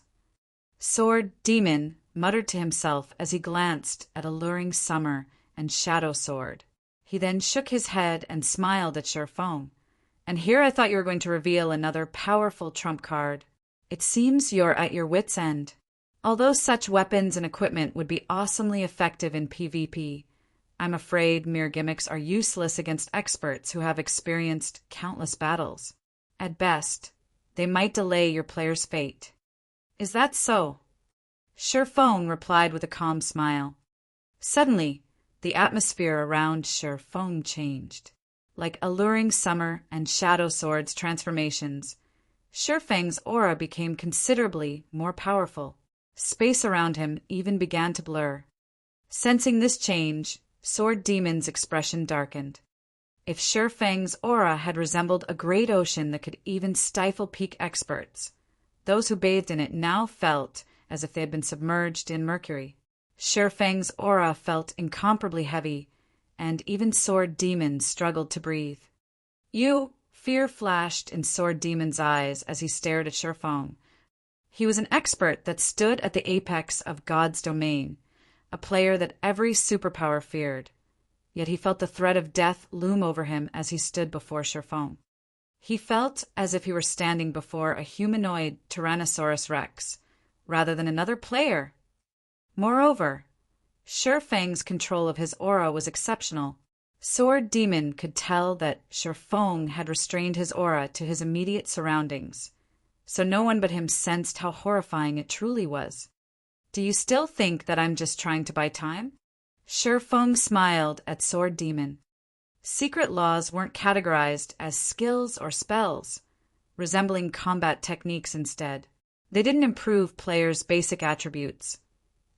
Sword Demon muttered to himself as he glanced at Alluring Summer and Shadow Sword. He then shook his head and smiled at Shurfeng. And here I thought you were going to reveal another powerful trump card. It seems you're at your wit's end. Although such weapons and equipment would be awesomely effective in PvP, I'm afraid mere gimmicks are useless against experts who have experienced countless battles. At best, they might delay your player's fate. Is that so? Shurfeng replied with a calm smile. Suddenly, the atmosphere around Shurfeng changed. Like Alluring Summer and Shadow Sword's transformations, Shurfeng's aura became considerably more powerful. Space around him even began to blur. Sensing this change, Sword Demon's expression darkened. If Shifeng's aura had resembled a great ocean that could even stifle peak experts, those who bathed in it now felt as if they had been submerged in mercury. Shifeng's aura felt incomparably heavy, and even Sword Demon struggled to breathe. "You!" Fear flashed in Sword Demon's eyes as he stared at Shifeng. He was an expert that stood at the apex of God's domain, a player that every superpower feared. Yet he felt the threat of death loom over him as he stood before Shifeng. He felt as if he were standing before a humanoid Tyrannosaurus Rex, rather than another player. Moreover, Shifeng's control of his aura was exceptional. Sword Demon could tell that Shifeng had restrained his aura to his immediate surroundings, so no one but him sensed how horrifying it truly was. "Do you still think that I'm just trying to buy time?" Shifeng smiled at Sword Demon. Secret laws weren't categorized as skills or spells, resembling combat techniques instead. They didn't improve players' basic attributes,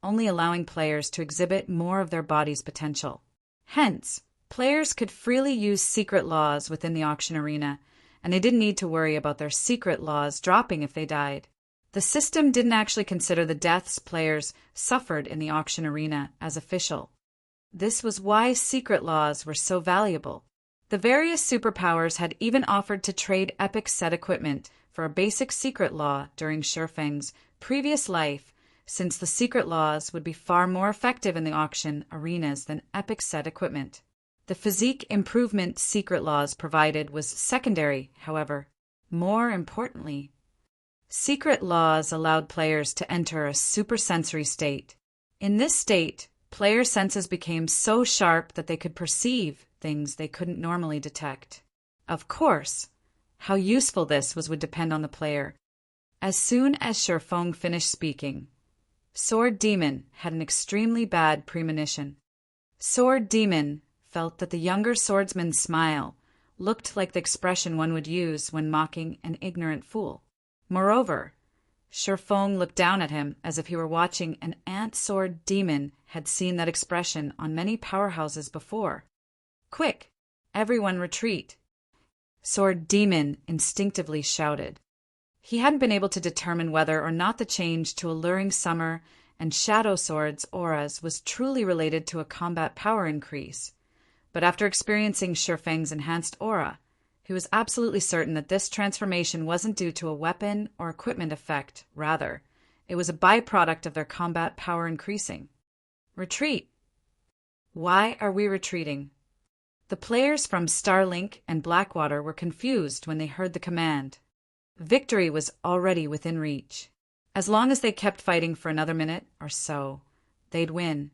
only allowing players to exhibit more of their body's potential. Hence, players could freely use secret laws within the auction arena, and they didn't need to worry about their secret laws dropping if they died. The system didn't actually consider the deaths players suffered in the auction arena as official. This was why secret laws were so valuable. The various superpowers had even offered to trade epic set equipment for a basic secret law during Shifeng's previous life, since the secret laws would be far more effective in the auction arenas than epic set equipment. The physique improvement secret laws provided was secondary, however. More importantly, secret laws allowed players to enter a supersensory state. In this state, player senses became so sharp that they could perceive things they couldn't normally detect. Of course, how useful this was would depend on the player. As soon as Shifeng finished speaking, Sword Demon had an extremely bad premonition. Sword Demon felt that the younger swordsman's smile looked like the expression one would use when mocking an ignorant fool. Moreover, Shifeng looked down at him as if he were watching an ant. Sword Demon had seen that expression on many powerhouses before. "Quick! Everyone retreat!" Sword Demon instinctively shouted. He hadn't been able to determine whether or not the change to Alluring Summer and Shadow Sword's auras was truly related to a combat power increase, but after experiencing Shifeng's enhanced aura, he was absolutely certain that this transformation wasn't due to a weapon or equipment effect. Rather, it was a byproduct of their combat power increasing. "Retreat!" Why are we retreating? The players from Starlink and Blackwater were confused when they heard the command. Victory was already within reach. As long as they kept fighting for another minute or so, they'd win.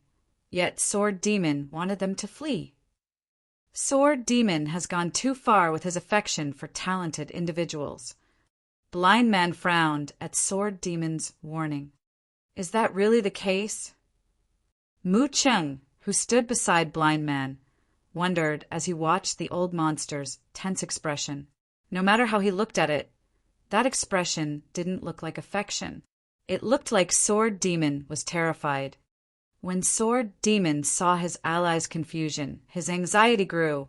Yet Sword Demon wanted them to flee. Sword Demon has gone too far with his affection for talented individuals. Blind Man frowned at Sword Demon's warning. Is that really the case? Mu Cheng, who stood beside Blind Man, wondered as he watched the old monster's tense expression. No matter how he looked at it, that expression didn't look like affection. It looked like Sword Demon was terrified. When Sword Demon saw his ally's confusion, his anxiety grew,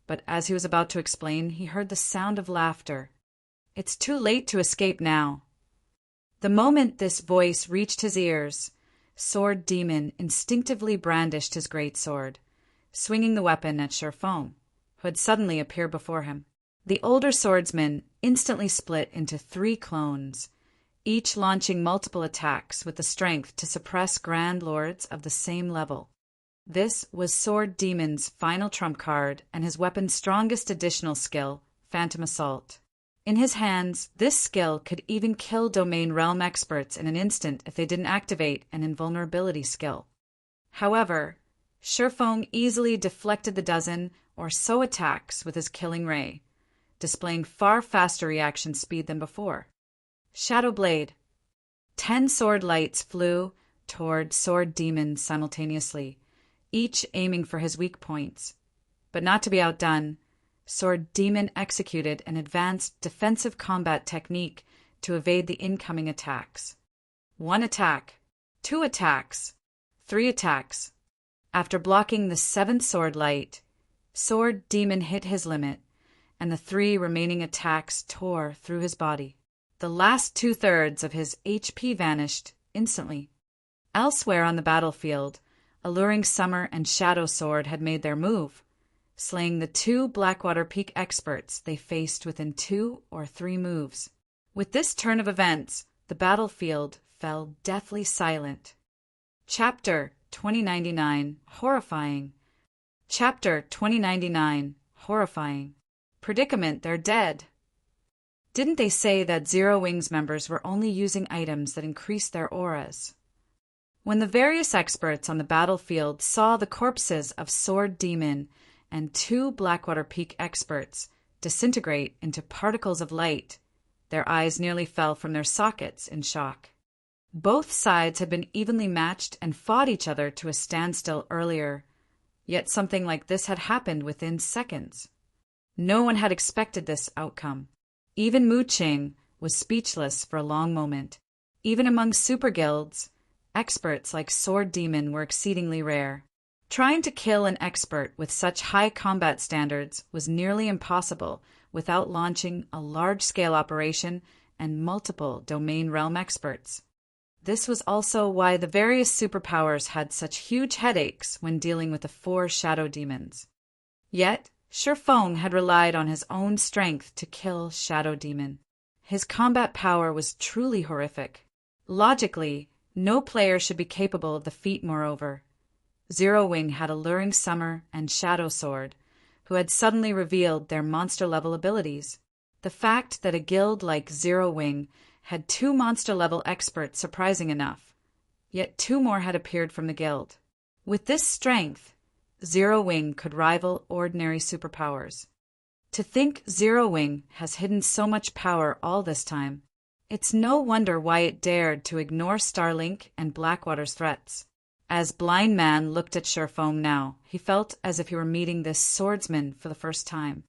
but as he was about to explain, he heard the sound of laughter. It's too late to escape now. The moment this voice reached his ears, Sword Demon instinctively brandished his greatsword, swinging the weapon at Shifeng, who had suddenly appeared before him. The older swordsman instantly split into 3 clones, each launching multiple attacks with the strength to suppress Grand Lords of the same level. This was Sword Demon's final trump card and his weapon's strongest additional skill, Phantom Assault. In his hands, this skill could even kill Domain Realm experts in an instant if they didn't activate an invulnerability skill. However, Shifeng easily deflected the dozen or so attacks with his killing ray, displaying far faster reaction speed than before. Shadow Blade. 10 sword lights flew toward Sword Demon simultaneously, each aiming for his weak points. But not to be outdone, Sword Demon executed an advanced defensive combat technique to evade the incoming attacks. 1 attack, 2 attacks, 3 attacks. After blocking the 7th sword light, Sword Demon hit his limit, and the 3 remaining attacks tore through his body. The last 2/3 of his HP vanished instantly. Elsewhere on the battlefield, Alluring Summer and Shadow Sword had made their move, slaying the 2 Blackwater Peak experts they faced within 2 or 3 moves. With this turn of events, the battlefield fell deathly silent. Chapter 2099 Horrifying. Chapter 2099 Horrifying. Predicament, they're dead. Didn't they say that Zero Wings members were only using items that increased their auras? When the various experts on the battlefield saw the corpses of Sword Demon and 2 Blackwater Peak experts disintegrate into particles of light, their eyes nearly fell from their sockets in shock. Both sides had been evenly matched and fought each other to a standstill earlier, yet something like this had happened within seconds. No one had expected this outcome. Even Mu Qing was speechless for a long moment. Even among super guilds, experts like Sword Demon were exceedingly rare. Trying to kill an expert with such high combat standards was nearly impossible without launching a large-scale operation and multiple domain realm experts. This was also why the various superpowers had such huge headaches when dealing with the 4 shadow demons. Yet, Shifeng had relied on his own strength to kill Shadow Demon. His combat power was truly horrific. Logically, no player should be capable of the feat moreover. Zero Wing had Alluring Summer and Shadow Sword, who had suddenly revealed their monster-level abilities. The fact that a guild like Zero Wing had 2 monster-level experts surprising enough, yet 2 more had appeared from the guild. With this strength, Zero Wing could rival ordinary superpowers. To think Zero Wing has hidden so much power all this time, it's no wonder why it dared to ignore Starlink and Blackwater's threats. As Blind Man looked at Shifeng now, he felt as if he were meeting this swordsman for the first time.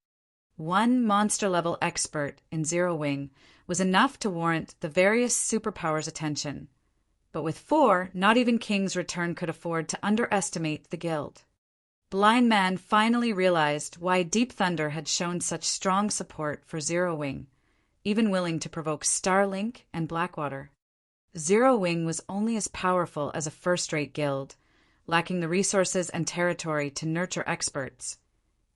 1 monster-level expert in Zero Wing was enough to warrant the various superpowers' attention. But with 4, not even King's Return could afford to underestimate the guild. Blind Man finally realized why Deep Thunder had shown such strong support for Zero Wing, even willing to provoke Starlink and Blackwater. Zero Wing was only as powerful as a first-rate guild, lacking the resources and territory to nurture experts.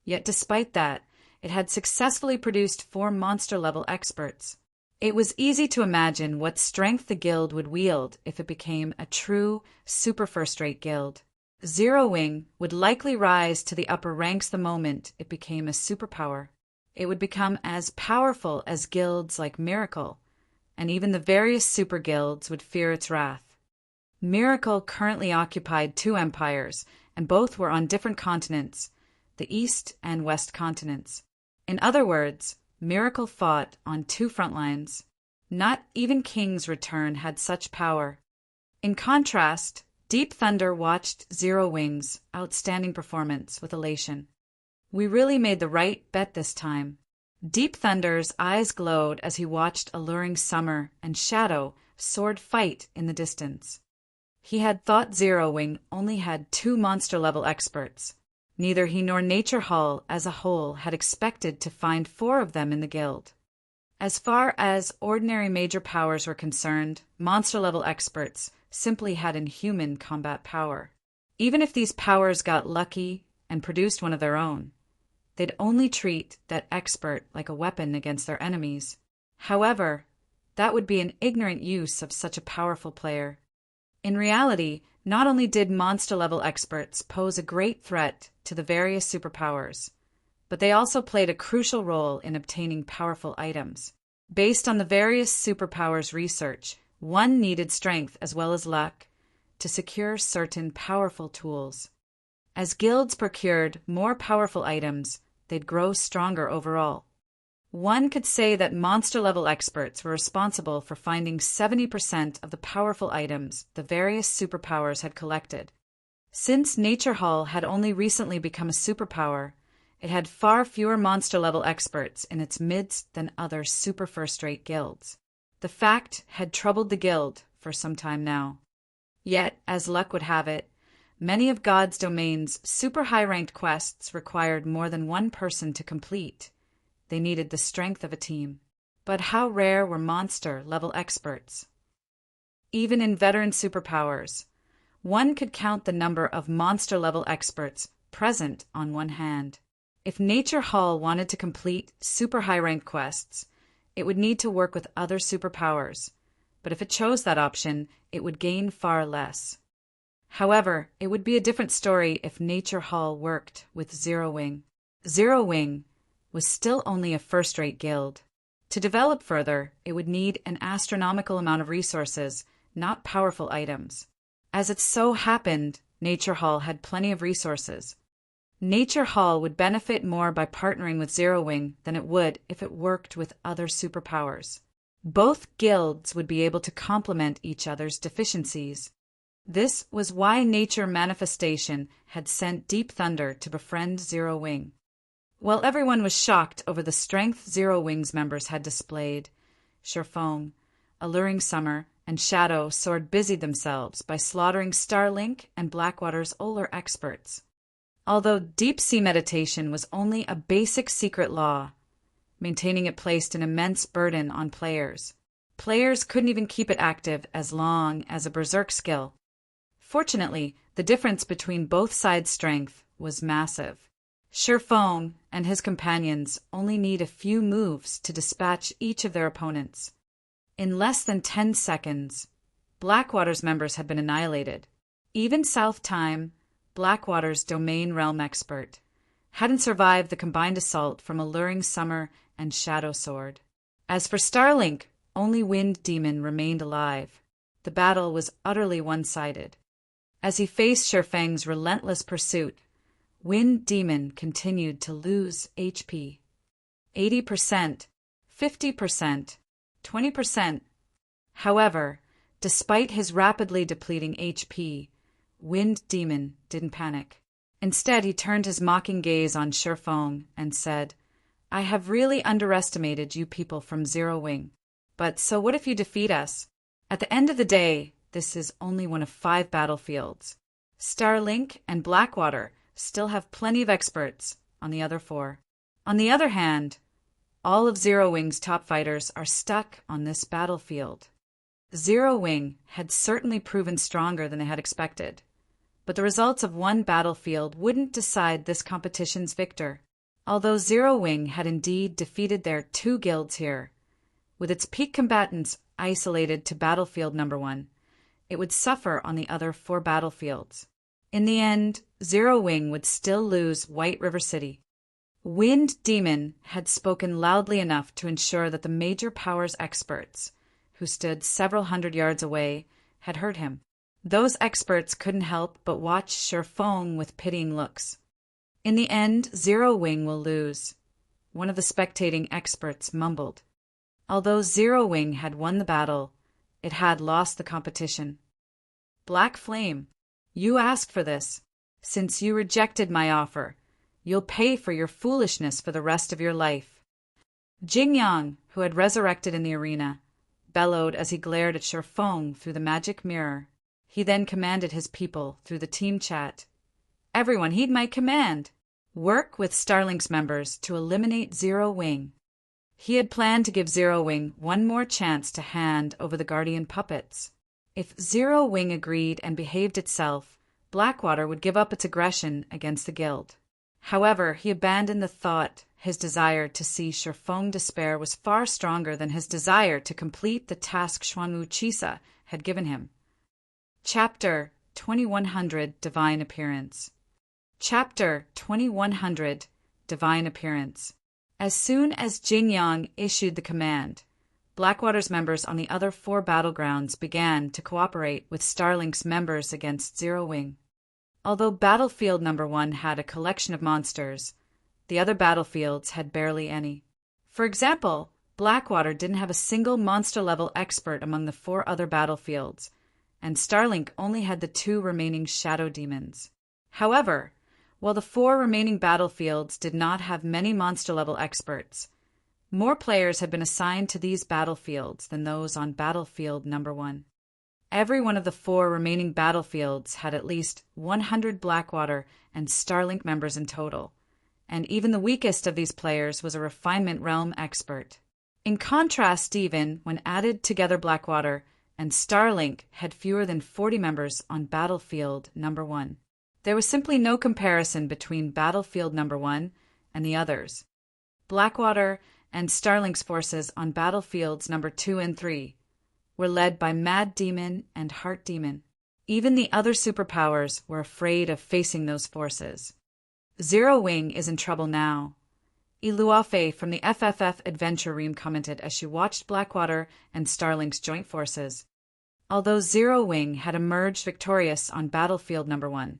Yet despite that, it had successfully produced 4 monster-level experts. It was easy to imagine what strength the guild would wield if it became a true, super first-rate guild. Zero Wing would likely rise to the upper ranks the moment it became a superpower. It would become as powerful as guilds like Miracle, and even the various super guilds would fear its wrath. Miracle currently occupied 2 empires, and both were on different continents, the East and West continents. In other words, Miracle fought on 2 front lines. Not even King's Return had such power. In contrast, Deep Thunder watched Zero Wing's outstanding performance with elation. We really made the right bet this time. Deep Thunder's eyes glowed as he watched Alluring Summer and Shadow Sword fight in the distance. He had thought Zero Wing only had 2 monster-level experts. Neither he nor Nature Hall as a whole had expected to find 4 of them in the guild. As far as ordinary major powers were concerned, monster-level experts simply had inhuman combat power. Even if these powers got lucky and produced one of their own, they'd only treat that expert like a weapon against their enemies. However, that would be an ignorant use of such a powerful player. In reality, not only did monster-level experts pose a great threat to the various superpowers, but they also played a crucial role in obtaining powerful items. Based on the various superpowers research, one needed strength as well as luck to secure certain powerful tools. As guilds procured more powerful items, they'd grow stronger overall. One could say that monster-level experts were responsible for finding 70% of the powerful items the various superpowers had collected. Since Nature Hall had only recently become a superpower, it had far fewer monster-level experts in its midst than other super first-rate guilds. The fact had troubled the guild for some time now. Yet, as luck would have it, Many of God's domain's super high-ranked quests required more than one person to complete. They needed the strength of a team. But how rare were monster-level experts? Even in veteran superpowers, one could count the number of monster-level experts present on one hand. If Nature Hall wanted to complete super high-ranked quests, it would need to work with other superpowers, but if it chose that option, it would gain far less. However, it would be a different story if Nature Hall worked with Zero Wing. Zero Wing was still only a first-rate guild. To develop further, it would need an astronomical amount of resources, not powerful items. As it so happened, Nature Hall had plenty of resources. Nature Hall would benefit more by partnering with Zero Wing than it would if it worked with other superpowers. Both guilds would be able to complement each other's deficiencies. This was why Nature Manifestation had sent Deep Thunder to befriend Zero Wing. While everyone was shocked over the strength Zero Wing's members had displayed, Sherfong, Alluring Summer, and Shadow Sword busied themselves by slaughtering Starlink and Blackwater's Olar experts. Although deep sea meditation was only a basic secret law, maintaining it placed an immense burden on players. Players couldn't even keep it active as long as a berserk skill. Fortunately, the difference between both sides' strength was massive. Sherfong and his companions only need a few moves to dispatch each of their opponents. In less than 10 seconds, Blackwater's members had been annihilated. Even South Time, Blackwater's domain realm expert, hadn't survived the combined assault from Alluring Summer and Shadow Sword. As for Starlink, only Wind Demon remained alive. The battle was utterly one-sided. As he faced Sherfang's relentless pursuit, Wind Demon continued to lose HP. 80%, 50%, 20%. However, despite his rapidly depleting HP, Wind Demon didn't panic. Instead, he turned his mocking gaze on Sherfong and said, "I have really underestimated you people from Zero Wing. But so what if you defeat us? At the end of the day, this is only one of 5 battlefields. Starlink and Blackwater still have plenty of experts on the other 4. On the other hand, all of Zero Wing's top fighters are stuck on this battlefield." Zero Wing had certainly proven stronger than they had expected, but the results of one battlefield wouldn't decide this competition's victor. Although Zero Wing had indeed defeated their 2 guilds here, with its peak combatants isolated to battlefield number 1, it would suffer on the other 4 battlefields. In the end, Zero Wing would still lose White River City. Wind Demon had spoken loudly enough to ensure that the major powers experts, who stood several hundred yards away, had heard him. Those experts couldn't help but watch Sherfong with pitying looks. "In the end, Zero Wing will lose," one of the spectating experts mumbled. Although Zero Wing had won the battle, it had lost the competition. "Black Flame, you asked for this. Since you rejected my offer, you'll pay for your foolishness for the rest of your life." Jingyang, who had resurrected in the arena, bellowed as he glared at Sherfong through the magic mirror. He then commanded his people through the team chat. "Everyone heed my command. Work with Starlink's members to eliminate Zero Wing." He had planned to give Zero Wing one more chance to hand over the guardian puppets. If Zero Wing agreed and behaved itself, Blackwater would give up its aggression against the guild. However, he abandoned the thought his desire to see Sherfong despair was far stronger than his desire to complete the task Xuanwu Chisa had given him. Chapter 2100 Divine Appearance. Chapter 2100 Divine Appearance. As soon as Jingyang issued the command, Blackwater's members on the other 4 battlegrounds began to cooperate with Starlink's members against Zero Wing. Although battlefield number 1 had a collection of monsters, the other battlefields had barely any. For example, Blackwater didn't have a single monster-level expert among the 4 other battlefields, and Starlink only had the 2 remaining shadow demons. However, while the 4 remaining battlefields did not have many monster-level experts, more players had been assigned to these battlefields than those on battlefield number 1. Every one of the 4 remaining battlefields had at least 100 Blackwater and Starlink members in total, and even the weakest of these players was a refinement realm expert. In contrast, even when added together, Blackwater and Starlink had fewer than 40 members on Battlefield Number 1. There was simply no comparison between Battlefield Number 1 and the others. Blackwater and Starlink's forces on Battlefields Number 2 and 3 were led by Mad Demon and Heart Demon. Even the other superpowers were afraid of facing those forces. Zero Wing is in trouble now. Iluafe from the FFF Adventure Ream commented as she watched Blackwater and Starlink's joint forces. Although Zero Wing had emerged victorious on Battlefield Number 1,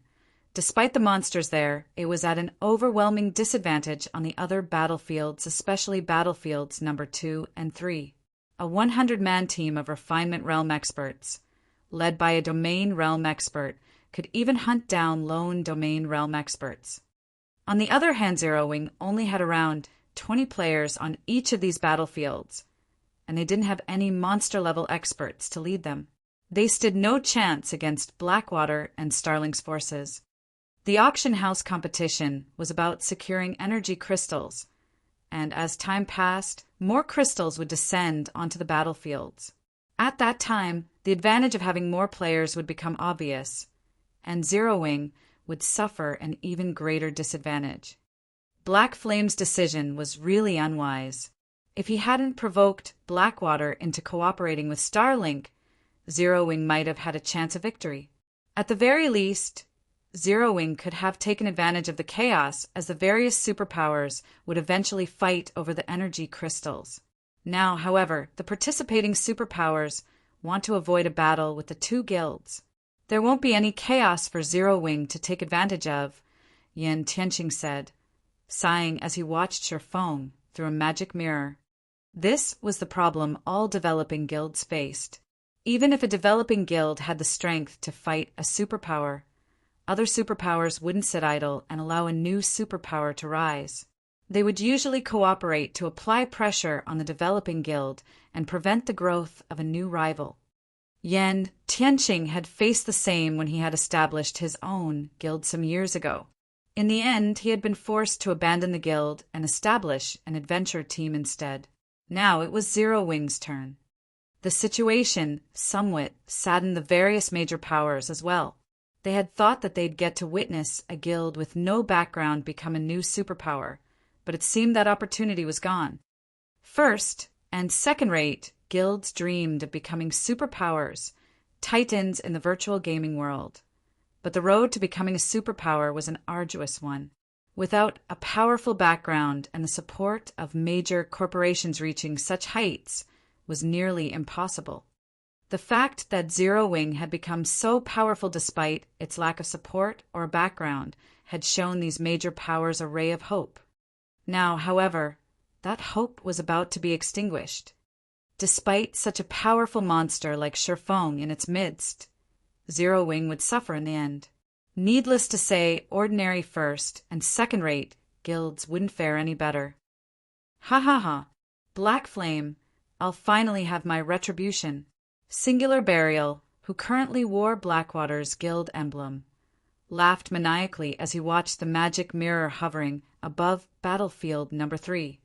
despite the monsters there, it was at an overwhelming disadvantage on the other battlefields, especially Battlefields Number 2 and 3. A 100-man team of Refinement Realm experts, led by a Domain Realm expert, could even hunt down lone Domain Realm experts. On the other hand, Zero Wing only had around 20 players on each of these battlefields, and they didn't have any monster-level experts to lead them. They stood no chance against Blackwater and Starlink's forces. The auction house competition was about securing energy crystals, and as time passed, more crystals would descend onto the battlefields. At that time, the advantage of having more players would become obvious, and Zero Wing would suffer an even greater disadvantage. Black Flame's decision was really unwise. If he hadn't provoked Blackwater into cooperating with Starlink, Zero Wing might have had a chance of victory. At the very least, Zero Wing could have taken advantage of the chaos as the various superpowers would eventually fight over the energy crystals. Now, however, the participating superpowers want to avoid a battle with the 2 guilds. There won't be any chaos for Zero Wing to take advantage of, Yin Tianqing said, sighing as he watched Sherfeng through a magic mirror. This was the problem all developing guilds faced. Even if a developing guild had the strength to fight a superpower, other superpowers wouldn't sit idle and allow a new superpower to rise. They would usually cooperate to apply pressure on the developing guild and prevent the growth of a new rival. Yan Tianqing had faced the same when he had established his own guild some years ago. In the end, he had been forced to abandon the guild and establish an adventure team instead. Now it was Zero Wing's turn. The situation somewhat saddened the various major powers as well. They had thought that they'd get to witness a guild with no background become a new superpower, but it seemed that opportunity was gone. First and second-rate guilds dreamed of becoming superpowers, titans in the virtual gaming world. But the road to becoming a superpower was an arduous one. Without a powerful background and the support of major corporations, reaching such heights was nearly impossible. The fact that Zero Wing had become so powerful despite its lack of support or background had shown these major powers a ray of hope. Now, however, that hope was about to be extinguished. Despite such a powerful monster like Sherfeng in its midst, Zero Wing would suffer in the end. Needless to say, ordinary first and second-rate guilds wouldn't fare any better. Ha ha ha! Black Flame, I'll finally have my retribution. Singular Burial, who currently wore Blackwater's guild emblem, laughed maniacally as he watched the magic mirror hovering above Battlefield Number 3.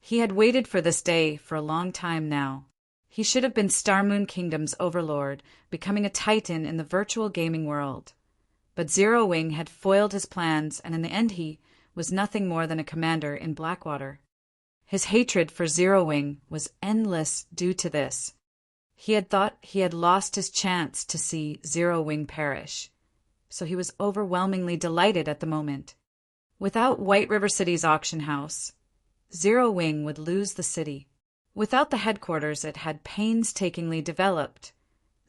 He had waited for this day for a long time now. He should have been Starmoon Kingdom's overlord, becoming a titan in the virtual gaming world. But Zero Wing had foiled his plans, and in the end he was nothing more than a commander in Blackwater. His hatred for Zero Wing was endless due to this. He had thought he had lost his chance to see Zero Wing perish, so he was overwhelmingly delighted at the moment. Without White River City's auction house, Zero Wing would lose the city. Without the headquarters it had painstakingly developed,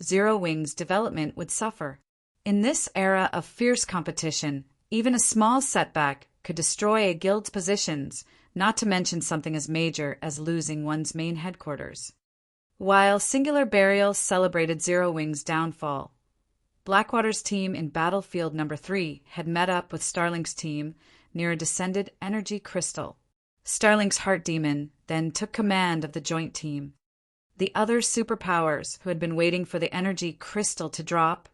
Zero Wing's development would suffer. In this era of fierce competition, even a small setback could destroy a guild's positions, not to mention something as major as losing one's main headquarters. While Singular Burial celebrated Zero Wing's downfall, Blackwater's team in Battlefield Number 3 had met up with Starlink's team near a descended energy crystal. Starlink's Heart Demon then took command of the joint team. The other superpowers, who had been waiting for the energy crystal to drop,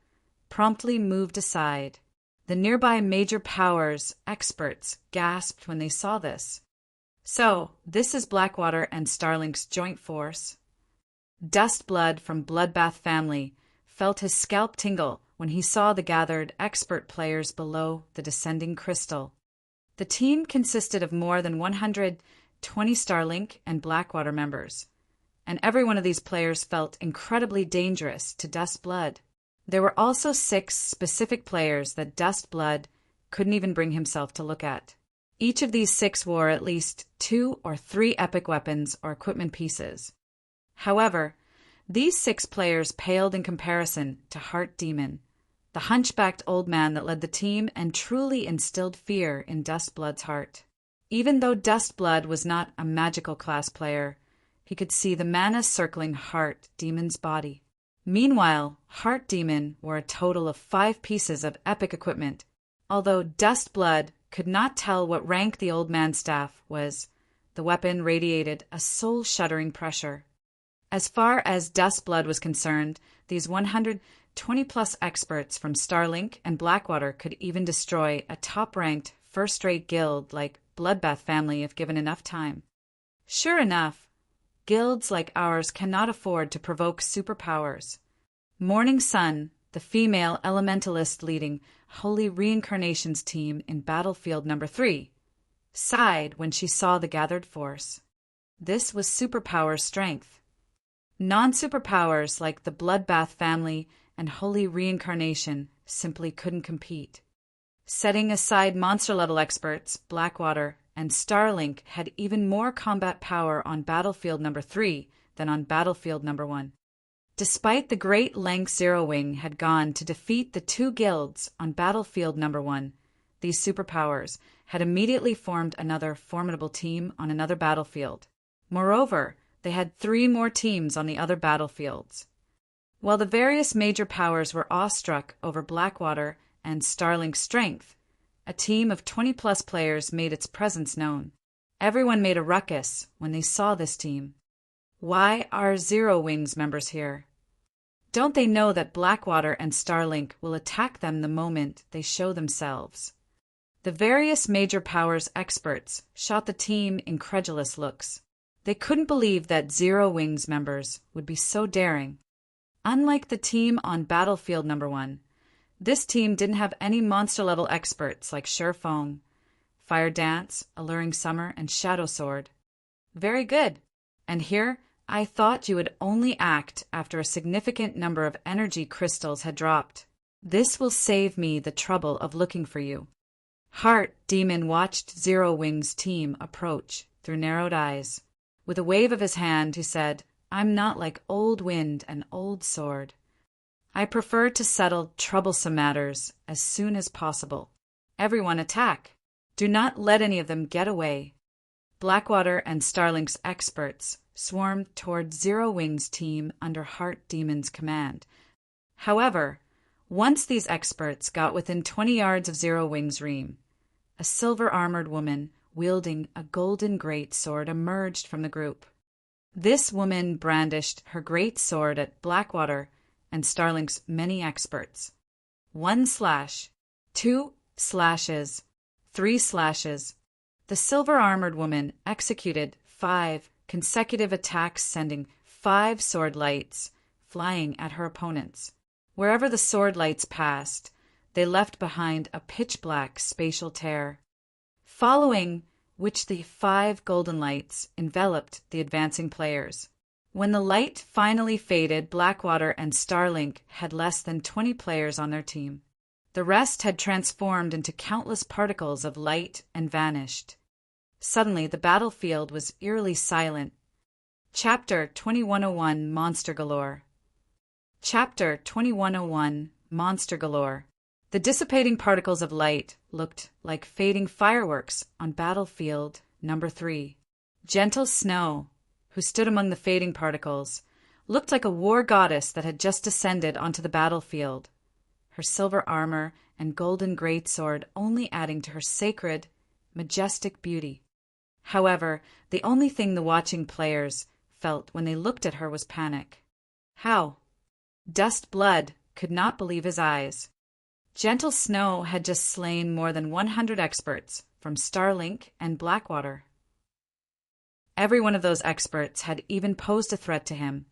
promptly moved aside. The nearby major powers experts gasped when they saw this. So, this is Blackwater and Starlink's joint force. Dustblood from Bloodbath family felt his scalp tingle when he saw the gathered expert players below the descending crystal. The team consisted of more than 120 Starlink and Blackwater members, and every one of these players felt incredibly dangerous to Dustblood. There were also 6 specific players that Dustblood couldn't even bring himself to look at. Each of these 6 wore at least 2 or 3 epic weapons or equipment pieces. However, these 6 players paled in comparison to Heart Demon, the hunchbacked old man that led the team and truly instilled fear in Dustblood's heart. Even though Dustblood was not a magical class player, he could see the mana circling Heart Demon's body. Meanwhile, Heart Demon wore a total of 5 pieces of epic equipment, although Dustblood could not tell what rank the old man's staff was. The weapon radiated a soul-shuddering pressure. As far as Dustblood was concerned, these 120-plus experts from Starlink and Blackwater could even destroy a top-ranked, first-rate guild like Bloodbath family if given enough time. Sure enough, guilds like ours cannot afford to provoke superpowers. Morning Sun, the female elementalist leading Holy Reincarnation's team in Battlefield No. 3, sighed when she saw the gathered force. This was superpower strength. Non-superpowers like the Bloodbath family and Holy Reincarnation simply couldn't compete. Setting aside monster-level experts, Blackwater and Starlink had even more combat power on Battlefield No. 3 than on Battlefield No. 1. Despite the great length Zero Wing had gone to defeat the 2 guilds on Battlefield No. 1, these superpowers had immediately formed another formidable team on another battlefield. Moreover, they had 3 more teams on the other battlefields. While the various major powers were awestruck over Blackwater and Starlink's strength, a team of 20-plus players made its presence known. Everyone made a ruckus when they saw this team. Why are Zero Wings members here? Don't they know that Blackwater and Starlink will attack them the moment they show themselves? The various major powers experts shot the team incredulous looks. They couldn't believe that Zero Wings members would be so daring. Unlike the team on Battlefield No. 1, this team didn't have any monster-level experts like Sherfong, Fire Dance, Alluring Summer, and Shadow Sword. Very good. And here, I thought you would only act after a significant number of energy crystals had dropped. This will save me the trouble of looking for you. Heart Demon watched Zero Wing's team approach through narrowed eyes. With a wave of his hand, he said, "I'm not like Old Wind and Old Sword. I prefer to settle troublesome matters as soon as possible. Everyone attack. Do not let any of them get away." Blackwater and Starlink's experts swarmed toward Zero Wing's team under Heart Demon's command. However, once these experts got within 20 yards of Zero Wing's ream, a silver-armored woman wielding a golden great sword emerged from the group. This woman brandished her great sword at Blackwater and Starlink's many experts. 1 slash, 2 slashes, 3 slashes. The silver-armored woman executed 5 consecutive attacks, sending 5 sword lights flying at her opponents. Wherever the sword lights passed, they left behind a pitch-black spatial tear, following which the 5 golden lights enveloped the advancing players. When the light finally faded, Blackwater and Starlink had less than 20 players on their team. The rest had transformed into countless particles of light and vanished. Suddenly, the battlefield was eerily silent. Chapter 2101 Monster Galore. Chapter 2101 Monster Galore. The dissipating particles of light looked like fading fireworks on Battlefield No. 3. Gentle Snow, who stood among the fading particles, looked like a war goddess that had just descended onto the battlefield, her silver armor and golden greatsword only adding to her sacred, majestic beauty. However, the only thing the watching players felt when they looked at her was panic. How? Dust Blood could not believe his eyes. Gentle Snow had just slain more than 100 experts from Starlink and Blackwater. Every one of those experts had even posed a threat to him,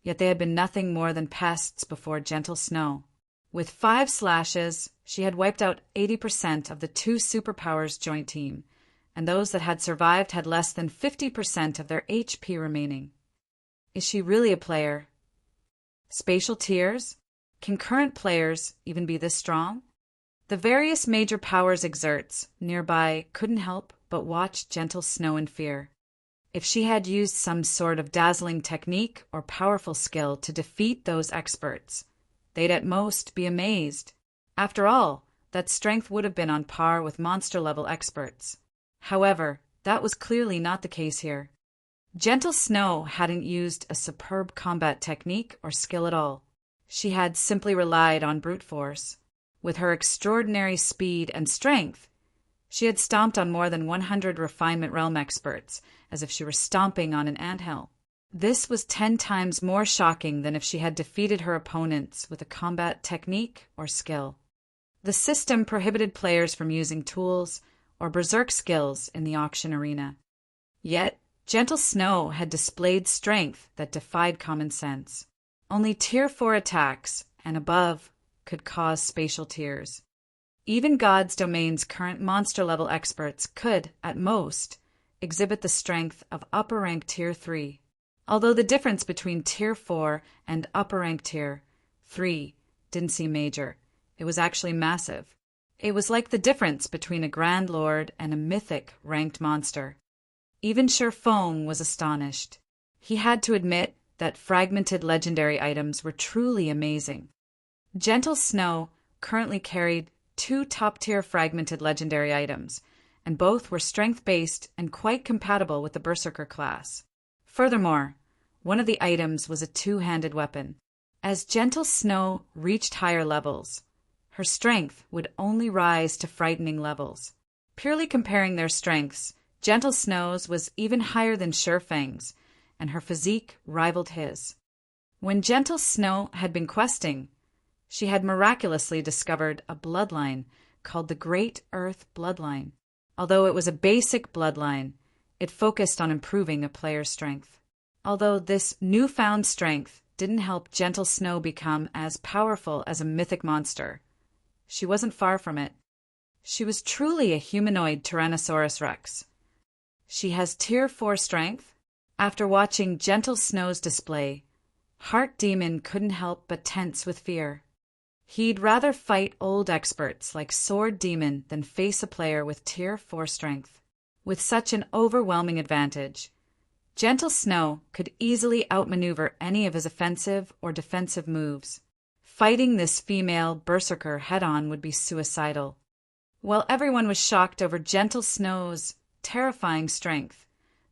yet they had been nothing more than pests before Gentle Snow. With 5 slashes, she had wiped out 80% of the 2 superpowers joint team, and those that had survived had less than 50% of their HP remaining. Is she really a player? Spatial tears? Can current players even be this strong? The various major powers exerts nearby couldn't help but watch Gentle Snow in fear. If she had used some sort of dazzling technique or powerful skill to defeat those experts, they'd at most be amazed. After all, that strength would have been on par with monster-level experts. However, that was clearly not the case here. Gentle Snow hadn't used a superb combat technique or skill at all. She had simply relied on brute force. With her extraordinary speed and strength, she had stomped on more than 100 Refinement Realm experts, as if she were stomping on an anthill. This was 10 times more shocking than if she had defeated her opponents with a combat technique or skill. The system prohibited players from using tools or berserk skills in the auction arena. Yet, Gentle Snow had displayed strength that defied common sense. Only Tier 4 attacks, and above, could cause spatial tears. Even God's Domain's current monster-level experts could, at most, exhibit the strength of upper-rank Tier 3, although the difference between Tier 4 and upper-rank Tier 3 didn't seem major. It was actually massive. It was like the difference between a Grand Lord and a mythic ranked monster. Even Sir Foam was astonished. He had to admit that fragmented legendary items were truly amazing. Gentle Snow currently carried 2 top-tier fragmented legendary items, and both were strength-based and quite compatible with the Berserker class. Furthermore, one of the items was a 2-handed weapon. As Gentle Snow reached higher levels, her strength would only rise to frightening levels. Purely comparing their strengths, Gentle Snow's was even higher than Surefang's, and her physique rivaled his. When Gentle Snow had been questing, she had miraculously discovered a bloodline called the Great Earth Bloodline. Although it was a basic bloodline, it focused on improving a player's strength. Although this newfound strength didn't help Gentle Snow become as powerful as a mythic monster, she wasn't far from it. She was truly a humanoid Tyrannosaurus Rex. She has Tier 4 strength. After watching Gentle Snow's display, Heart Demon couldn't help but tense with fear. He'd rather fight old experts like Sword Demon than face a player with Tier 4 strength. With such an overwhelming advantage, Gentle Snow could easily outmaneuver any of his offensive or defensive moves. Fighting this female berserker head-on would be suicidal. While everyone was shocked over Gentle Snow's terrifying strength,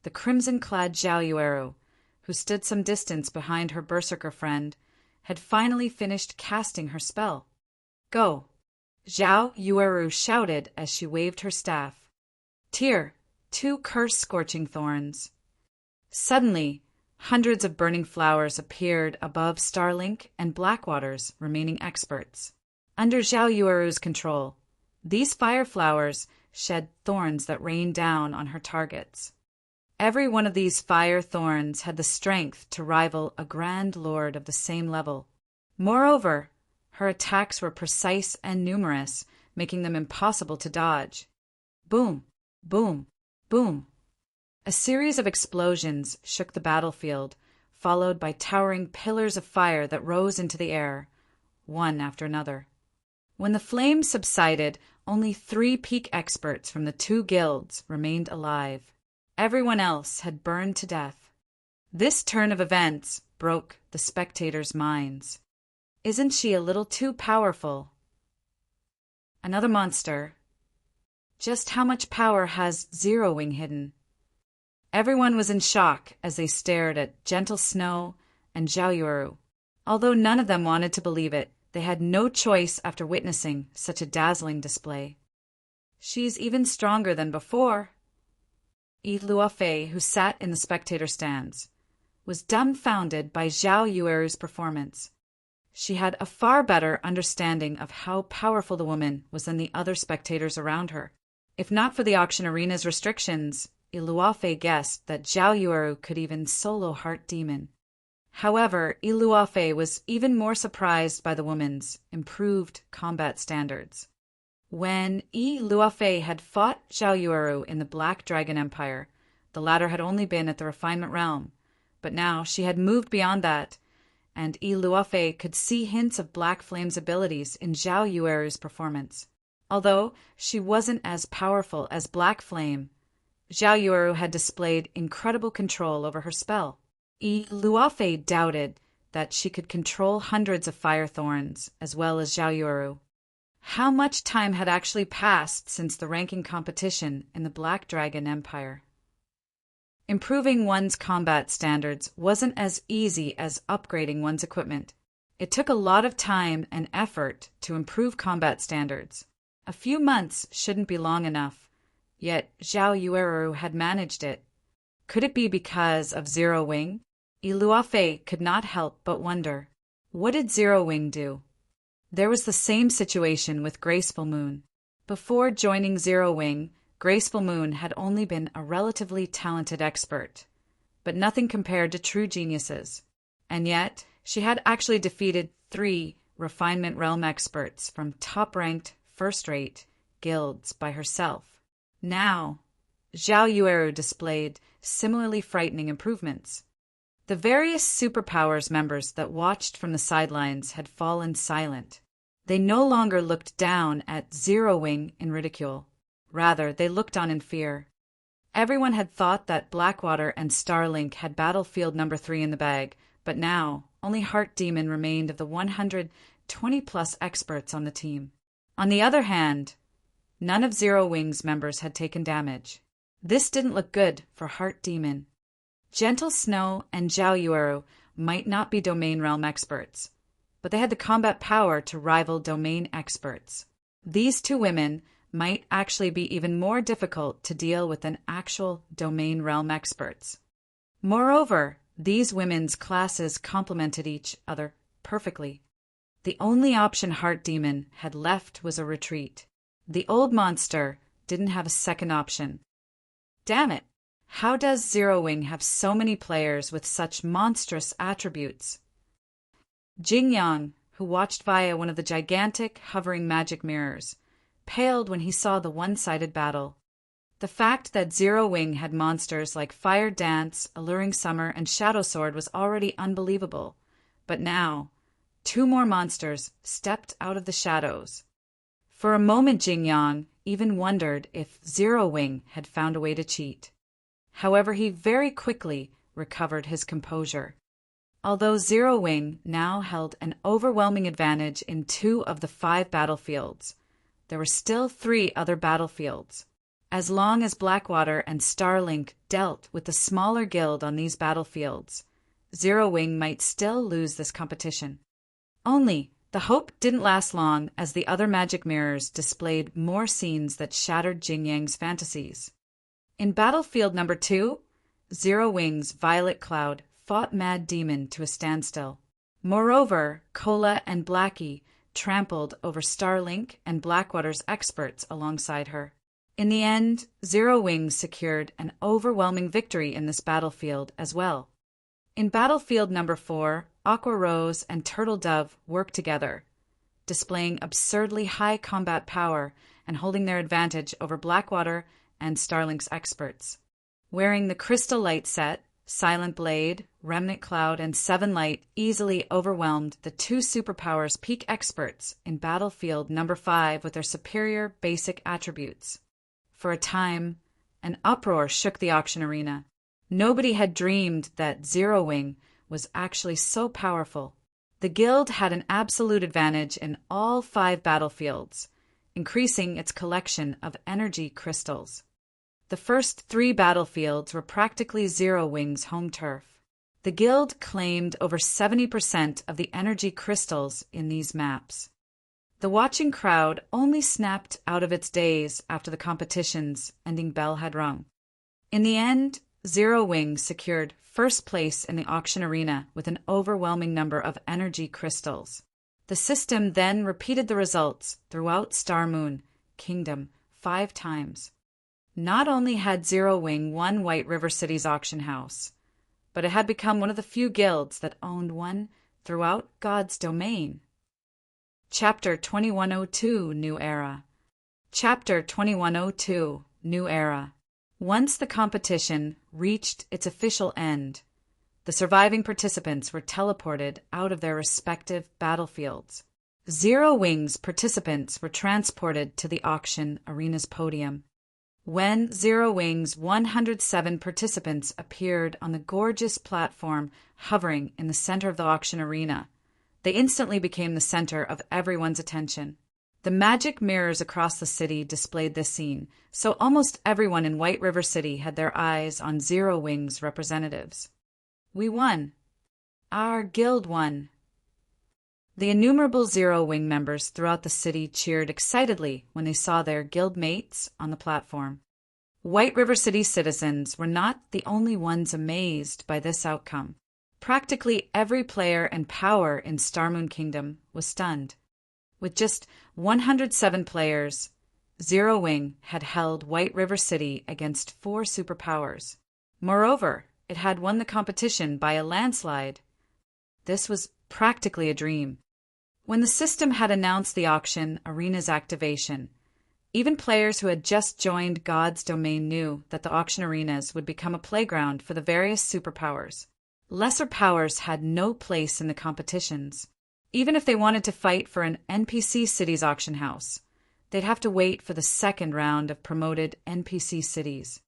the crimson-clad Zhao Yueru, who stood some distance behind her berserker friend, had finally finished casting her spell. Go! Zhao Yueru shouted as she waved her staff. Tier 2 curse-scorching thorns. Suddenly, hundreds of burning flowers appeared above Starlink and Blackwater's remaining experts. Under Zhao Yueru's control, these fire flowers shed thorns that rained down on her targets. Every one of these fire thorns had the strength to rival a Grand Lord of the same level. Moreover, her attacks were precise and numerous, making them impossible to dodge. Boom, boom, boom. A series of explosions shook the battlefield, followed by towering pillars of fire that rose into the air, one after another. When the flames subsided, only 3 peak experts from the 2 guilds remained alive. Everyone else had burned to death. This turn of events broke the spectators' minds. Isn't she a little too powerful? Another monster. Just how much power has Zero Wing hidden? Everyone was in shock as they stared at Gentle Snow and Zhao Yueru. Although none of them wanted to believe it, they had no choice after witnessing such a dazzling display. She's even stronger than before. Yi Luofei, who sat in the spectator stands, was dumbfounded by Zhao Yueru's performance. She had a far better understanding of how powerful the woman was than the other spectators around her. If not for the auction arena's restrictions, Iluofe guessed that Zhao Yueru could even solo Heart Demon. However, Iluofe was even more surprised by the woman's improved combat standards. When Iluofe had fought Zhao Yueru in the Black Dragon Empire, the latter had only been at the refinement realm, but now she had moved beyond that, and Iluofe could see hints of Black Flame's abilities in Zhao Yueru's performance. Although she wasn't as powerful as Black Flame, Zhao Yueru had displayed incredible control over her spell. Iluofe doubted that she could control hundreds of fire thorns as well as Zhao Yueru. How much time had actually passed since the ranking competition in the Black Dragon Empire? Improving one's combat standards wasn't as easy as upgrading one's equipment. It took a lot of time and effort to improve combat standards. A few months shouldn't be long enough, yet Zhao Yueru had managed it. Could it be because of Zero Wing? Iluofe could not help but wonder. What did Zero Wing do? There was the same situation with Graceful Moon. Before joining Zero Wing, Graceful Moon had only been a relatively talented expert, but nothing compared to true geniuses. And yet, she had actually defeated 3 Refinement Realm experts from top-ranked, first-rate guilds by herself. Now, Zhao Yueru displayed similarly frightening improvements. The various superpowers members that watched from the sidelines had fallen silent. They no longer looked down at Zero Wing in ridicule. Rather, they looked on in fear. Everyone had thought that Blackwater and Starlink had Battlefield number 3 in the bag, but now only Heart Demon remained of the 120-plus experts on the team. On the other hand, none of Zero Wing's members had taken damage. This didn't look good for Heart Demon. Gentle Snow and Zhao Yueru might not be Domain Realm experts, but they had the combat power to rival Domain experts. These 2 women might actually be even more difficult to deal with than actual Domain Realm experts. Moreover, these women's classes complemented each other perfectly. The only option Heart Demon had left was a retreat. The old monster didn't have a second option. Damn it! How does Zero Wing have so many players with such monstrous attributes? Jingyang, who watched via one of the gigantic, hovering magic mirrors, paled when he saw the one-sided battle. The fact that Zero Wing had monsters like Fire Dance, Alluring Summer, and Shadow Sword was already unbelievable, but now 2 more monsters stepped out of the shadows. For a moment Jingyang even wondered if Zero Wing had found a way to cheat. However, he very quickly recovered his composure. Although Zero Wing now held an overwhelming advantage in 2 of the 5 battlefields, there were still 3 other battlefields. As long as Blackwater and Starlink dealt with the smaller guild on these battlefields, Zero Wing might still lose this competition. Only, the hope didn't last long as the other magic mirrors displayed more scenes that shattered Jingyang's fantasies. In Battlefield number 2, Zero Wing's Violet Cloud fought Mad Demon to a standstill. Moreover, Cola and Blackie trampled over Starlink and Blackwater's experts alongside her. In the end, Zero Wing secured an overwhelming victory in this battlefield as well. In Battlefield number 4, Aqua Rose and Turtle Dove worked together, displaying absurdly high combat power and holding their advantage over Blackwater and Starlink's experts. Wearing the Crystal Light set, Silent Blade, Remnant Cloud, and Seven Light easily overwhelmed the 2 superpowers peak experts in Battlefield number 5 with their superior basic attributes. For a time, an uproar shook the auction arena. Nobody had dreamed that Zero Wing was actually so powerful. The guild had an absolute advantage in all 5 battlefields, increasing its collection of energy crystals. The first 3 battlefields were practically Zero Wing's home turf. The guild claimed over 70% of the energy crystals in these maps. The watching crowd only snapped out of its daze after the competition's ending bell had rung. In the end, Zero Wing secured first place in the auction arena with an overwhelming number of energy crystals. The system then repeated the results throughout Star Moon Kingdom 5 times. Not only had Zero Wing won White River City's auction house, but it had become one of the few guilds that owned one throughout God's domain. Chapter 2102 New Era. Chapter 2102 New Era. Once the competition reached its official end, the surviving participants were teleported out of their respective battlefields. Zero Wing's participants were transported to the auction arena's podium. When Zero Wing's 107 participants appeared on the gorgeous platform hovering in the center of the auction arena, they instantly became the center of everyone's attention. The magic mirrors across the city displayed this scene, so almost everyone in White River City had their eyes on Zero Wing's representatives. We won. Our guild won. The innumerable Zero Wing members throughout the city cheered excitedly when they saw their guild mates on the platform. White River City citizens were not the only ones amazed by this outcome. Practically every player and power in Star Moon Kingdom was stunned. With just 107 players, Zero Wing had held White River City against 4 superpowers. Moreover, it had won the competition by a landslide. This was practically a dream. When the system had announced the auction arena's activation, even players who had just joined God's domain knew that the auction arenas would become a playground for the various superpowers. Lesser powers had no place in the competitions. Even if they wanted to fight for an NPC city's auction house, they'd have to wait for the second round of promoted NPC cities.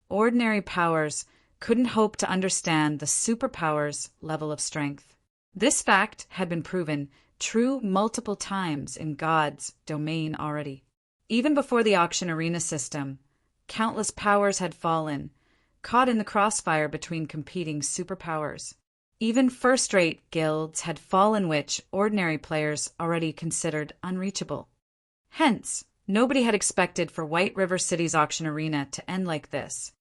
Ordinary powers couldn't hope to understand the superpowers' level of strength. This fact had been proven true multiple times in God's domain already. Even before the auction arena system, countless powers had fallen, caught in the crossfire between competing superpowers. Even first-rate guilds had fallen which ordinary players already considered unreachable. Hence, nobody had expected for White River City's auction arena to end like this.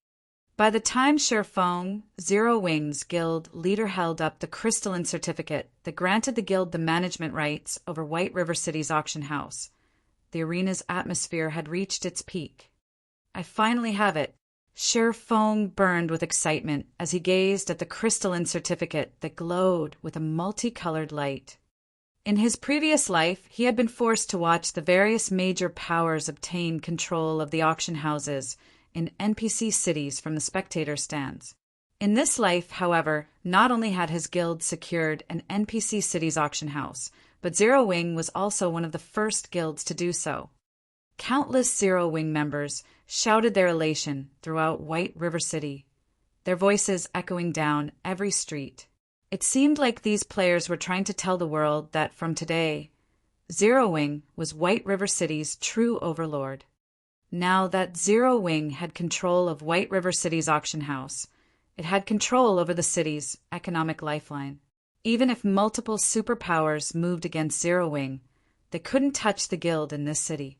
By the time Sherfong, Zero Wing's guild leader held up the crystalline certificate that granted the guild the management rights over White River City's auction house, the arena's atmosphere had reached its peak. I finally have it. Sherfong burned with excitement as he gazed at the crystalline certificate that glowed with a multicolored light. In his previous life, he had been forced to watch the various major powers obtain control of the auction houses in NPC cities from the spectator stands. In this life, however, not only had his guild secured an NPC city's auction house, but Zero Wing was also one of the first guilds to do so. Countless Zero Wing members shouted their elation throughout White River City, their voices echoing down every street. It seemed like these players were trying to tell the world that from today, Zero Wing was White River City's true overlord. Now that Zero Wing had control of White River City's auction house, it had control over the city's economic lifeline. Even if multiple superpowers moved against Zero Wing, they couldn't touch the guild in this city.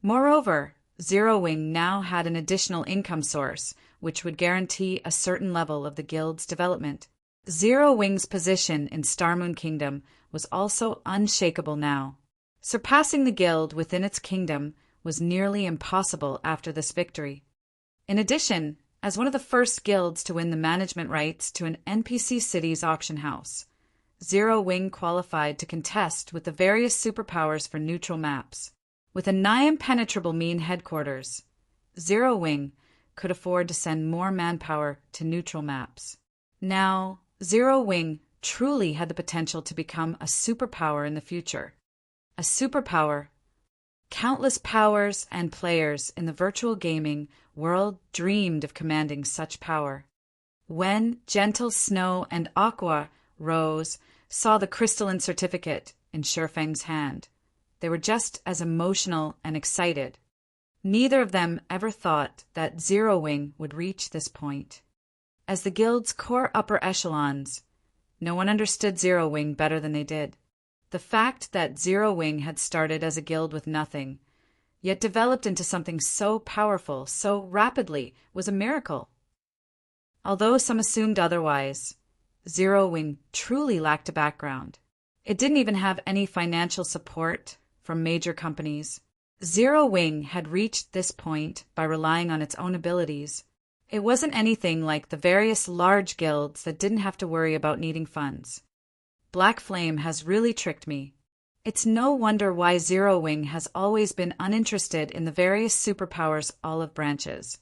Moreover, Zero Wing now had an additional income source, which would guarantee a certain level of the guild's development. Zero Wing's position in Star Moon Kingdom was also unshakable now. Surpassing the guild within its kingdom was nearly impossible after this victory. In addition, as one of the first guilds to win the management rights to an NPC city's auction house, Zero Wing qualified to contest with the various superpowers for neutral maps. With a nigh-impenetrable mean headquarters, Zero Wing could afford to send more manpower to neutral maps. Now, Zero Wing truly had the potential to become a superpower in the future. A superpower. Countless powers and players in the virtual gaming world dreamed of commanding such power. When Gentle Snow and Aqua Rose saw the crystalline certificate in Sherfang's hand, they were just as emotional and excited. Neither of them ever thought that Zero Wing would reach this point. As the guild's core upper echelons, no one understood Zero Wing better than they did. The fact that Zero Wing had started as a guild with nothing, yet developed into something so powerful so rapidly, was a miracle. Although some assumed otherwise, Zero Wing truly lacked a background. It didn't even have any financial support from major companies. Zero Wing had reached this point by relying on its own abilities. It wasn't anything like the various large guilds that didn't have to worry about needing funds. Black Flame has really tricked me. It's no wonder why Zero Wing has always been uninterested in the various superpowers' olive branches,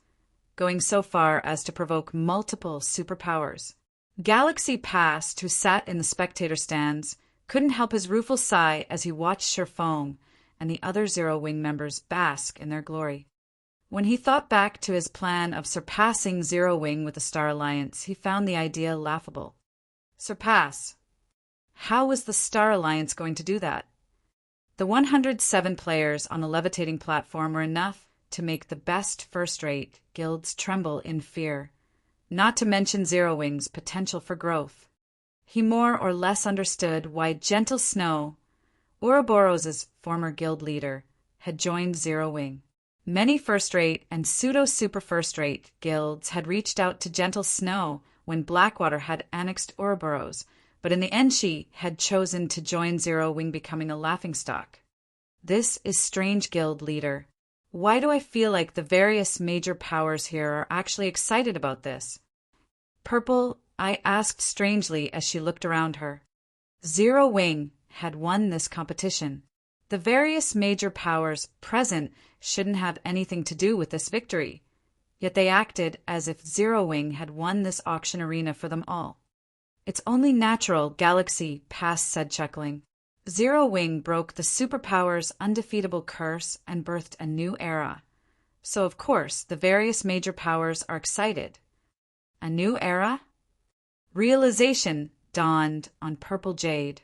going so far as to provoke multiple superpowers. Galaxy Past, who sat in the spectator stands, couldn't help his rueful sigh as he watched Sherfong and the other Zero Wing members bask in their glory. When he thought back to his plan of surpassing Zero Wing with the Star Alliance, he found the idea laughable. Surpass? How was the Star Alliance going to do that? The 107 players on the levitating platform were enough to make the best first-rate guilds tremble in fear, not to mention Zero Wing's potential for growth. He more or less understood why Gentle Snow, Ouroboros' former guild leader, had joined Zero Wing. Many first-rate and pseudo-super first-rate guilds had reached out to Gentle Snow when Blackwater had annexed Ouroboros, but in the end she had chosen to join Zero Wing, becoming a laughingstock. This is strange, guild leader. Why do I feel like the various major powers here are actually excited about this? Purple, I asked strangely as she looked around her. Zero Wing had won this competition. The various major powers present shouldn't have anything to do with this victory, yet they acted as if Zero Wing had won this auction arena for them all. It's only natural, Galaxy Past said, chuckling. Zero Wing broke the superpower's undefeatable curse and birthed a new era. So of course, the various major powers are excited. A new era? Realization dawned on Purple Jade.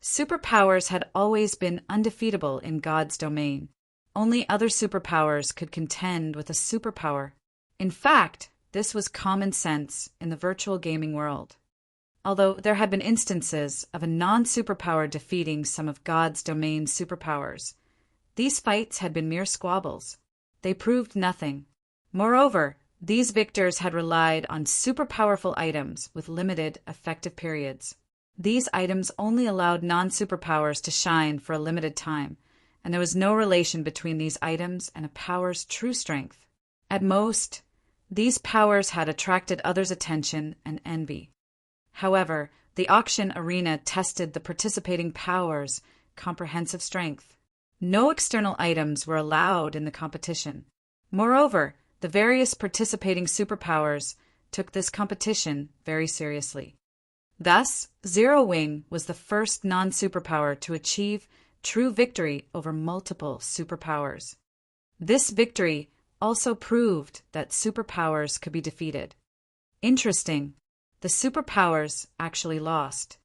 Superpowers had always been undefeatable in God's domain. Only other superpowers could contend with a superpower. In fact, this was common sense in the virtual gaming world. Although there had been instances of a non-superpower defeating some of God's domain superpowers, these fights had been mere squabbles. They proved nothing. Moreover, these victors had relied on super-powerful items with limited effective periods. These items only allowed non-superpowers to shine for a limited time, and there was no relation between these items and a power's true strength. At most, these powers had attracted others' attention and envy. However, the auction arena tested the participating powers' comprehensive strength. No external items were allowed in the competition. Moreover, the various participating superpowers took this competition very seriously. Thus, Zero Wing was the first non-superpower to achieve true victory over multiple superpowers. This victory also proved that superpowers could be defeated. Interesting, the superpowers actually lost.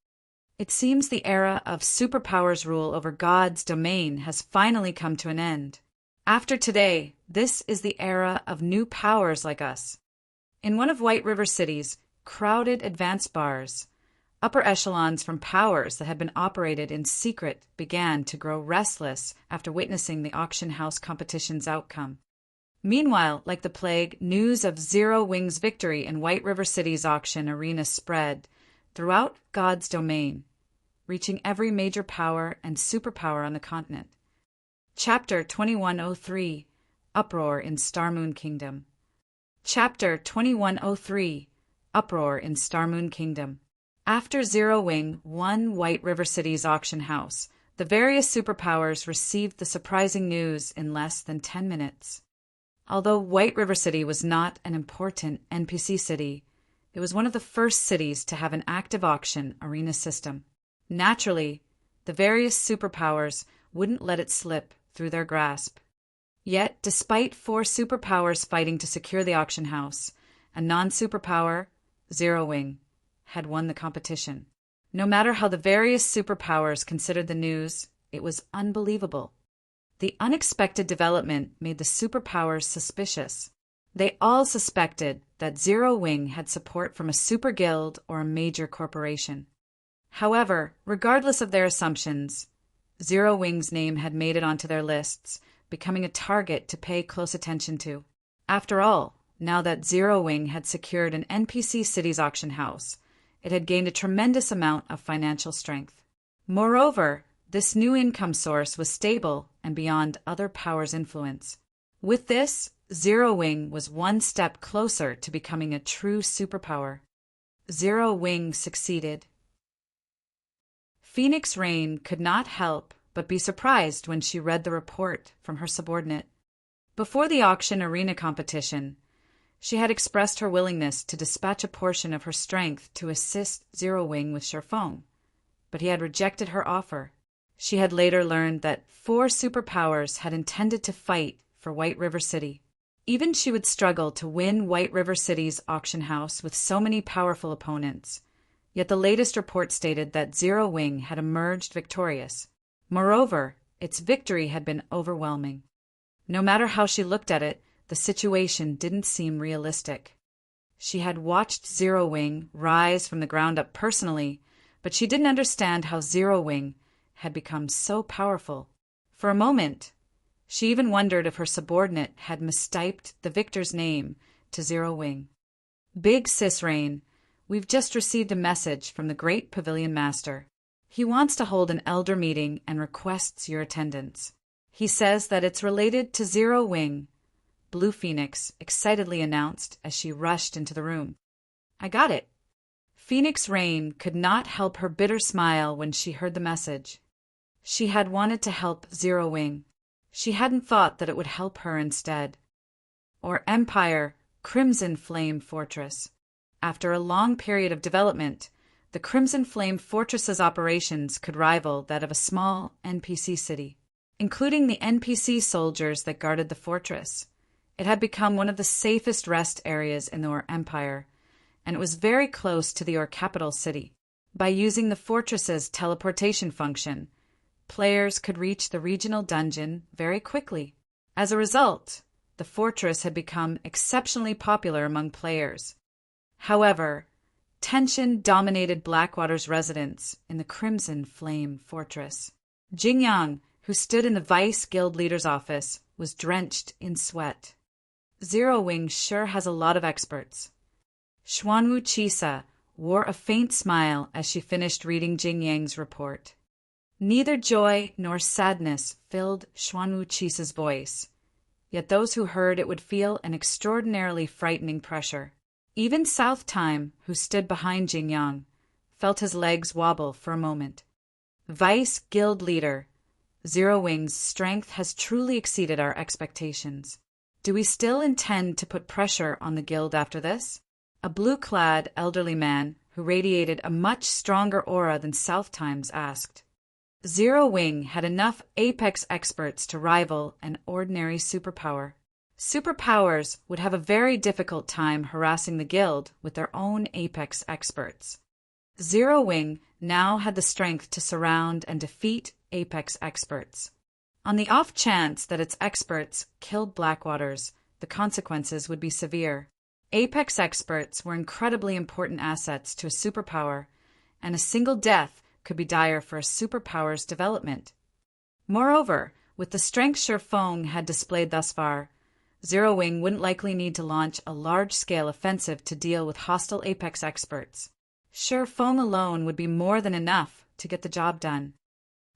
It seems the era of superpowers' rule over God's domain has finally come to an end. After today, this is the era of new powers like us. In one of White River City's crowded advanced bars, upper echelons from powers that had been operated in secret began to grow restless after witnessing the auction house competition's outcome. Meanwhile, like the plague, news of Zero Wing's victory in White River City's auction arena spread throughout God's domain, reaching every major power and superpower on the continent. Chapter 2103, Uproar in Starmoon Kingdom. Chapter 2103, Uproar in Starmoon Kingdom. After Zero Wing won White River City's auction house, the various superpowers received the surprising news in less than 10 minutes. Although White River City was not an important NPC city, it was one of the first cities to have an active auction arena system. Naturally, the various superpowers wouldn't let it slip through their grasp. Yet, despite 4 superpowers fighting to secure the auction house, a non-superpower, Zero Wing, had won the competition. No matter how the various superpowers considered the news, it was unbelievable. The unexpected development made the superpowers suspicious. They all suspected that Zero Wing had support from a super guild or a major corporation. However, regardless of their assumptions, Zero Wing's name had made it onto their lists, becoming a target to pay close attention to. After all, Now that Zero Wing had secured an NPC city's auction house, it had gained a tremendous amount of financial strength. Moreover, this new income source was stable and beyond other powers' influence. With this, Zero Wing was one step closer to becoming a true superpower. Zero Wing succeeded. Phoenix Rain could not help but be surprised when she read the report from her subordinate. Before the auction arena competition, she had expressed her willingness to dispatch a portion of her strength to assist Zero Wing with Sherfong, but he had rejected her offer. She had later learned that 4 superpowers had intended to fight for White River City. Even she would struggle to win White River City's auction house with so many powerful opponents. Yet the latest report stated that Zero Wing had emerged victorious. Moreover, its victory had been overwhelming. No matter how she looked at it, the situation didn't seem realistic. She had watched Zero Wing rise from the ground up personally, but she didn't understand how Zero Wing had become so powerful. For a moment, she even wondered if her subordinate had mistyped the victor's name to Zero Wing. Big Sis Rain, we've just received a message from the Great Pavilion Master. He wants to hold an elder meeting and requests your attendance. He says that it's related to Zero Wing, Blue Phoenix excitedly announced as she rushed into the room. I got it. Phoenix Rain could not help her bitter smile when she heard the message. She had wanted to help Zero Wing. She hadn't thought that it would help her instead. Or Empire, Crimson Flame Fortress. After a long period of development, the Crimson Flame Fortress's operations could rival that of a small NPC city. Including the NPC soldiers that guarded the fortress, it had become one of the safest rest areas in the Or Empire, and it was very close to the Or capital city. By using the fortress's teleportation function, players could reach the regional dungeon very quickly. As a result, the fortress had become exceptionally popular among players. However, tension dominated Blackwater's residence in the Crimson Flame Fortress. Jingyang, who stood in the Vice Guild Leader's office, was drenched in sweat. Zero Wing sure has a lot of experts. Xuanwu Chisa wore a faint smile as she finished reading Jingyang's report. Neither joy nor sadness filled Xuanwu Chisa's voice, yet those who heard it would feel an extraordinarily frightening pressure. Even South Time, who stood behind Jingyang, felt his legs wobble for a moment. Vice Guild Leader, Zero Wing's strength has truly exceeded our expectations. Do we still intend to put pressure on the guild after this? A blue-clad elderly man who radiated a much stronger aura than South Time's asked. Zero Wing had enough apex experts to rival an ordinary superpower. Superpowers would have a very difficult time harassing the guild with their own apex experts. Zero Wing now had the strength to surround and defeat apex experts. On the off chance that its experts killed Blackwaters, the consequences would be severe. Apex experts were incredibly important assets to a superpower, and a single death could be dire for a superpower's development. Moreover, with the strength Sherfong had displayed thus far, Zero Wing wouldn't likely need to launch a large-scale offensive to deal with hostile apex experts. Sherfong alone would be more than enough to get the job done.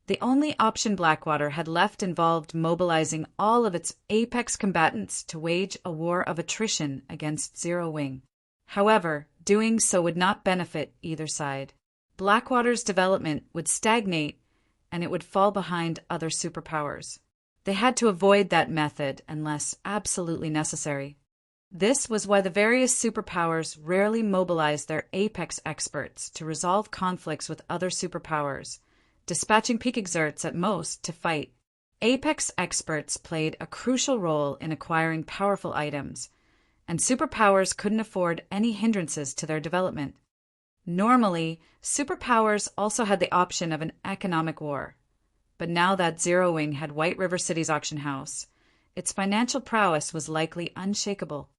The only option Blackwater had left involved mobilizing all of its apex combatants to wage a war of attrition against Zero Wing. However, doing so would not benefit either side. Blackwater's development would stagnate, and it would fall behind other superpowers. They had to avoid that method unless absolutely necessary. This was why the various superpowers rarely mobilized their apex experts to resolve conflicts with other superpowers, dispatching peak exerts at most to fight. Apex experts played a crucial role in acquiring powerful items, and superpowers couldn't afford any hindrances to their development. Normally, superpowers also had the option of an economic war, but now that Zero Wing had White River City's auction house, its financial prowess was likely unshakable.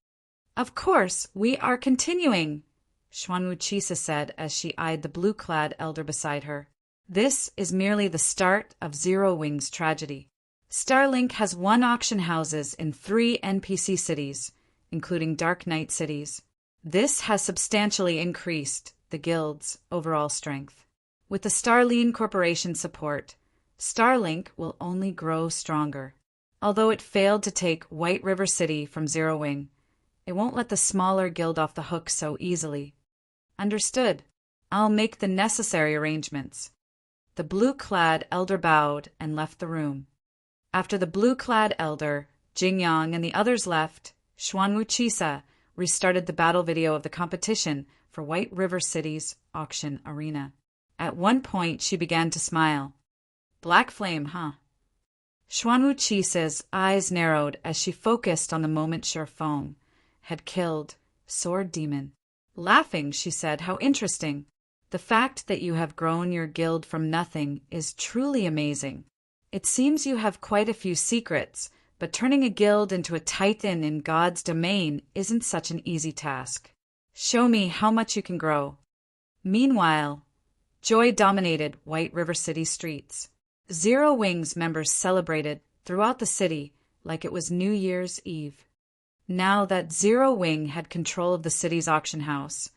Of course, we are continuing, Xuanwu Chisa said as she eyed the blue-clad elder beside her. This is merely the start of Zero Wing's tragedy. Starlink has 1 auction houses in 3 NPC cities, including Dark Knight cities. This has substantially increased the guild's overall strength. With the Starline Corporation's support, Starlink will only grow stronger. Although it failed to take White River City from Zero Wing, it won't let the smaller guild off the hook so easily. Understood. I'll make the necessary arrangements. The blue-clad elder bowed and left the room. After the blue-clad elder, Jingyang and the others left, Xuanwu Chisa restarted the battle video of the competition for White River City's auction arena. At one point, she began to smile. Black flame, huh? Xuanwu Chisa's eyes narrowed as she focused on the moment Shurfeng had killed Sword Demon. Laughing, she said, "How interesting. The fact that you have grown your guild from nothing is truly amazing. It seems you have quite a few secrets, but turning a guild into a titan in God's domain isn't such an easy task. Show me how much you can grow." Meanwhile, joy dominated White River City streets. Zero Wing's members celebrated throughout the city like it was New Year's Eve. Now that Zero Wing had control of the city's auction house,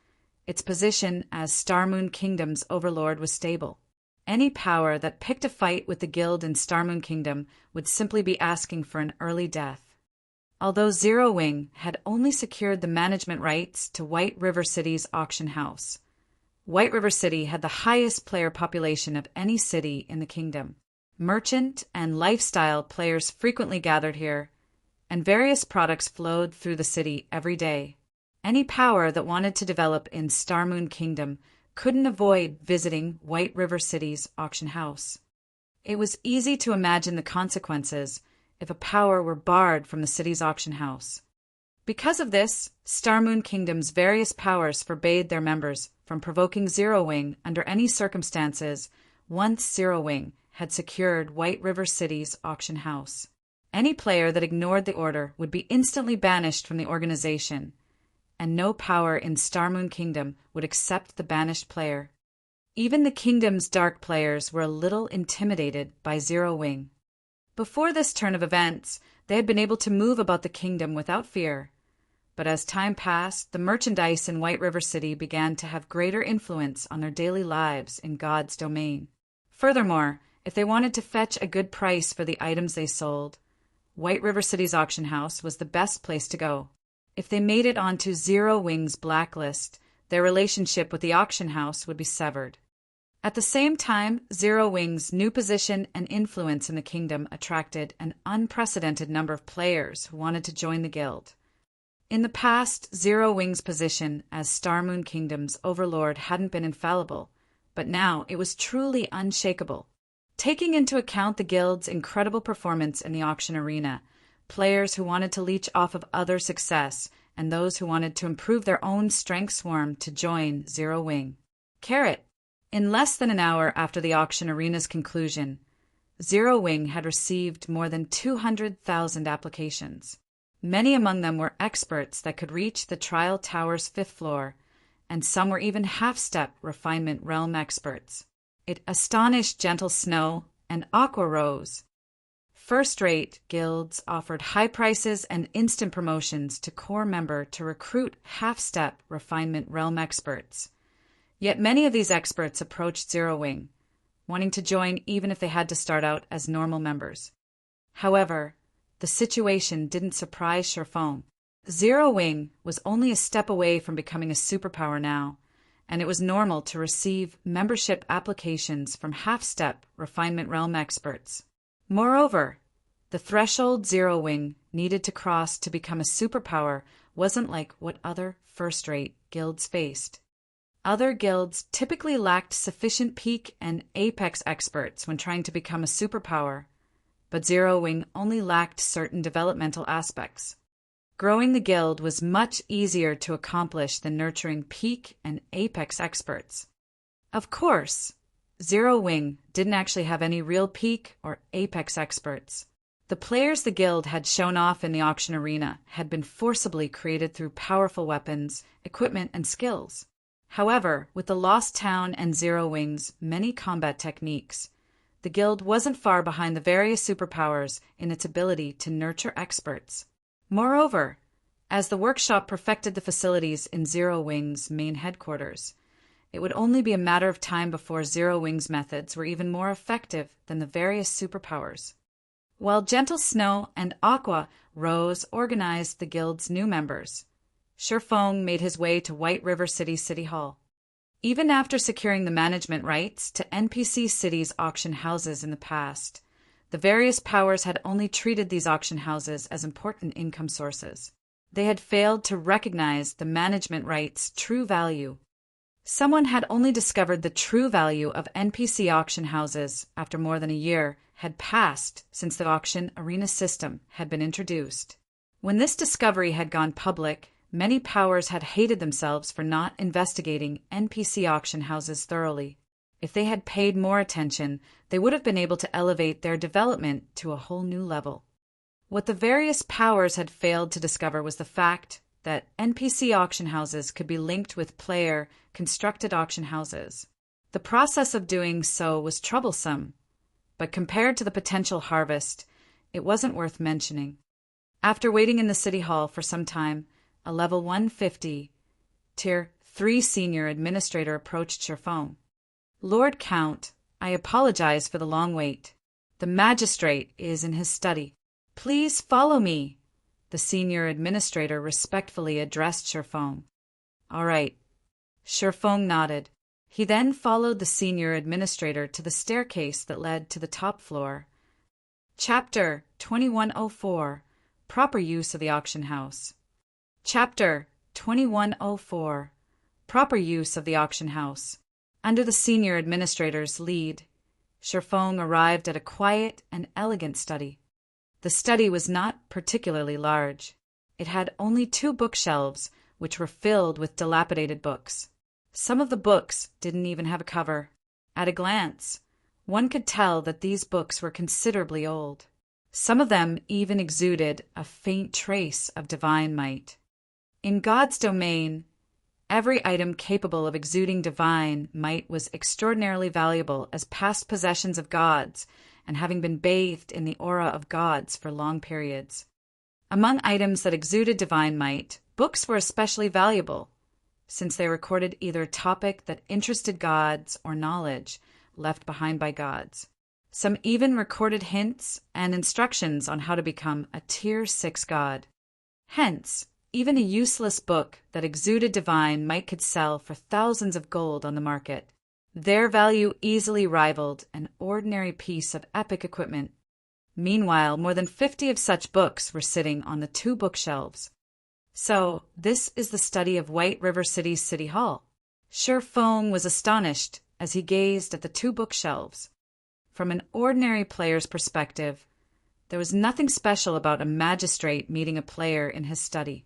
its position as Starmoon Kingdom's overlord was stable. Any power that picked a fight with the guild in Starmoon Kingdom would simply be asking for an early death. Although Zero Wing had only secured the management rights to White River City's auction house, White River City had the highest player population of any city in the kingdom. Merchant and lifestyle players frequently gathered here, and various products flowed through the city every day. Any power that wanted to develop in Starmoon Kingdom couldn't avoid visiting White River City's auction house. It was easy to imagine the consequences if a power were barred from the city's auction house. Because of this, Starmoon Kingdom's various powers forbade their members from provoking Zero Wing under any circumstances once Zero Wing had secured White River City's auction house. Any player that ignored the order would be instantly banished from the organization, and no power in Starmoon Kingdom would accept the banished player. Even the kingdom's dark players were a little intimidated by Zero Wing. Before this turn of events, they had been able to move about the kingdom without fear. But as time passed, the merchandise in White River City began to have greater influence on their daily lives in God's domain. Furthermore, if they wanted to fetch a good price for the items they sold, White River City's auction house was the best place to go. If they made it onto Zero Wing's blacklist, their relationship with the auction house would be severed. At the same time, Zero Wing's new position and influence in the kingdom attracted an unprecedented number of players who wanted to join the guild. In the past, Zero Wing's position as Starmoon Kingdom's overlord hadn't been infallible, but now it was truly unshakable. Taking into account the guild's incredible performance in the auction arena, players who wanted to leech off of other success, and those who wanted to improve their own strength swarm to join Zero Wing. Carrot. In less than an hour after the auction arena's conclusion, Zero Wing had received more than 200,000 applications. Many among them were experts that could reach the Trial Tower's 5th floor, and some were even half-step refinement realm experts. It astonished Gentle Snow and Aqua Rose. First-rate guilds offered high prices and instant promotions to core member to recruit half-step refinement realm experts. Yet many of these experts approached Zero Wing, wanting to join even if they had to start out as normal members. However, the situation didn't surprise Shurfeng. Zero Wing was only a step away from becoming a superpower now, and it was normal to receive membership applications from half-step refinement realm experts. Moreover, the threshold Zero Wing needed to cross to become a superpower wasn't like what other first-rate guilds faced. Other guilds typically lacked sufficient peak and apex experts when trying to become a superpower, but Zero Wing only lacked certain developmental aspects. Growing the guild was much easier to accomplish than nurturing peak and apex experts. Of course, Zero Wing didn't actually have any real peak or apex experts. The players the guild had shown off in the auction arena had been forcibly created through powerful weapons, equipment, and skills. However, with the Lost Town and Zero Wing's many combat techniques, the guild wasn't far behind the various superpowers in its ability to nurture experts. Moreover, As the workshop perfected the facilities in Zero Wing's main headquarters, it would only be a matter of time before Zero Wing's methods were even more effective than the various superpowers. While Gentle Snow and Aqua Rose organized the guild's new members, Sherfong made his way to White River City Hall. Even after securing the management rights to NPC City's auction houses in the past, the various powers had only treated these auction houses as important income sources. They had failed to recognize the management rights' true value. Someone had only discovered the true value of NPC auction houses after more than a year had passed since the auction arena system had been introduced. When this discovery had gone public, many powers had hated themselves for not investigating NPC auction houses thoroughly. If they had paid more attention, they would have been able to elevate their development to a whole new level. What the various powers had failed to discover was the fact that NPC auction houses could be linked with player-constructed auction houses. The process of doing so was troublesome, but compared to the potential harvest, it wasn't worth mentioning. After waiting in the city hall for some time, a level 150, Tier 3 senior administrator approached Sherfong. "Lord Count, I apologize for the long wait. The magistrate is in his study. Please follow me." The senior administrator respectfully addressed Sherfong. "All right." Sherfong nodded. He then followed the senior administrator to the staircase that led to the top floor. Chapter 2104, Proper Use of the Auction House. Chapter 2104, Proper Use of the Auction House. Under the senior administrator's lead, Sherfong arrived at a quiet and elegant study. The study was not particularly large. It had only 2 bookshelves, which were filled with dilapidated books. Some of the books didn't even have a cover. At a glance, one could tell that these books were considerably old. Some of them even exuded a faint trace of divine might. In God's domain, every item capable of exuding divine might was extraordinarily valuable as past possessions of gods and having been bathed in the aura of gods for long periods. Among items that exuded divine might, books were especially valuable, since they recorded either a topic that interested gods or knowledge left behind by gods. Some even recorded hints and instructions on how to become a Tier 6 god. Hence, even a useless book that exuded divine might could sell for thousands of gold on the market. Their value easily rivaled an ordinary piece of epic equipment. Meanwhile, more than 50 of such books were sitting on the 2 bookshelves. So, this is the study of White River City's City Hall. Sherfong was astonished as he gazed at the 2 bookshelves. From an ordinary player's perspective, there was nothing special about a magistrate meeting a player in his study.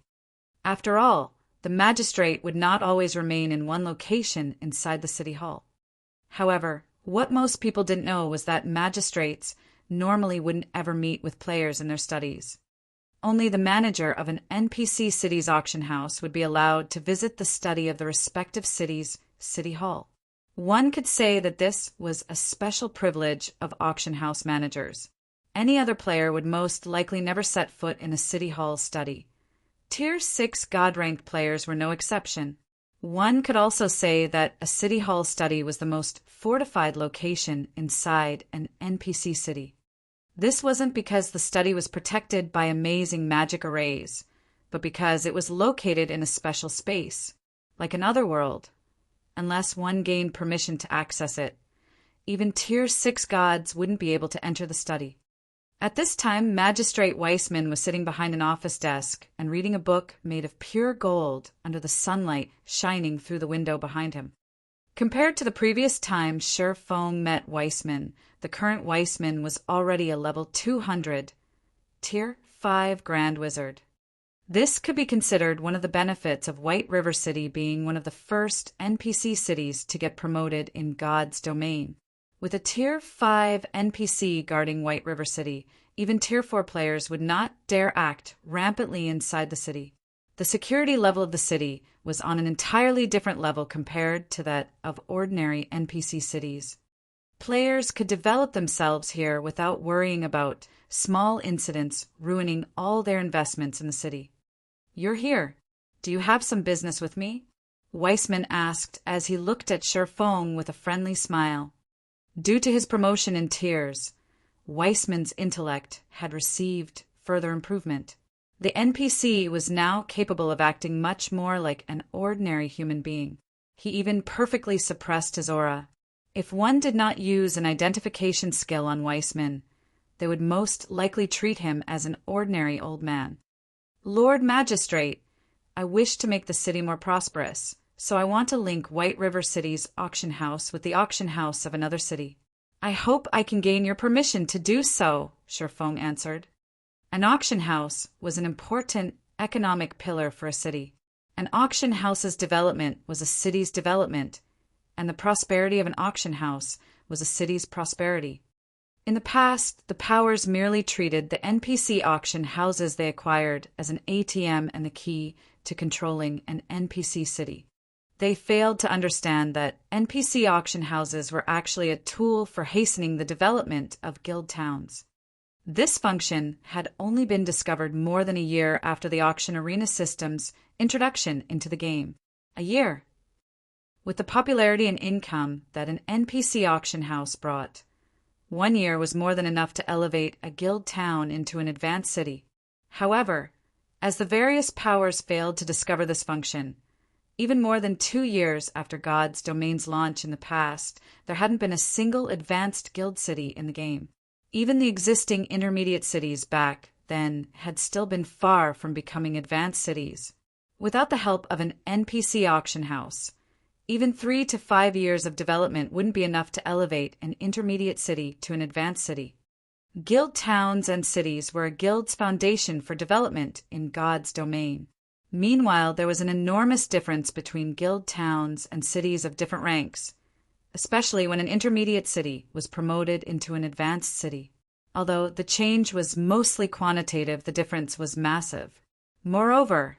After all, the magistrate would not always remain in one location inside the city hall. However, what most people didn't know was that magistrates normally wouldn't ever meet with players in their studies. Only the manager of an NPC city's auction house would be allowed to visit the study of the respective city's city hall. One could say that this was a special privilege of auction house managers. Any other player would most likely never set foot in a city hall study. Tier 6 god-ranked players were no exception. One could also say that a city hall study was the most fortified location inside an NPC city. This wasn't because the study was protected by amazing magic arrays, but because it was located in a special space, like another world. Unless one gained permission to access it, even Tier 6 gods wouldn't be able to enter the study. At this time, Magistrate Weissman was sitting behind an office desk and reading a book made of pure gold under the sunlight shining through the window behind him. Compared to the previous time Sherfong met Weissman, the current Weissman was already a level 200, Tier 5 Grand Wizard. This could be considered one of the benefits of White River City being one of the first NPC cities to get promoted in God's domain. With a Tier 5 NPC guarding White River City, even Tier 4 players would not dare act rampantly inside the city. The security level of the city was on an entirely different level compared to that of ordinary NPC cities. Players could develop themselves here without worrying about small incidents ruining all their investments in the city. you're here. Do you have some business with me? Weissman asked as he looked at Sherfong with a friendly smile. Due to his promotion in tiers, Weissman's intellect had received further improvement. The NPC was now capable of acting much more like an ordinary human being. He even perfectly suppressed his aura. If one did not use an identification skill on Weissman, they would most likely treat him as an ordinary old man. Lord Magistrate, I wish to make the city more prosperous, so I want to link White River City's auction house with the auction house of another city. I hope I can gain your permission to do so, Sherfong answered. An auction house was an important economic pillar for a city. An auction house's development was a city's development, and the prosperity of an auction house was a city's prosperity. In the past, the powers merely treated the NPC auction houses they acquired as an ATM and the key to controlling an NPC city. They failed to understand that NPC auction houses were actually a tool for hastening the development of guild towns. This function had only been discovered more than a year after the auction arena system's introduction into the game. A year. With the popularity and income that an NPC auction house brought, 1 year was more than enough to elevate a guild town into an advanced city. However, as the various powers failed to discover this function, even more than 2 years after God's Domain's launch in the past, there hadn't been a single advanced guild city in the game. Even the existing intermediate cities back then had still been far from becoming advanced cities. Without the help of an NPC auction house, even 3 to 5 years of development wouldn't be enough to elevate an intermediate city to an advanced city. Guild towns and cities were a guild's foundation for development in God's domain. Meanwhile, there was an enormous difference between guild towns and cities of different ranks, especially when an intermediate city was promoted into an advanced city. Although the change was mostly quantitative, the difference was massive. Moreover,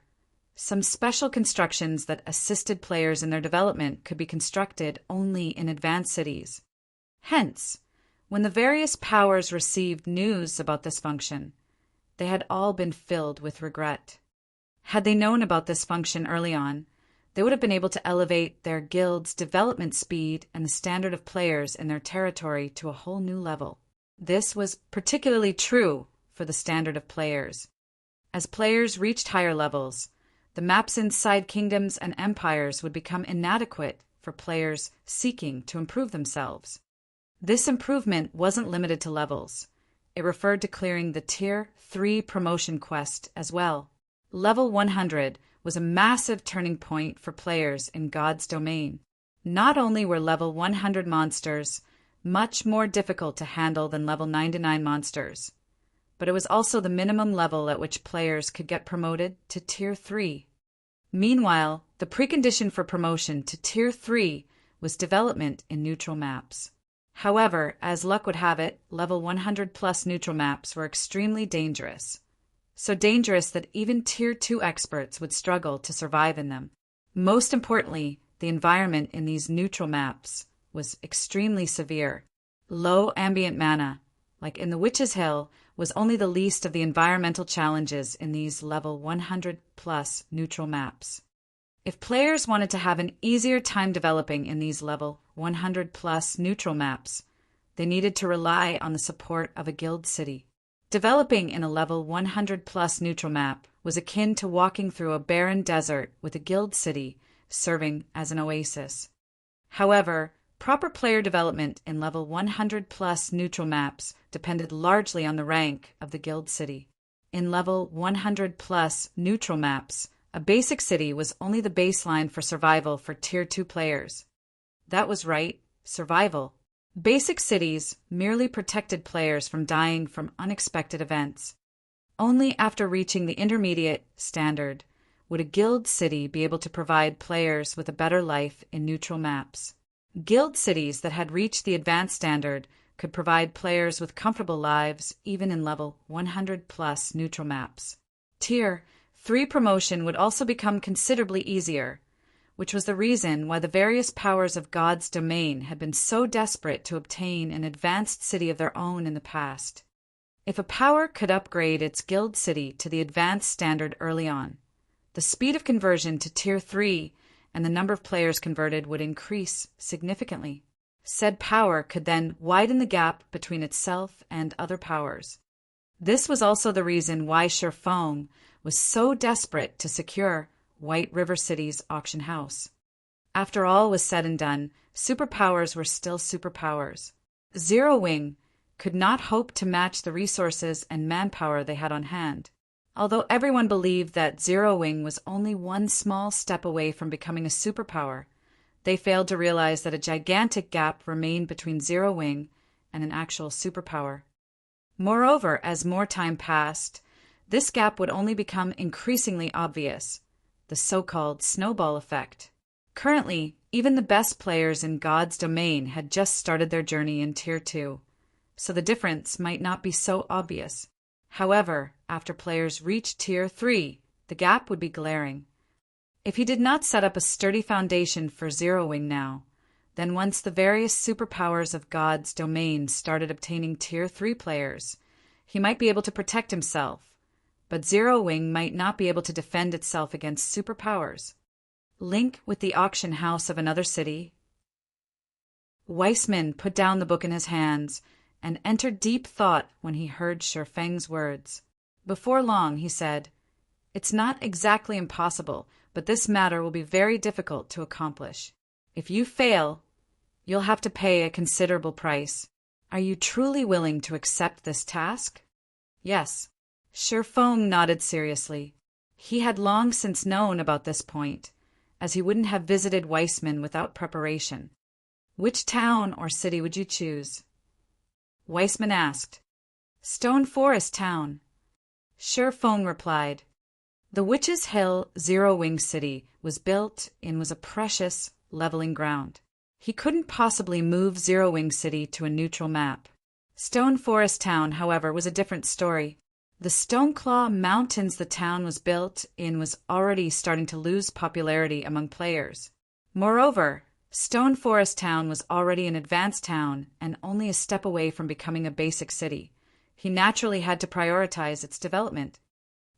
some special constructions that assisted players in their development could be constructed only in advanced cities. Hence, when the various powers received news about this function, they had all been filled with regret. Had they known about this function early on, they would have been able to elevate their guild's development speed and the standard of players in their territory to a whole new level. This was particularly true for the standard of players. As players reached higher levels, the maps inside kingdoms and empires would become inadequate for players seeking to improve themselves. This improvement wasn't limited to levels. It referred to clearing the Tier 3 promotion quest as well. Level 100 was a massive turning point for players in God's domain. Not only were level 100 monsters much more difficult to handle than level 99 monsters, but it was also the minimum level at which players could get promoted to Tier 3. Meanwhile, the precondition for promotion to Tier 3 was development in neutral maps. However, as luck would have it, level 100 plus neutral maps were extremely dangerous. So dangerous that even Tier 2 experts would struggle to survive in them. Most importantly, the environment in these neutral maps was extremely severe. Low ambient mana, like in the Witch's Hill, was only the least of the environmental challenges in these level 100 plus neutral maps. If players wanted to have an easier time developing in these level 100 plus neutral maps, they needed to rely on the support of a guild city. Developing in a level 100 plus neutral map was akin to walking through a barren desert with a guild city serving as an oasis. However, proper player development in level 100 plus neutral maps depended largely on the rank of the guild city. In level 100 plus neutral maps, a basic city was only the baseline for survival for Tier 2 players. That was right, survival. Basic cities merely protected players from dying from unexpected events. Only after reaching the intermediate standard would a guild city be able to provide players with a better life in neutral maps. Guild cities that had reached the advanced standard could provide players with comfortable lives even in level 100 plus neutral maps. Tier 3 promotion would also become considerably easier, which was the reason why the various powers of God's domain had been so desperate to obtain an advanced city of their own in the past. If a power could upgrade its guild city to the advanced standard early on, the speed of conversion to Tier 3 and the number of players converted would increase significantly. Said power could then widen the gap between itself and other powers. This was also the reason why Shifeng was so desperate to secure White River City's auction house. After all was said and done, superpowers were still superpowers. Zero Wing could not hope to match the resources and manpower they had on hand. Although everyone believed that Zero Wing was only one small step away from becoming a superpower, they failed to realize that a gigantic gap remained between Zero Wing and an actual superpower. Moreover, as more time passed, this gap would only become increasingly obvious, the so-called snowball effect. Currently, even the best players in God's domain had just started their journey in Tier 2, so the difference might not be so obvious. However, after players reached Tier 3, the gap would be glaring. If he did not set up a sturdy foundation for Zero Wing now, then once the various superpowers of God's domain started obtaining Tier 3 players, he might be able to protect himself, but Zero Wing might not be able to defend itself against superpowers. Link with the auction house of another city. Weissman put down the book in his hands and entered deep thought when he heard Shifeng's words. Before long, he said, "It's not exactly impossible, but this matter will be very difficult to accomplish. If you fail, you'll have to pay a considerable price. Are you truly willing to accept this task?" "Yes." Shifeng nodded seriously. He had long since known about this point, as he wouldn't have visited Weissman without preparation. "Which town or city would you choose?" Weissman asked. "Stone Forest Town." Shifeng replied. The Witch's Hill Zero Wing City was built in was a precious leveling ground. He couldn't possibly move Zero Wing City to a neutral map. Stone Forest Town, however, was a different story. The Stoneclaw Mountains the town was built in was already starting to lose popularity among players. Moreover, Stone Forest Town was already an advanced town and only a step away from becoming a basic city. He naturally had to prioritize its development.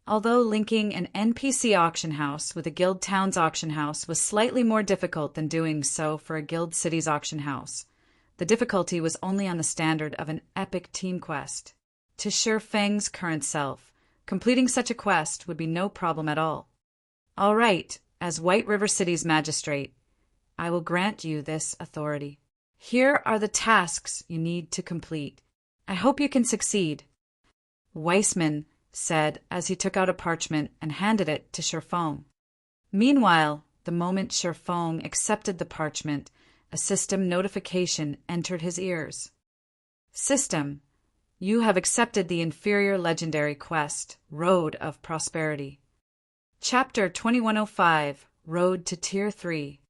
Although linking an NPC auction house with a guild town's auction house was slightly more difficult than doing so for a guild city's auction house, the difficulty was only on the standard of an epic team quest. To Shifeng's current self, completing such a quest would be no problem at all. "All right, as White River City's magistrate, I will grant you this authority. Here are the tasks you need to complete. I hope you can succeed," Weissman said as he took out a parchment and handed it to Shifeng. Meanwhile, the moment Shifeng accepted the parchment, a system notification entered his ears. "System, you have accepted the inferior legendary quest, Road of Prosperity. Chapter 2105, Road to Tier 3.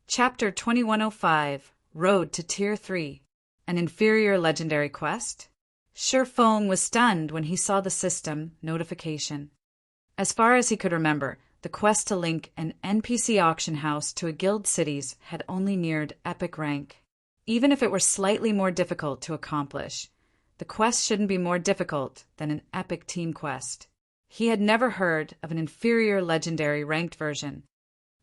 Chapter 2105, Road to Tier 3. An inferior legendary quest?" Shifeng was stunned when he saw the system notification. As far as he could remember, the quest to link an NPC auction house to a guild city's had only neared epic rank. Even if it were slightly more difficult to accomplish, the quest shouldn't be more difficult than an epic team quest. He had never heard of an inferior legendary ranked version.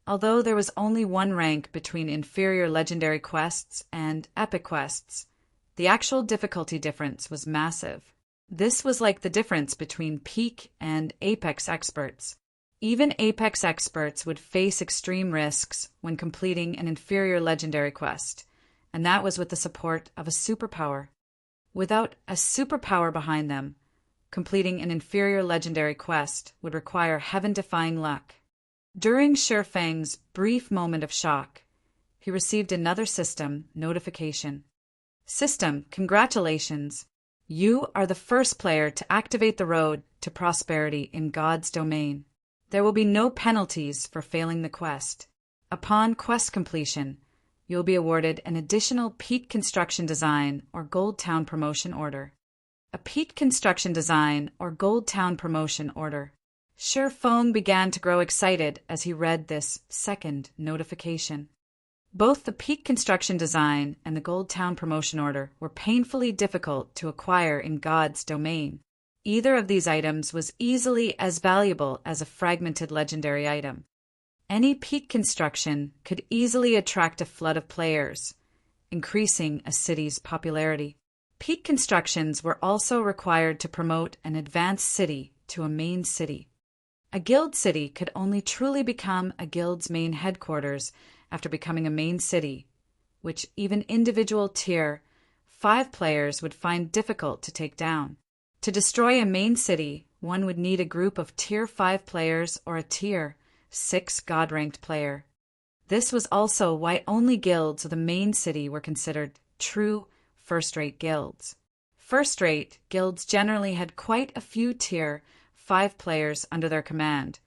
Although there was only one rank between inferior legendary quests and epic quests, the actual difficulty difference was massive. This was like the difference between peak and apex experts. Even apex experts would face extreme risks when completing an inferior legendary quest, and that was with the support of a superpower. Without a superpower behind them, completing an inferior legendary quest would require heaven-defying luck. During Shifeng's brief moment of shock, he received another system notification. "System, congratulations. You are the first player to activate the Road to Prosperity in God's domain. There will be no penalties for failing the quest. Upon quest completion, you will be awarded an additional peak construction design or gold town promotion order." A peak construction design or gold town promotion order. Shifeng began to grow excited as he read this second notification. Both the peak construction design and the gold town promotion order were painfully difficult to acquire in God's domain. Either of these items was easily as valuable as a fragmented legendary item. Any peak construction could easily attract a flood of players, increasing a city's popularity. Peak constructions were also required to promote an advanced city to a main city. A guild city could only truly become a guild's main headquarters after becoming a main city, which even individual Tier 5 players would find difficult to take down. To destroy a main city, one would need a group of Tier 5 players or a Tier 6 God-ranked player. This was also why only guilds of the main city were considered true first-rate guilds. First-rate guilds generally had quite a few Tier 5 players under their command,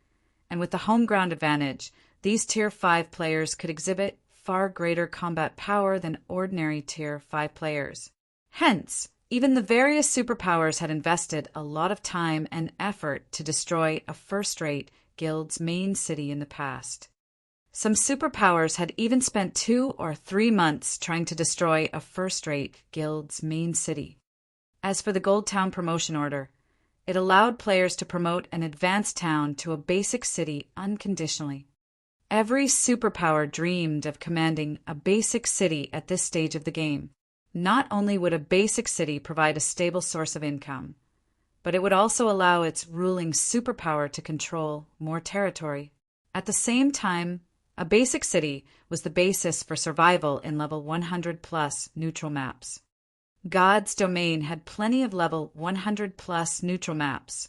and with the home ground advantage, these Tier 5 players could exhibit far greater combat power than ordinary Tier 5 players. Hence, even the various superpowers had invested a lot of time and effort to destroy a first-rate guild's main city in the past. Some superpowers had even spent 2 or 3 months trying to destroy a first-rate guild's main city. As for the Gold Town Promotion Order, it allowed players to promote an advanced town to a basic city unconditionally. Every superpower dreamed of commanding a basic city at this stage of the game. Not only would a basic city provide a stable source of income, but it would also allow its ruling superpower to control more territory. At the same time, a basic city was the basis for survival in level 100+ neutral maps. God's domain had plenty of level 100+ neutral maps,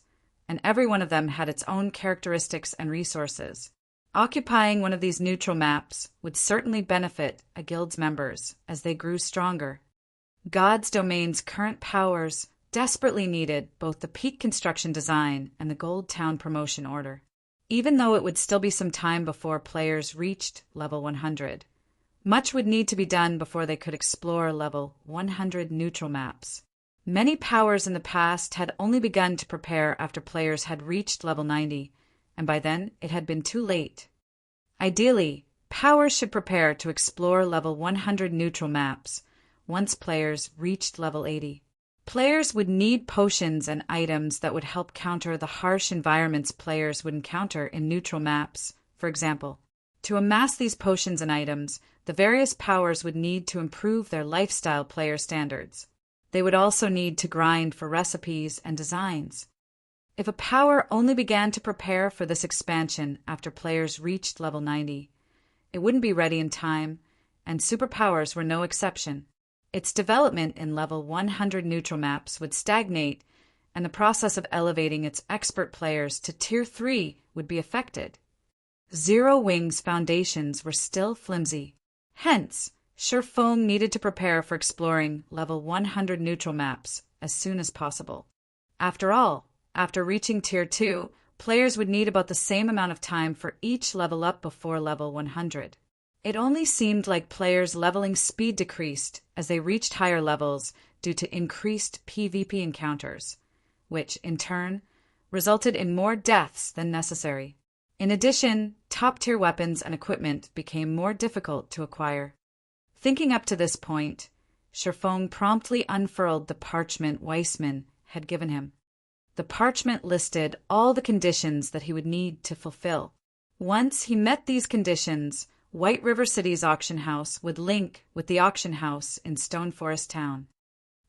and every one of them had its own characteristics and resources. Occupying one of these neutral maps would certainly benefit a guild's members as they grew stronger. God's domain's current powers desperately needed both the peak construction design and the Gold Town Promotion Order. Even though it would still be some time before players reached level 100, much would need to be done before they could explore level 100 neutral maps. Many powers in the past had only begun to prepare after players had reached level 90, and by then it had been too late. Ideally, powers should prepare to explore level 100 neutral maps once players reached level 80. Players would need potions and items that would help counter the harsh environments players would encounter in neutral maps. For example, to amass these potions and items, the various powers would need to improve their lifestyle player standards. They would also need to grind for recipes and designs. If a power only began to prepare for this expansion after players reached level 90, it wouldn't be ready in time, and superpowers were no exception. Its development in level 100 neutral maps would stagnate, and the process of elevating its expert players to Tier 3 would be affected. Zero Wing's foundations were still flimsy. Hence, Sherfong needed to prepare for exploring level 100 neutral maps as soon as possible. After all, after reaching Tier 2, players would need about the same amount of time for each level up before level 100. It only seemed like players' leveling speed decreased as they reached higher levels due to increased PvP encounters, which, in turn, resulted in more deaths than necessary. In addition, top-tier weapons and equipment became more difficult to acquire. Thinking up to this point, Sherfong promptly unfurled the parchment Weissman had given him. The parchment listed all the conditions that he would need to fulfill. Once he met these conditions, White River City's auction house would link with the auction house in Stone Forest Town.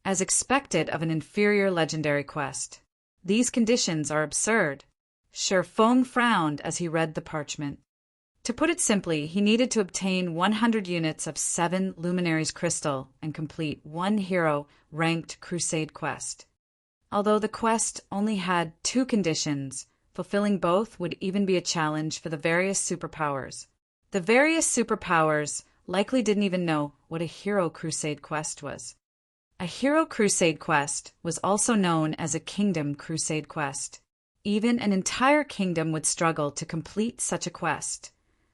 As expected of an inferior legendary quest, these conditions are absurd. Sherfong frowned as he read the parchment. To put it simply, he needed to obtain 100 units of 7 Luminaries Crystal and complete 1 hero-ranked Crusade quest. Although the quest only had 2 conditions, fulfilling both would even be a challenge for the various superpowers. The various superpowers likely didn't even know what a Hero Crusade quest was. A Hero Crusade quest was also known as a Kingdom Crusade quest. Even an entire kingdom would struggle to complete such a quest,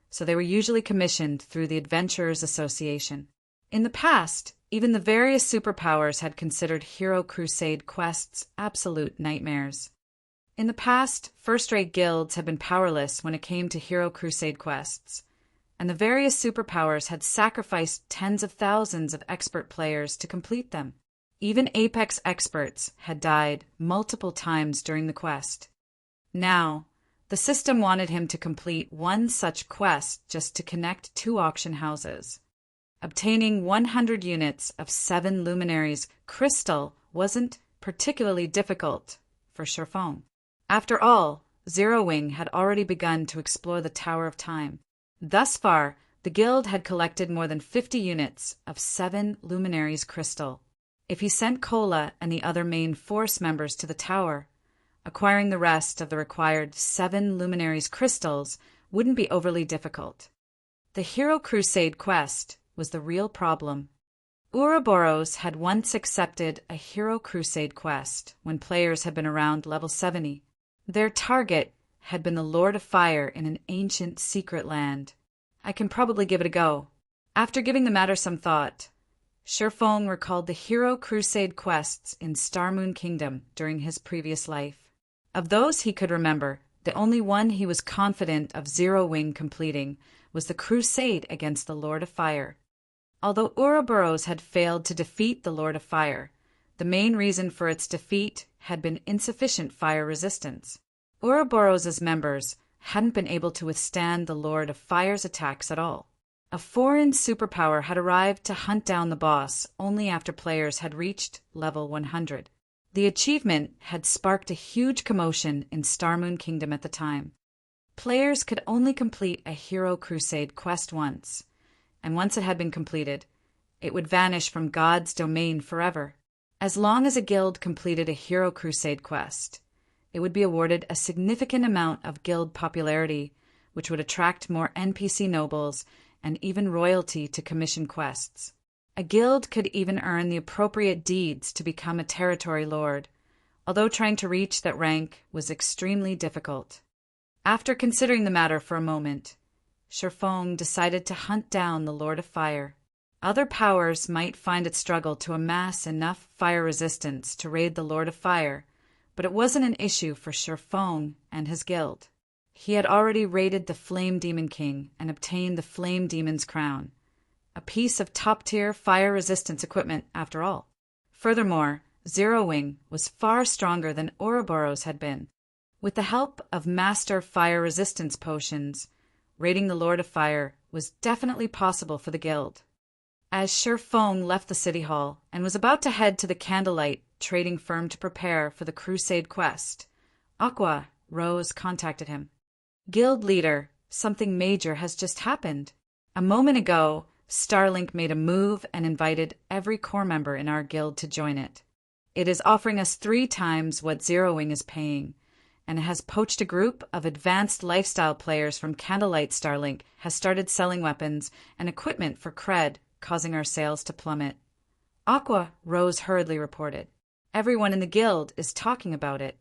so they were usually commissioned through the Adventurers Association. In the past, even the various superpowers had considered Hero Crusade quests absolute nightmares. In the past, first-rate guilds had been powerless when it came to Hero Crusade quests, and the various superpowers had sacrificed tens of thousands of expert players to complete them. Even apex experts had died multiple times during the quest. Now, the system wanted him to complete one such quest just to connect two auction houses. Obtaining 100 units of 7 luminaries crystal wasn't particularly difficult for Sherfong. After all, Zero Wing had already begun to explore the Tower of Time. Thus far, the guild had collected more than 50 units of 7 luminaries crystal. If he sent Kola and the other main force members to the tower, acquiring the rest of the required 7 luminaries crystals wouldn't be overly difficult. The Hero Crusade quest was the real problem. Ouroboros had once accepted a Hero Crusade quest when players had been around level 70. Their target had been the Lord of Fire in an ancient secret land. I can probably give it a go. After giving the matter some thought, Sherfong recalled the Hero Crusade quests in Starmoon Kingdom during his previous life. Of those he could remember, the only one he was confident of Zero Wing completing was the crusade against the Lord of Fire. Although Ouroboros had failed to defeat the Lord of Fire, the main reason for its defeat had been insufficient fire resistance. Ouroboros' members hadn't been able to withstand the Lord of Fire's attacks at all. A foreign superpower had arrived to hunt down the boss only after players had reached level 100. The achievement had sparked a huge commotion in Starmoon Kingdom at the time. Players could only complete a Hero Crusade quest once, and once it had been completed, it would vanish from God's domain forever. As long as a guild completed a Hero Crusade quest, it would be awarded a significant amount of guild popularity, which would attract more NPC nobles and even royalty to commission quests. A guild could even earn the appropriate deeds to become a territory lord, although trying to reach that rank was extremely difficult. After considering the matter for a moment, Sherfong decided to hunt down the Lord of Fire. Other powers might find it struggle to amass enough fire resistance to raid the Lord of Fire, but it wasn't an issue for Sherfong and his guild. He had already raided the Flame Demon King and obtained the Flame Demon's crown, a piece of top-tier fire resistance equipment after all. Furthermore, Zero Wing was far stronger than Ouroboros had been. With the help of master fire resistance potions, raiding the Lord of Fire was definitely possible for the guild. As Sherfong left the city hall and was about to head to the Candlelight trading firm to prepare for the Crusade quest, Aqua Rose contacted him. Guild leader, something major has just happened. A moment ago, Starlink made a move and invited every core member in our guild to join it. It is offering us 3 times what Zero Wing is paying, and it has poached a group of advanced lifestyle players from Candlelight. Starlink has started selling weapons and equipment for cred, causing our sales to plummet. Aqua Rose hurriedly reported. Everyone in the guild is talking about it.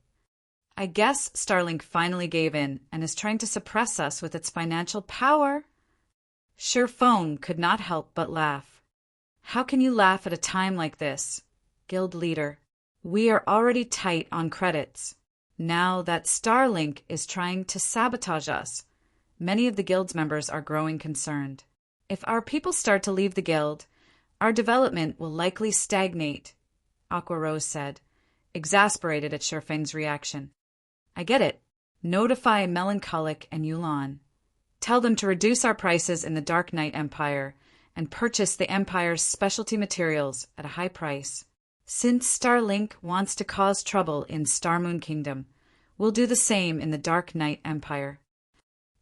I guess Starlink finally gave in and is trying to suppress us with its financial power. Sherfong could not help but laugh. How can you laugh at a time like this, guild leader? We are already tight on credits. Now that Starlink is trying to sabotage us, many of the guild's members are growing concerned. If our people start to leave the guild, our development will likely stagnate, Aqua Rose said, exasperated at Sherfeng's reaction. I get it. Notify Melancholic and Yulan. Tell them to reduce our prices in the Dark Knight Empire and purchase the Empire's specialty materials at a high price. Since Starlink wants to cause trouble in Starmoon Kingdom, we'll do the same in the Dark Knight Empire.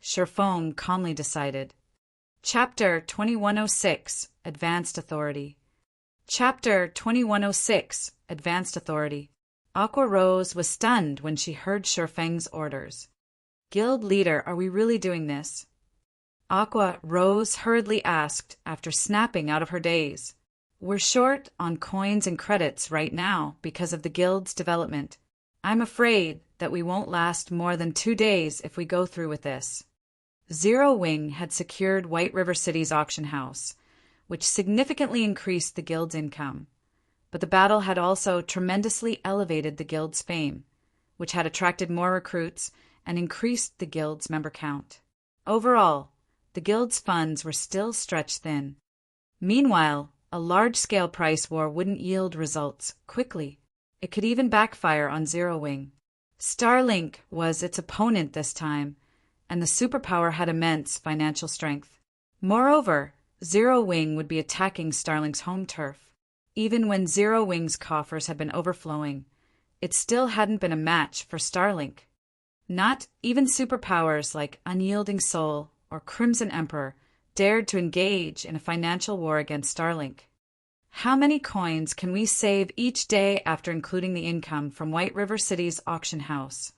Sherfong calmly decided. Chapter 2106, Advanced Authority. Chapter 2106, Advanced Authority. Aqua Rose was stunned when she heard Sherfeng's orders. Guild leader, are we really doing this? Aqua Rose hurriedly asked after snapping out of her daze. We're short on coins and credits right now because of the guild's development. I'm afraid that we won't last more than 2 days if we go through with this. Zero Wing had secured White River City's auction house, which significantly increased the guild's income. But the battle had also tremendously elevated the guild's fame, which had attracted more recruits and increased the guild's member count. Overall, the guild's funds were still stretched thin. Meanwhile, a large-scale price war wouldn't yield results quickly. It could even backfire on Zero Wing. Starlink was its opponent this time, and the superpower had immense financial strength. Moreover, Zero Wing would be attacking Starlink's home turf. Even when Zero Wing's coffers had been overflowing, it still hadn't been a match for Starlink. Not even superpowers like Unyielding Soul or Crimson Emperor dared to engage in a financial war against Starlink. How many coins can we save each day after including the income from White River City's auction house?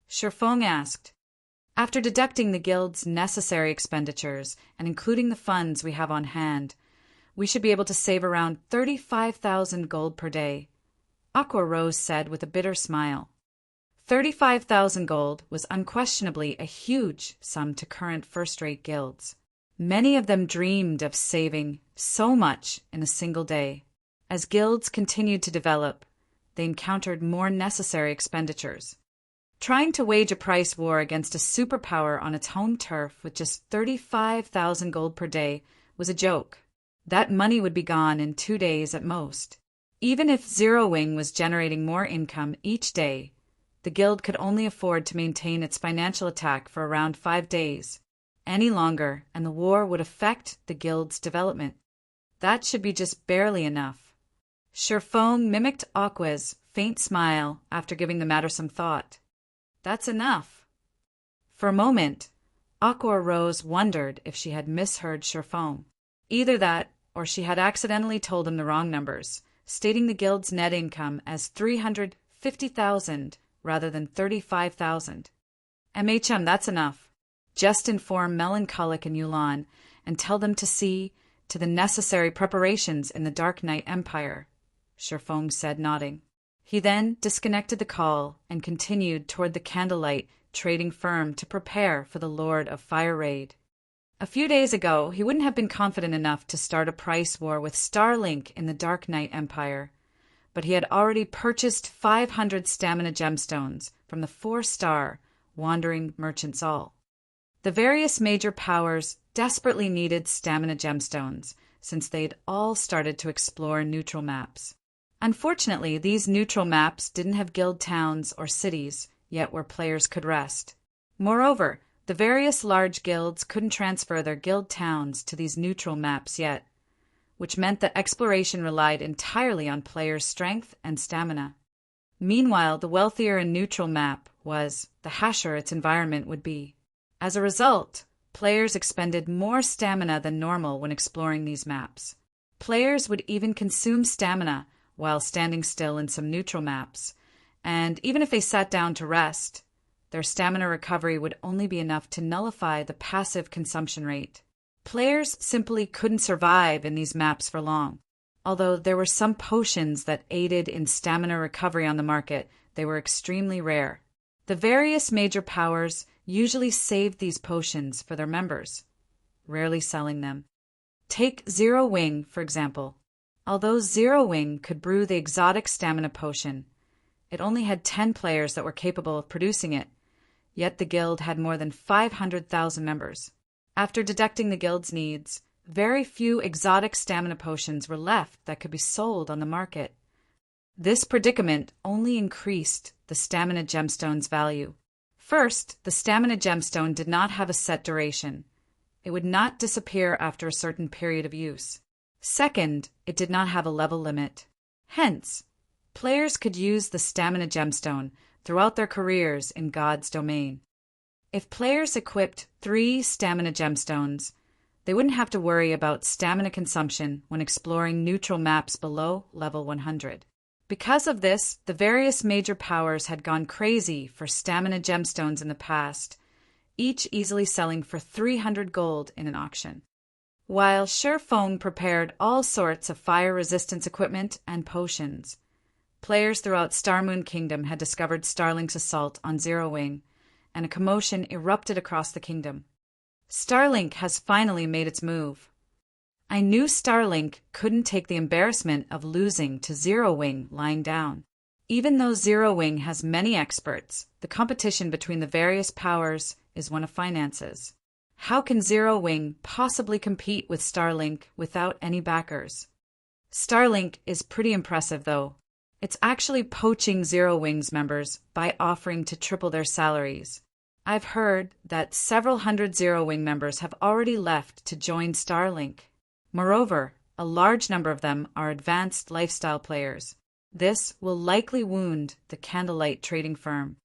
Shifeng asked. After deducting the guild's necessary expenditures and including the funds we have on hand, we should be able to save around 35,000 gold per day, Aqua Rose said with a bitter smile. 35,000 gold was unquestionably a huge sum to current first-rate guilds. Many of them dreamed of saving so much in a single day. As guilds continued to develop, they encountered more necessary expenditures. Trying to wage a price war against a superpower on its home turf with just 35,000 gold per day was a joke. That money would be gone in 2 days at most. Even if Zero Wing was generating more income each day, the guild could only afford to maintain its financial attack for around 5 days. Any longer, and the war would affect the guild's development. That should be just barely enough. Shifeng mimicked Aqua's faint smile after giving the matter some thought. That's enough. For a moment, Aqua Rose wondered if she had misheard Shifeng. Either that, or she had accidentally told him the wrong numbers, stating the guild's net income as 350,000 rather than 35,000. MHM, that's enough. Just inform Melancholic and Yulan and tell them to see to the necessary preparations in the Dark Knight Empire, Shifeng said, nodding. He then disconnected the call and continued toward the Candlelight trading firm to prepare for the Lord of Fire raid. A few days ago, he wouldn't have been confident enough to start a price war with Starlink in the Dark Knight Empire, but he had already purchased 500 stamina gemstones from the 4-star Wandering Merchants All. The various major powers desperately needed stamina gemstones, since they'd all started to explore neutral maps. Unfortunately, these neutral maps didn't have guild towns or cities, yet where players could rest. Moreover, the various large guilds couldn't transfer their guild towns to these neutral maps yet, which meant that exploration relied entirely on players' strength and stamina. Meanwhile, the wealthier and neutral map was, the harsher its environment would be. As a result, players expended more stamina than normal when exploring these maps. Players would even consume stamina while standing still in some neutral maps, and even if they sat down to rest, their stamina recovery would only be enough to nullify the passive consumption rate. Players simply couldn't survive in these maps for long. Although there were some potions that aided in stamina recovery on the market, they were extremely rare. The various major powers usually saved these potions for their members, rarely selling them. Take Zero Wing, for example. Although Zero Wing could brew the exotic stamina potion, it only had 10 players that were capable of producing it, yet the guild had more than 500,000 members. After deducting the guild's needs, very few exotic stamina potions were left that could be sold on the market. This predicament only increased the stamina gemstone's value. First, the stamina gemstone did not have a set duration. It would not disappear after a certain period of use. Second, it did not have a level limit. Hence, players could use the stamina gemstone throughout their careers in God's domain. If players equipped 3 stamina gemstones, they wouldn't have to worry about stamina consumption when exploring neutral maps below level 100. Because of this, the various major powers had gone crazy for stamina gemstones in the past, each easily selling for 300 gold in an auction. While Shifeng prepared all sorts of fire resistance equipment and potions, players throughout Starmoon Kingdom had discovered Starlink's assault on Zero Wing, and a commotion erupted across the kingdom. Starlink has finally made its move. I knew Starlink couldn't take the embarrassment of losing to Zero Wing lying down. Even though Zero Wing has many experts, the competition between the various powers is one of finances. How can Zero Wing possibly compete with Starlink without any backers? Starlink is pretty impressive, though. It's actually poaching Zero Wing's members by offering to triple their salaries. I've heard that several hundred Zero Wing members have already left to join Starlink. Moreover, a large number of them are advanced lifestyle players. This will likely wound the Candlelight trading firm.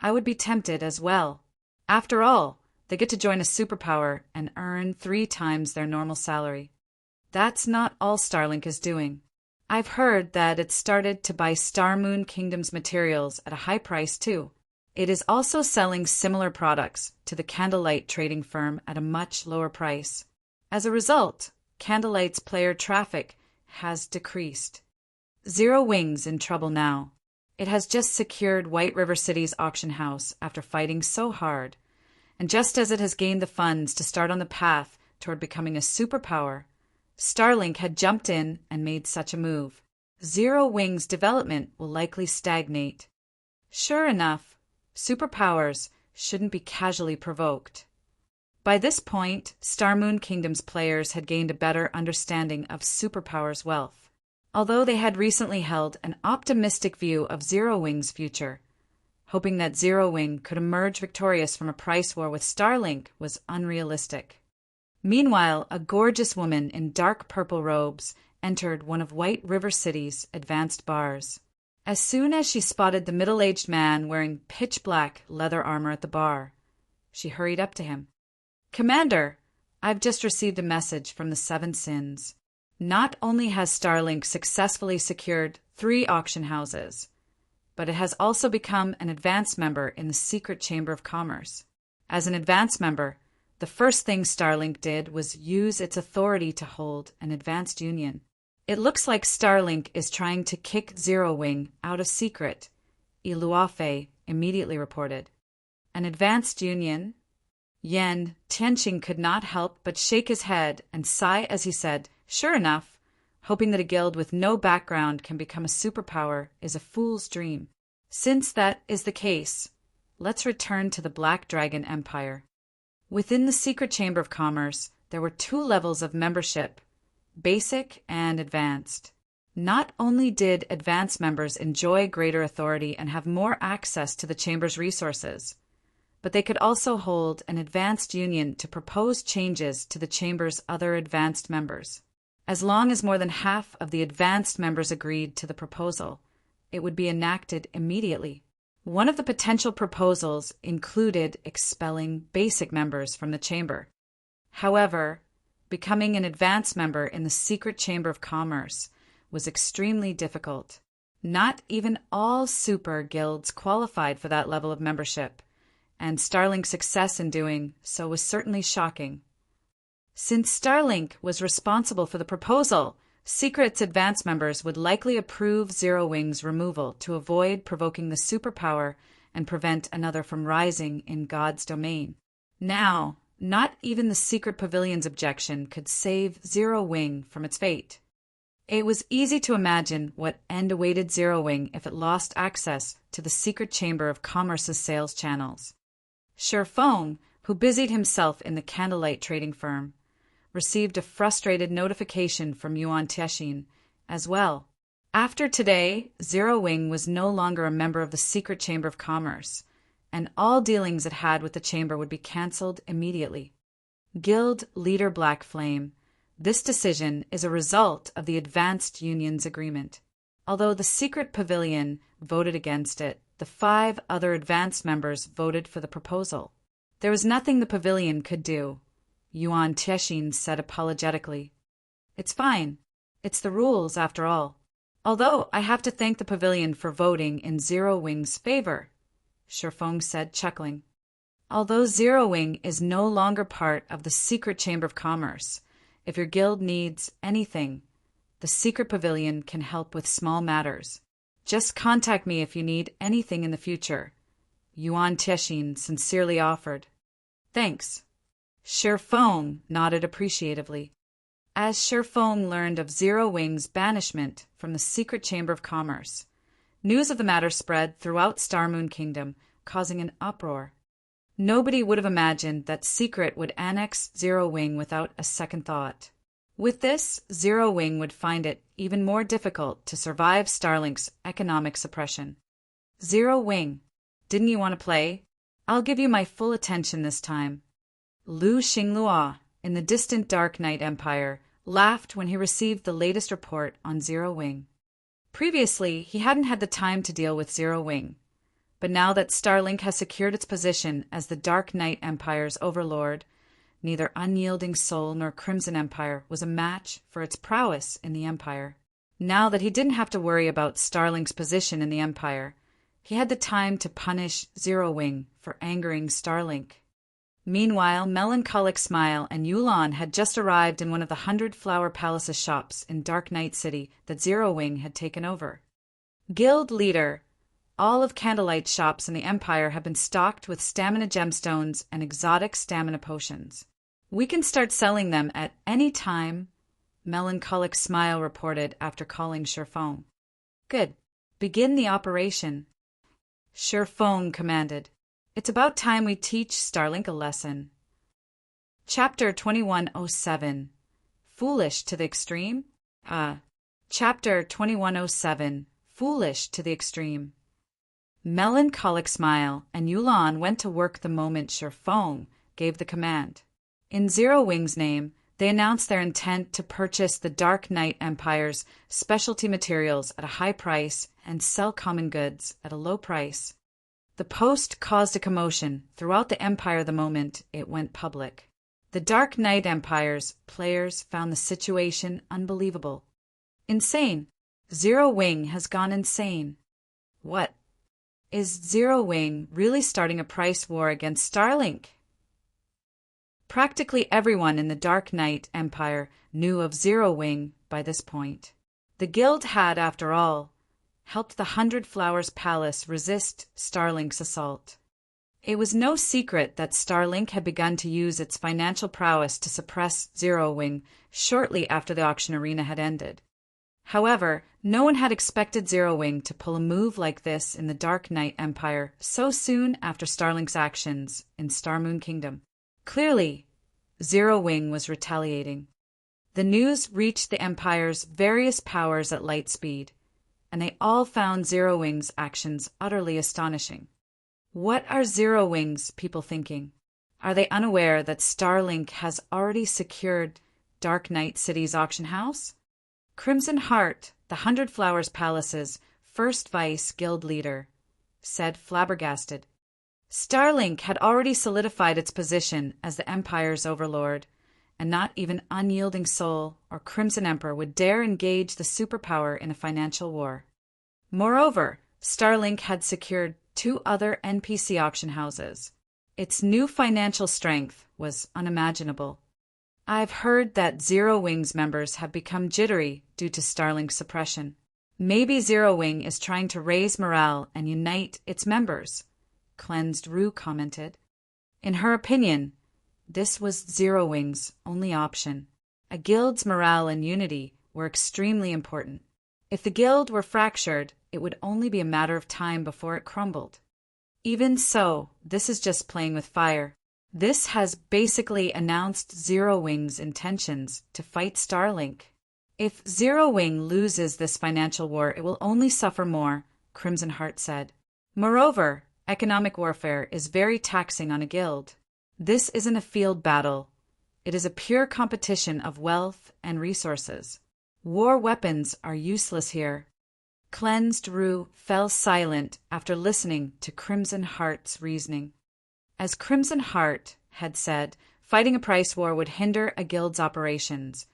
I would be tempted as well. After all, they get to join a superpower and earn 3 times their normal salary. That's not all Starlink is doing. I've heard that it started to buy Star Moon Kingdom's materials at a high price too. It is also selling similar products to the Candlelight trading firm at a much lower price. As a result, Candlelight's player traffic has decreased. Zero Wing's in trouble now. It has just secured White River City's auction house after fighting so hard. And just as it has gained the funds to start on the path toward becoming a superpower, Starlink had jumped in and made such a move. Zero Wing's development will likely stagnate. Sure enough, superpowers shouldn't be casually provoked. By this point, Star Moon Kingdom's players had gained a better understanding of superpowers' wealth. Although they had recently held an optimistic view of Zero Wing's future, hoping that Zero Wing could emerge victorious from a price war with Starlink was unrealistic. Meanwhile, a gorgeous woman in dark purple robes entered one of White River City's advanced bars. As soon as she spotted the middle-aged man wearing pitch-black leather armor at the bar, she hurried up to him. "Commander, I've just received a message from the Seven Sins. Not only has Starlink successfully secured 3 auction houses, but it has also become an advanced member in the Secret Chamber of Commerce. As an advanced member, the first thing Starlink did was use its authority to hold an advanced union. It looks like Starlink is trying to kick Zero Wing out of secret," Iluafe immediately reported. "An advanced union?" Yen Tianqing could not help but shake his head and sigh as he said, "Sure enough, hoping that a guild with no background can become a superpower is a fool's dream. Since that is the case, let's return to the Black Dragon Empire." Within the Secret Chamber of Commerce, there were 2 levels of membership, basic and advanced. Not only did advanced members enjoy greater authority and have more access to the Chamber's resources, but they could also hold an advanced union to propose changes to the Chamber's other advanced members. As long as more than half of the advanced members agreed to the proposal, it would be enacted immediately. One of the potential proposals included expelling basic members from the chamber. However, becoming an advanced member in the Secret Chamber of Commerce was extremely difficult. Not even all super guilds qualified for that level of membership, and Starlink's success in doing so was certainly shocking. Since Starlink was responsible for the proposal, Secret's advanced members would likely approve Zero Wing's removal to avoid provoking the superpower and prevent another from rising in God's domain. Now, not even the Secret Pavilion's objection could save Zero Wing from its fate. It was easy to imagine what end awaited Zero Wing if it lost access to the Secret Chamber of Commerce's sales channels. Sherfong, who busied himself in the Candlelight trading firm, received a frustrated notification from Yuan Tiexin as well. After today, Zero Wing was no longer a member of the Secret Chamber of Commerce, and all dealings it had with the chamber would be cancelled immediately. Guild Leader Black Flame, this decision is a result of the Advanced Union's agreement. Although the Secret Pavilion voted against it, the 5 other advanced members voted for the proposal. There was nothing the Pavilion could do, Yuan Tiexin said apologetically. "It's fine. It's the rules, after all. Although I have to thank the Pavilion for voting in Zero Wing's favor," Sherfong said, chuckling. "Although Zero Wing is no longer part of the Secret Chamber of Commerce, if your guild needs anything, the Secret Pavilion can help with small matters. Just contact me if you need anything in the future," Yuan Tiexin sincerely offered. "Thanks." Sherfong nodded appreciatively. As Sherfong learned of Zero Wing's banishment from the Secret Chamber of Commerce, news of the matter spread throughout Star Moon Kingdom, causing an uproar. Nobody would have imagined that Secret would annex Zero Wing without a second thought. With this, Zero Wing would find it even more difficult to survive Starlink's economic suppression. Zero Wing, didn't you want to play? I'll give you my full attention this time. Lu Xinglua, in the distant Dark Knight Empire, laughed when he received the latest report on Zero Wing. Previously, he hadn't had the time to deal with Zero Wing, but now that Starlink has secured its position as the Dark Knight Empire's overlord, neither Unyielding Soul nor Crimson Empire was a match for its prowess in the Empire. Now that he didn't have to worry about Starlink's position in the Empire, he had the time to punish Zero Wing for angering Starlink. Meanwhile, Melancholic Smile and Yulan had just arrived in one of the 100 Flower Palaces shops in Dark Knight City that Zero Wing had taken over. Guild leader, all of Candlelight's shops in the Empire have been stocked with stamina gemstones and exotic stamina potions. We can start selling them at any time, Melancholic Smile reported after calling Sherfong. Good. Begin the operation. Sherfong commanded. It's about time we teach Starlink a lesson. Chapter 2107. Foolish to the Extreme? Chapter 2107. Foolish to the Extreme. Melancholic Smile and Yulan went to work the moment Sherfong gave the command. In Zero Wing's name, they announced their intent to purchase the Dark Knight Empire's specialty materials at a high price and sell common goods at a low price. The post caused a commotion throughout the Empire the moment it went public. The Dark Knight Empire's players found the situation unbelievable. Insane. Zero Wing has gone insane. What? Is Zero Wing really starting a price war against Starlink? Practically everyone in the Dark Knight Empire knew of Zero Wing by this point. The guild had, after all, helped the 100 Flowers Palace resist Starlink's assault. It was no secret that Starlink had begun to use its financial prowess to suppress Zero Wing shortly after the auction arena had ended. However, no one had expected Zero Wing to pull a move like this in the Dark Knight Empire so soon after Starlink's actions in Starmoon Kingdom. Clearly, Zero Wing was retaliating. The news reached the Empire's various powers at light speed, and they all found Zero Wing's actions utterly astonishing. What are Zero Wing's people thinking? Are they unaware that Starlink has already secured Dark Knight City's auction house? Crimson Heart, the 100 Flowers Palace's first vice guild leader, said flabbergasted. Starlink had already solidified its position as the Empire's overlord, and not even Unyielding Soul or Crimson Emperor would dare engage the superpower in a financial war. Moreover, Starlink had secured 2 other NPC auction houses. Its new financial strength was unimaginable. I've heard that Zero Wing's members have become jittery due to Starlink's suppression. Maybe Zero Wing is trying to raise morale and unite its members, Cleansed Rue commented. In her opinion, this was Zero Wing's only option. A guild's morale and unity were extremely important. If the guild were fractured, it would only be a matter of time before it crumbled. Even so, this is just playing with fire. This has basically announced Zero Wing's intentions to fight Starlink. If Zero Wing loses this financial war, it will only suffer more, Crimson Heart said. Moreover, economic warfare is very taxing on a guild. This isn't a field battle. It is a pure competition of wealth and resources. War weapons are useless here. Cleansed Rue fell silent after listening to Crimson Heart's reasoning. As Crimson Heart had said, fighting a price war would hinder a guild's operations,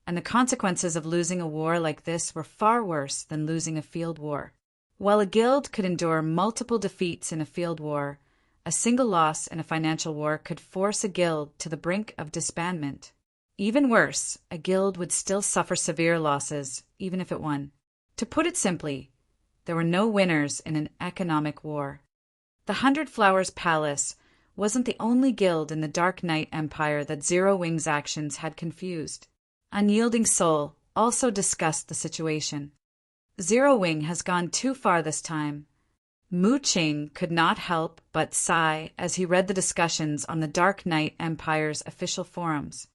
and the consequences of losing a war like this were far worse than losing a field war. While a guild could endure multiple defeats in a field war, a single loss in a financial war could force a guild to the brink of disbandment. Even worse, a guild would still suffer severe losses, even if it won. To put it simply, there were no winners in an economic war. The 100 Flowers Palace wasn't the only guild in the Dark Knight Empire that Zero Wing's actions had confused. Unyielding Soul also discussed the situation. Zero Wing has gone too far this time. Mu Qing could not help but sigh as he read the discussions on the Dark Knight Empire's official forums.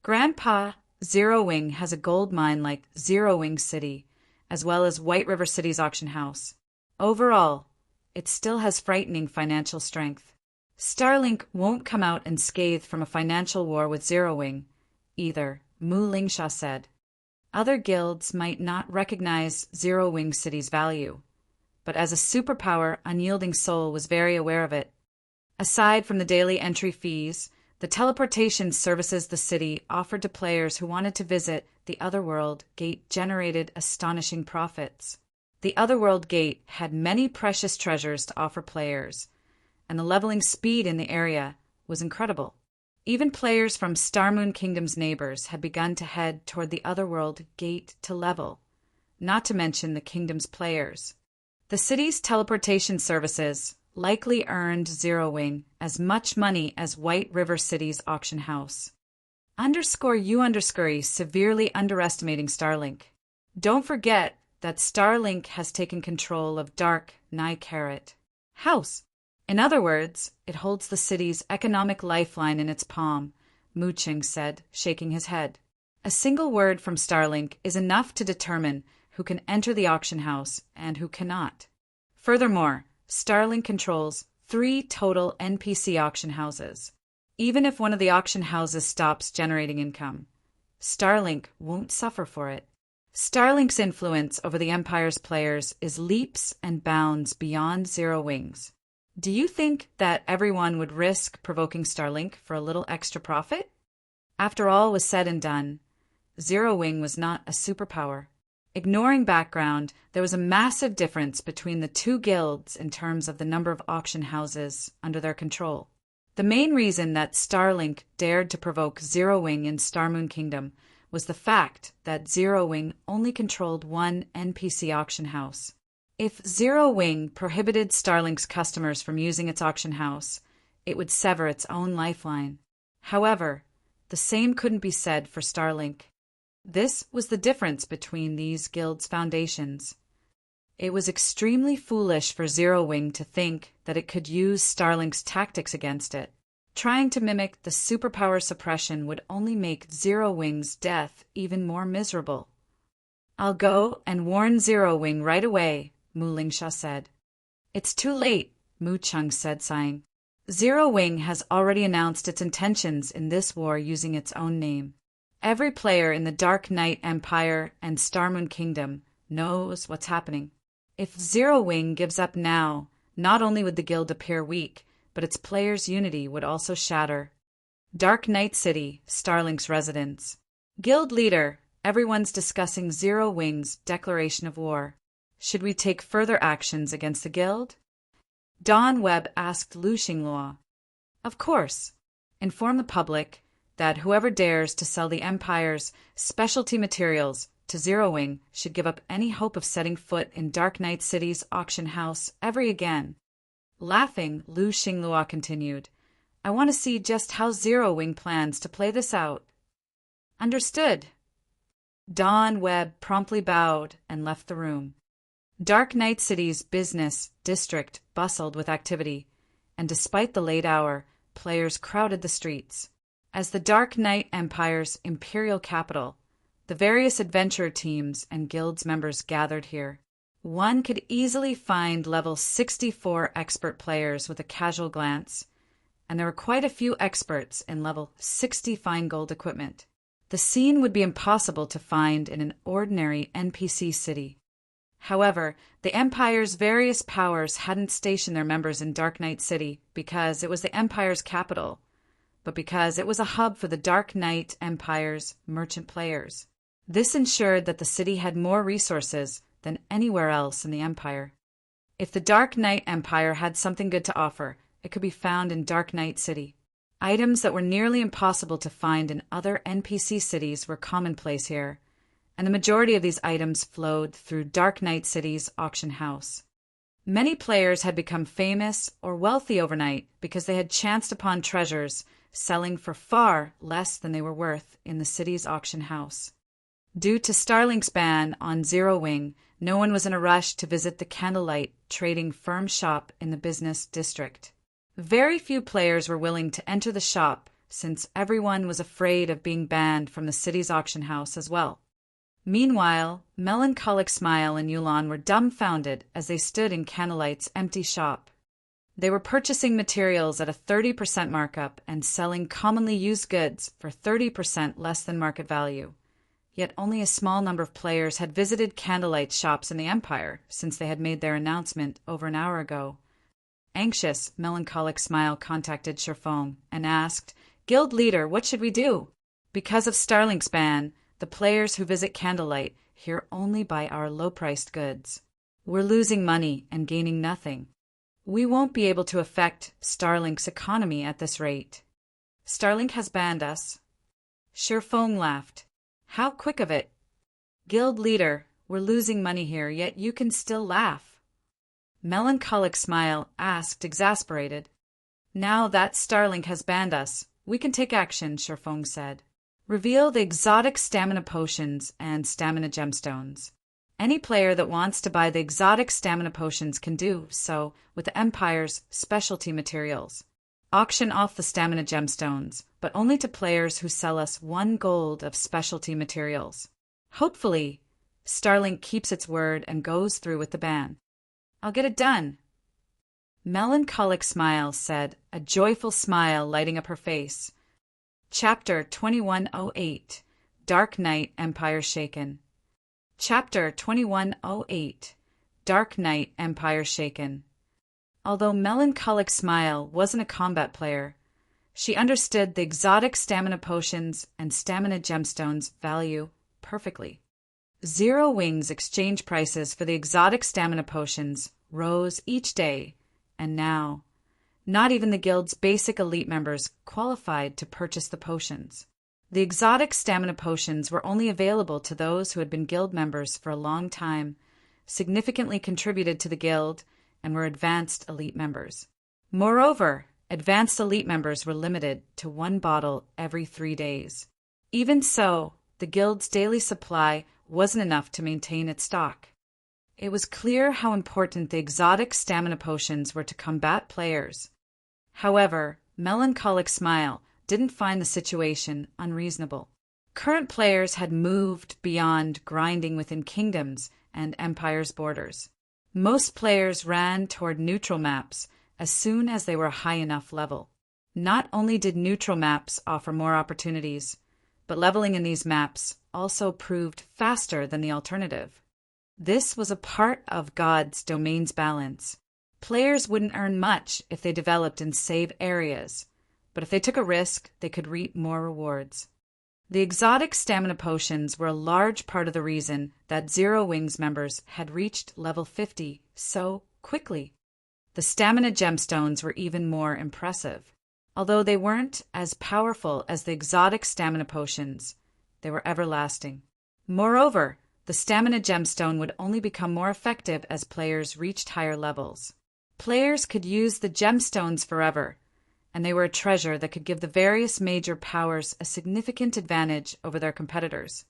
Grandpa, Zero Wing has a gold mine like Zero Wing City, as well as White River City's auction house. Overall, it still has frightening financial strength. Starlink won't come out unscathed from a financial war with Zero Wing, either, Mu Lingsha said. Other guilds might not recognize Zero Wing City's value, but as a superpower, Unyielding Soul was very aware of it. Aside from the daily entry fees, the teleportation services the city offered to players who wanted to visit the Otherworld Gate generated astonishing profits. The Otherworld Gate had many precious treasures to offer players, and the leveling speed in the area was incredible. Even players from Starmoon Kingdom's neighbors had begun to head toward the Otherworld Gate to level, not to mention the kingdom's players. The city's teleportation services likely earned Zero Wing as much money as White River City's auction house. _U_ severely underestimating Starlink. Don't forget that Starlink has taken control of Dark Nycaret House. In other words, it holds the city's economic lifeline in its palm, Mu Qing said, shaking his head. A single word from Starlink is enough to determine who can enter the auction house and who cannot. Furthermore, Starlink controls 3 total NPC auction houses. Even if one of the auction houses stops generating income, Starlink won't suffer for it. Starlink's influence over the Empire's players is leaps and bounds beyond Zero Wings. Do you think that everyone would risk provoking Starlink for a little extra profit? After all was said and done, Zero Wing was not a superpower. Ignoring background, there was a massive difference between the two guilds in terms of the number of auction houses under their control. The main reason that Starlink dared to provoke Zero Wing in Starmoon Kingdom was the fact that Zero Wing only controlled one NPC auction house. If Zero Wing prohibited Starlink's customers from using its auction house, it would sever its own lifeline. However, the same couldn't be said for Starlink. This was the difference between these guilds' foundations. It was extremely foolish for Zero Wing to think that it could use Starlink's tactics against it. Trying to mimic the superpower suppression would only make Zero Wing's death even more miserable. I'll go and warn Zero Wing right away, Mu Lingsha said. It's too late, Mu Qing said, sighing. Zero Wing has already announced its intentions in this war using its own name. Every player in the Dark Knight Empire and Starmoon Kingdom knows what's happening. If Zero Wing gives up now, not only would the guild appear weak, but its players' unity would also shatter. Dark Knight City, Starlink's residence. Guild leader, everyone's discussing Zero Wing's declaration of war. Should we take further actions against the guild? Dawn Webb asked Lu Xinglua. Of course. Inform the public that whoever dares to sell the Empire's specialty materials to Zero Wing should give up any hope of setting foot in Dark Knight City's auction house ever again. Laughing, Lu Xinglua continued, I want to see just how Zero Wing plans to play this out. Understood. Dawn Webb promptly bowed and left the room. Dark Knight City's business district bustled with activity, and despite the late hour, players crowded the streets. As the Dark Knight Empire's imperial capital, the various adventure teams and guilds members gathered here. One could easily find level 64 expert players with a casual glance, and there were quite a few experts in level 60 fine gold equipment. The scene would be impossible to find in an ordinary NPC city. However, the Empire's various powers hadn't stationed their members in Dark Knight City because it was the Empire's capital, but because it was a hub for the Dark Knight Empire's merchant players. This ensured that the city had more resources than anywhere else in the Empire. If the Dark Knight Empire had something good to offer, it could be found in Dark Knight City. Items that were nearly impossible to find in other NPC cities were commonplace here, and the majority of these items flowed through Dark Knight City's auction house. Many players had become famous or wealthy overnight because they had chanced upon treasures selling for far less than they were worth in the city's auction house. Due to Starlink's ban on Zero Wing, no one was in a rush to visit the Candlelight trading firm shop in the business district. Very few players were willing to enter the shop since everyone was afraid of being banned from the city's auction house as well. Meanwhile, Melancholic Smile and Yulon were dumbfounded as they stood in Candlelight's empty shop. They were purchasing materials at a 30% markup and selling commonly used goods for 30% less than market value. Yet only a small number of players had visited Candlelight's shops in the Empire since they had made their announcement over an hour ago. Anxious, Melancholic Smile contacted Sherfong and asked, "Guild leader, what should we do? Because of Starlink's ban, the players who visit Candlelight here only buy our low-priced goods. We're losing money and gaining nothing. We won't be able to affect Starlink's economy at this rate. Starlink has banned us." Sherfong laughed. "How quick of it. Guild leader, we're losing money here, yet you can still laugh." Melancholic Smile asked, exasperated. "Now that Starlink has banned us, we can take action," Sherfong said. "Reveal the exotic stamina potions and stamina gemstones. Any player that wants to buy the exotic stamina potions can do so with the Empire's specialty materials. Auction off the stamina gemstones, but only to players who sell us 1 gold of specialty materials. Hopefully, Starlink keeps its word and goes through with the ban. I'll get it done." Melancholic Smile said, a joyful smile lighting up her face. Chapter 2108 Dark Night Empire Shaken. Chapter 2108 Dark Night Empire Shaken. Although Melancholic Smile wasn't a combat player, she understood the exotic stamina potions and stamina gemstones value perfectly. Zero Wing's exchange prices for the exotic stamina potions rose each day, and now, not even the guild's basic elite members qualified to purchase the potions. The exotic stamina potions were only available to those who had been guild members for a long time, significantly contributed to the guild, and were advanced elite members. Moreover, advanced elite members were limited to 1 bottle every 3 days. Even so, the guild's daily supply wasn't enough to maintain its stock. It was clear how important the exotic stamina potions were to combat players. However, Melancholic Smile didn't find the situation unreasonable. Current players had moved beyond grinding within kingdoms and empires' borders. Most players ran toward neutral maps as soon as they were a high enough level. Not only did neutral maps offer more opportunities, but leveling in these maps also proved faster than the alternative. This was a part of God's domain's balance. Players wouldn't earn much if they developed in save areas, but if they took a risk, they could reap more rewards. The exotic stamina potions were a large part of the reason that Zero Wings members had reached level 50 so quickly. The stamina gemstones were even more impressive. Although they weren't as powerful as the exotic stamina potions, they were everlasting. Moreover, the stamina gemstone would only become more effective as players reached higher levels. Players could use the gemstones forever, and they were a treasure that could give the various major powers a significant advantage over their competitors.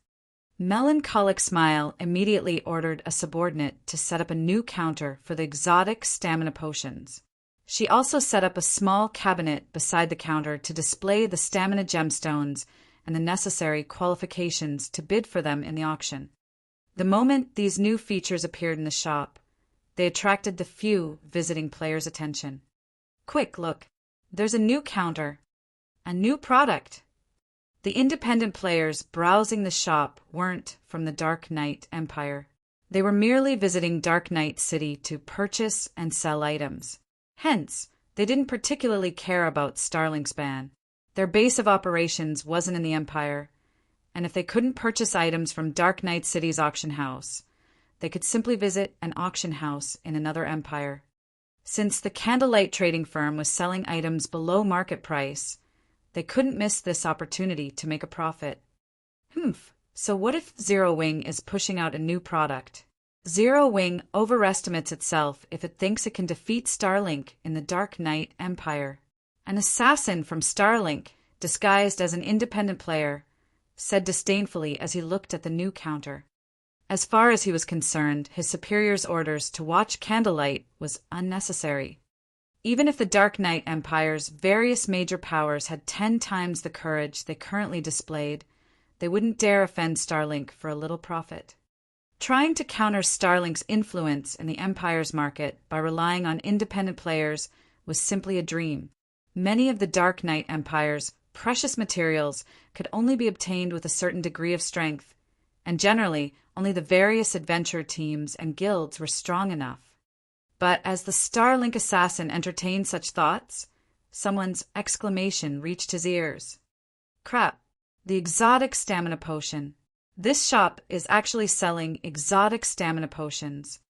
Melancholic Smile immediately ordered a subordinate to set up a new counter for the exotic stamina potions. She also set up a small cabinet beside the counter to display the stamina gemstones and the necessary qualifications to bid for them in the auction. The moment these new features appeared in the shop, they attracted the few visiting players' attention. "Quick, look. There's a new counter. A new product." The independent players browsing the shop weren't from the Dark Knight Empire. They were merely visiting Dark Knight City to purchase and sell items. Hence, they didn't particularly care about Starlink's ban. Their base of operations wasn't in the Empire, and if they couldn't purchase items from Dark Knight City's auction house, they could simply visit an auction house in another empire. Since the Candlelight trading firm was selling items below market price, they couldn't miss this opportunity to make a profit. So what if Zero Wing is pushing out a new product? Zero Wing overestimates itself if it thinks it can defeat Starlink in the Dark Knight Empire. An assassin from Starlink, disguised as an independent player, said disdainfully as he looked at the new counter. As far as he was concerned, his superior's orders to watch candlelight was unnecessary. Even if the Dark Knight Empire's various major powers had 10 times the courage they currently displayed, they wouldn't dare offend Starlink for a little profit. Trying to counter Starlink's influence in the Empire's market by relying on independent players was simply a dream. Many of the Dark Knight Empire's precious materials could only be obtained with a certain degree of strength, and generally only the various adventure teams and guilds were strong enough. But as the Starlink assassin entertained such thoughts, someone's exclamation reached his ears. Crap, the exotic stamina potion. This shop is actually selling exotic stamina potions.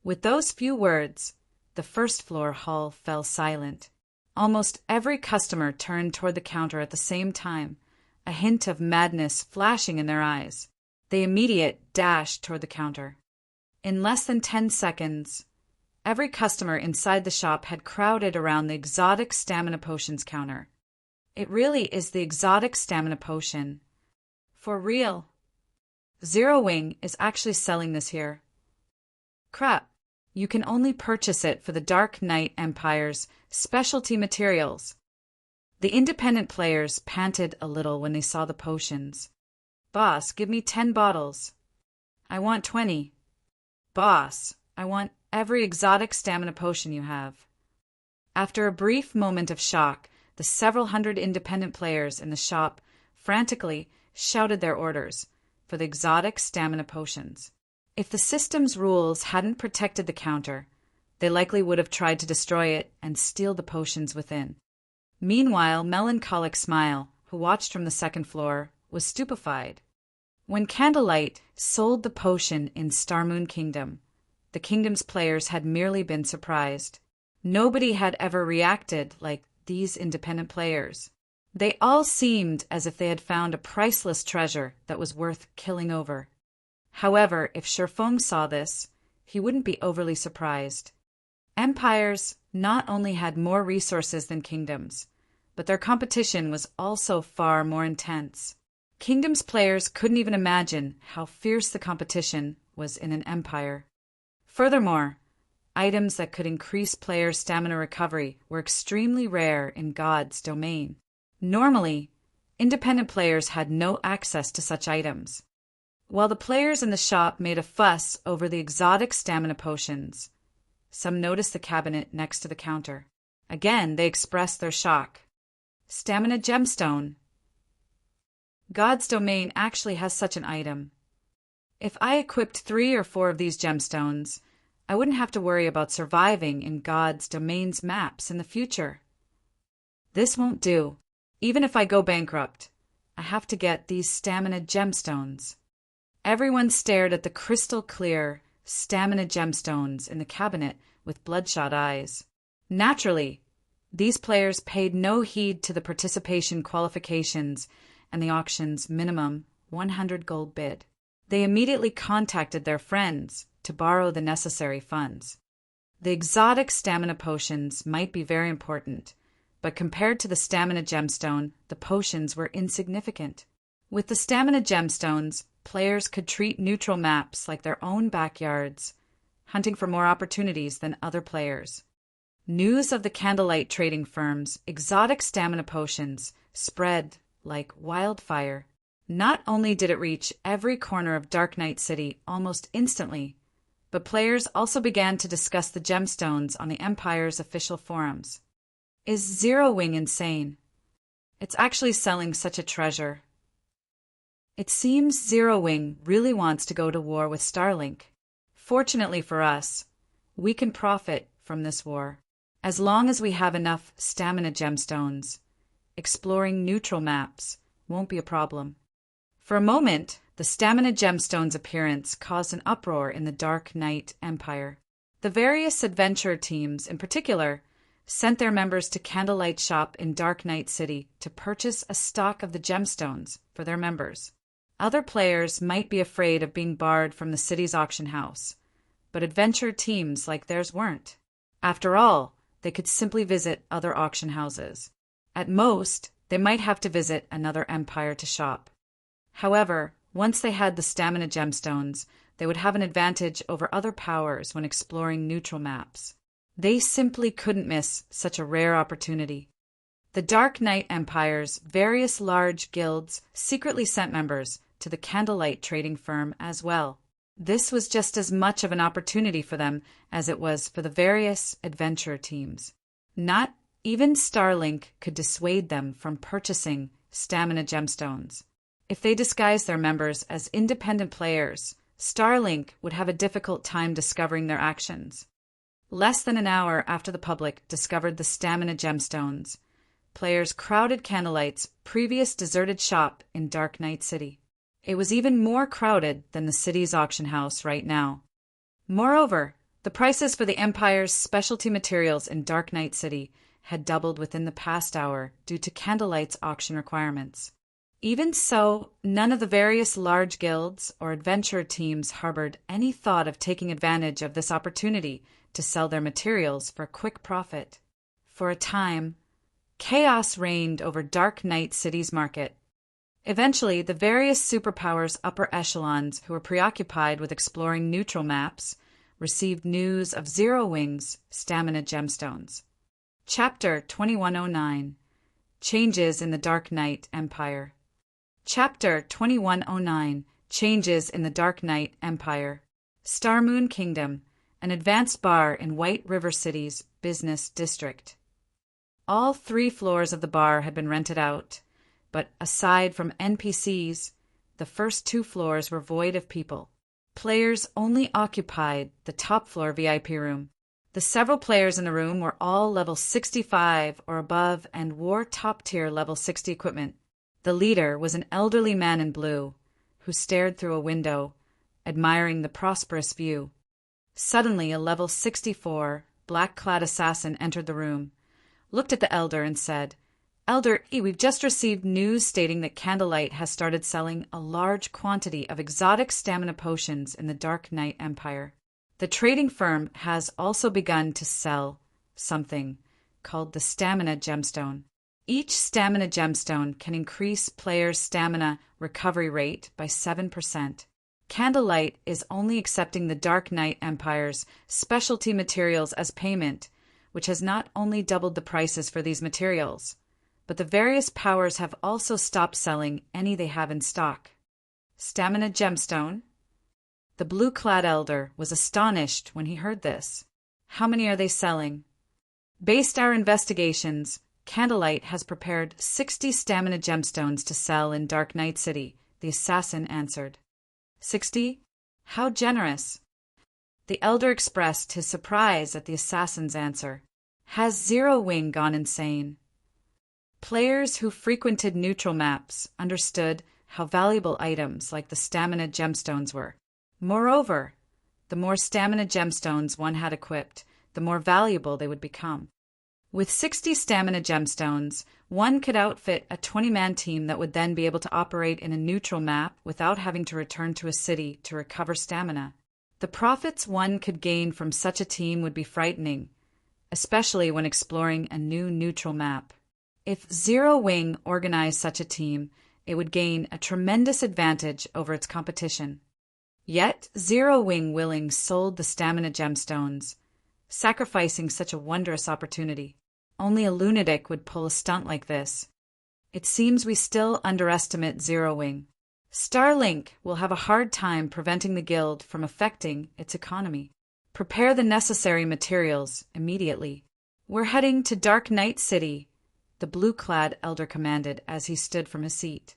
With those few words, the first floor hall fell silent. Almost every customer turned toward the counter at the same time, a hint of madness flashing in their eyes. They immediately dashed toward the counter. In less than 10 seconds, every customer inside the shop had crowded around the exotic stamina potions counter. It really is the exotic stamina potion. For real. Zero Wing is actually selling this here. Crap. You can only purchase it for the Dark Knight Empire's specialty materials. The independent players panted a little when they saw the potions. Boss, give me 10 bottles. I want 20. Boss, I want every exotic stamina potion you have. After a brief moment of shock, the several hundred independent players in the shop frantically shouted their orders for the exotic stamina potions. If the system's rules hadn't protected the counter, they likely would have tried to destroy it and steal the potions within. Meanwhile, Melancholic Smile, who watched from the second floor, was stupefied. When Candlelight sold the potion in Starmoon Kingdom, the kingdom's players had merely been surprised. Nobody had ever reacted like these independent players. They all seemed as if they had found a priceless treasure that was worth killing over. However, if Sherfeng saw this, he wouldn't be overly surprised. Empires not only had more resources than kingdoms, but their competition was also far more intense. Kingdoms players couldn't even imagine how fierce the competition was in an empire. Furthermore, items that could increase players' stamina recovery were extremely rare in God's domain. Normally, independent players had no access to such items. While the players in the shop made a fuss over the exotic stamina potions, some noticed the cabinet next to the counter. Again, they expressed their shock. Stamina gemstone. God's domain actually has such an item. If I equipped 3 or 4 of these gemstones, I wouldn't have to worry about surviving in God's domain's maps in the future. This won't do. Even if I go bankrupt, I have to get these stamina gemstones. Everyone stared at the crystal-clear stamina gemstones in the cabinet with bloodshot eyes. Naturally, these players paid no heed to the participation qualifications and the auction's minimum 100 gold bid. They immediately contacted their friends to borrow the necessary funds. The exotic stamina potions might be very important, but compared to the stamina gemstone, the potions were insignificant. With the stamina gemstones, players could treat neutral maps like their own backyards, hunting for more opportunities than other players. News of the Candlelight trading firm's exotic stamina potions spread like wildfire. Not only did it reach every corner of Dark Knight City almost instantly, but players also began to discuss the gemstones on the Empire's official forums. Is Zero Wing insane? It's actually selling such a treasure. It seems Zero Wing really wants to go to war with Starlink. Fortunately for us, we can profit from this war. As long as we have enough stamina gemstones, exploring neutral maps won't be a problem. For a moment, the stamina gemstone's appearance caused an uproar in the Dark Knight Empire. The various adventure teams, in particular, sent their members to Candlelight Shop in Dark Knight City to purchase a stock of the gemstones for their members. Other players might be afraid of being barred from the city's auction house, but adventure teams like theirs weren't. After all, they could simply visit other auction houses. At most, they might have to visit another empire to shop. However, once they had the stamina gemstones, they would have an advantage over other powers when exploring neutral maps. They simply couldn't miss such a rare opportunity. The Dark Knight Empire's various large guilds secretly sent members to the candlelight trading firm as well. This was just as much of an opportunity for them as it was for the various adventure teams. Not even Starlink could dissuade them from purchasing stamina gemstones. If they disguised their members as independent players, Starlink would have a difficult time discovering their actions. Less than an hour after the public discovered the stamina gemstones, players crowded Candlelight's previous deserted shop in Dark Knight City. It was even more crowded than the city's auction house right now. Moreover, the prices for the Empire's specialty materials in Dark Knight City had doubled within the past hour due to Candlelight's auction requirements. Even so, none of the various large guilds or adventure teams harbored any thought of taking advantage of this opportunity to sell their materials for a quick profit. For a time, chaos reigned over Dark Knight City's market. Eventually, the various superpowers' upper echelons who were preoccupied with exploring neutral maps received news of Zero Wing's stamina gemstones. Chapter 2109 Changes in the Dark Knight Empire. Chapter 2109 Changes in the Dark Knight Empire. Star Moon Kingdom, an advanced bar in White River City's business district. All 3 floors of the bar had been rented out, but aside from NPCs, the first 2 floors were void of people. Players only occupied the top floor VIP room. The several players in the room were all level 65 or above and wore top-tier level 60 equipment. The leader was an elderly man in blue, who stared through a window, admiring the prosperous view. Suddenly, a level 64, black-clad assassin entered the room, looked at the elder and said, "Elder E, we've just received news stating that Candlelight has started selling a large quantity of exotic stamina potions in the Dark Knight Empire. The trading firm has also begun to sell something called the Stamina Gemstone. Each Stamina Gemstone can increase players' stamina recovery rate by 7%. Candlelight is only accepting the Dark Knight Empire's specialty materials as payment, which has not only doubled the prices for these materials, but the various powers have also stopped selling any they have in stock." Stamina Gemstone? The blue-clad elder was astonished when he heard this. "How many are they selling?" "Based our investigations, Candlelight has prepared 60 stamina gemstones to sell in Dark Knight City," the assassin answered. 60? How generous! The elder expressed his surprise at the assassin's answer. Has Zero Wing gone insane? Players who frequented neutral maps understood how valuable items like the stamina gemstones were. Moreover, the more stamina gemstones one had equipped, the more valuable they would become. With 60 stamina gemstones, one could outfit a 20-man team that would then be able to operate in a neutral map without having to return to a city to recover stamina. The profits one could gain from such a team would be frightening, especially when exploring a new neutral map. If Zero Wing organized such a team, it would gain a tremendous advantage over its competition. Yet Zero Wing willing sold the stamina gemstones, sacrificing such a wondrous opportunity. Only a lunatic would pull a stunt like this. It seems we still underestimate Zero Wing. Starlink will have a hard time preventing the guild from affecting its economy. Prepare the necessary materials immediately. We're heading to Dark Knight City, the blue-clad elder commanded as he stood from his seat.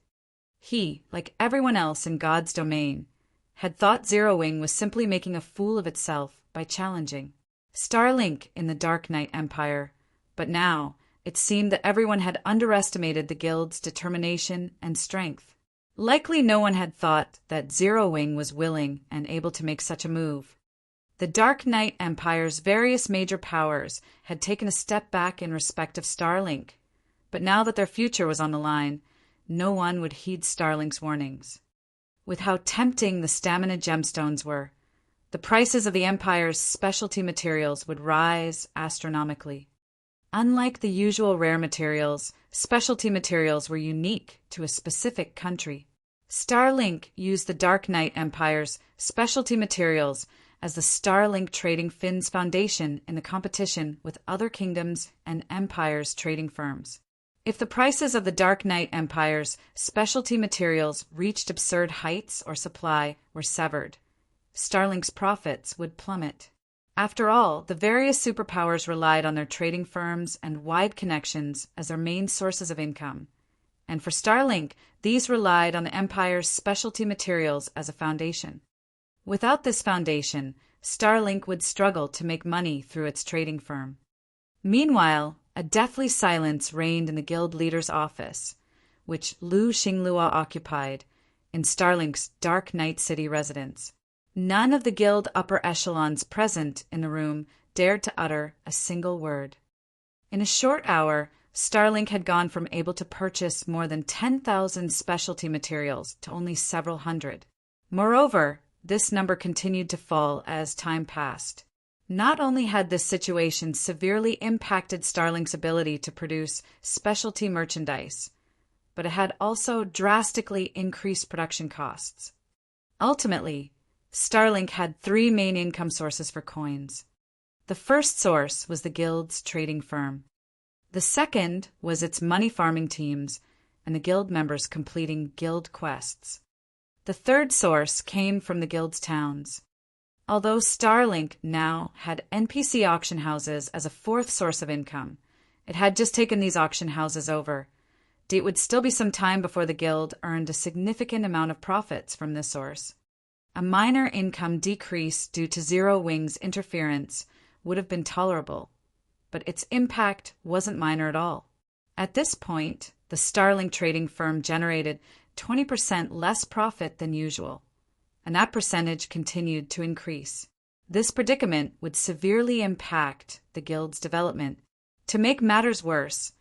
He, like everyone else in God's domain, had thought Zero Wing was simply making a fool of itself by challenging Starlink in the Dark Knight Empire, but now it seemed that everyone had underestimated the guild's determination and strength. Likely no one had thought that Zero Wing was willing and able to make such a move. The Dark Knight Empire's various major powers had taken a step back in respect of Starlink, but now that their future was on the line, no one would heed Starlink's warnings. With how tempting the stamina gemstones were, the prices of the Empire's specialty materials would rise astronomically. Unlike the usual rare materials, specialty materials were unique to a specific country. Starlink used the Dark Knight Empire's specialty materials as the Starlink Trading Fin's foundation in the competition with other kingdoms and empires' trading firms. If the prices of the Dark Knight Empire's specialty materials reached absurd heights or supply were severed, Starlink's profits would plummet. After all, the various superpowers relied on their trading firms and wide connections as their main sources of income. And for Starlink, these relied on the Empire's specialty materials as a foundation. Without this foundation, Starlink would struggle to make money through its trading firm. Meanwhile, a deathly silence reigned in the guild leader's office, which Lu Xinglua occupied, in Starlink's Dark Knight City residence. None of the guild upper echelons present in the room dared to utter a single word. In a short hour, Starlink had gone from able to purchase more than 10,000 specialty materials to only several hundred. Moreover, this number continued to fall as time passed. Not only had this situation severely impacted Starlink's ability to produce specialty merchandise, but it had also drastically increased production costs. Ultimately, Starlink had three main income sources for coins. The first source was the guild's trading firm. The second was its money farming teams and the guild members completing guild quests. The third source came from the guild's towns. Although Starlink now had NPC auction houses as a fourth source of income, it had just taken these auction houses over. It would still be some time before the guild earned a significant amount of profits from this source. A minor income decrease due to Zero Wing's interference would have been tolerable, but its impact wasn't minor at all. At this point, the Starlink trading firm generated 20% less profit than usual, and that percentage continued to increase. This predicament would severely impact the guild's development. To make matters worse,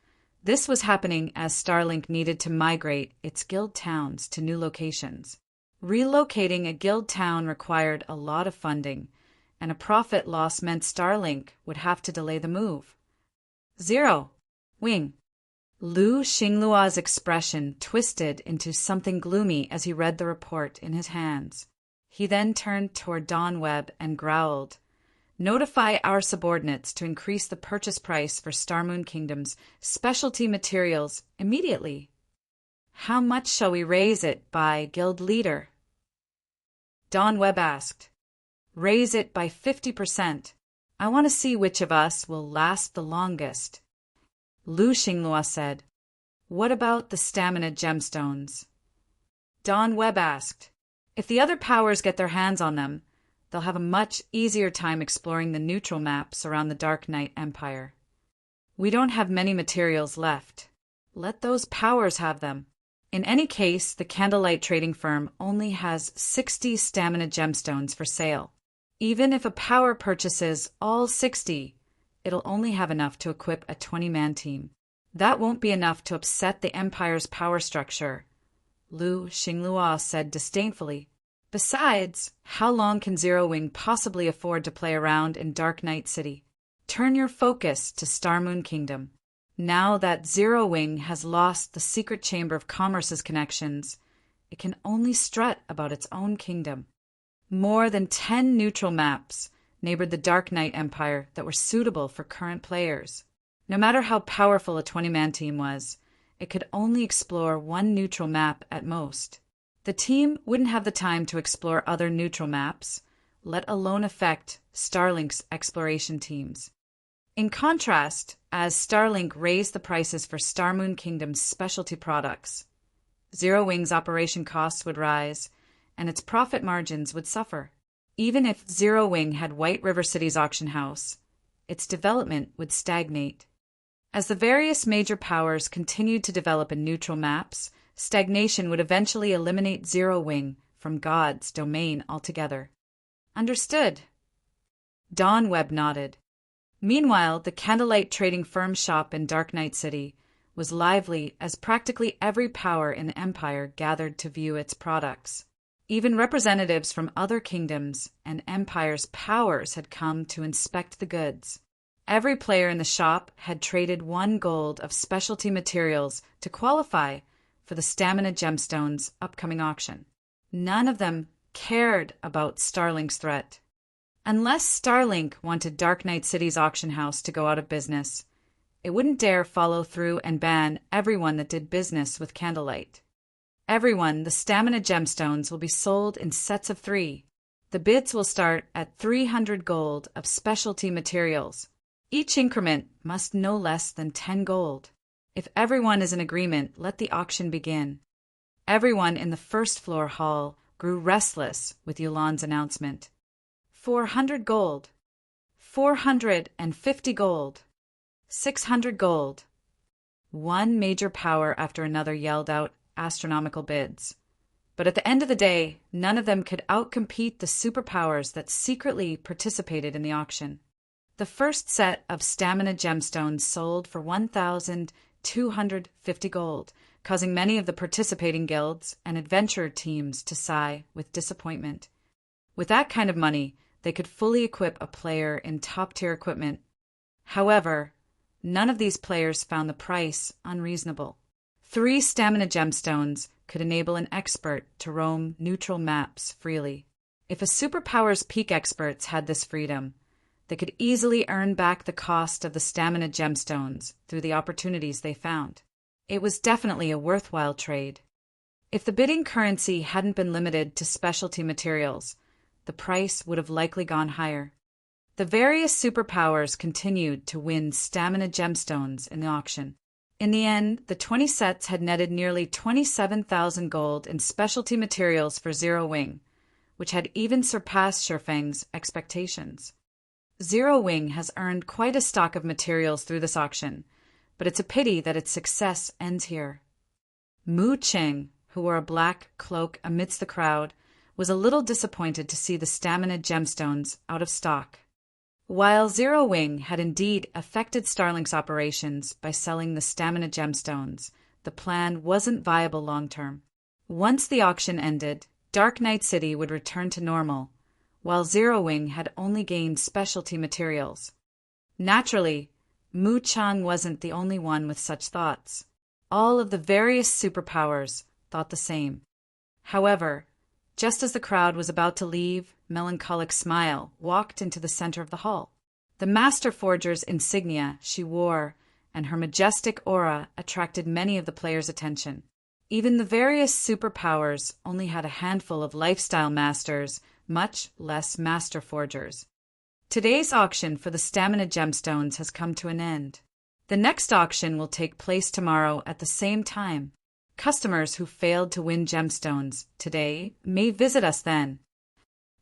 this was happening as Starlink needed to migrate its guild towns to new locations. Relocating a guild town required a lot of funding, and a profit loss meant Starlink would have to delay the move. Zero Wing. Lu Xinglua's expression twisted into something gloomy as he read the report in his hands. He then turned toward Dawn Webb and growled, "Notify our subordinates to increase the purchase price for Starmoon Kingdom's specialty materials immediately." "How much shall we raise it by, guild leader?" Dawn Webb asked. "Raise it by 50%. I want to see which of us will last the longest." Lu Xinglua said. "What about the stamina gemstones?" Dawn Webb asked. "If the other powers get their hands on them, they'll have a much easier time exploring the neutral maps around the Dark Knight Empire. We don't have many materials left. Let those powers have them." In any case, the Candlelight Trading Firm only has 60 stamina gemstones for sale. Even if a power purchases all 60, it'll only have enough to equip a 20-man team. That won't be enough to upset the Empire's power structure, Lu Xinglua said disdainfully. Besides, how long can Zero Wing possibly afford to play around in Dark Knight City? Turn your focus to Starmoon Kingdom. Now that Zero Wing has lost the secret chamber of commerce's connections, it can only strut about its own kingdom. More than 10 neutral maps neighbored the Dark Knight Empire that were suitable for current players. No matter how powerful a 20-man team was, it could only explore one neutral map at most. The team wouldn't have the time to explore other neutral maps, let alone affect Starlink's exploration teams. In contrast, as Starlink raised the prices for Starmoon Kingdom's specialty products, Zero Wing's operation costs would rise, and its profit margins would suffer. Even if Zero Wing had White River City's auction house, its development would stagnate. As the various major powers continued to develop in neutral maps, stagnation would eventually eliminate Zero Wing from God's domain altogether. Understood. Dawn Webb nodded. Meanwhile, the Candlelight Trading Firm shop in Dark Knight City was lively as practically every power in the Empire gathered to view its products. Even representatives from other kingdoms and empires' powers had come to inspect the goods. Every player in the shop had traded 1 gold of specialty materials to qualify for the Stamina Gemstones upcoming auction. None of them cared about Starlink's threat. Unless Starlink wanted Dark Knight City's auction house to go out of business, it wouldn't dare follow through and ban everyone that did business with Candlelight. The Stamina Gemstones will be sold in sets of 3. The bids will start at 300 gold of specialty materials. Each increment must no less than 10 gold. If everyone is in agreement, let the auction begin. Everyone in the first floor hall grew restless with Yolande's announcement. 400 gold. 450 gold. 600 gold. One major power after another yelled out astronomical bids. But at the end of the day, none of them could outcompete the superpowers that secretly participated in the auction. The first set of Stamina Gemstones sold for 1,250 gold, causing many of the participating guilds and adventurer teams to sigh with disappointment. With that kind of money, they could fully equip a player in top-tier equipment. However, none of these players found the price unreasonable. 3 Stamina Gemstones could enable an expert to roam neutral maps freely. If a superpower's peak experts had this freedom, they could easily earn back the cost of the Stamina Gemstones through the opportunities they found. It was definitely a worthwhile trade. If the bidding currency hadn't been limited to specialty materials, the price would have likely gone higher. The various superpowers continued to win Stamina Gemstones in the auction. In the end, the 20 sets had netted nearly 27,000 gold in specialty materials for Zero Wing, which had even surpassed Shurfeng's expectations. Zero Wing has earned quite a stock of materials through this auction, but it's a pity that its success ends here. Mu Cheng, who wore a black cloak amidst the crowd, was a little disappointed to see the Stamina Gemstones out of stock. While Zero Wing had indeed affected Starlink's operations by selling the Stamina Gemstones, the plan wasn't viable long-term. Once the auction ended, Dark Knight City would return to normal, while Zero Wing had only gained specialty materials. Naturally, Mu Chang wasn't the only one with such thoughts. All of the various superpowers thought the same. However, just as the crowd was about to leave, Melancholic Smile walked into the center of the hall. The Master Forger's insignia she wore and her majestic aura attracted many of the players' attention. Even the various superpowers only had a handful of lifestyle masters, much less Master Forgers. Today's auction for the Stamina Gemstones has come to an end. The next auction will take place tomorrow at the same time. Customers who failed to win gemstones today may visit us then.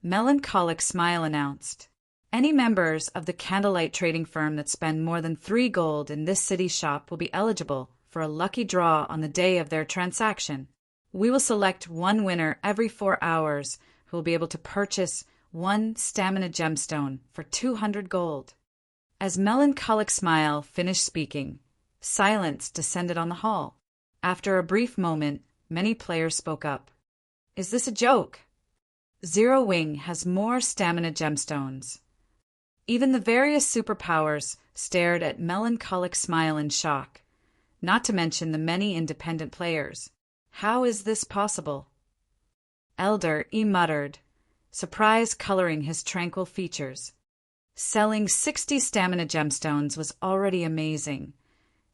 Melancholic Smile announced. Any members of the Candlelight trading firm that spend more than 3 gold in this city's shop will be eligible for a lucky draw on the day of their transaction. We will select one winner every 4 hours who will be able to purchase 1 Stamina Gemstone for 200 gold. As Melancholic Smile finished speaking, silence descended on the hall. After a brief moment, many players spoke up. Is this a joke? Zero Wing has more Stamina Gemstones. Even the various superpowers stared at Melancholic Smile in shock, not to mention the many independent players. How is this possible? Elder E muttered, surprise coloring his tranquil features. Selling 60 Stamina Gemstones was already amazing.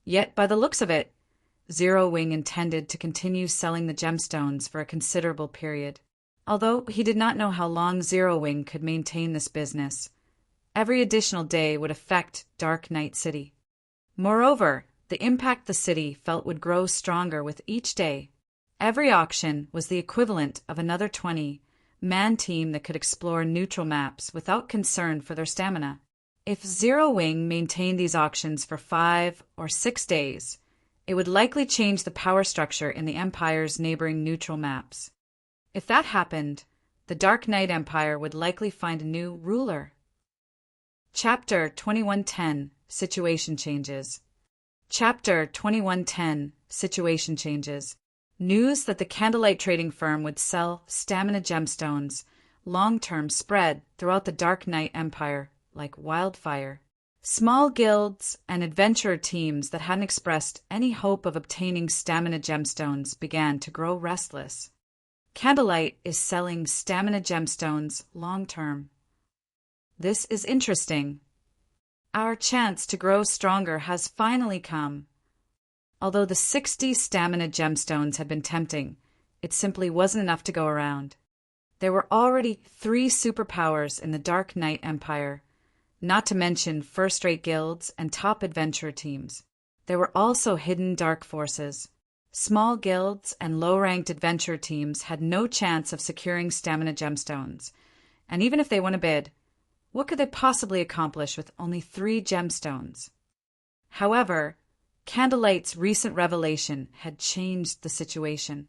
Yet, by the looks of it, Zero Wing intended to continue selling the gemstones for a considerable period. Although he did not know how long Zero Wing could maintain this business, every additional day would affect Dark Knight City. Moreover, the impact the city felt would grow stronger with each day. Every auction was the equivalent of another 20-man team that could explore neutral maps without concern for their stamina. If Zero Wing maintained these auctions for 5 or 6 days, it would likely change the power structure in the Empire's neighboring neutral maps. If that happened, the Dark Knight Empire would likely find a new ruler. Chapter 2110 Situation Changes. Chapter 2110 Situation Changes. News that the Candlelight trading firm would sell Stamina Gemstones long-term spread throughout the Dark Knight Empire like wildfire. Small guilds and adventurer teams that hadn't expressed any hope of obtaining stamina gemstones began to grow restless. Candlelight is selling stamina gemstones long-term. This is interesting. Our chance to grow stronger has finally come. Although the 60 stamina gemstones had been tempting, it simply wasn't enough to go around. There were already 3 superpowers in the Dark Knight Empire, not to mention first-rate guilds and top adventurer teams. There were also hidden dark forces. Small guilds and low-ranked adventurer teams had no chance of securing stamina gemstones, and even if they won a bid, what could they possibly accomplish with only 3 gemstones? However, Candlelight's recent revelation had changed the situation.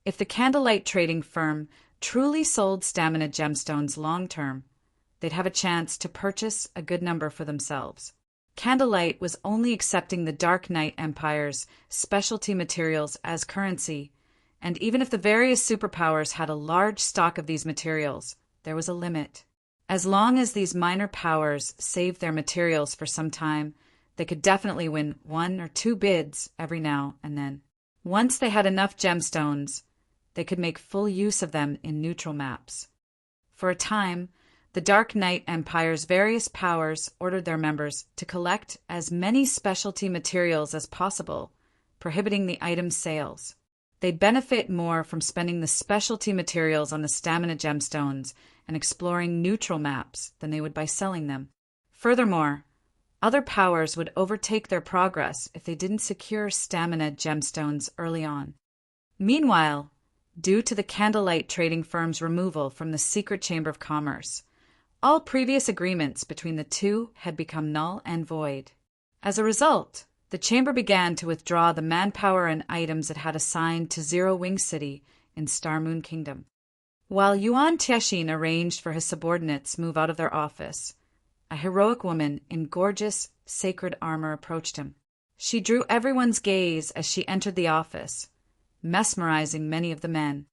If the Candlelight trading firm truly sold stamina gemstones long-term, they'd have a chance to purchase a good number for themselves. Candlelight was only accepting the Dark Knight Empire's specialty materials as currency, and even if the various superpowers had a large stock of these materials, there was a limit. As long as these minor powers saved their materials for some time, they could definitely win 1 or 2 bids every now and then. Once they had enough gemstones, they could make full use of them in neutral maps. For a time, the Dark Knight Empire's various powers ordered their members to collect as many specialty materials as possible, prohibiting the item sales. They'd benefit more from spending the specialty materials on the stamina gemstones and exploring neutral maps than they would by selling them. Furthermore, other powers would overtake their progress if they didn't secure stamina gemstones early on. Meanwhile, due to the Candlelight trading firm's removal from the secret Chamber of Commerce, all previous agreements between the two had become null and void. As a result, the Chamber began to withdraw the manpower and items it had assigned to Zero Wing City in Star Moon Kingdom. While Yuan Tiexin arranged for his subordinates move out of their office, a heroic woman in gorgeous, sacred armor approached him. She drew everyone's gaze as she entered the office, mesmerizing many of the men.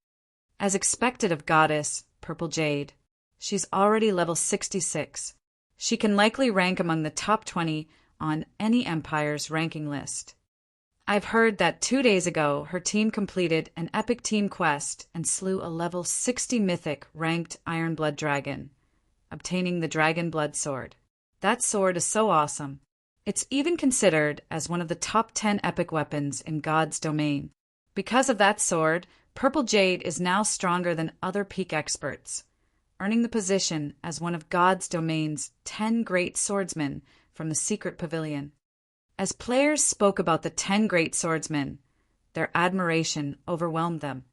As expected of Goddess Purple Jade, she's already level 66. She can likely rank among the top 20 on any empire's ranking list. I've heard that 2 days ago her team completed an epic team quest and slew a level 60 mythic ranked Ironblood dragon, obtaining the Dragon Blood Sword. That sword is so awesome. It's even considered as one of the top 10 epic weapons in God's domain. Because of that sword, Purple Jade is now stronger than other peak experts, earning the position as one of God's domain's 10 great swordsmen from the secret pavilion. As players spoke about the 10 great swordsmen, their admiration overwhelmed them.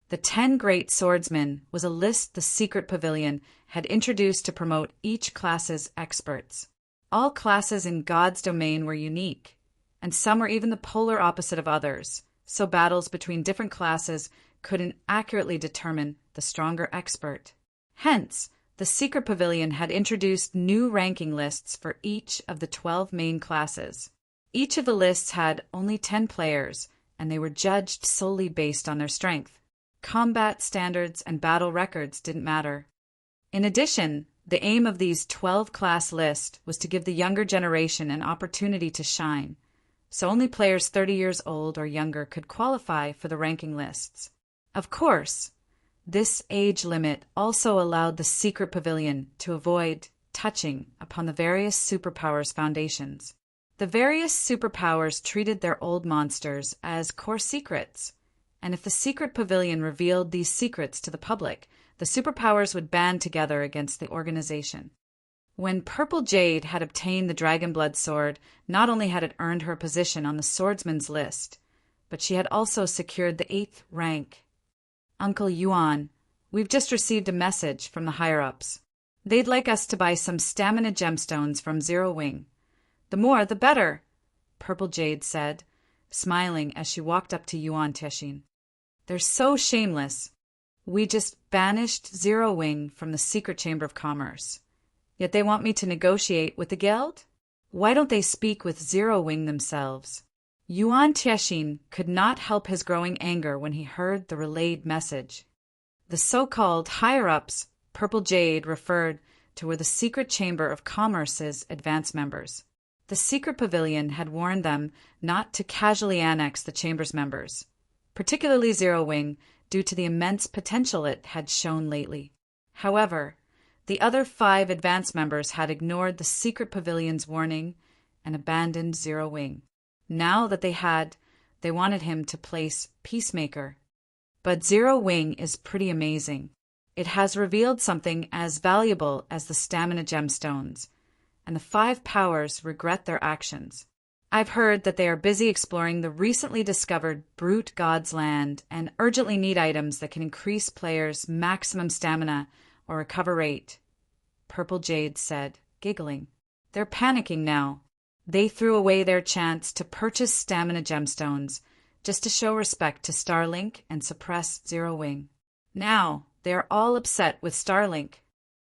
The 10 great swordsmen was a list the secret pavilion had introduced to promote each class's experts. All classes in God's domain were unique, and some were even the polar opposite of others, so battles between different classes couldn't accurately determine the stronger expert. Hence, the secret pavilion had introduced new ranking lists for each of the 12 main classes. Each of the lists had only 10 players, and they were judged solely based on their strength. Combat standards and battle records didn't matter. In addition, the aim of these 12-class lists was to give the younger generation an opportunity to shine, so only players 30 years old or younger could qualify for the ranking lists. Of course, this age limit also allowed the secret pavilion to avoid touching upon the various superpowers' foundations. The various superpowers treated their old monsters as core secrets, and if the secret pavilion revealed these secrets to the public, the superpowers would band together against the organization. When Purple Jade had obtained the Dragon Blood Sword, not only had it earned her position on the swordsman's list, but she had also secured the 8th rank. Uncle Yuan, we've just received a message from the higher-ups. They'd like us to buy some stamina gemstones from Zero Wing. The more, the better, Purple Jade said, smiling as she walked up to Yuan Tiexin. They're so shameless. We just banished Zero Wing from the secret Chamber of Commerce. Yet they want me to negotiate with the guild? Why don't they speak with Zero Wing themselves? Yuan Tiexin could not help his growing anger when he heard the relayed message. The so-called higher-ups Purple Jade referred to where the secret Chamber of Commerce's advanced members. The secret pavilion had warned them not to casually annex the Chamber's members, particularly Zero Wing, due to the immense potential it had shown lately. However, the other 5 advanced members had ignored the secret pavilion's warning and abandoned Zero Wing. Now that they wanted him to place Peacemaker. But Zero Wing is pretty amazing. It has revealed something as valuable as the stamina gemstones, and the 5 powers regret their actions. I've heard that they are busy exploring the recently discovered Brute God's Land and urgently need items that can increase players' maximum stamina or recover rate, Purple Jade said, giggling. They're panicking now. They threw away their chance to purchase stamina gemstones just to show respect to Starlink and suppress Zero Wing. Now, they are all upset with Starlink.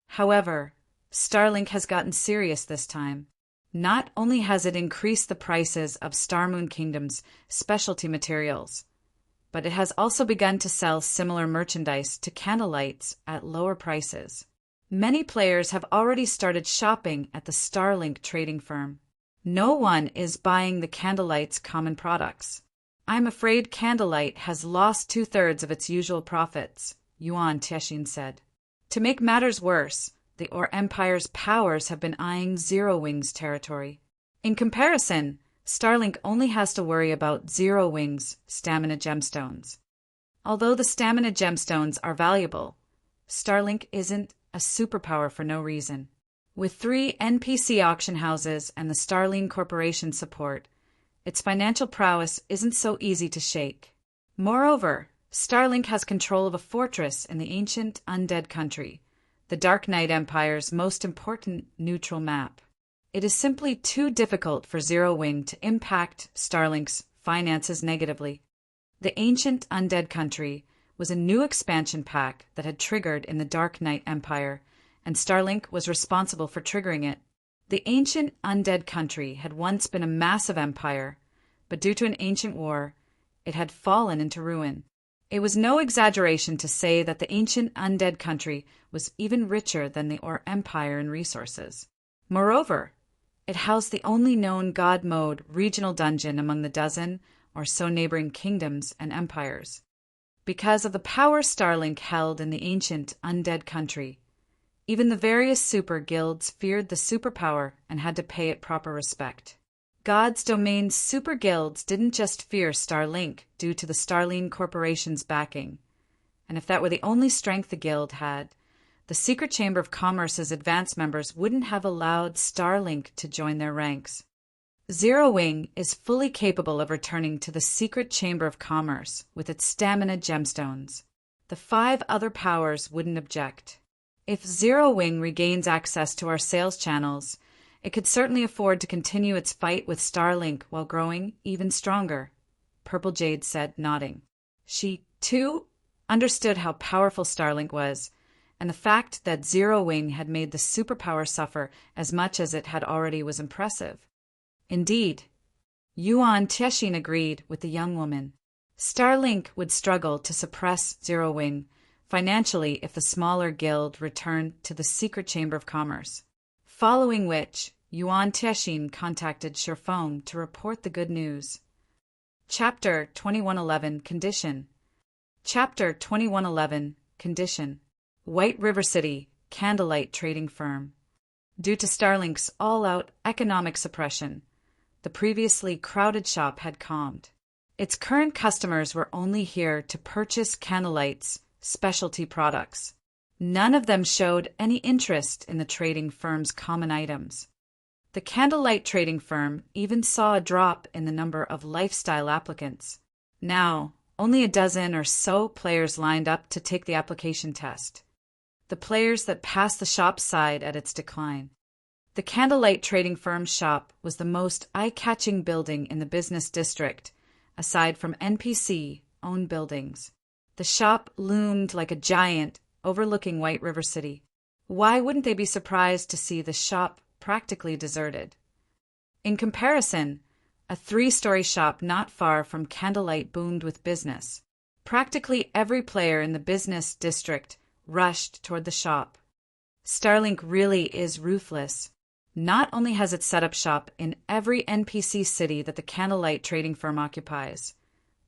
However, Starlink has gotten serious this time. Not only has it increased the prices of Star Moon Kingdom's specialty materials, but it has also begun to sell similar merchandise to Candlelights at lower prices. Many players have already started shopping at the Starlink trading firm. No one is buying the Candlelight's common products. I'm afraid Candlelight has lost 2/3 of its usual profits, Yuan Tiexin said. To make matters worse, the Or Empire's powers have been eyeing Zero Wing's territory. In comparison, Starlink only has to worry about Zero Wing's stamina gemstones. Although the stamina gemstones are valuable, Starlink isn't a superpower for no reason. With 3 NPC auction houses and the Starling Corporation support, its financial prowess isn't so easy to shake. Moreover, Starlink has control of a fortress in the ancient undead country, the Dark Knight Empire's most important neutral map. It is simply too difficult for Zero Wing to impact Starlink's finances negatively. The ancient undead country was a new expansion pack that had triggered in the Dark Knight Empire, and Starlink was responsible for triggering it. The ancient undead country had once been a massive empire, but due to an ancient war, it had fallen into ruin. It was no exaggeration to say that the ancient undead country was even richer than the Or Empire in resources. Moreover, it housed the only known God mode regional dungeon among the dozen or so neighboring kingdoms and empires. Because of the power Starlink held in the ancient undead country, even the various super guilds feared the superpower and had to pay it proper respect. God's Domain super guilds didn't just fear Starlink due to the Starling Corporation's backing, and if that were the only strength the guild had, the Secret Chamber of Commerce's advanced members wouldn't have allowed Starlink to join their ranks. Zero Wing is fully capable of returning to the Secret Chamber of Commerce with its stamina gemstones. The 5 other powers wouldn't object. If Zero Wing regains access to our sales channels, it could certainly afford to continue its fight with Starlink while growing even stronger, Purple Jade said, nodding. She, too, understood how powerful Starlink was, and the fact that Zero Wing had made the superpower suffer as much as it had already was impressive. Indeed, Yuan Tiexin agreed with the young woman. Starlink would struggle to suppress Zero Wing financially if the smaller guild returned to the Secret Chamber of Commerce. Following which, Yuan Tiexin contacted Shifeng to report the good news. Chapter 2111 Condition. Chapter 2111 Condition. White River City, Candlelight Trading Firm. Due to Starlink's all-out economic suppression, the previously crowded shop had calmed. Its current customers were only here to purchase Candlelight's specialty products. None of them showed any interest in the trading firm's common items. The Candlelight trading firm even saw a drop in the number of lifestyle applicants. Now, only a dozen or so players lined up to take the application test. The players that passed the shop's side at its decline. The Candlelight trading firm's shop was the most eye-catching building in the business district, aside from NPC-owned buildings. The shop loomed like a giant overlooking White River City. Why wouldn't they be surprised to see the shop practically deserted? In comparison, a 3-story shop not far from Candlelight boomed with business. Practically every player in the business district rushed toward the shop. Starlink really is ruthless. Not only has it set up shop in every NPC city that the Candlelight trading firm occupies,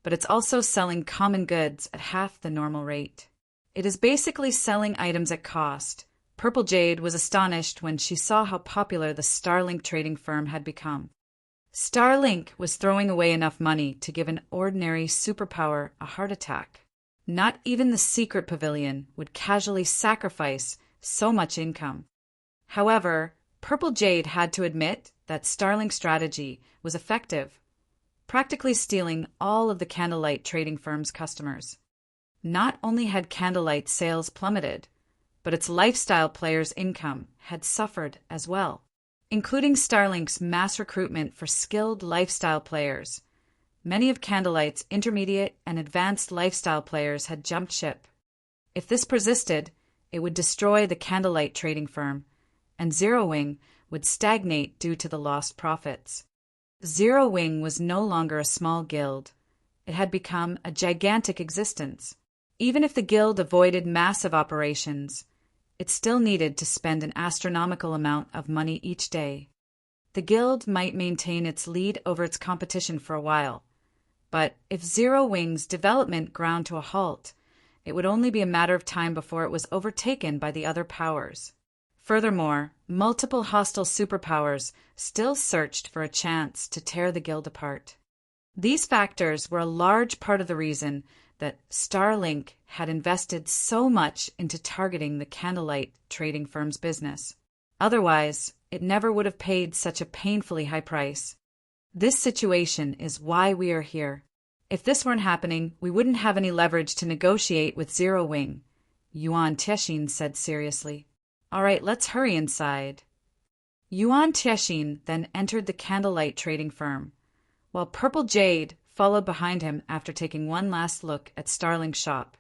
but it's also selling common goods at half the normal rate. It is basically selling items at cost. Purple Jade was astonished when she saw how popular the Starlink trading firm had become. Starlink was throwing away enough money to give an ordinary superpower a heart attack. Not even the secret pavilion would casually sacrifice so much income. However, Purple Jade had to admit that Starlink's strategy was effective, practically stealing all of the Candlelight trading firm's customers. Not only had Candlelight sales plummeted, but its lifestyle players' income had suffered as well, including Starlink's mass recruitment for skilled lifestyle players. Many of Candlelight's intermediate and advanced lifestyle players had jumped ship. If this persisted, it would destroy the Candlelight trading firm, and Zero Wing would stagnate due to the lost profits. Zero Wing was no longer a small guild. It had become a gigantic existence. Even if the guild avoided massive operations, it still needed to spend an astronomical amount of money each day. The guild might maintain its lead over its competition for a while, but if Zero Wing's development ground to a halt, it would only be a matter of time before it was overtaken by the other powers. Furthermore, multiple hostile superpowers still searched for a chance to tear the guild apart. These factors were a large part of the reason that Starlink had invested so much into targeting the Candlelight trading firm's business. Otherwise, it never would have paid such a painfully high price. This situation is why we are here. If this weren't happening, we wouldn't have any leverage to negotiate with Zero Wing, Yuan Tiexin said seriously. All right, let's hurry inside. Yuan Tiexin then entered the Candlelight trading firm, while Purple Jade followed behind him after taking one last look at Starlink's shop.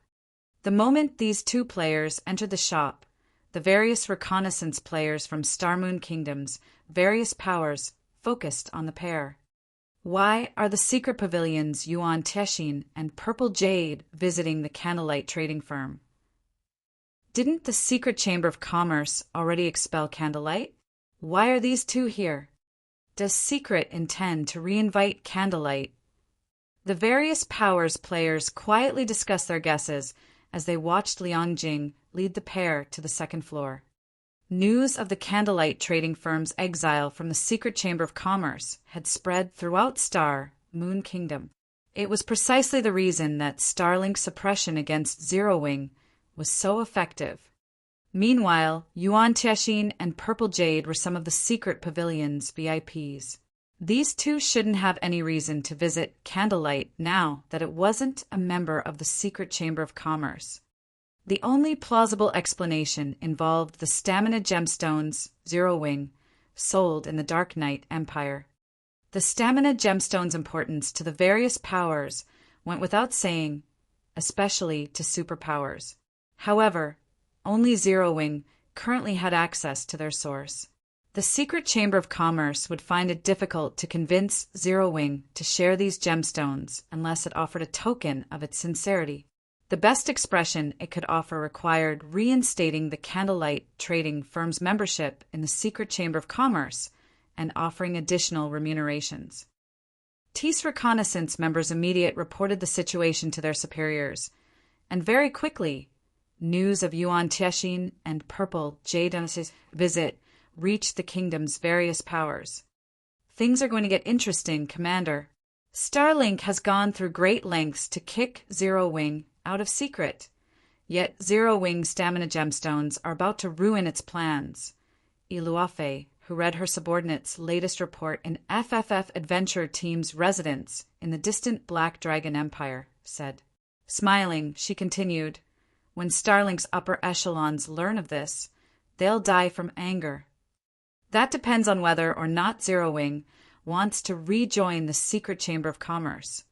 The moment these two players entered the shop, the various reconnaissance players from Starmoon Kingdom's various powers focused on the pair. Why are the secret pavilions Yuan Tiexin and Purple Jade visiting the Candlelight trading firm? Didn't the Secret Chamber of Commerce already expel Candlelight? Why are these two here? Does Secret intend to reinvite Candlelight? The various powers players quietly discussed their guesses as they watched Liang Jing lead the pair to the second floor. News of the Candlelight trading firm's exile from the Secret Chamber of Commerce had spread throughout Moon Kingdom. It was precisely the reason that Starlink's suppression against Zero Wing was so effective. Meanwhile, Yuan Tiexin and Purple Jade were some of the Secret Pavilion's VIPs. These two shouldn't have any reason to visit Candlelight now that it wasn't a member of the Secret Chamber of Commerce. The only plausible explanation involved the stamina gemstones Zero Wing sold in the Dark Knight Empire. The stamina gemstones' importance to the various powers went without saying, especially to superpowers. However, only Zero Wing currently had access to their source. The Secret Chamber of Commerce would find it difficult to convince Zero Wing to share these gemstones unless it offered a token of its sincerity. The best expression it could offer required reinstating the Candlelight trading firm's membership in the Secret Chamber of Commerce and offering additional remunerations. TIS reconnaissance members immediately reported the situation to their superiors, and very quickly, news of Yuan Tiexin and Purple Jade's visit reached the kingdom's various powers. Things are going to get interesting, Commander. Starlink has gone through great lengths to kick Zero Wing out of Secret, yet Zero Wing's stamina gemstones are about to ruin its plans. Iluafe, who read her subordinate's latest report in FFF Adventure Team's residence in the distant Black Dragon Empire, said. Smiling, she continued, when Starlink's upper echelons learn of this, they'll die from anger. That depends on whether or not Zero Wing wants to rejoin the Secret Chamber of Commerce.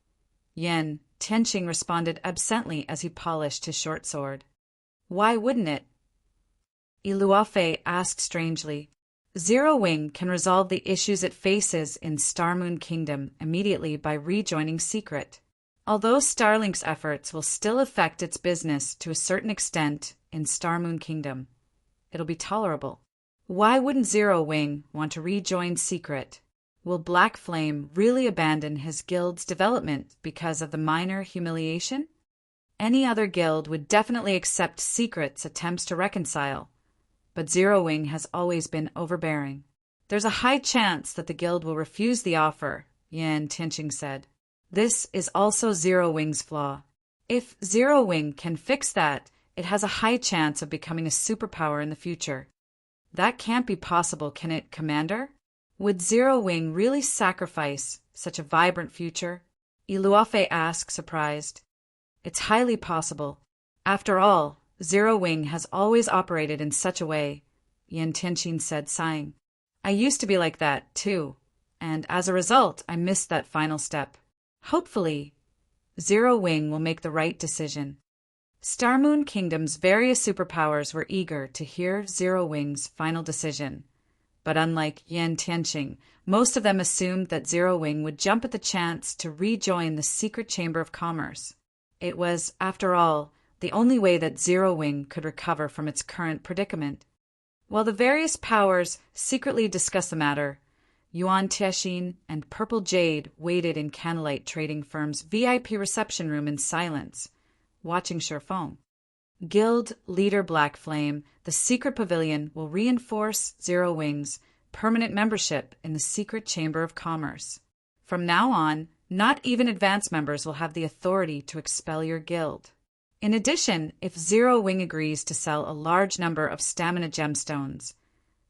Yen Tianqing responded absently as he polished his short sword. Why wouldn't it? Iluafe asked strangely. Zero Wing can resolve the issues it faces in Starmoon Kingdom immediately by rejoining Secret. Although Starlink's efforts will still affect its business to a certain extent in Starmoon Kingdom, it'll be tolerable. Why wouldn't Zero Wing want to rejoin Secret? Will Black Flame really abandon his guild's development because of the minor humiliation? Any other guild would definitely accept Secret's attempts to reconcile, but Zero Wing has always been overbearing. There's a high chance that the guild will refuse the offer, Yan Tianqing said. This is also Zero Wing's flaw. If Zero Wing can fix that, it has a high chance of becoming a superpower in the future. That can't be possible, can it, Commander? Would Zero Wing really sacrifice such a vibrant future? Iluofe asked, surprised. It's highly possible. After all, Zero Wing has always operated in such a way, Yan Tianqing said, sighing. I used to be like that, too, and as a result, I missed that final step. Hopefully, Zero Wing will make the right decision. Star Moon Kingdom's various superpowers were eager to hear Zero Wing's final decision. But unlike Yan Tianqing, most of them assumed that Zero Wing would jump at the chance to rejoin the secret Chamber of Commerce. It was, after all, the only way that Zero Wing could recover from its current predicament. While the various powers secretly discussed the matter, Yuan Tianxin and Purple Jade waited in Candlelight Trading Firm's VIP reception room in silence, watching Shifeng. Guild leader Black Flame, the secret pavilion will reinforce Zero Wing's permanent membership in the secret Chamber of Commerce. From now on, not even advanced members will have the authority to expel your guild. In addition, if Zero Wing agrees to sell a large number of stamina gemstones,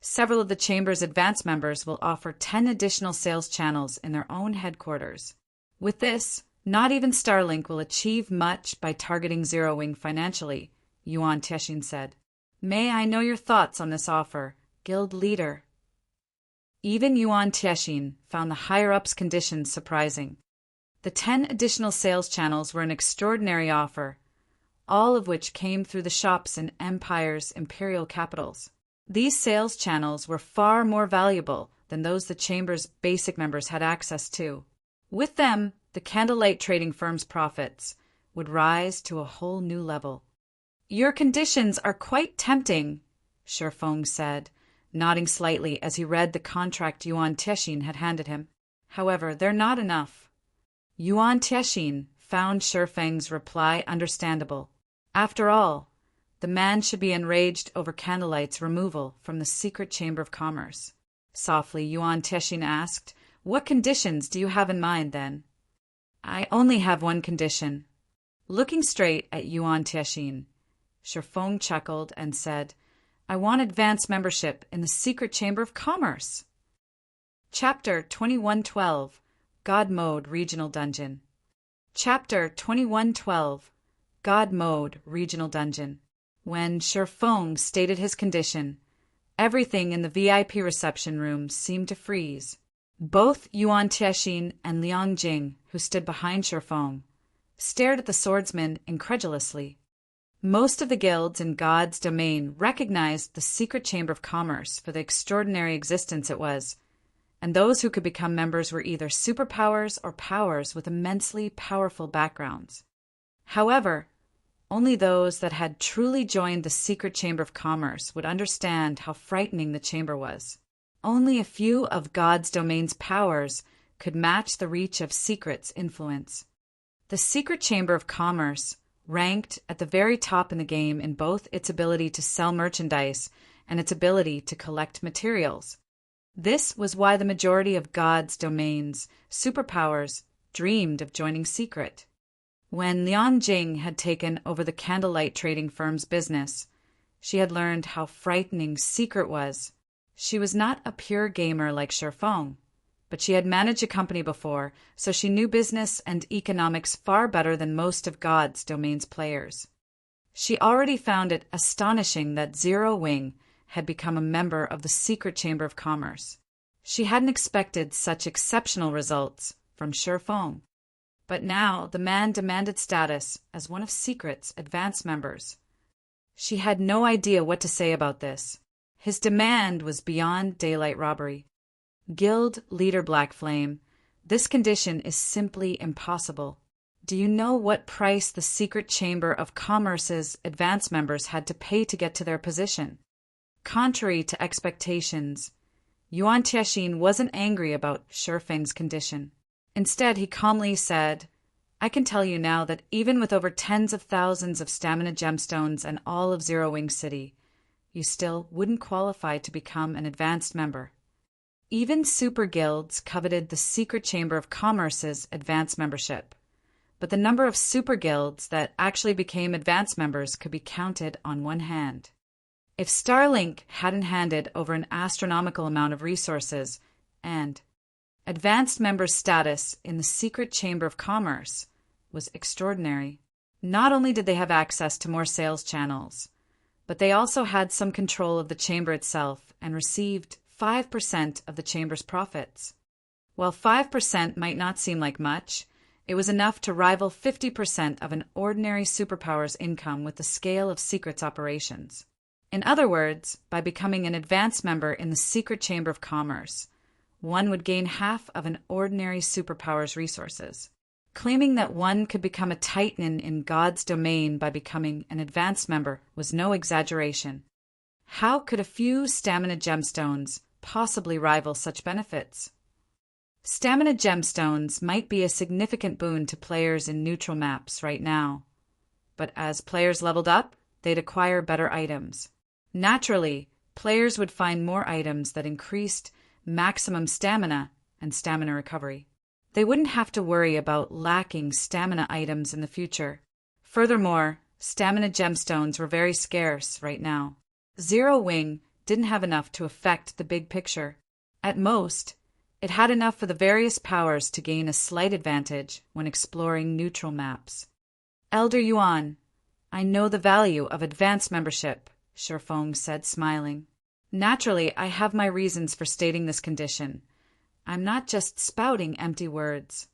several of the Chamber's advanced members will offer 10 additional sales channels in their own headquarters. With this, not even Starlink will achieve much by targeting Zero Wing financially, Yuan Tianxin said. May I know your thoughts on this offer, Guild Leader? Even Yuan Tianxin found the higher-ups' conditions surprising. The 10 additional sales channels were an extraordinary offer, all of which came through the shops in Empire's imperial capitals. These sales channels were far more valuable than those the Chamber's basic members had access to. With them, the Candlelight Trading Firm's profits would rise to a whole new level. Your conditions are quite tempting, Shifeng said, nodding slightly as he read the contract Yuan Tianxin had handed him. However, they're not enough. Yuan Tianxin found Shifeng's reply understandable. After all, the man should be enraged over Candlelight's removal from the secret Chamber of Commerce. Softly, Yuan Tianxin asked, What conditions do you have in mind, then? I only have one condition. Looking straight at Yuan Tianxin, Shifeng chuckled and said, I want advanced membership in the secret Chamber of Commerce. Chapter 2112, God Mode Regional Dungeon. Chapter 2112, God Mode Regional Dungeon. When Shifeng stated his condition, everything in the VIP reception room seemed to freeze. Both Yuan Tianxin and Liang Jing, who stood behind Shifeng, stared at the swordsman incredulously. Most of the guilds in God's domain recognized the secret Chamber of Commerce for the extraordinary existence it was, and those who could become members were either superpowers or powers with immensely powerful backgrounds. However, only those that had truly joined the secret Chamber of Commerce would understand how frightening the chamber was. Only a few of God's domain's powers could match the reach of Secret's influence. The secret Chamber of Commerce ranked at the very top in the game in both its ability to sell merchandise and its ability to collect materials. This was why the majority of God's domain's superpowers dreamed of joining Secret. When Liang Jing had taken over the Candlelight Trading Firm's business, she had learned how frightening Secret was. She was not a pure gamer like Shifeng, but she had managed a company before, so she knew business and economics far better than most of God's domain's players. She already found it astonishing that Zero Wing had become a member of the secret Chamber of Commerce. She hadn't expected such exceptional results from Shifeng. But now the man demanded status as one of Secret's advanced members. She had no idea what to say about this. His demand was beyond daylight robbery. Guild Leader Black Flame, this condition is simply impossible. Do you know what price the secret Chamber of Commerce's advanced members had to pay to get to their position? Contrary to expectations, Yuan Tiexin wasn't angry about Shifeng's condition. Instead, he calmly said, I can tell you now that even with over tens of thousands of stamina gemstones and all of Zero Wing City, you still wouldn't qualify to become an advanced member. Even super guilds coveted the Secret Chamber of Commerce's advanced membership, but the number of super guilds that actually became advanced members could be counted on one hand. If Starlink hadn't handed over an astronomical amount of resources and advanced member status in the Secret Chamber of Commerce was extraordinary. Not only did they have access to more sales channels, but they also had some control of the chamber itself and received 5% of the chamber's profits. While 5% might not seem like much, it was enough to rival 50% of an ordinary superpower's income with the scale of Secret's operations. In other words, by becoming an advanced member in the Secret Chamber of Commerce, one would gain half of an ordinary superpower's resources. Claiming that one could become a titan in God's domain by becoming an advanced member was no exaggeration. How could a few stamina gemstones possibly rival such benefits? Stamina gemstones might be a significant boon to players in neutral maps right now, but as players leveled up, they'd acquire better items. Naturally, players would find more items that increased maximum stamina and stamina recovery. They wouldn't have to worry about lacking stamina items in the future. Furthermore, stamina gemstones were very scarce right now. Zero Wing didn't have enough to affect the big picture. At most, it had enough for the various powers to gain a slight advantage when exploring neutral maps. Elder Yuan, I know the value of advanced membership, Shifeng said, smiling. Naturally, I have my reasons for stating this condition. I'm not just spouting empty words.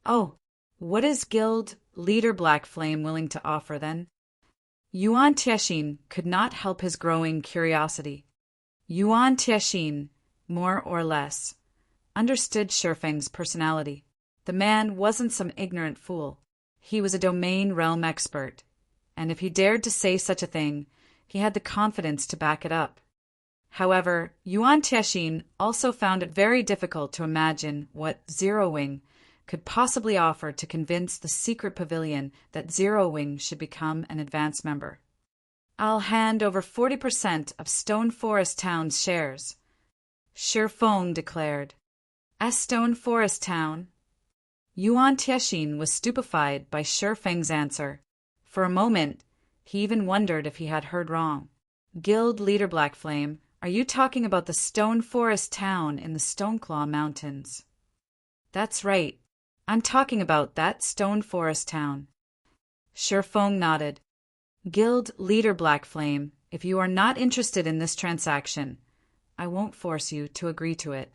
Oh, what is Guild Leader Black Flame willing to offer, then? Yuan Tiexin could not help his growing curiosity. Yuan Tiexin, more or less, understood Shifeng's personality. The man wasn't some ignorant fool. He was a domain realm expert, and if he dared to say such a thing, he had the confidence to back it up. However, Yuan Tiexin also found it very difficult to imagine what Zero Wing could possibly offer to convince the secret pavilion that Zero Wing should become an advanced member. I'll hand over 40% of Stone Forest Town's shares, Shifeng declared. As Stone Forest Town? Yuan Tiexin was stupefied by Shifeng's answer. For a moment, he even wondered if he had heard wrong. Guild Leader Blackflame, are you talking about the Stone Forest Town in the Stoneclaw Mountains? That's right. I'm talking about that Stone Forest Town. Shifeng nodded. Guild Leader Blackflame, if you are not interested in this transaction, I won't force you to agree to it.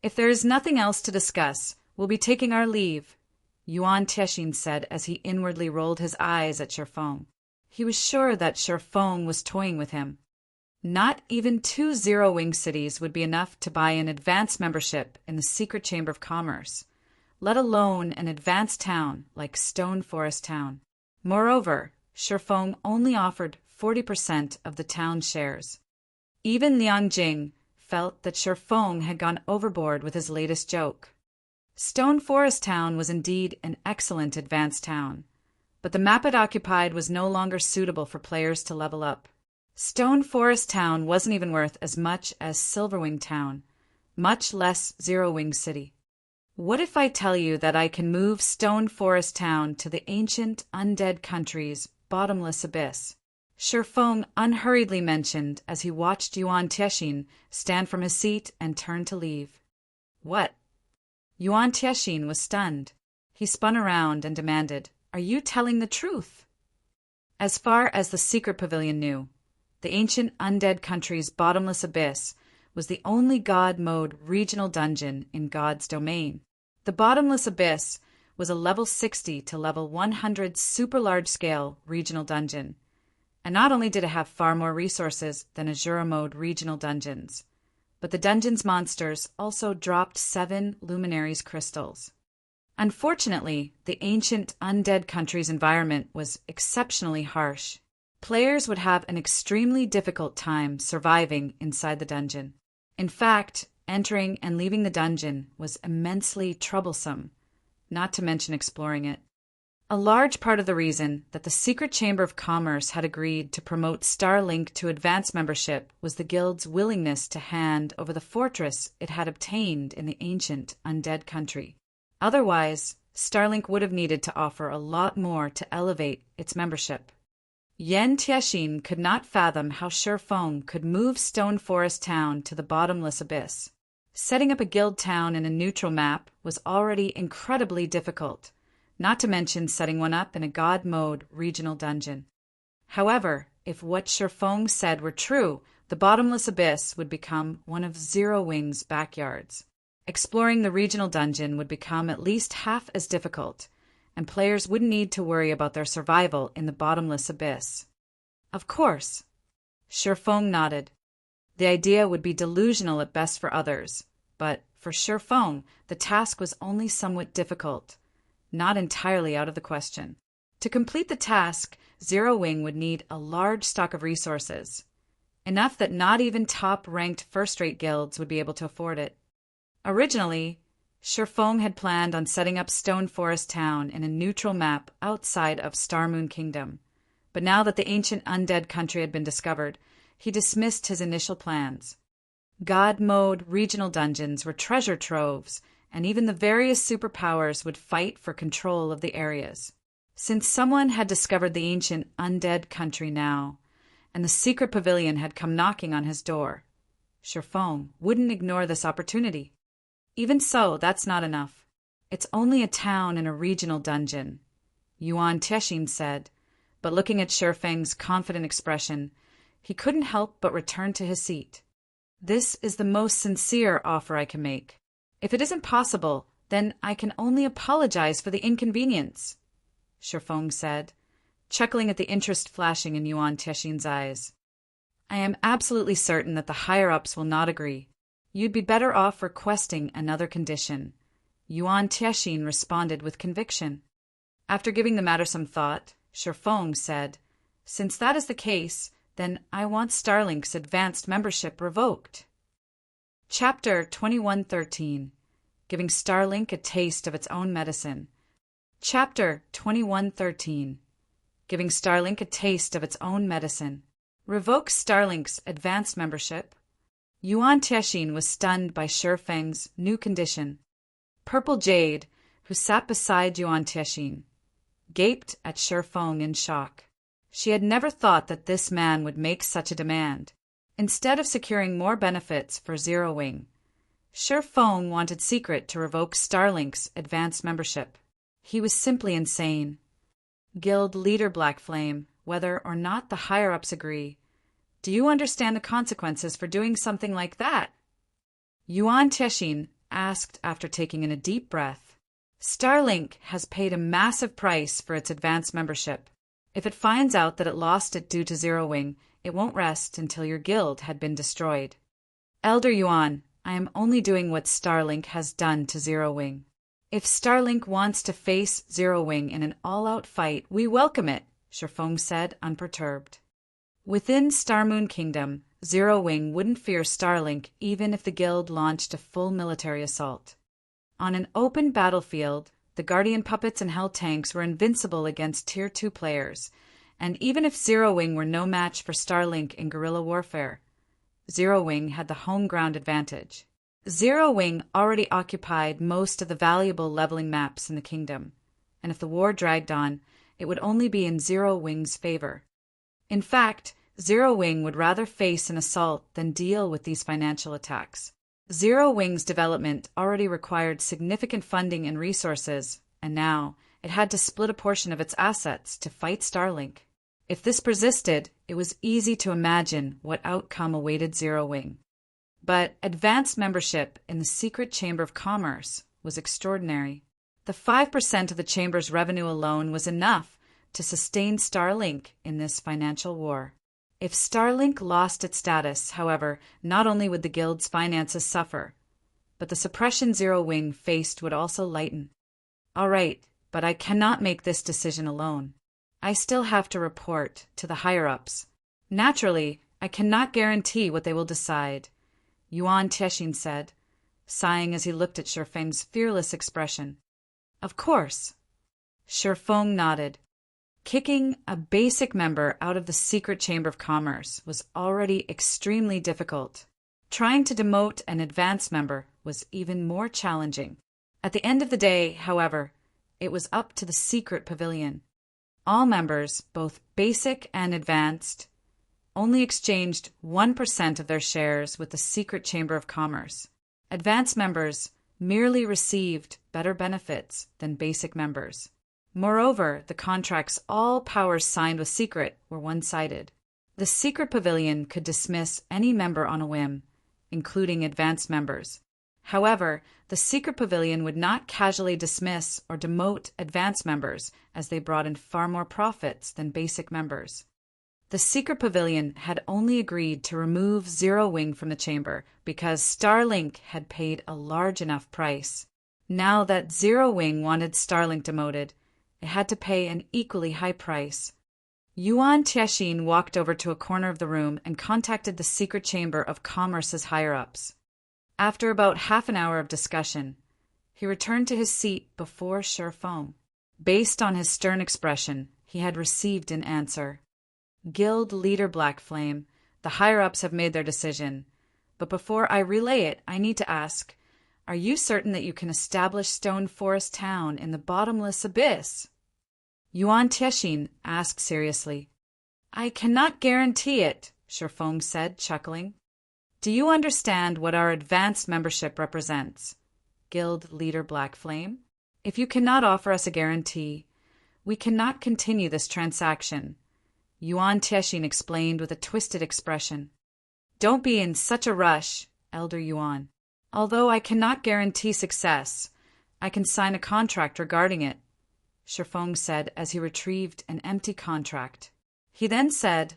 If there is nothing else to discuss, we'll be taking our leave, Yuan Tiexin said as he inwardly rolled his eyes at Shifeng. He was sure that Shifeng was toying with him. Not even 2 Zero Wing cities would be enough to buy an advanced membership in the Secret Chamber of Commerce, let alone an advanced town like Stone Forest Town. Moreover, Shifeng only offered 40% of the town's shares. Even Liang Jing felt that Shifeng had gone overboard with his latest joke. Stone Forest Town was indeed an excellent advanced town, but the map it occupied was no longer suitable for players to level up. Stone Forest Town wasn't even worth as much as Silverwing Town, much less Zero Wing City. What if I tell you that I can move Stone Forest Town to the ancient undead country's bottomless abyss? Shifeng unhurriedly mentioned as he watched Yuan Tiexin stand from his seat and turn to leave. What? Yuan Tiexin was stunned. He spun around and demanded, Are you telling the truth? As far as the secret pavilion knew, the ancient undead country's bottomless abyss was the only God-mode regional dungeon in God's domain. The bottomless abyss was a level 60 to level 100 super large-scale regional dungeon, and not only did it have far more resources than Azura mode regional dungeons, but the dungeon's monsters also dropped 7 Luminaries crystals. Unfortunately, the ancient undead country's environment was exceptionally harsh. Players would have an extremely difficult time surviving inside the dungeon. In fact, entering and leaving the dungeon was immensely troublesome, not to mention exploring it. A large part of the reason that the Secret Chamber of Commerce had agreed to promote Starlink to advanced membership was the Guild's willingness to hand over the fortress it had obtained in the ancient undead country. Otherwise, Starlink would have needed to offer a lot more to elevate its membership. Yen Tianxin could not fathom how Shifeng could move Stone Forest Town to the bottomless abyss. Setting up a guild town in a neutral map was already incredibly difficult, not to mention setting one up in a God mode regional dungeon. However, if what Shifeng said were true, the bottomless abyss would become one of Zero Wing's backyards. Exploring the regional dungeon would become at least half as difficult, and players wouldn't need to worry about their survival in the bottomless abyss. Of course. Shifeng nodded. The idea would be delusional at best for others, but for Shifeng, the task was only somewhat difficult, not entirely out of the question. To complete the task, Zero Wing would need a large stock of resources, enough that not even top-ranked first-rate guilds would be able to afford it. Originally, Shifeng had planned on setting up Stone Forest Town in a neutral map outside of Starmoon Kingdom, but now that the ancient undead country had been discovered, he dismissed his initial plans. God mode regional dungeons were treasure troves, and even the various superpowers would fight for control of the areas. Since someone had discovered the ancient undead country now, and the secret pavilion had come knocking on his door, Shifeng wouldn't ignore this opportunity. Even so, that's not enough. It's only a town in a regional dungeon, Yuan Tianxin said, but looking at Shifeng's confident expression, he couldn't help but return to his seat. This is the most sincere offer I can make. If it isn't possible, then I can only apologize for the inconvenience, Shifeng said, chuckling at the interest flashing in Yuan Tianxin's eyes. I am absolutely certain that the higher-ups will not agree. You'd be better off requesting another condition, Yuan Tianxin responded with conviction. After giving the matter some thought, Shifeng said, Since that is the case, then I want Starlink's advanced membership revoked. Chapter 2113 Giving Starlink a Taste of Its Own Medicine. Chapter 2113 Giving Starlink a Taste of Its Own Medicine. Revoke Starlink's advanced membership. Yuan Tianxin was stunned by Shifeng's new condition. Purple Jade, who sat beside Yuan Tianxin, gaped at Shifeng in shock. She had never thought that this man would make such a demand. Instead of securing more benefits for Zero Wing, Shifeng wanted Secret to revoke Starlink's advanced membership. He was simply insane. Guild leader Black Flame, whether or not the higher-ups agree, do you understand the consequences for doing something like that? Yuan Tianxin asked after taking in a deep breath. Starlink has paid a massive price for its advanced membership. If it finds out that it lost it due to Zero Wing, it won't rest until your guild had been destroyed. Elder Yuan, I am only doing what Starlink has done to Zero Wing. If Starlink wants to face Zero Wing in an all-out fight, we welcome it, Shifeng said, unperturbed. Within Starmoon Kingdom, Zero Wing wouldn't fear Starlink even if the guild launched a full military assault. On an open battlefield, the Guardian Puppets and Hell Tanks were invincible against Tier 2 players, and even if Zero Wing were no match for Starlink in guerrilla warfare, Zero Wing had the home ground advantage. Zero Wing already occupied most of the valuable leveling maps in the kingdom, and if the war dragged on, it would only be in Zero Wing's favor. In fact, Zero Wing would rather face an assault than deal with these financial attacks. Zero Wing's development already required significant funding and resources, and now it had to split a portion of its assets to fight Starlink. If this persisted, it was easy to imagine what outcome awaited Zero Wing. But advanced membership in the Secret Chamber of Commerce was extraordinary. The 5% of the Chamber's revenue alone was enough to sustain Starlink in this financial war. If Starlink lost its status, however, not only would the guild's finances suffer, but the suppression Zero Wing faced would also lighten. All right, but I cannot make this decision alone. I still have to report to the higher-ups. Naturally, I cannot guarantee what they will decide, Yuan Tiexin said, sighing as he looked at Shifeng's fearless expression. Of course. Shifeng nodded. Kicking a basic member out of the secret Chamber of Commerce was already extremely difficult. Trying to demote an advanced member was even more challenging. At the end of the day, however, it was up to the secret pavilion. All members, both basic and advanced, only exchanged 1% of their shares with the secret Chamber of Commerce. Advanced members merely received better benefits than basic members. Moreover, the contracts all powers signed with Secret were one-sided. The Secret Pavilion could dismiss any member on a whim, including advanced members. However, the Secret Pavilion would not casually dismiss or demote advanced members, as they brought in far more profits than basic members. The Secret Pavilion had only agreed to remove Zero Wing from the chamber because Starlink had paid a large enough price. Now that Zero Wing wanted Starlink demoted, it had to pay an equally high price. Yuan Tiexin walked over to a corner of the room and contacted the Secret Chamber of Commerce's higher-ups. After about half an hour of discussion, he returned to his seat before Shifeng. Based on his stern expression, he had received an answer. Guild leader Black Flame, the higher-ups have made their decision. But before I relay it, I need to ask, are you certain that you can establish Stone Forest Town in the bottomless abyss? Yuan Tiexin asked seriously. I cannot guarantee it, Shifeng said, chuckling. Do you understand what our advanced membership represents? Guild leader Black Flame. If you cannot offer us a guarantee, we cannot continue this transaction, Yuan Tiexin explained with a twisted expression. Don't be in such a rush, Elder Yuan. Although I cannot guarantee success, I can sign a contract regarding it, Shifeng said as he retrieved an empty contract. He then said,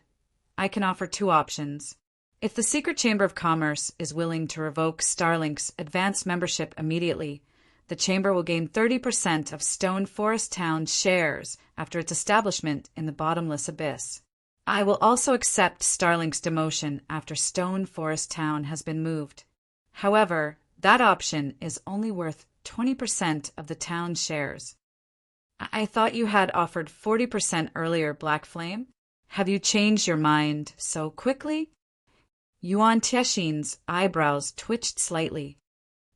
I can offer two options. If the Secret Chamber of Commerce is willing to revoke Starlink's advanced membership immediately, the Chamber will gain 30% of Stone Forest Town's shares after its establishment in the bottomless abyss. I will also accept Starlink's demotion after Stone Forest Town has been moved. However, that option is only worth 20% of the town's shares. I thought you had offered 40% earlier, Black Flame. Have you changed your mind so quickly? Yuan Tiexin's eyebrows twitched slightly.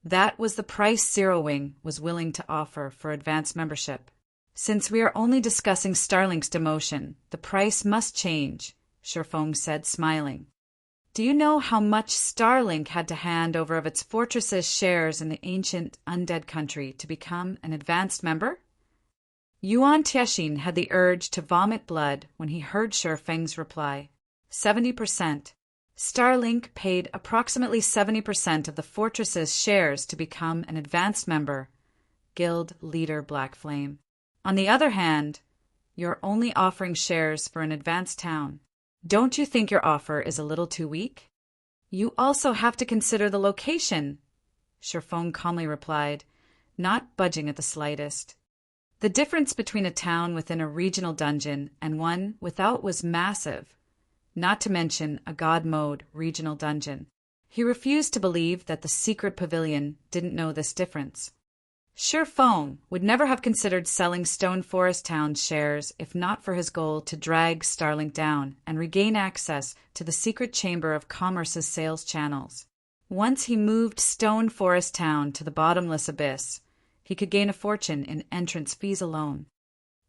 That was the price Zero Wing was willing to offer for advanced membership. Since we are only discussing Starlink's demotion, the price must change, Shifeng said, smiling. Do you know how much Starlink had to hand over of its fortress's shares in the ancient undead country to become an advanced member? Yuan Tiexin had the urge to vomit blood when he heard Shifeng's reply. 70%. Starlink paid approximately 70% of the fortress's shares to become an advanced member, Guild leader Black Flame. On the other hand, you're only offering shares for an advanced town. Don't you think your offer is a little too weak? You also have to consider the location, Shifeng calmly replied, not budging at the slightest. The difference between a town within a regional dungeon and one without was massive, not to mention a god mode regional dungeon. He refused to believe that the secret pavilion didn't know this difference. Shifeng would never have considered selling Stone Forest Town's shares if not for his goal to drag Starlink down and regain access to the secret Chamber of Commerce's sales channels. Once he moved Stone Forest Town to the bottomless abyss, he could gain a fortune in entrance fees alone.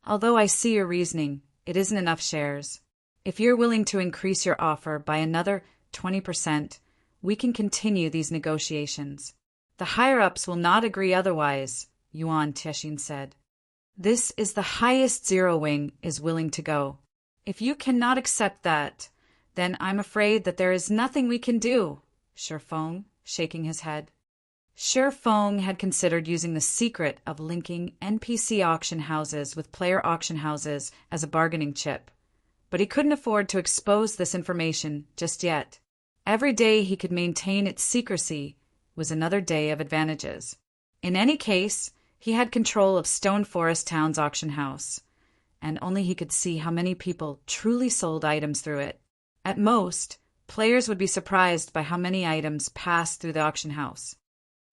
Although I see your reasoning, it isn't enough shares. If you're willing to increase your offer by another 20%, we can continue these negotiations. The higher-ups will not agree otherwise, Yuan Tiexin said. This is the highest Zero Wing is willing to go. If you cannot accept that, then I'm afraid that there is nothing we can do, Shifeng, shaking his head. Shifeng had considered using the secret of linking NPC auction houses with player auction houses as a bargaining chip, but he couldn't afford to expose this information just yet. Every day he could maintain its secrecy was another day of advantages. In any case, he had control of Stone Forest Town's auction house, and only he could see how many people truly sold items through it. At most, players would be surprised by how many items passed through the auction house.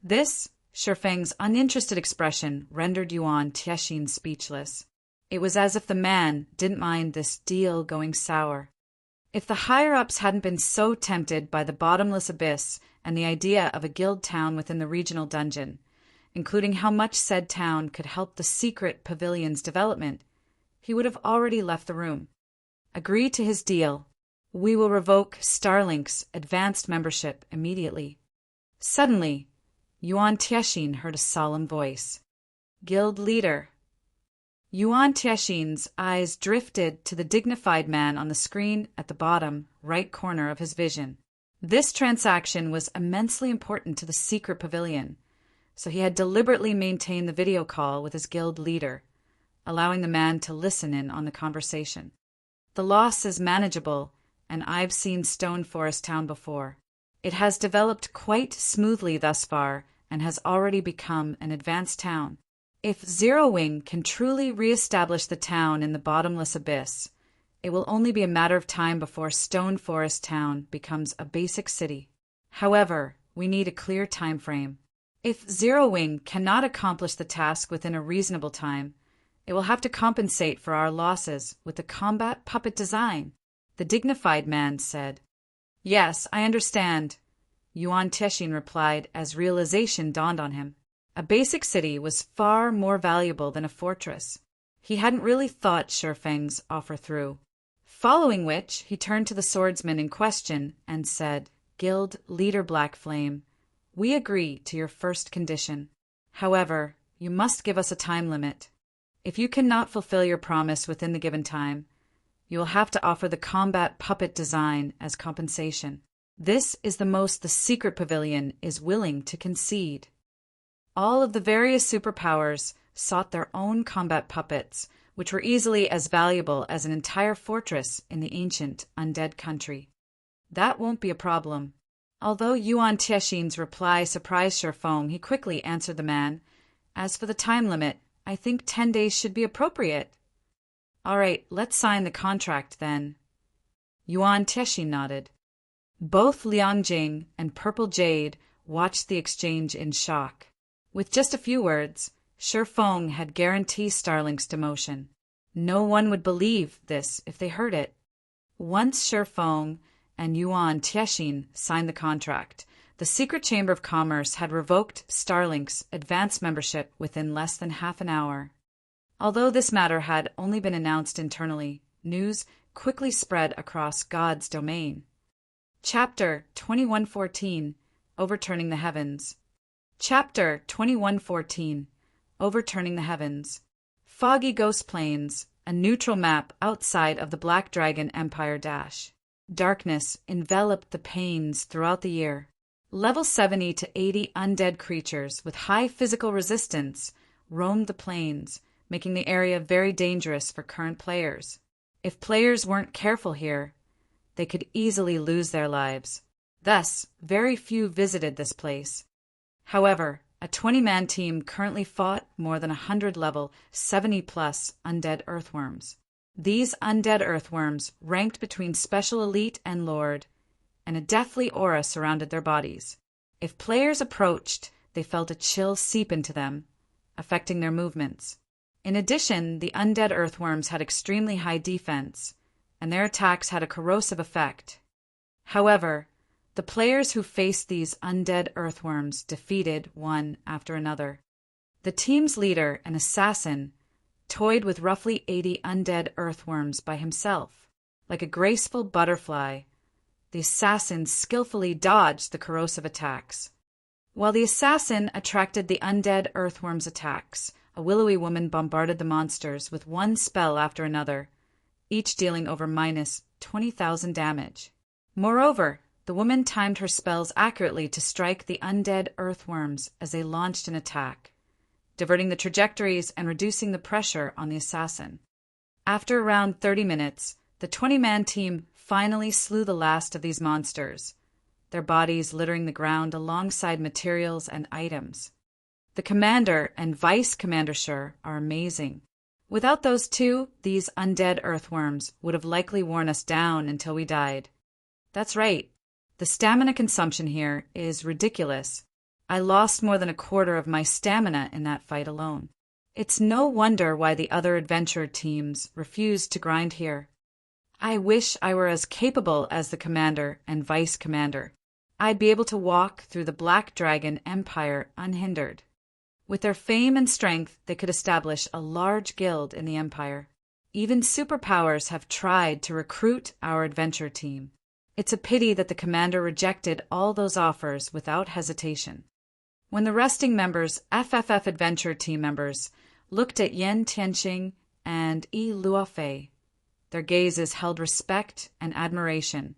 This, Shifeng's uninterested expression, rendered Yuan Tiexin speechless. It was as if the man didn't mind this deal going sour. If the higher-ups hadn't been so tempted by the bottomless abyss and the idea of a guild town within the regional dungeon, including how much said town could help the secret pavilion's development, he would have already left the room. Agree to his deal. We will revoke Starlink's advanced membership immediately. Suddenly, Yuan Tiexin heard a solemn voice. Guild leader. Yuan Tiexin's eyes drifted to the dignified man on the screen at the bottom right corner of his vision. This transaction was immensely important to the secret pavilion, so he had deliberately maintained the video call with his guild leader, allowing the man to listen in on the conversation. The loss is manageable, and I've seen Stone Forest Town before. It has developed quite smoothly thus far and has already become an advanced town. If Zero Wing can truly re-establish the town in the bottomless abyss, it will only be a matter of time before Stone Forest Town becomes a basic city. However, we need a clear time frame. If Zero Wing cannot accomplish the task within a reasonable time, it will have to compensate for our losses with the combat puppet design, the dignified man said. Yes, I understand, Yuan Tiexin replied as realization dawned on him. A basic city was far more valuable than a fortress. He hadn't really thought Shifeng's offer through. Following which, he turned to the swordsman in question and said, Guild Leader Black Flame, we agree to your first condition. However, you must give us a time limit. If you cannot fulfill your promise within the given time, you will have to offer the combat puppet design as compensation. This is the most the secret pavilion is willing to concede. All of the various superpowers sought their own combat puppets, which were easily as valuable as an entire fortress in the ancient undead country. That won't be a problem. Although Yuan Tiexin's reply surprised Shifeng, he quickly answered the man, As for the time limit, I think 10 days should be appropriate. All right, let's sign the contract then. Yuan Tiexin nodded. Both Liang Jing and Purple Jade watched the exchange in shock. With just a few words, Shifeng had guaranteed Starlink's demotion. No one would believe this if they heard it. Once Shifeng and Yuan Tiexin signed the contract, the Secret Chamber of Commerce had revoked Starlink's advanced membership within less than half an hour. Although this matter had only been announced internally, news quickly spread across God's domain. Chapter 2114, Overturning the Heavens. Chapter 2114, Overturning the Heavens. Foggy Ghost Plains, a neutral map outside of the Black Dragon Empire Dash. Darkness enveloped the plains throughout the year. Level 70 to 80 undead creatures with high physical resistance roamed the plains, making the area very dangerous for current players. If players weren't careful here, they could easily lose their lives. Thus, very few visited this place. However, a 20-man team currently fought more than 100 level 70-plus undead earthworms. These undead earthworms ranked between Special Elite and Lord, and a deathly aura surrounded their bodies. If players approached, they felt a chill seep into them, affecting their movements. In addition, the undead earthworms had extremely high defense, and their attacks had a corrosive effect. However, the players who faced these undead earthworms defeated one after another. The team's leader, an assassin, toyed with roughly 80 undead earthworms by himself. Like a graceful butterfly, the assassin skillfully dodged the corrosive attacks. While the assassin attracted the undead earthworms' attacks, a willowy woman bombarded the monsters with one spell after another, each dealing over minus 20,000 damage. Moreover, the woman timed her spells accurately to strike the undead earthworms as they launched an attack, diverting the trajectories and reducing the pressure on the assassin. After around 30 minutes, the 20-man team finally slew the last of these monsters, their bodies littering the ground alongside materials and items. The commander and vice-commandershire are amazing. Without those two, these undead earthworms would have likely worn us down until we died. That's right. The stamina consumption here is ridiculous. I lost more than a quarter of my stamina in that fight alone. It's no wonder why the other adventure teams refused to grind here. I wish I were as capable as the commander and vice commander. I'd be able to walk through the Black Dragon Empire unhindered. With their fame and strength, they could establish a large guild in the Empire. Even superpowers have tried to recruit our adventure team. It's a pity that the commander rejected all those offers without hesitation. When the resting members, FFF adventure team members, looked at Yan Tianqing and Yi Luofei, their gazes held respect and admiration,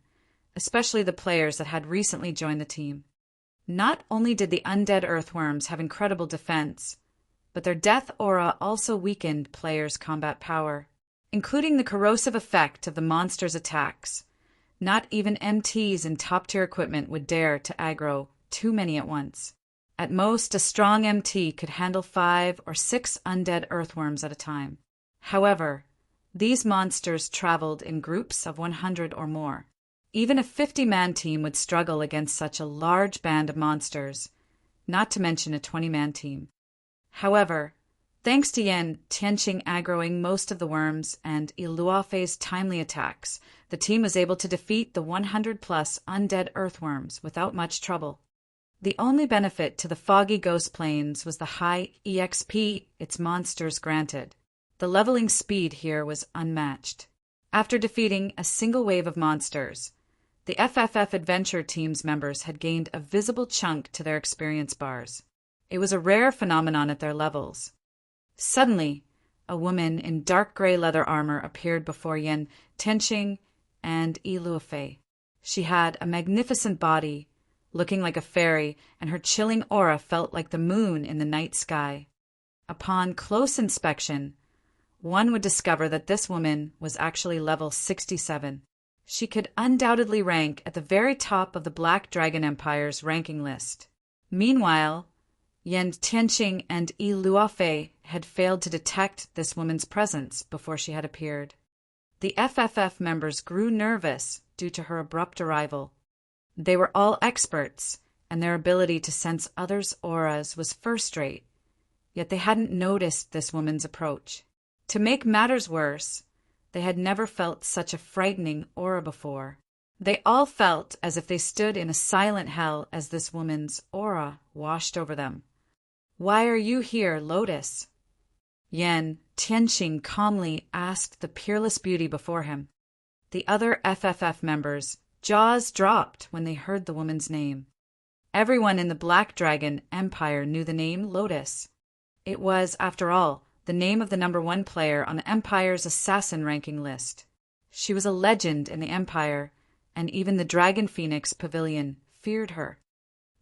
especially the players that had recently joined the team. Not only did the undead earthworms have incredible defense, but their death aura also weakened players' combat power, including the corrosive effect of the monster's attacks. Not even MTs in top-tier equipment would dare to aggro too many at once. At most, a strong MT could handle 5 or 6 undead earthworms at a time. However, these monsters traveled in groups of 100 or more. Even a 50-man team would struggle against such a large band of monsters, not to mention a 20-man team. However, thanks to Yan Tianqing aggroing most of the worms and Iluofei's timely attacks, the team was able to defeat the 100-plus undead earthworms without much trouble. The only benefit to the foggy ghost plains was the high EXP its monsters granted. The leveling speed here was unmatched. After defeating a single wave of monsters, the FFF Adventure Team's members had gained a visible chunk to their experience bars. It was a rare phenomenon at their levels. Suddenly, a woman in dark gray leather armor appeared before Yan Tianqing and Yi Luofei. She had a magnificent body, looking like a fairy, and her chilling aura felt like the moon in the night sky. Upon close inspection, one would discover that this woman was actually level 67. She could undoubtedly rank at the very top of the Black Dragon Empire's ranking list. Meanwhile, Yan Tianqing and Yi Luofei had failed to detect this woman's presence before she had appeared. The FFF members grew nervous due to her abrupt arrival. They were all experts, and their ability to sense others' auras was first-rate, yet they hadn't noticed this woman's approach. To make matters worse, they had never felt such a frightening aura before. They all felt as if they stood in a silent hell as this woman's aura washed over them. "Why are you here, Lotus?" Yan Tianqing calmly asked the peerless beauty before him. The other FFF members' jaws dropped when they heard the woman's name. Everyone in the Black Dragon Empire knew the name Lotus. It was, after all, the name of the #1 player on the Empire's assassin ranking list. She was a legend in the Empire, and even the Dragon Phoenix Pavilion feared her.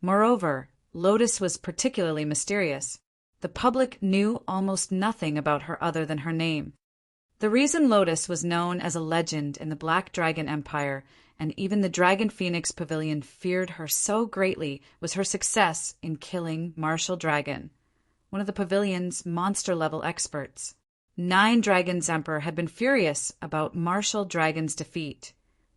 Moreover, Lotus was particularly mysterious. The public knew almost nothing about her other than her name. The reason Lotus was known as a legend in the Black Dragon Empire, and even the Dragon Phoenix Pavilion feared her so greatly, was her success in killing Martial Dragon, one of the pavilion's monster-level experts. 9 Dragons Emperor had been furious about Martial Dragon's defeat,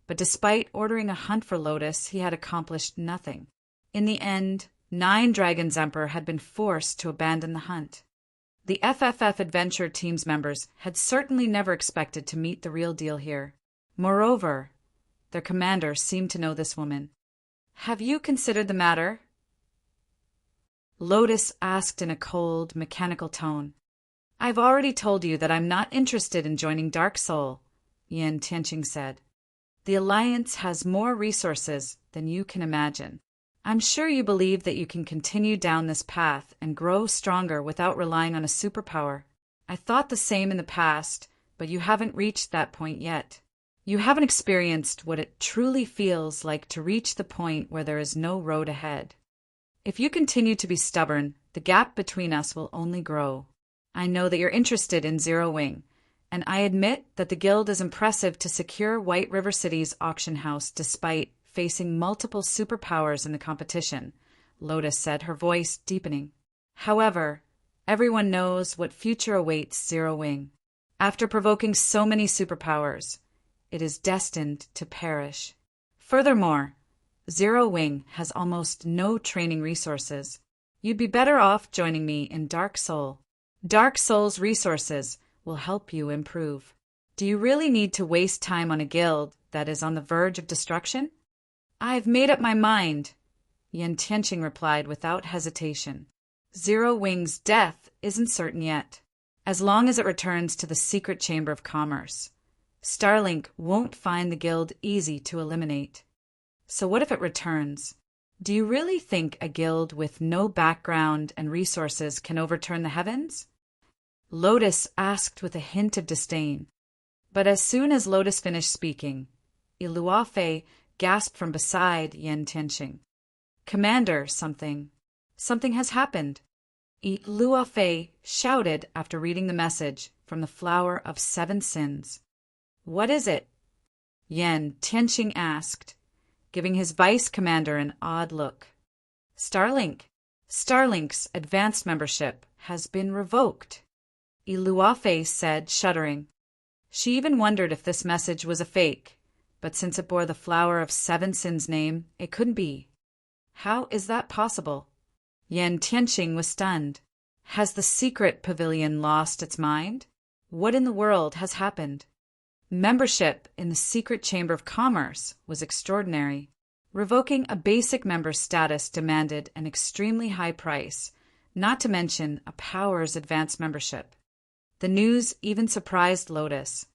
but despite ordering a hunt for Lotus, he had accomplished nothing. In the end, 9 Dragons Emperor had been forced to abandon the hunt. The FFF Adventure Team's members had certainly never expected to meet the real deal here. Moreover, their commander seemed to know this woman. "Have you considered the matter?" Lotus asked in a cold, mechanical tone. "I've already told you that I'm not interested in joining Dark Soul," Yan Tianqing said. "The Alliance has more resources than you can imagine. I'm sure you believe that you can continue down this path and grow stronger without relying on a superpower. I thought the same in the past, but you haven't reached that point yet. You haven't experienced what it truly feels like to reach the point where there is no road ahead. If you continue to be stubborn, the gap between us will only grow. I know that you're interested in Zero Wing, and I admit that the Guild is impressive to secure White River City's auction house despite facing multiple superpowers in the competition," Lotus said, her voice deepening. "However, everyone knows what future awaits Zero Wing. After provoking so many superpowers, it is destined to perish. Furthermore, Zero Wing has almost no training resources. You'd be better off joining me in Dark Soul. Dark Soul's resources will help you improve. Do you really need to waste time on a guild that is on the verge of destruction? I've made up my mind, Yen Tianqing replied without hesitation. Zero Wing's death isn't certain yet, as long as it returns to the secret chamber of commerce. Starlink won't find the guild easy to eliminate. So what if it returns? Do you really think a guild with no background and resources can overturn the heavens? Lotus asked with a hint of disdain. But as soon as Lotus finished speaking, Iluafe gasped from beside Yen Tianqing. Commander, something has happened. Iluafe shouted after reading the message from the Flower of Seven Sins. What is it? Yen Tianqing asked, giving his vice commander an odd look. Starlink's advanced membership has been revoked, Iluafe said, shuddering. She even wondered if this message was a fake, but since it bore the Flower of Seven Sins name, it couldn't be. How is that possible? Yen Tianqing was stunned. Has the secret pavilion lost its mind? What in the world has happened? Membership in the secret chamber of commerce was extraordinary. Revoking a basic member's status demanded an extremely high price, not to mention a Powers Advanced membership. The news even surprised Lotus.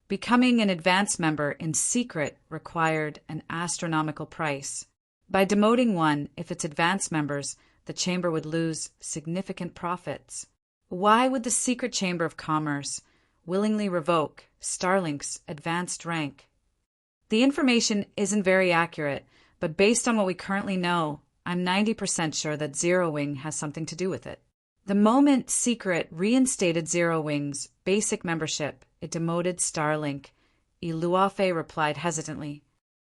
Becoming an advanced member in secret required an astronomical price. By demoting one of its advanced members, the chamber would lose significant profits. Why would the secret chamber of commerce willingly revoke Starlink's advanced rank? The information isn't very accurate, but based on what we currently know, I'm 90% sure that Zero Wing has something to do with it. The moment Secret reinstated Zero Wing's basic membership, it demoted Starlink, Iluafe replied hesitantly.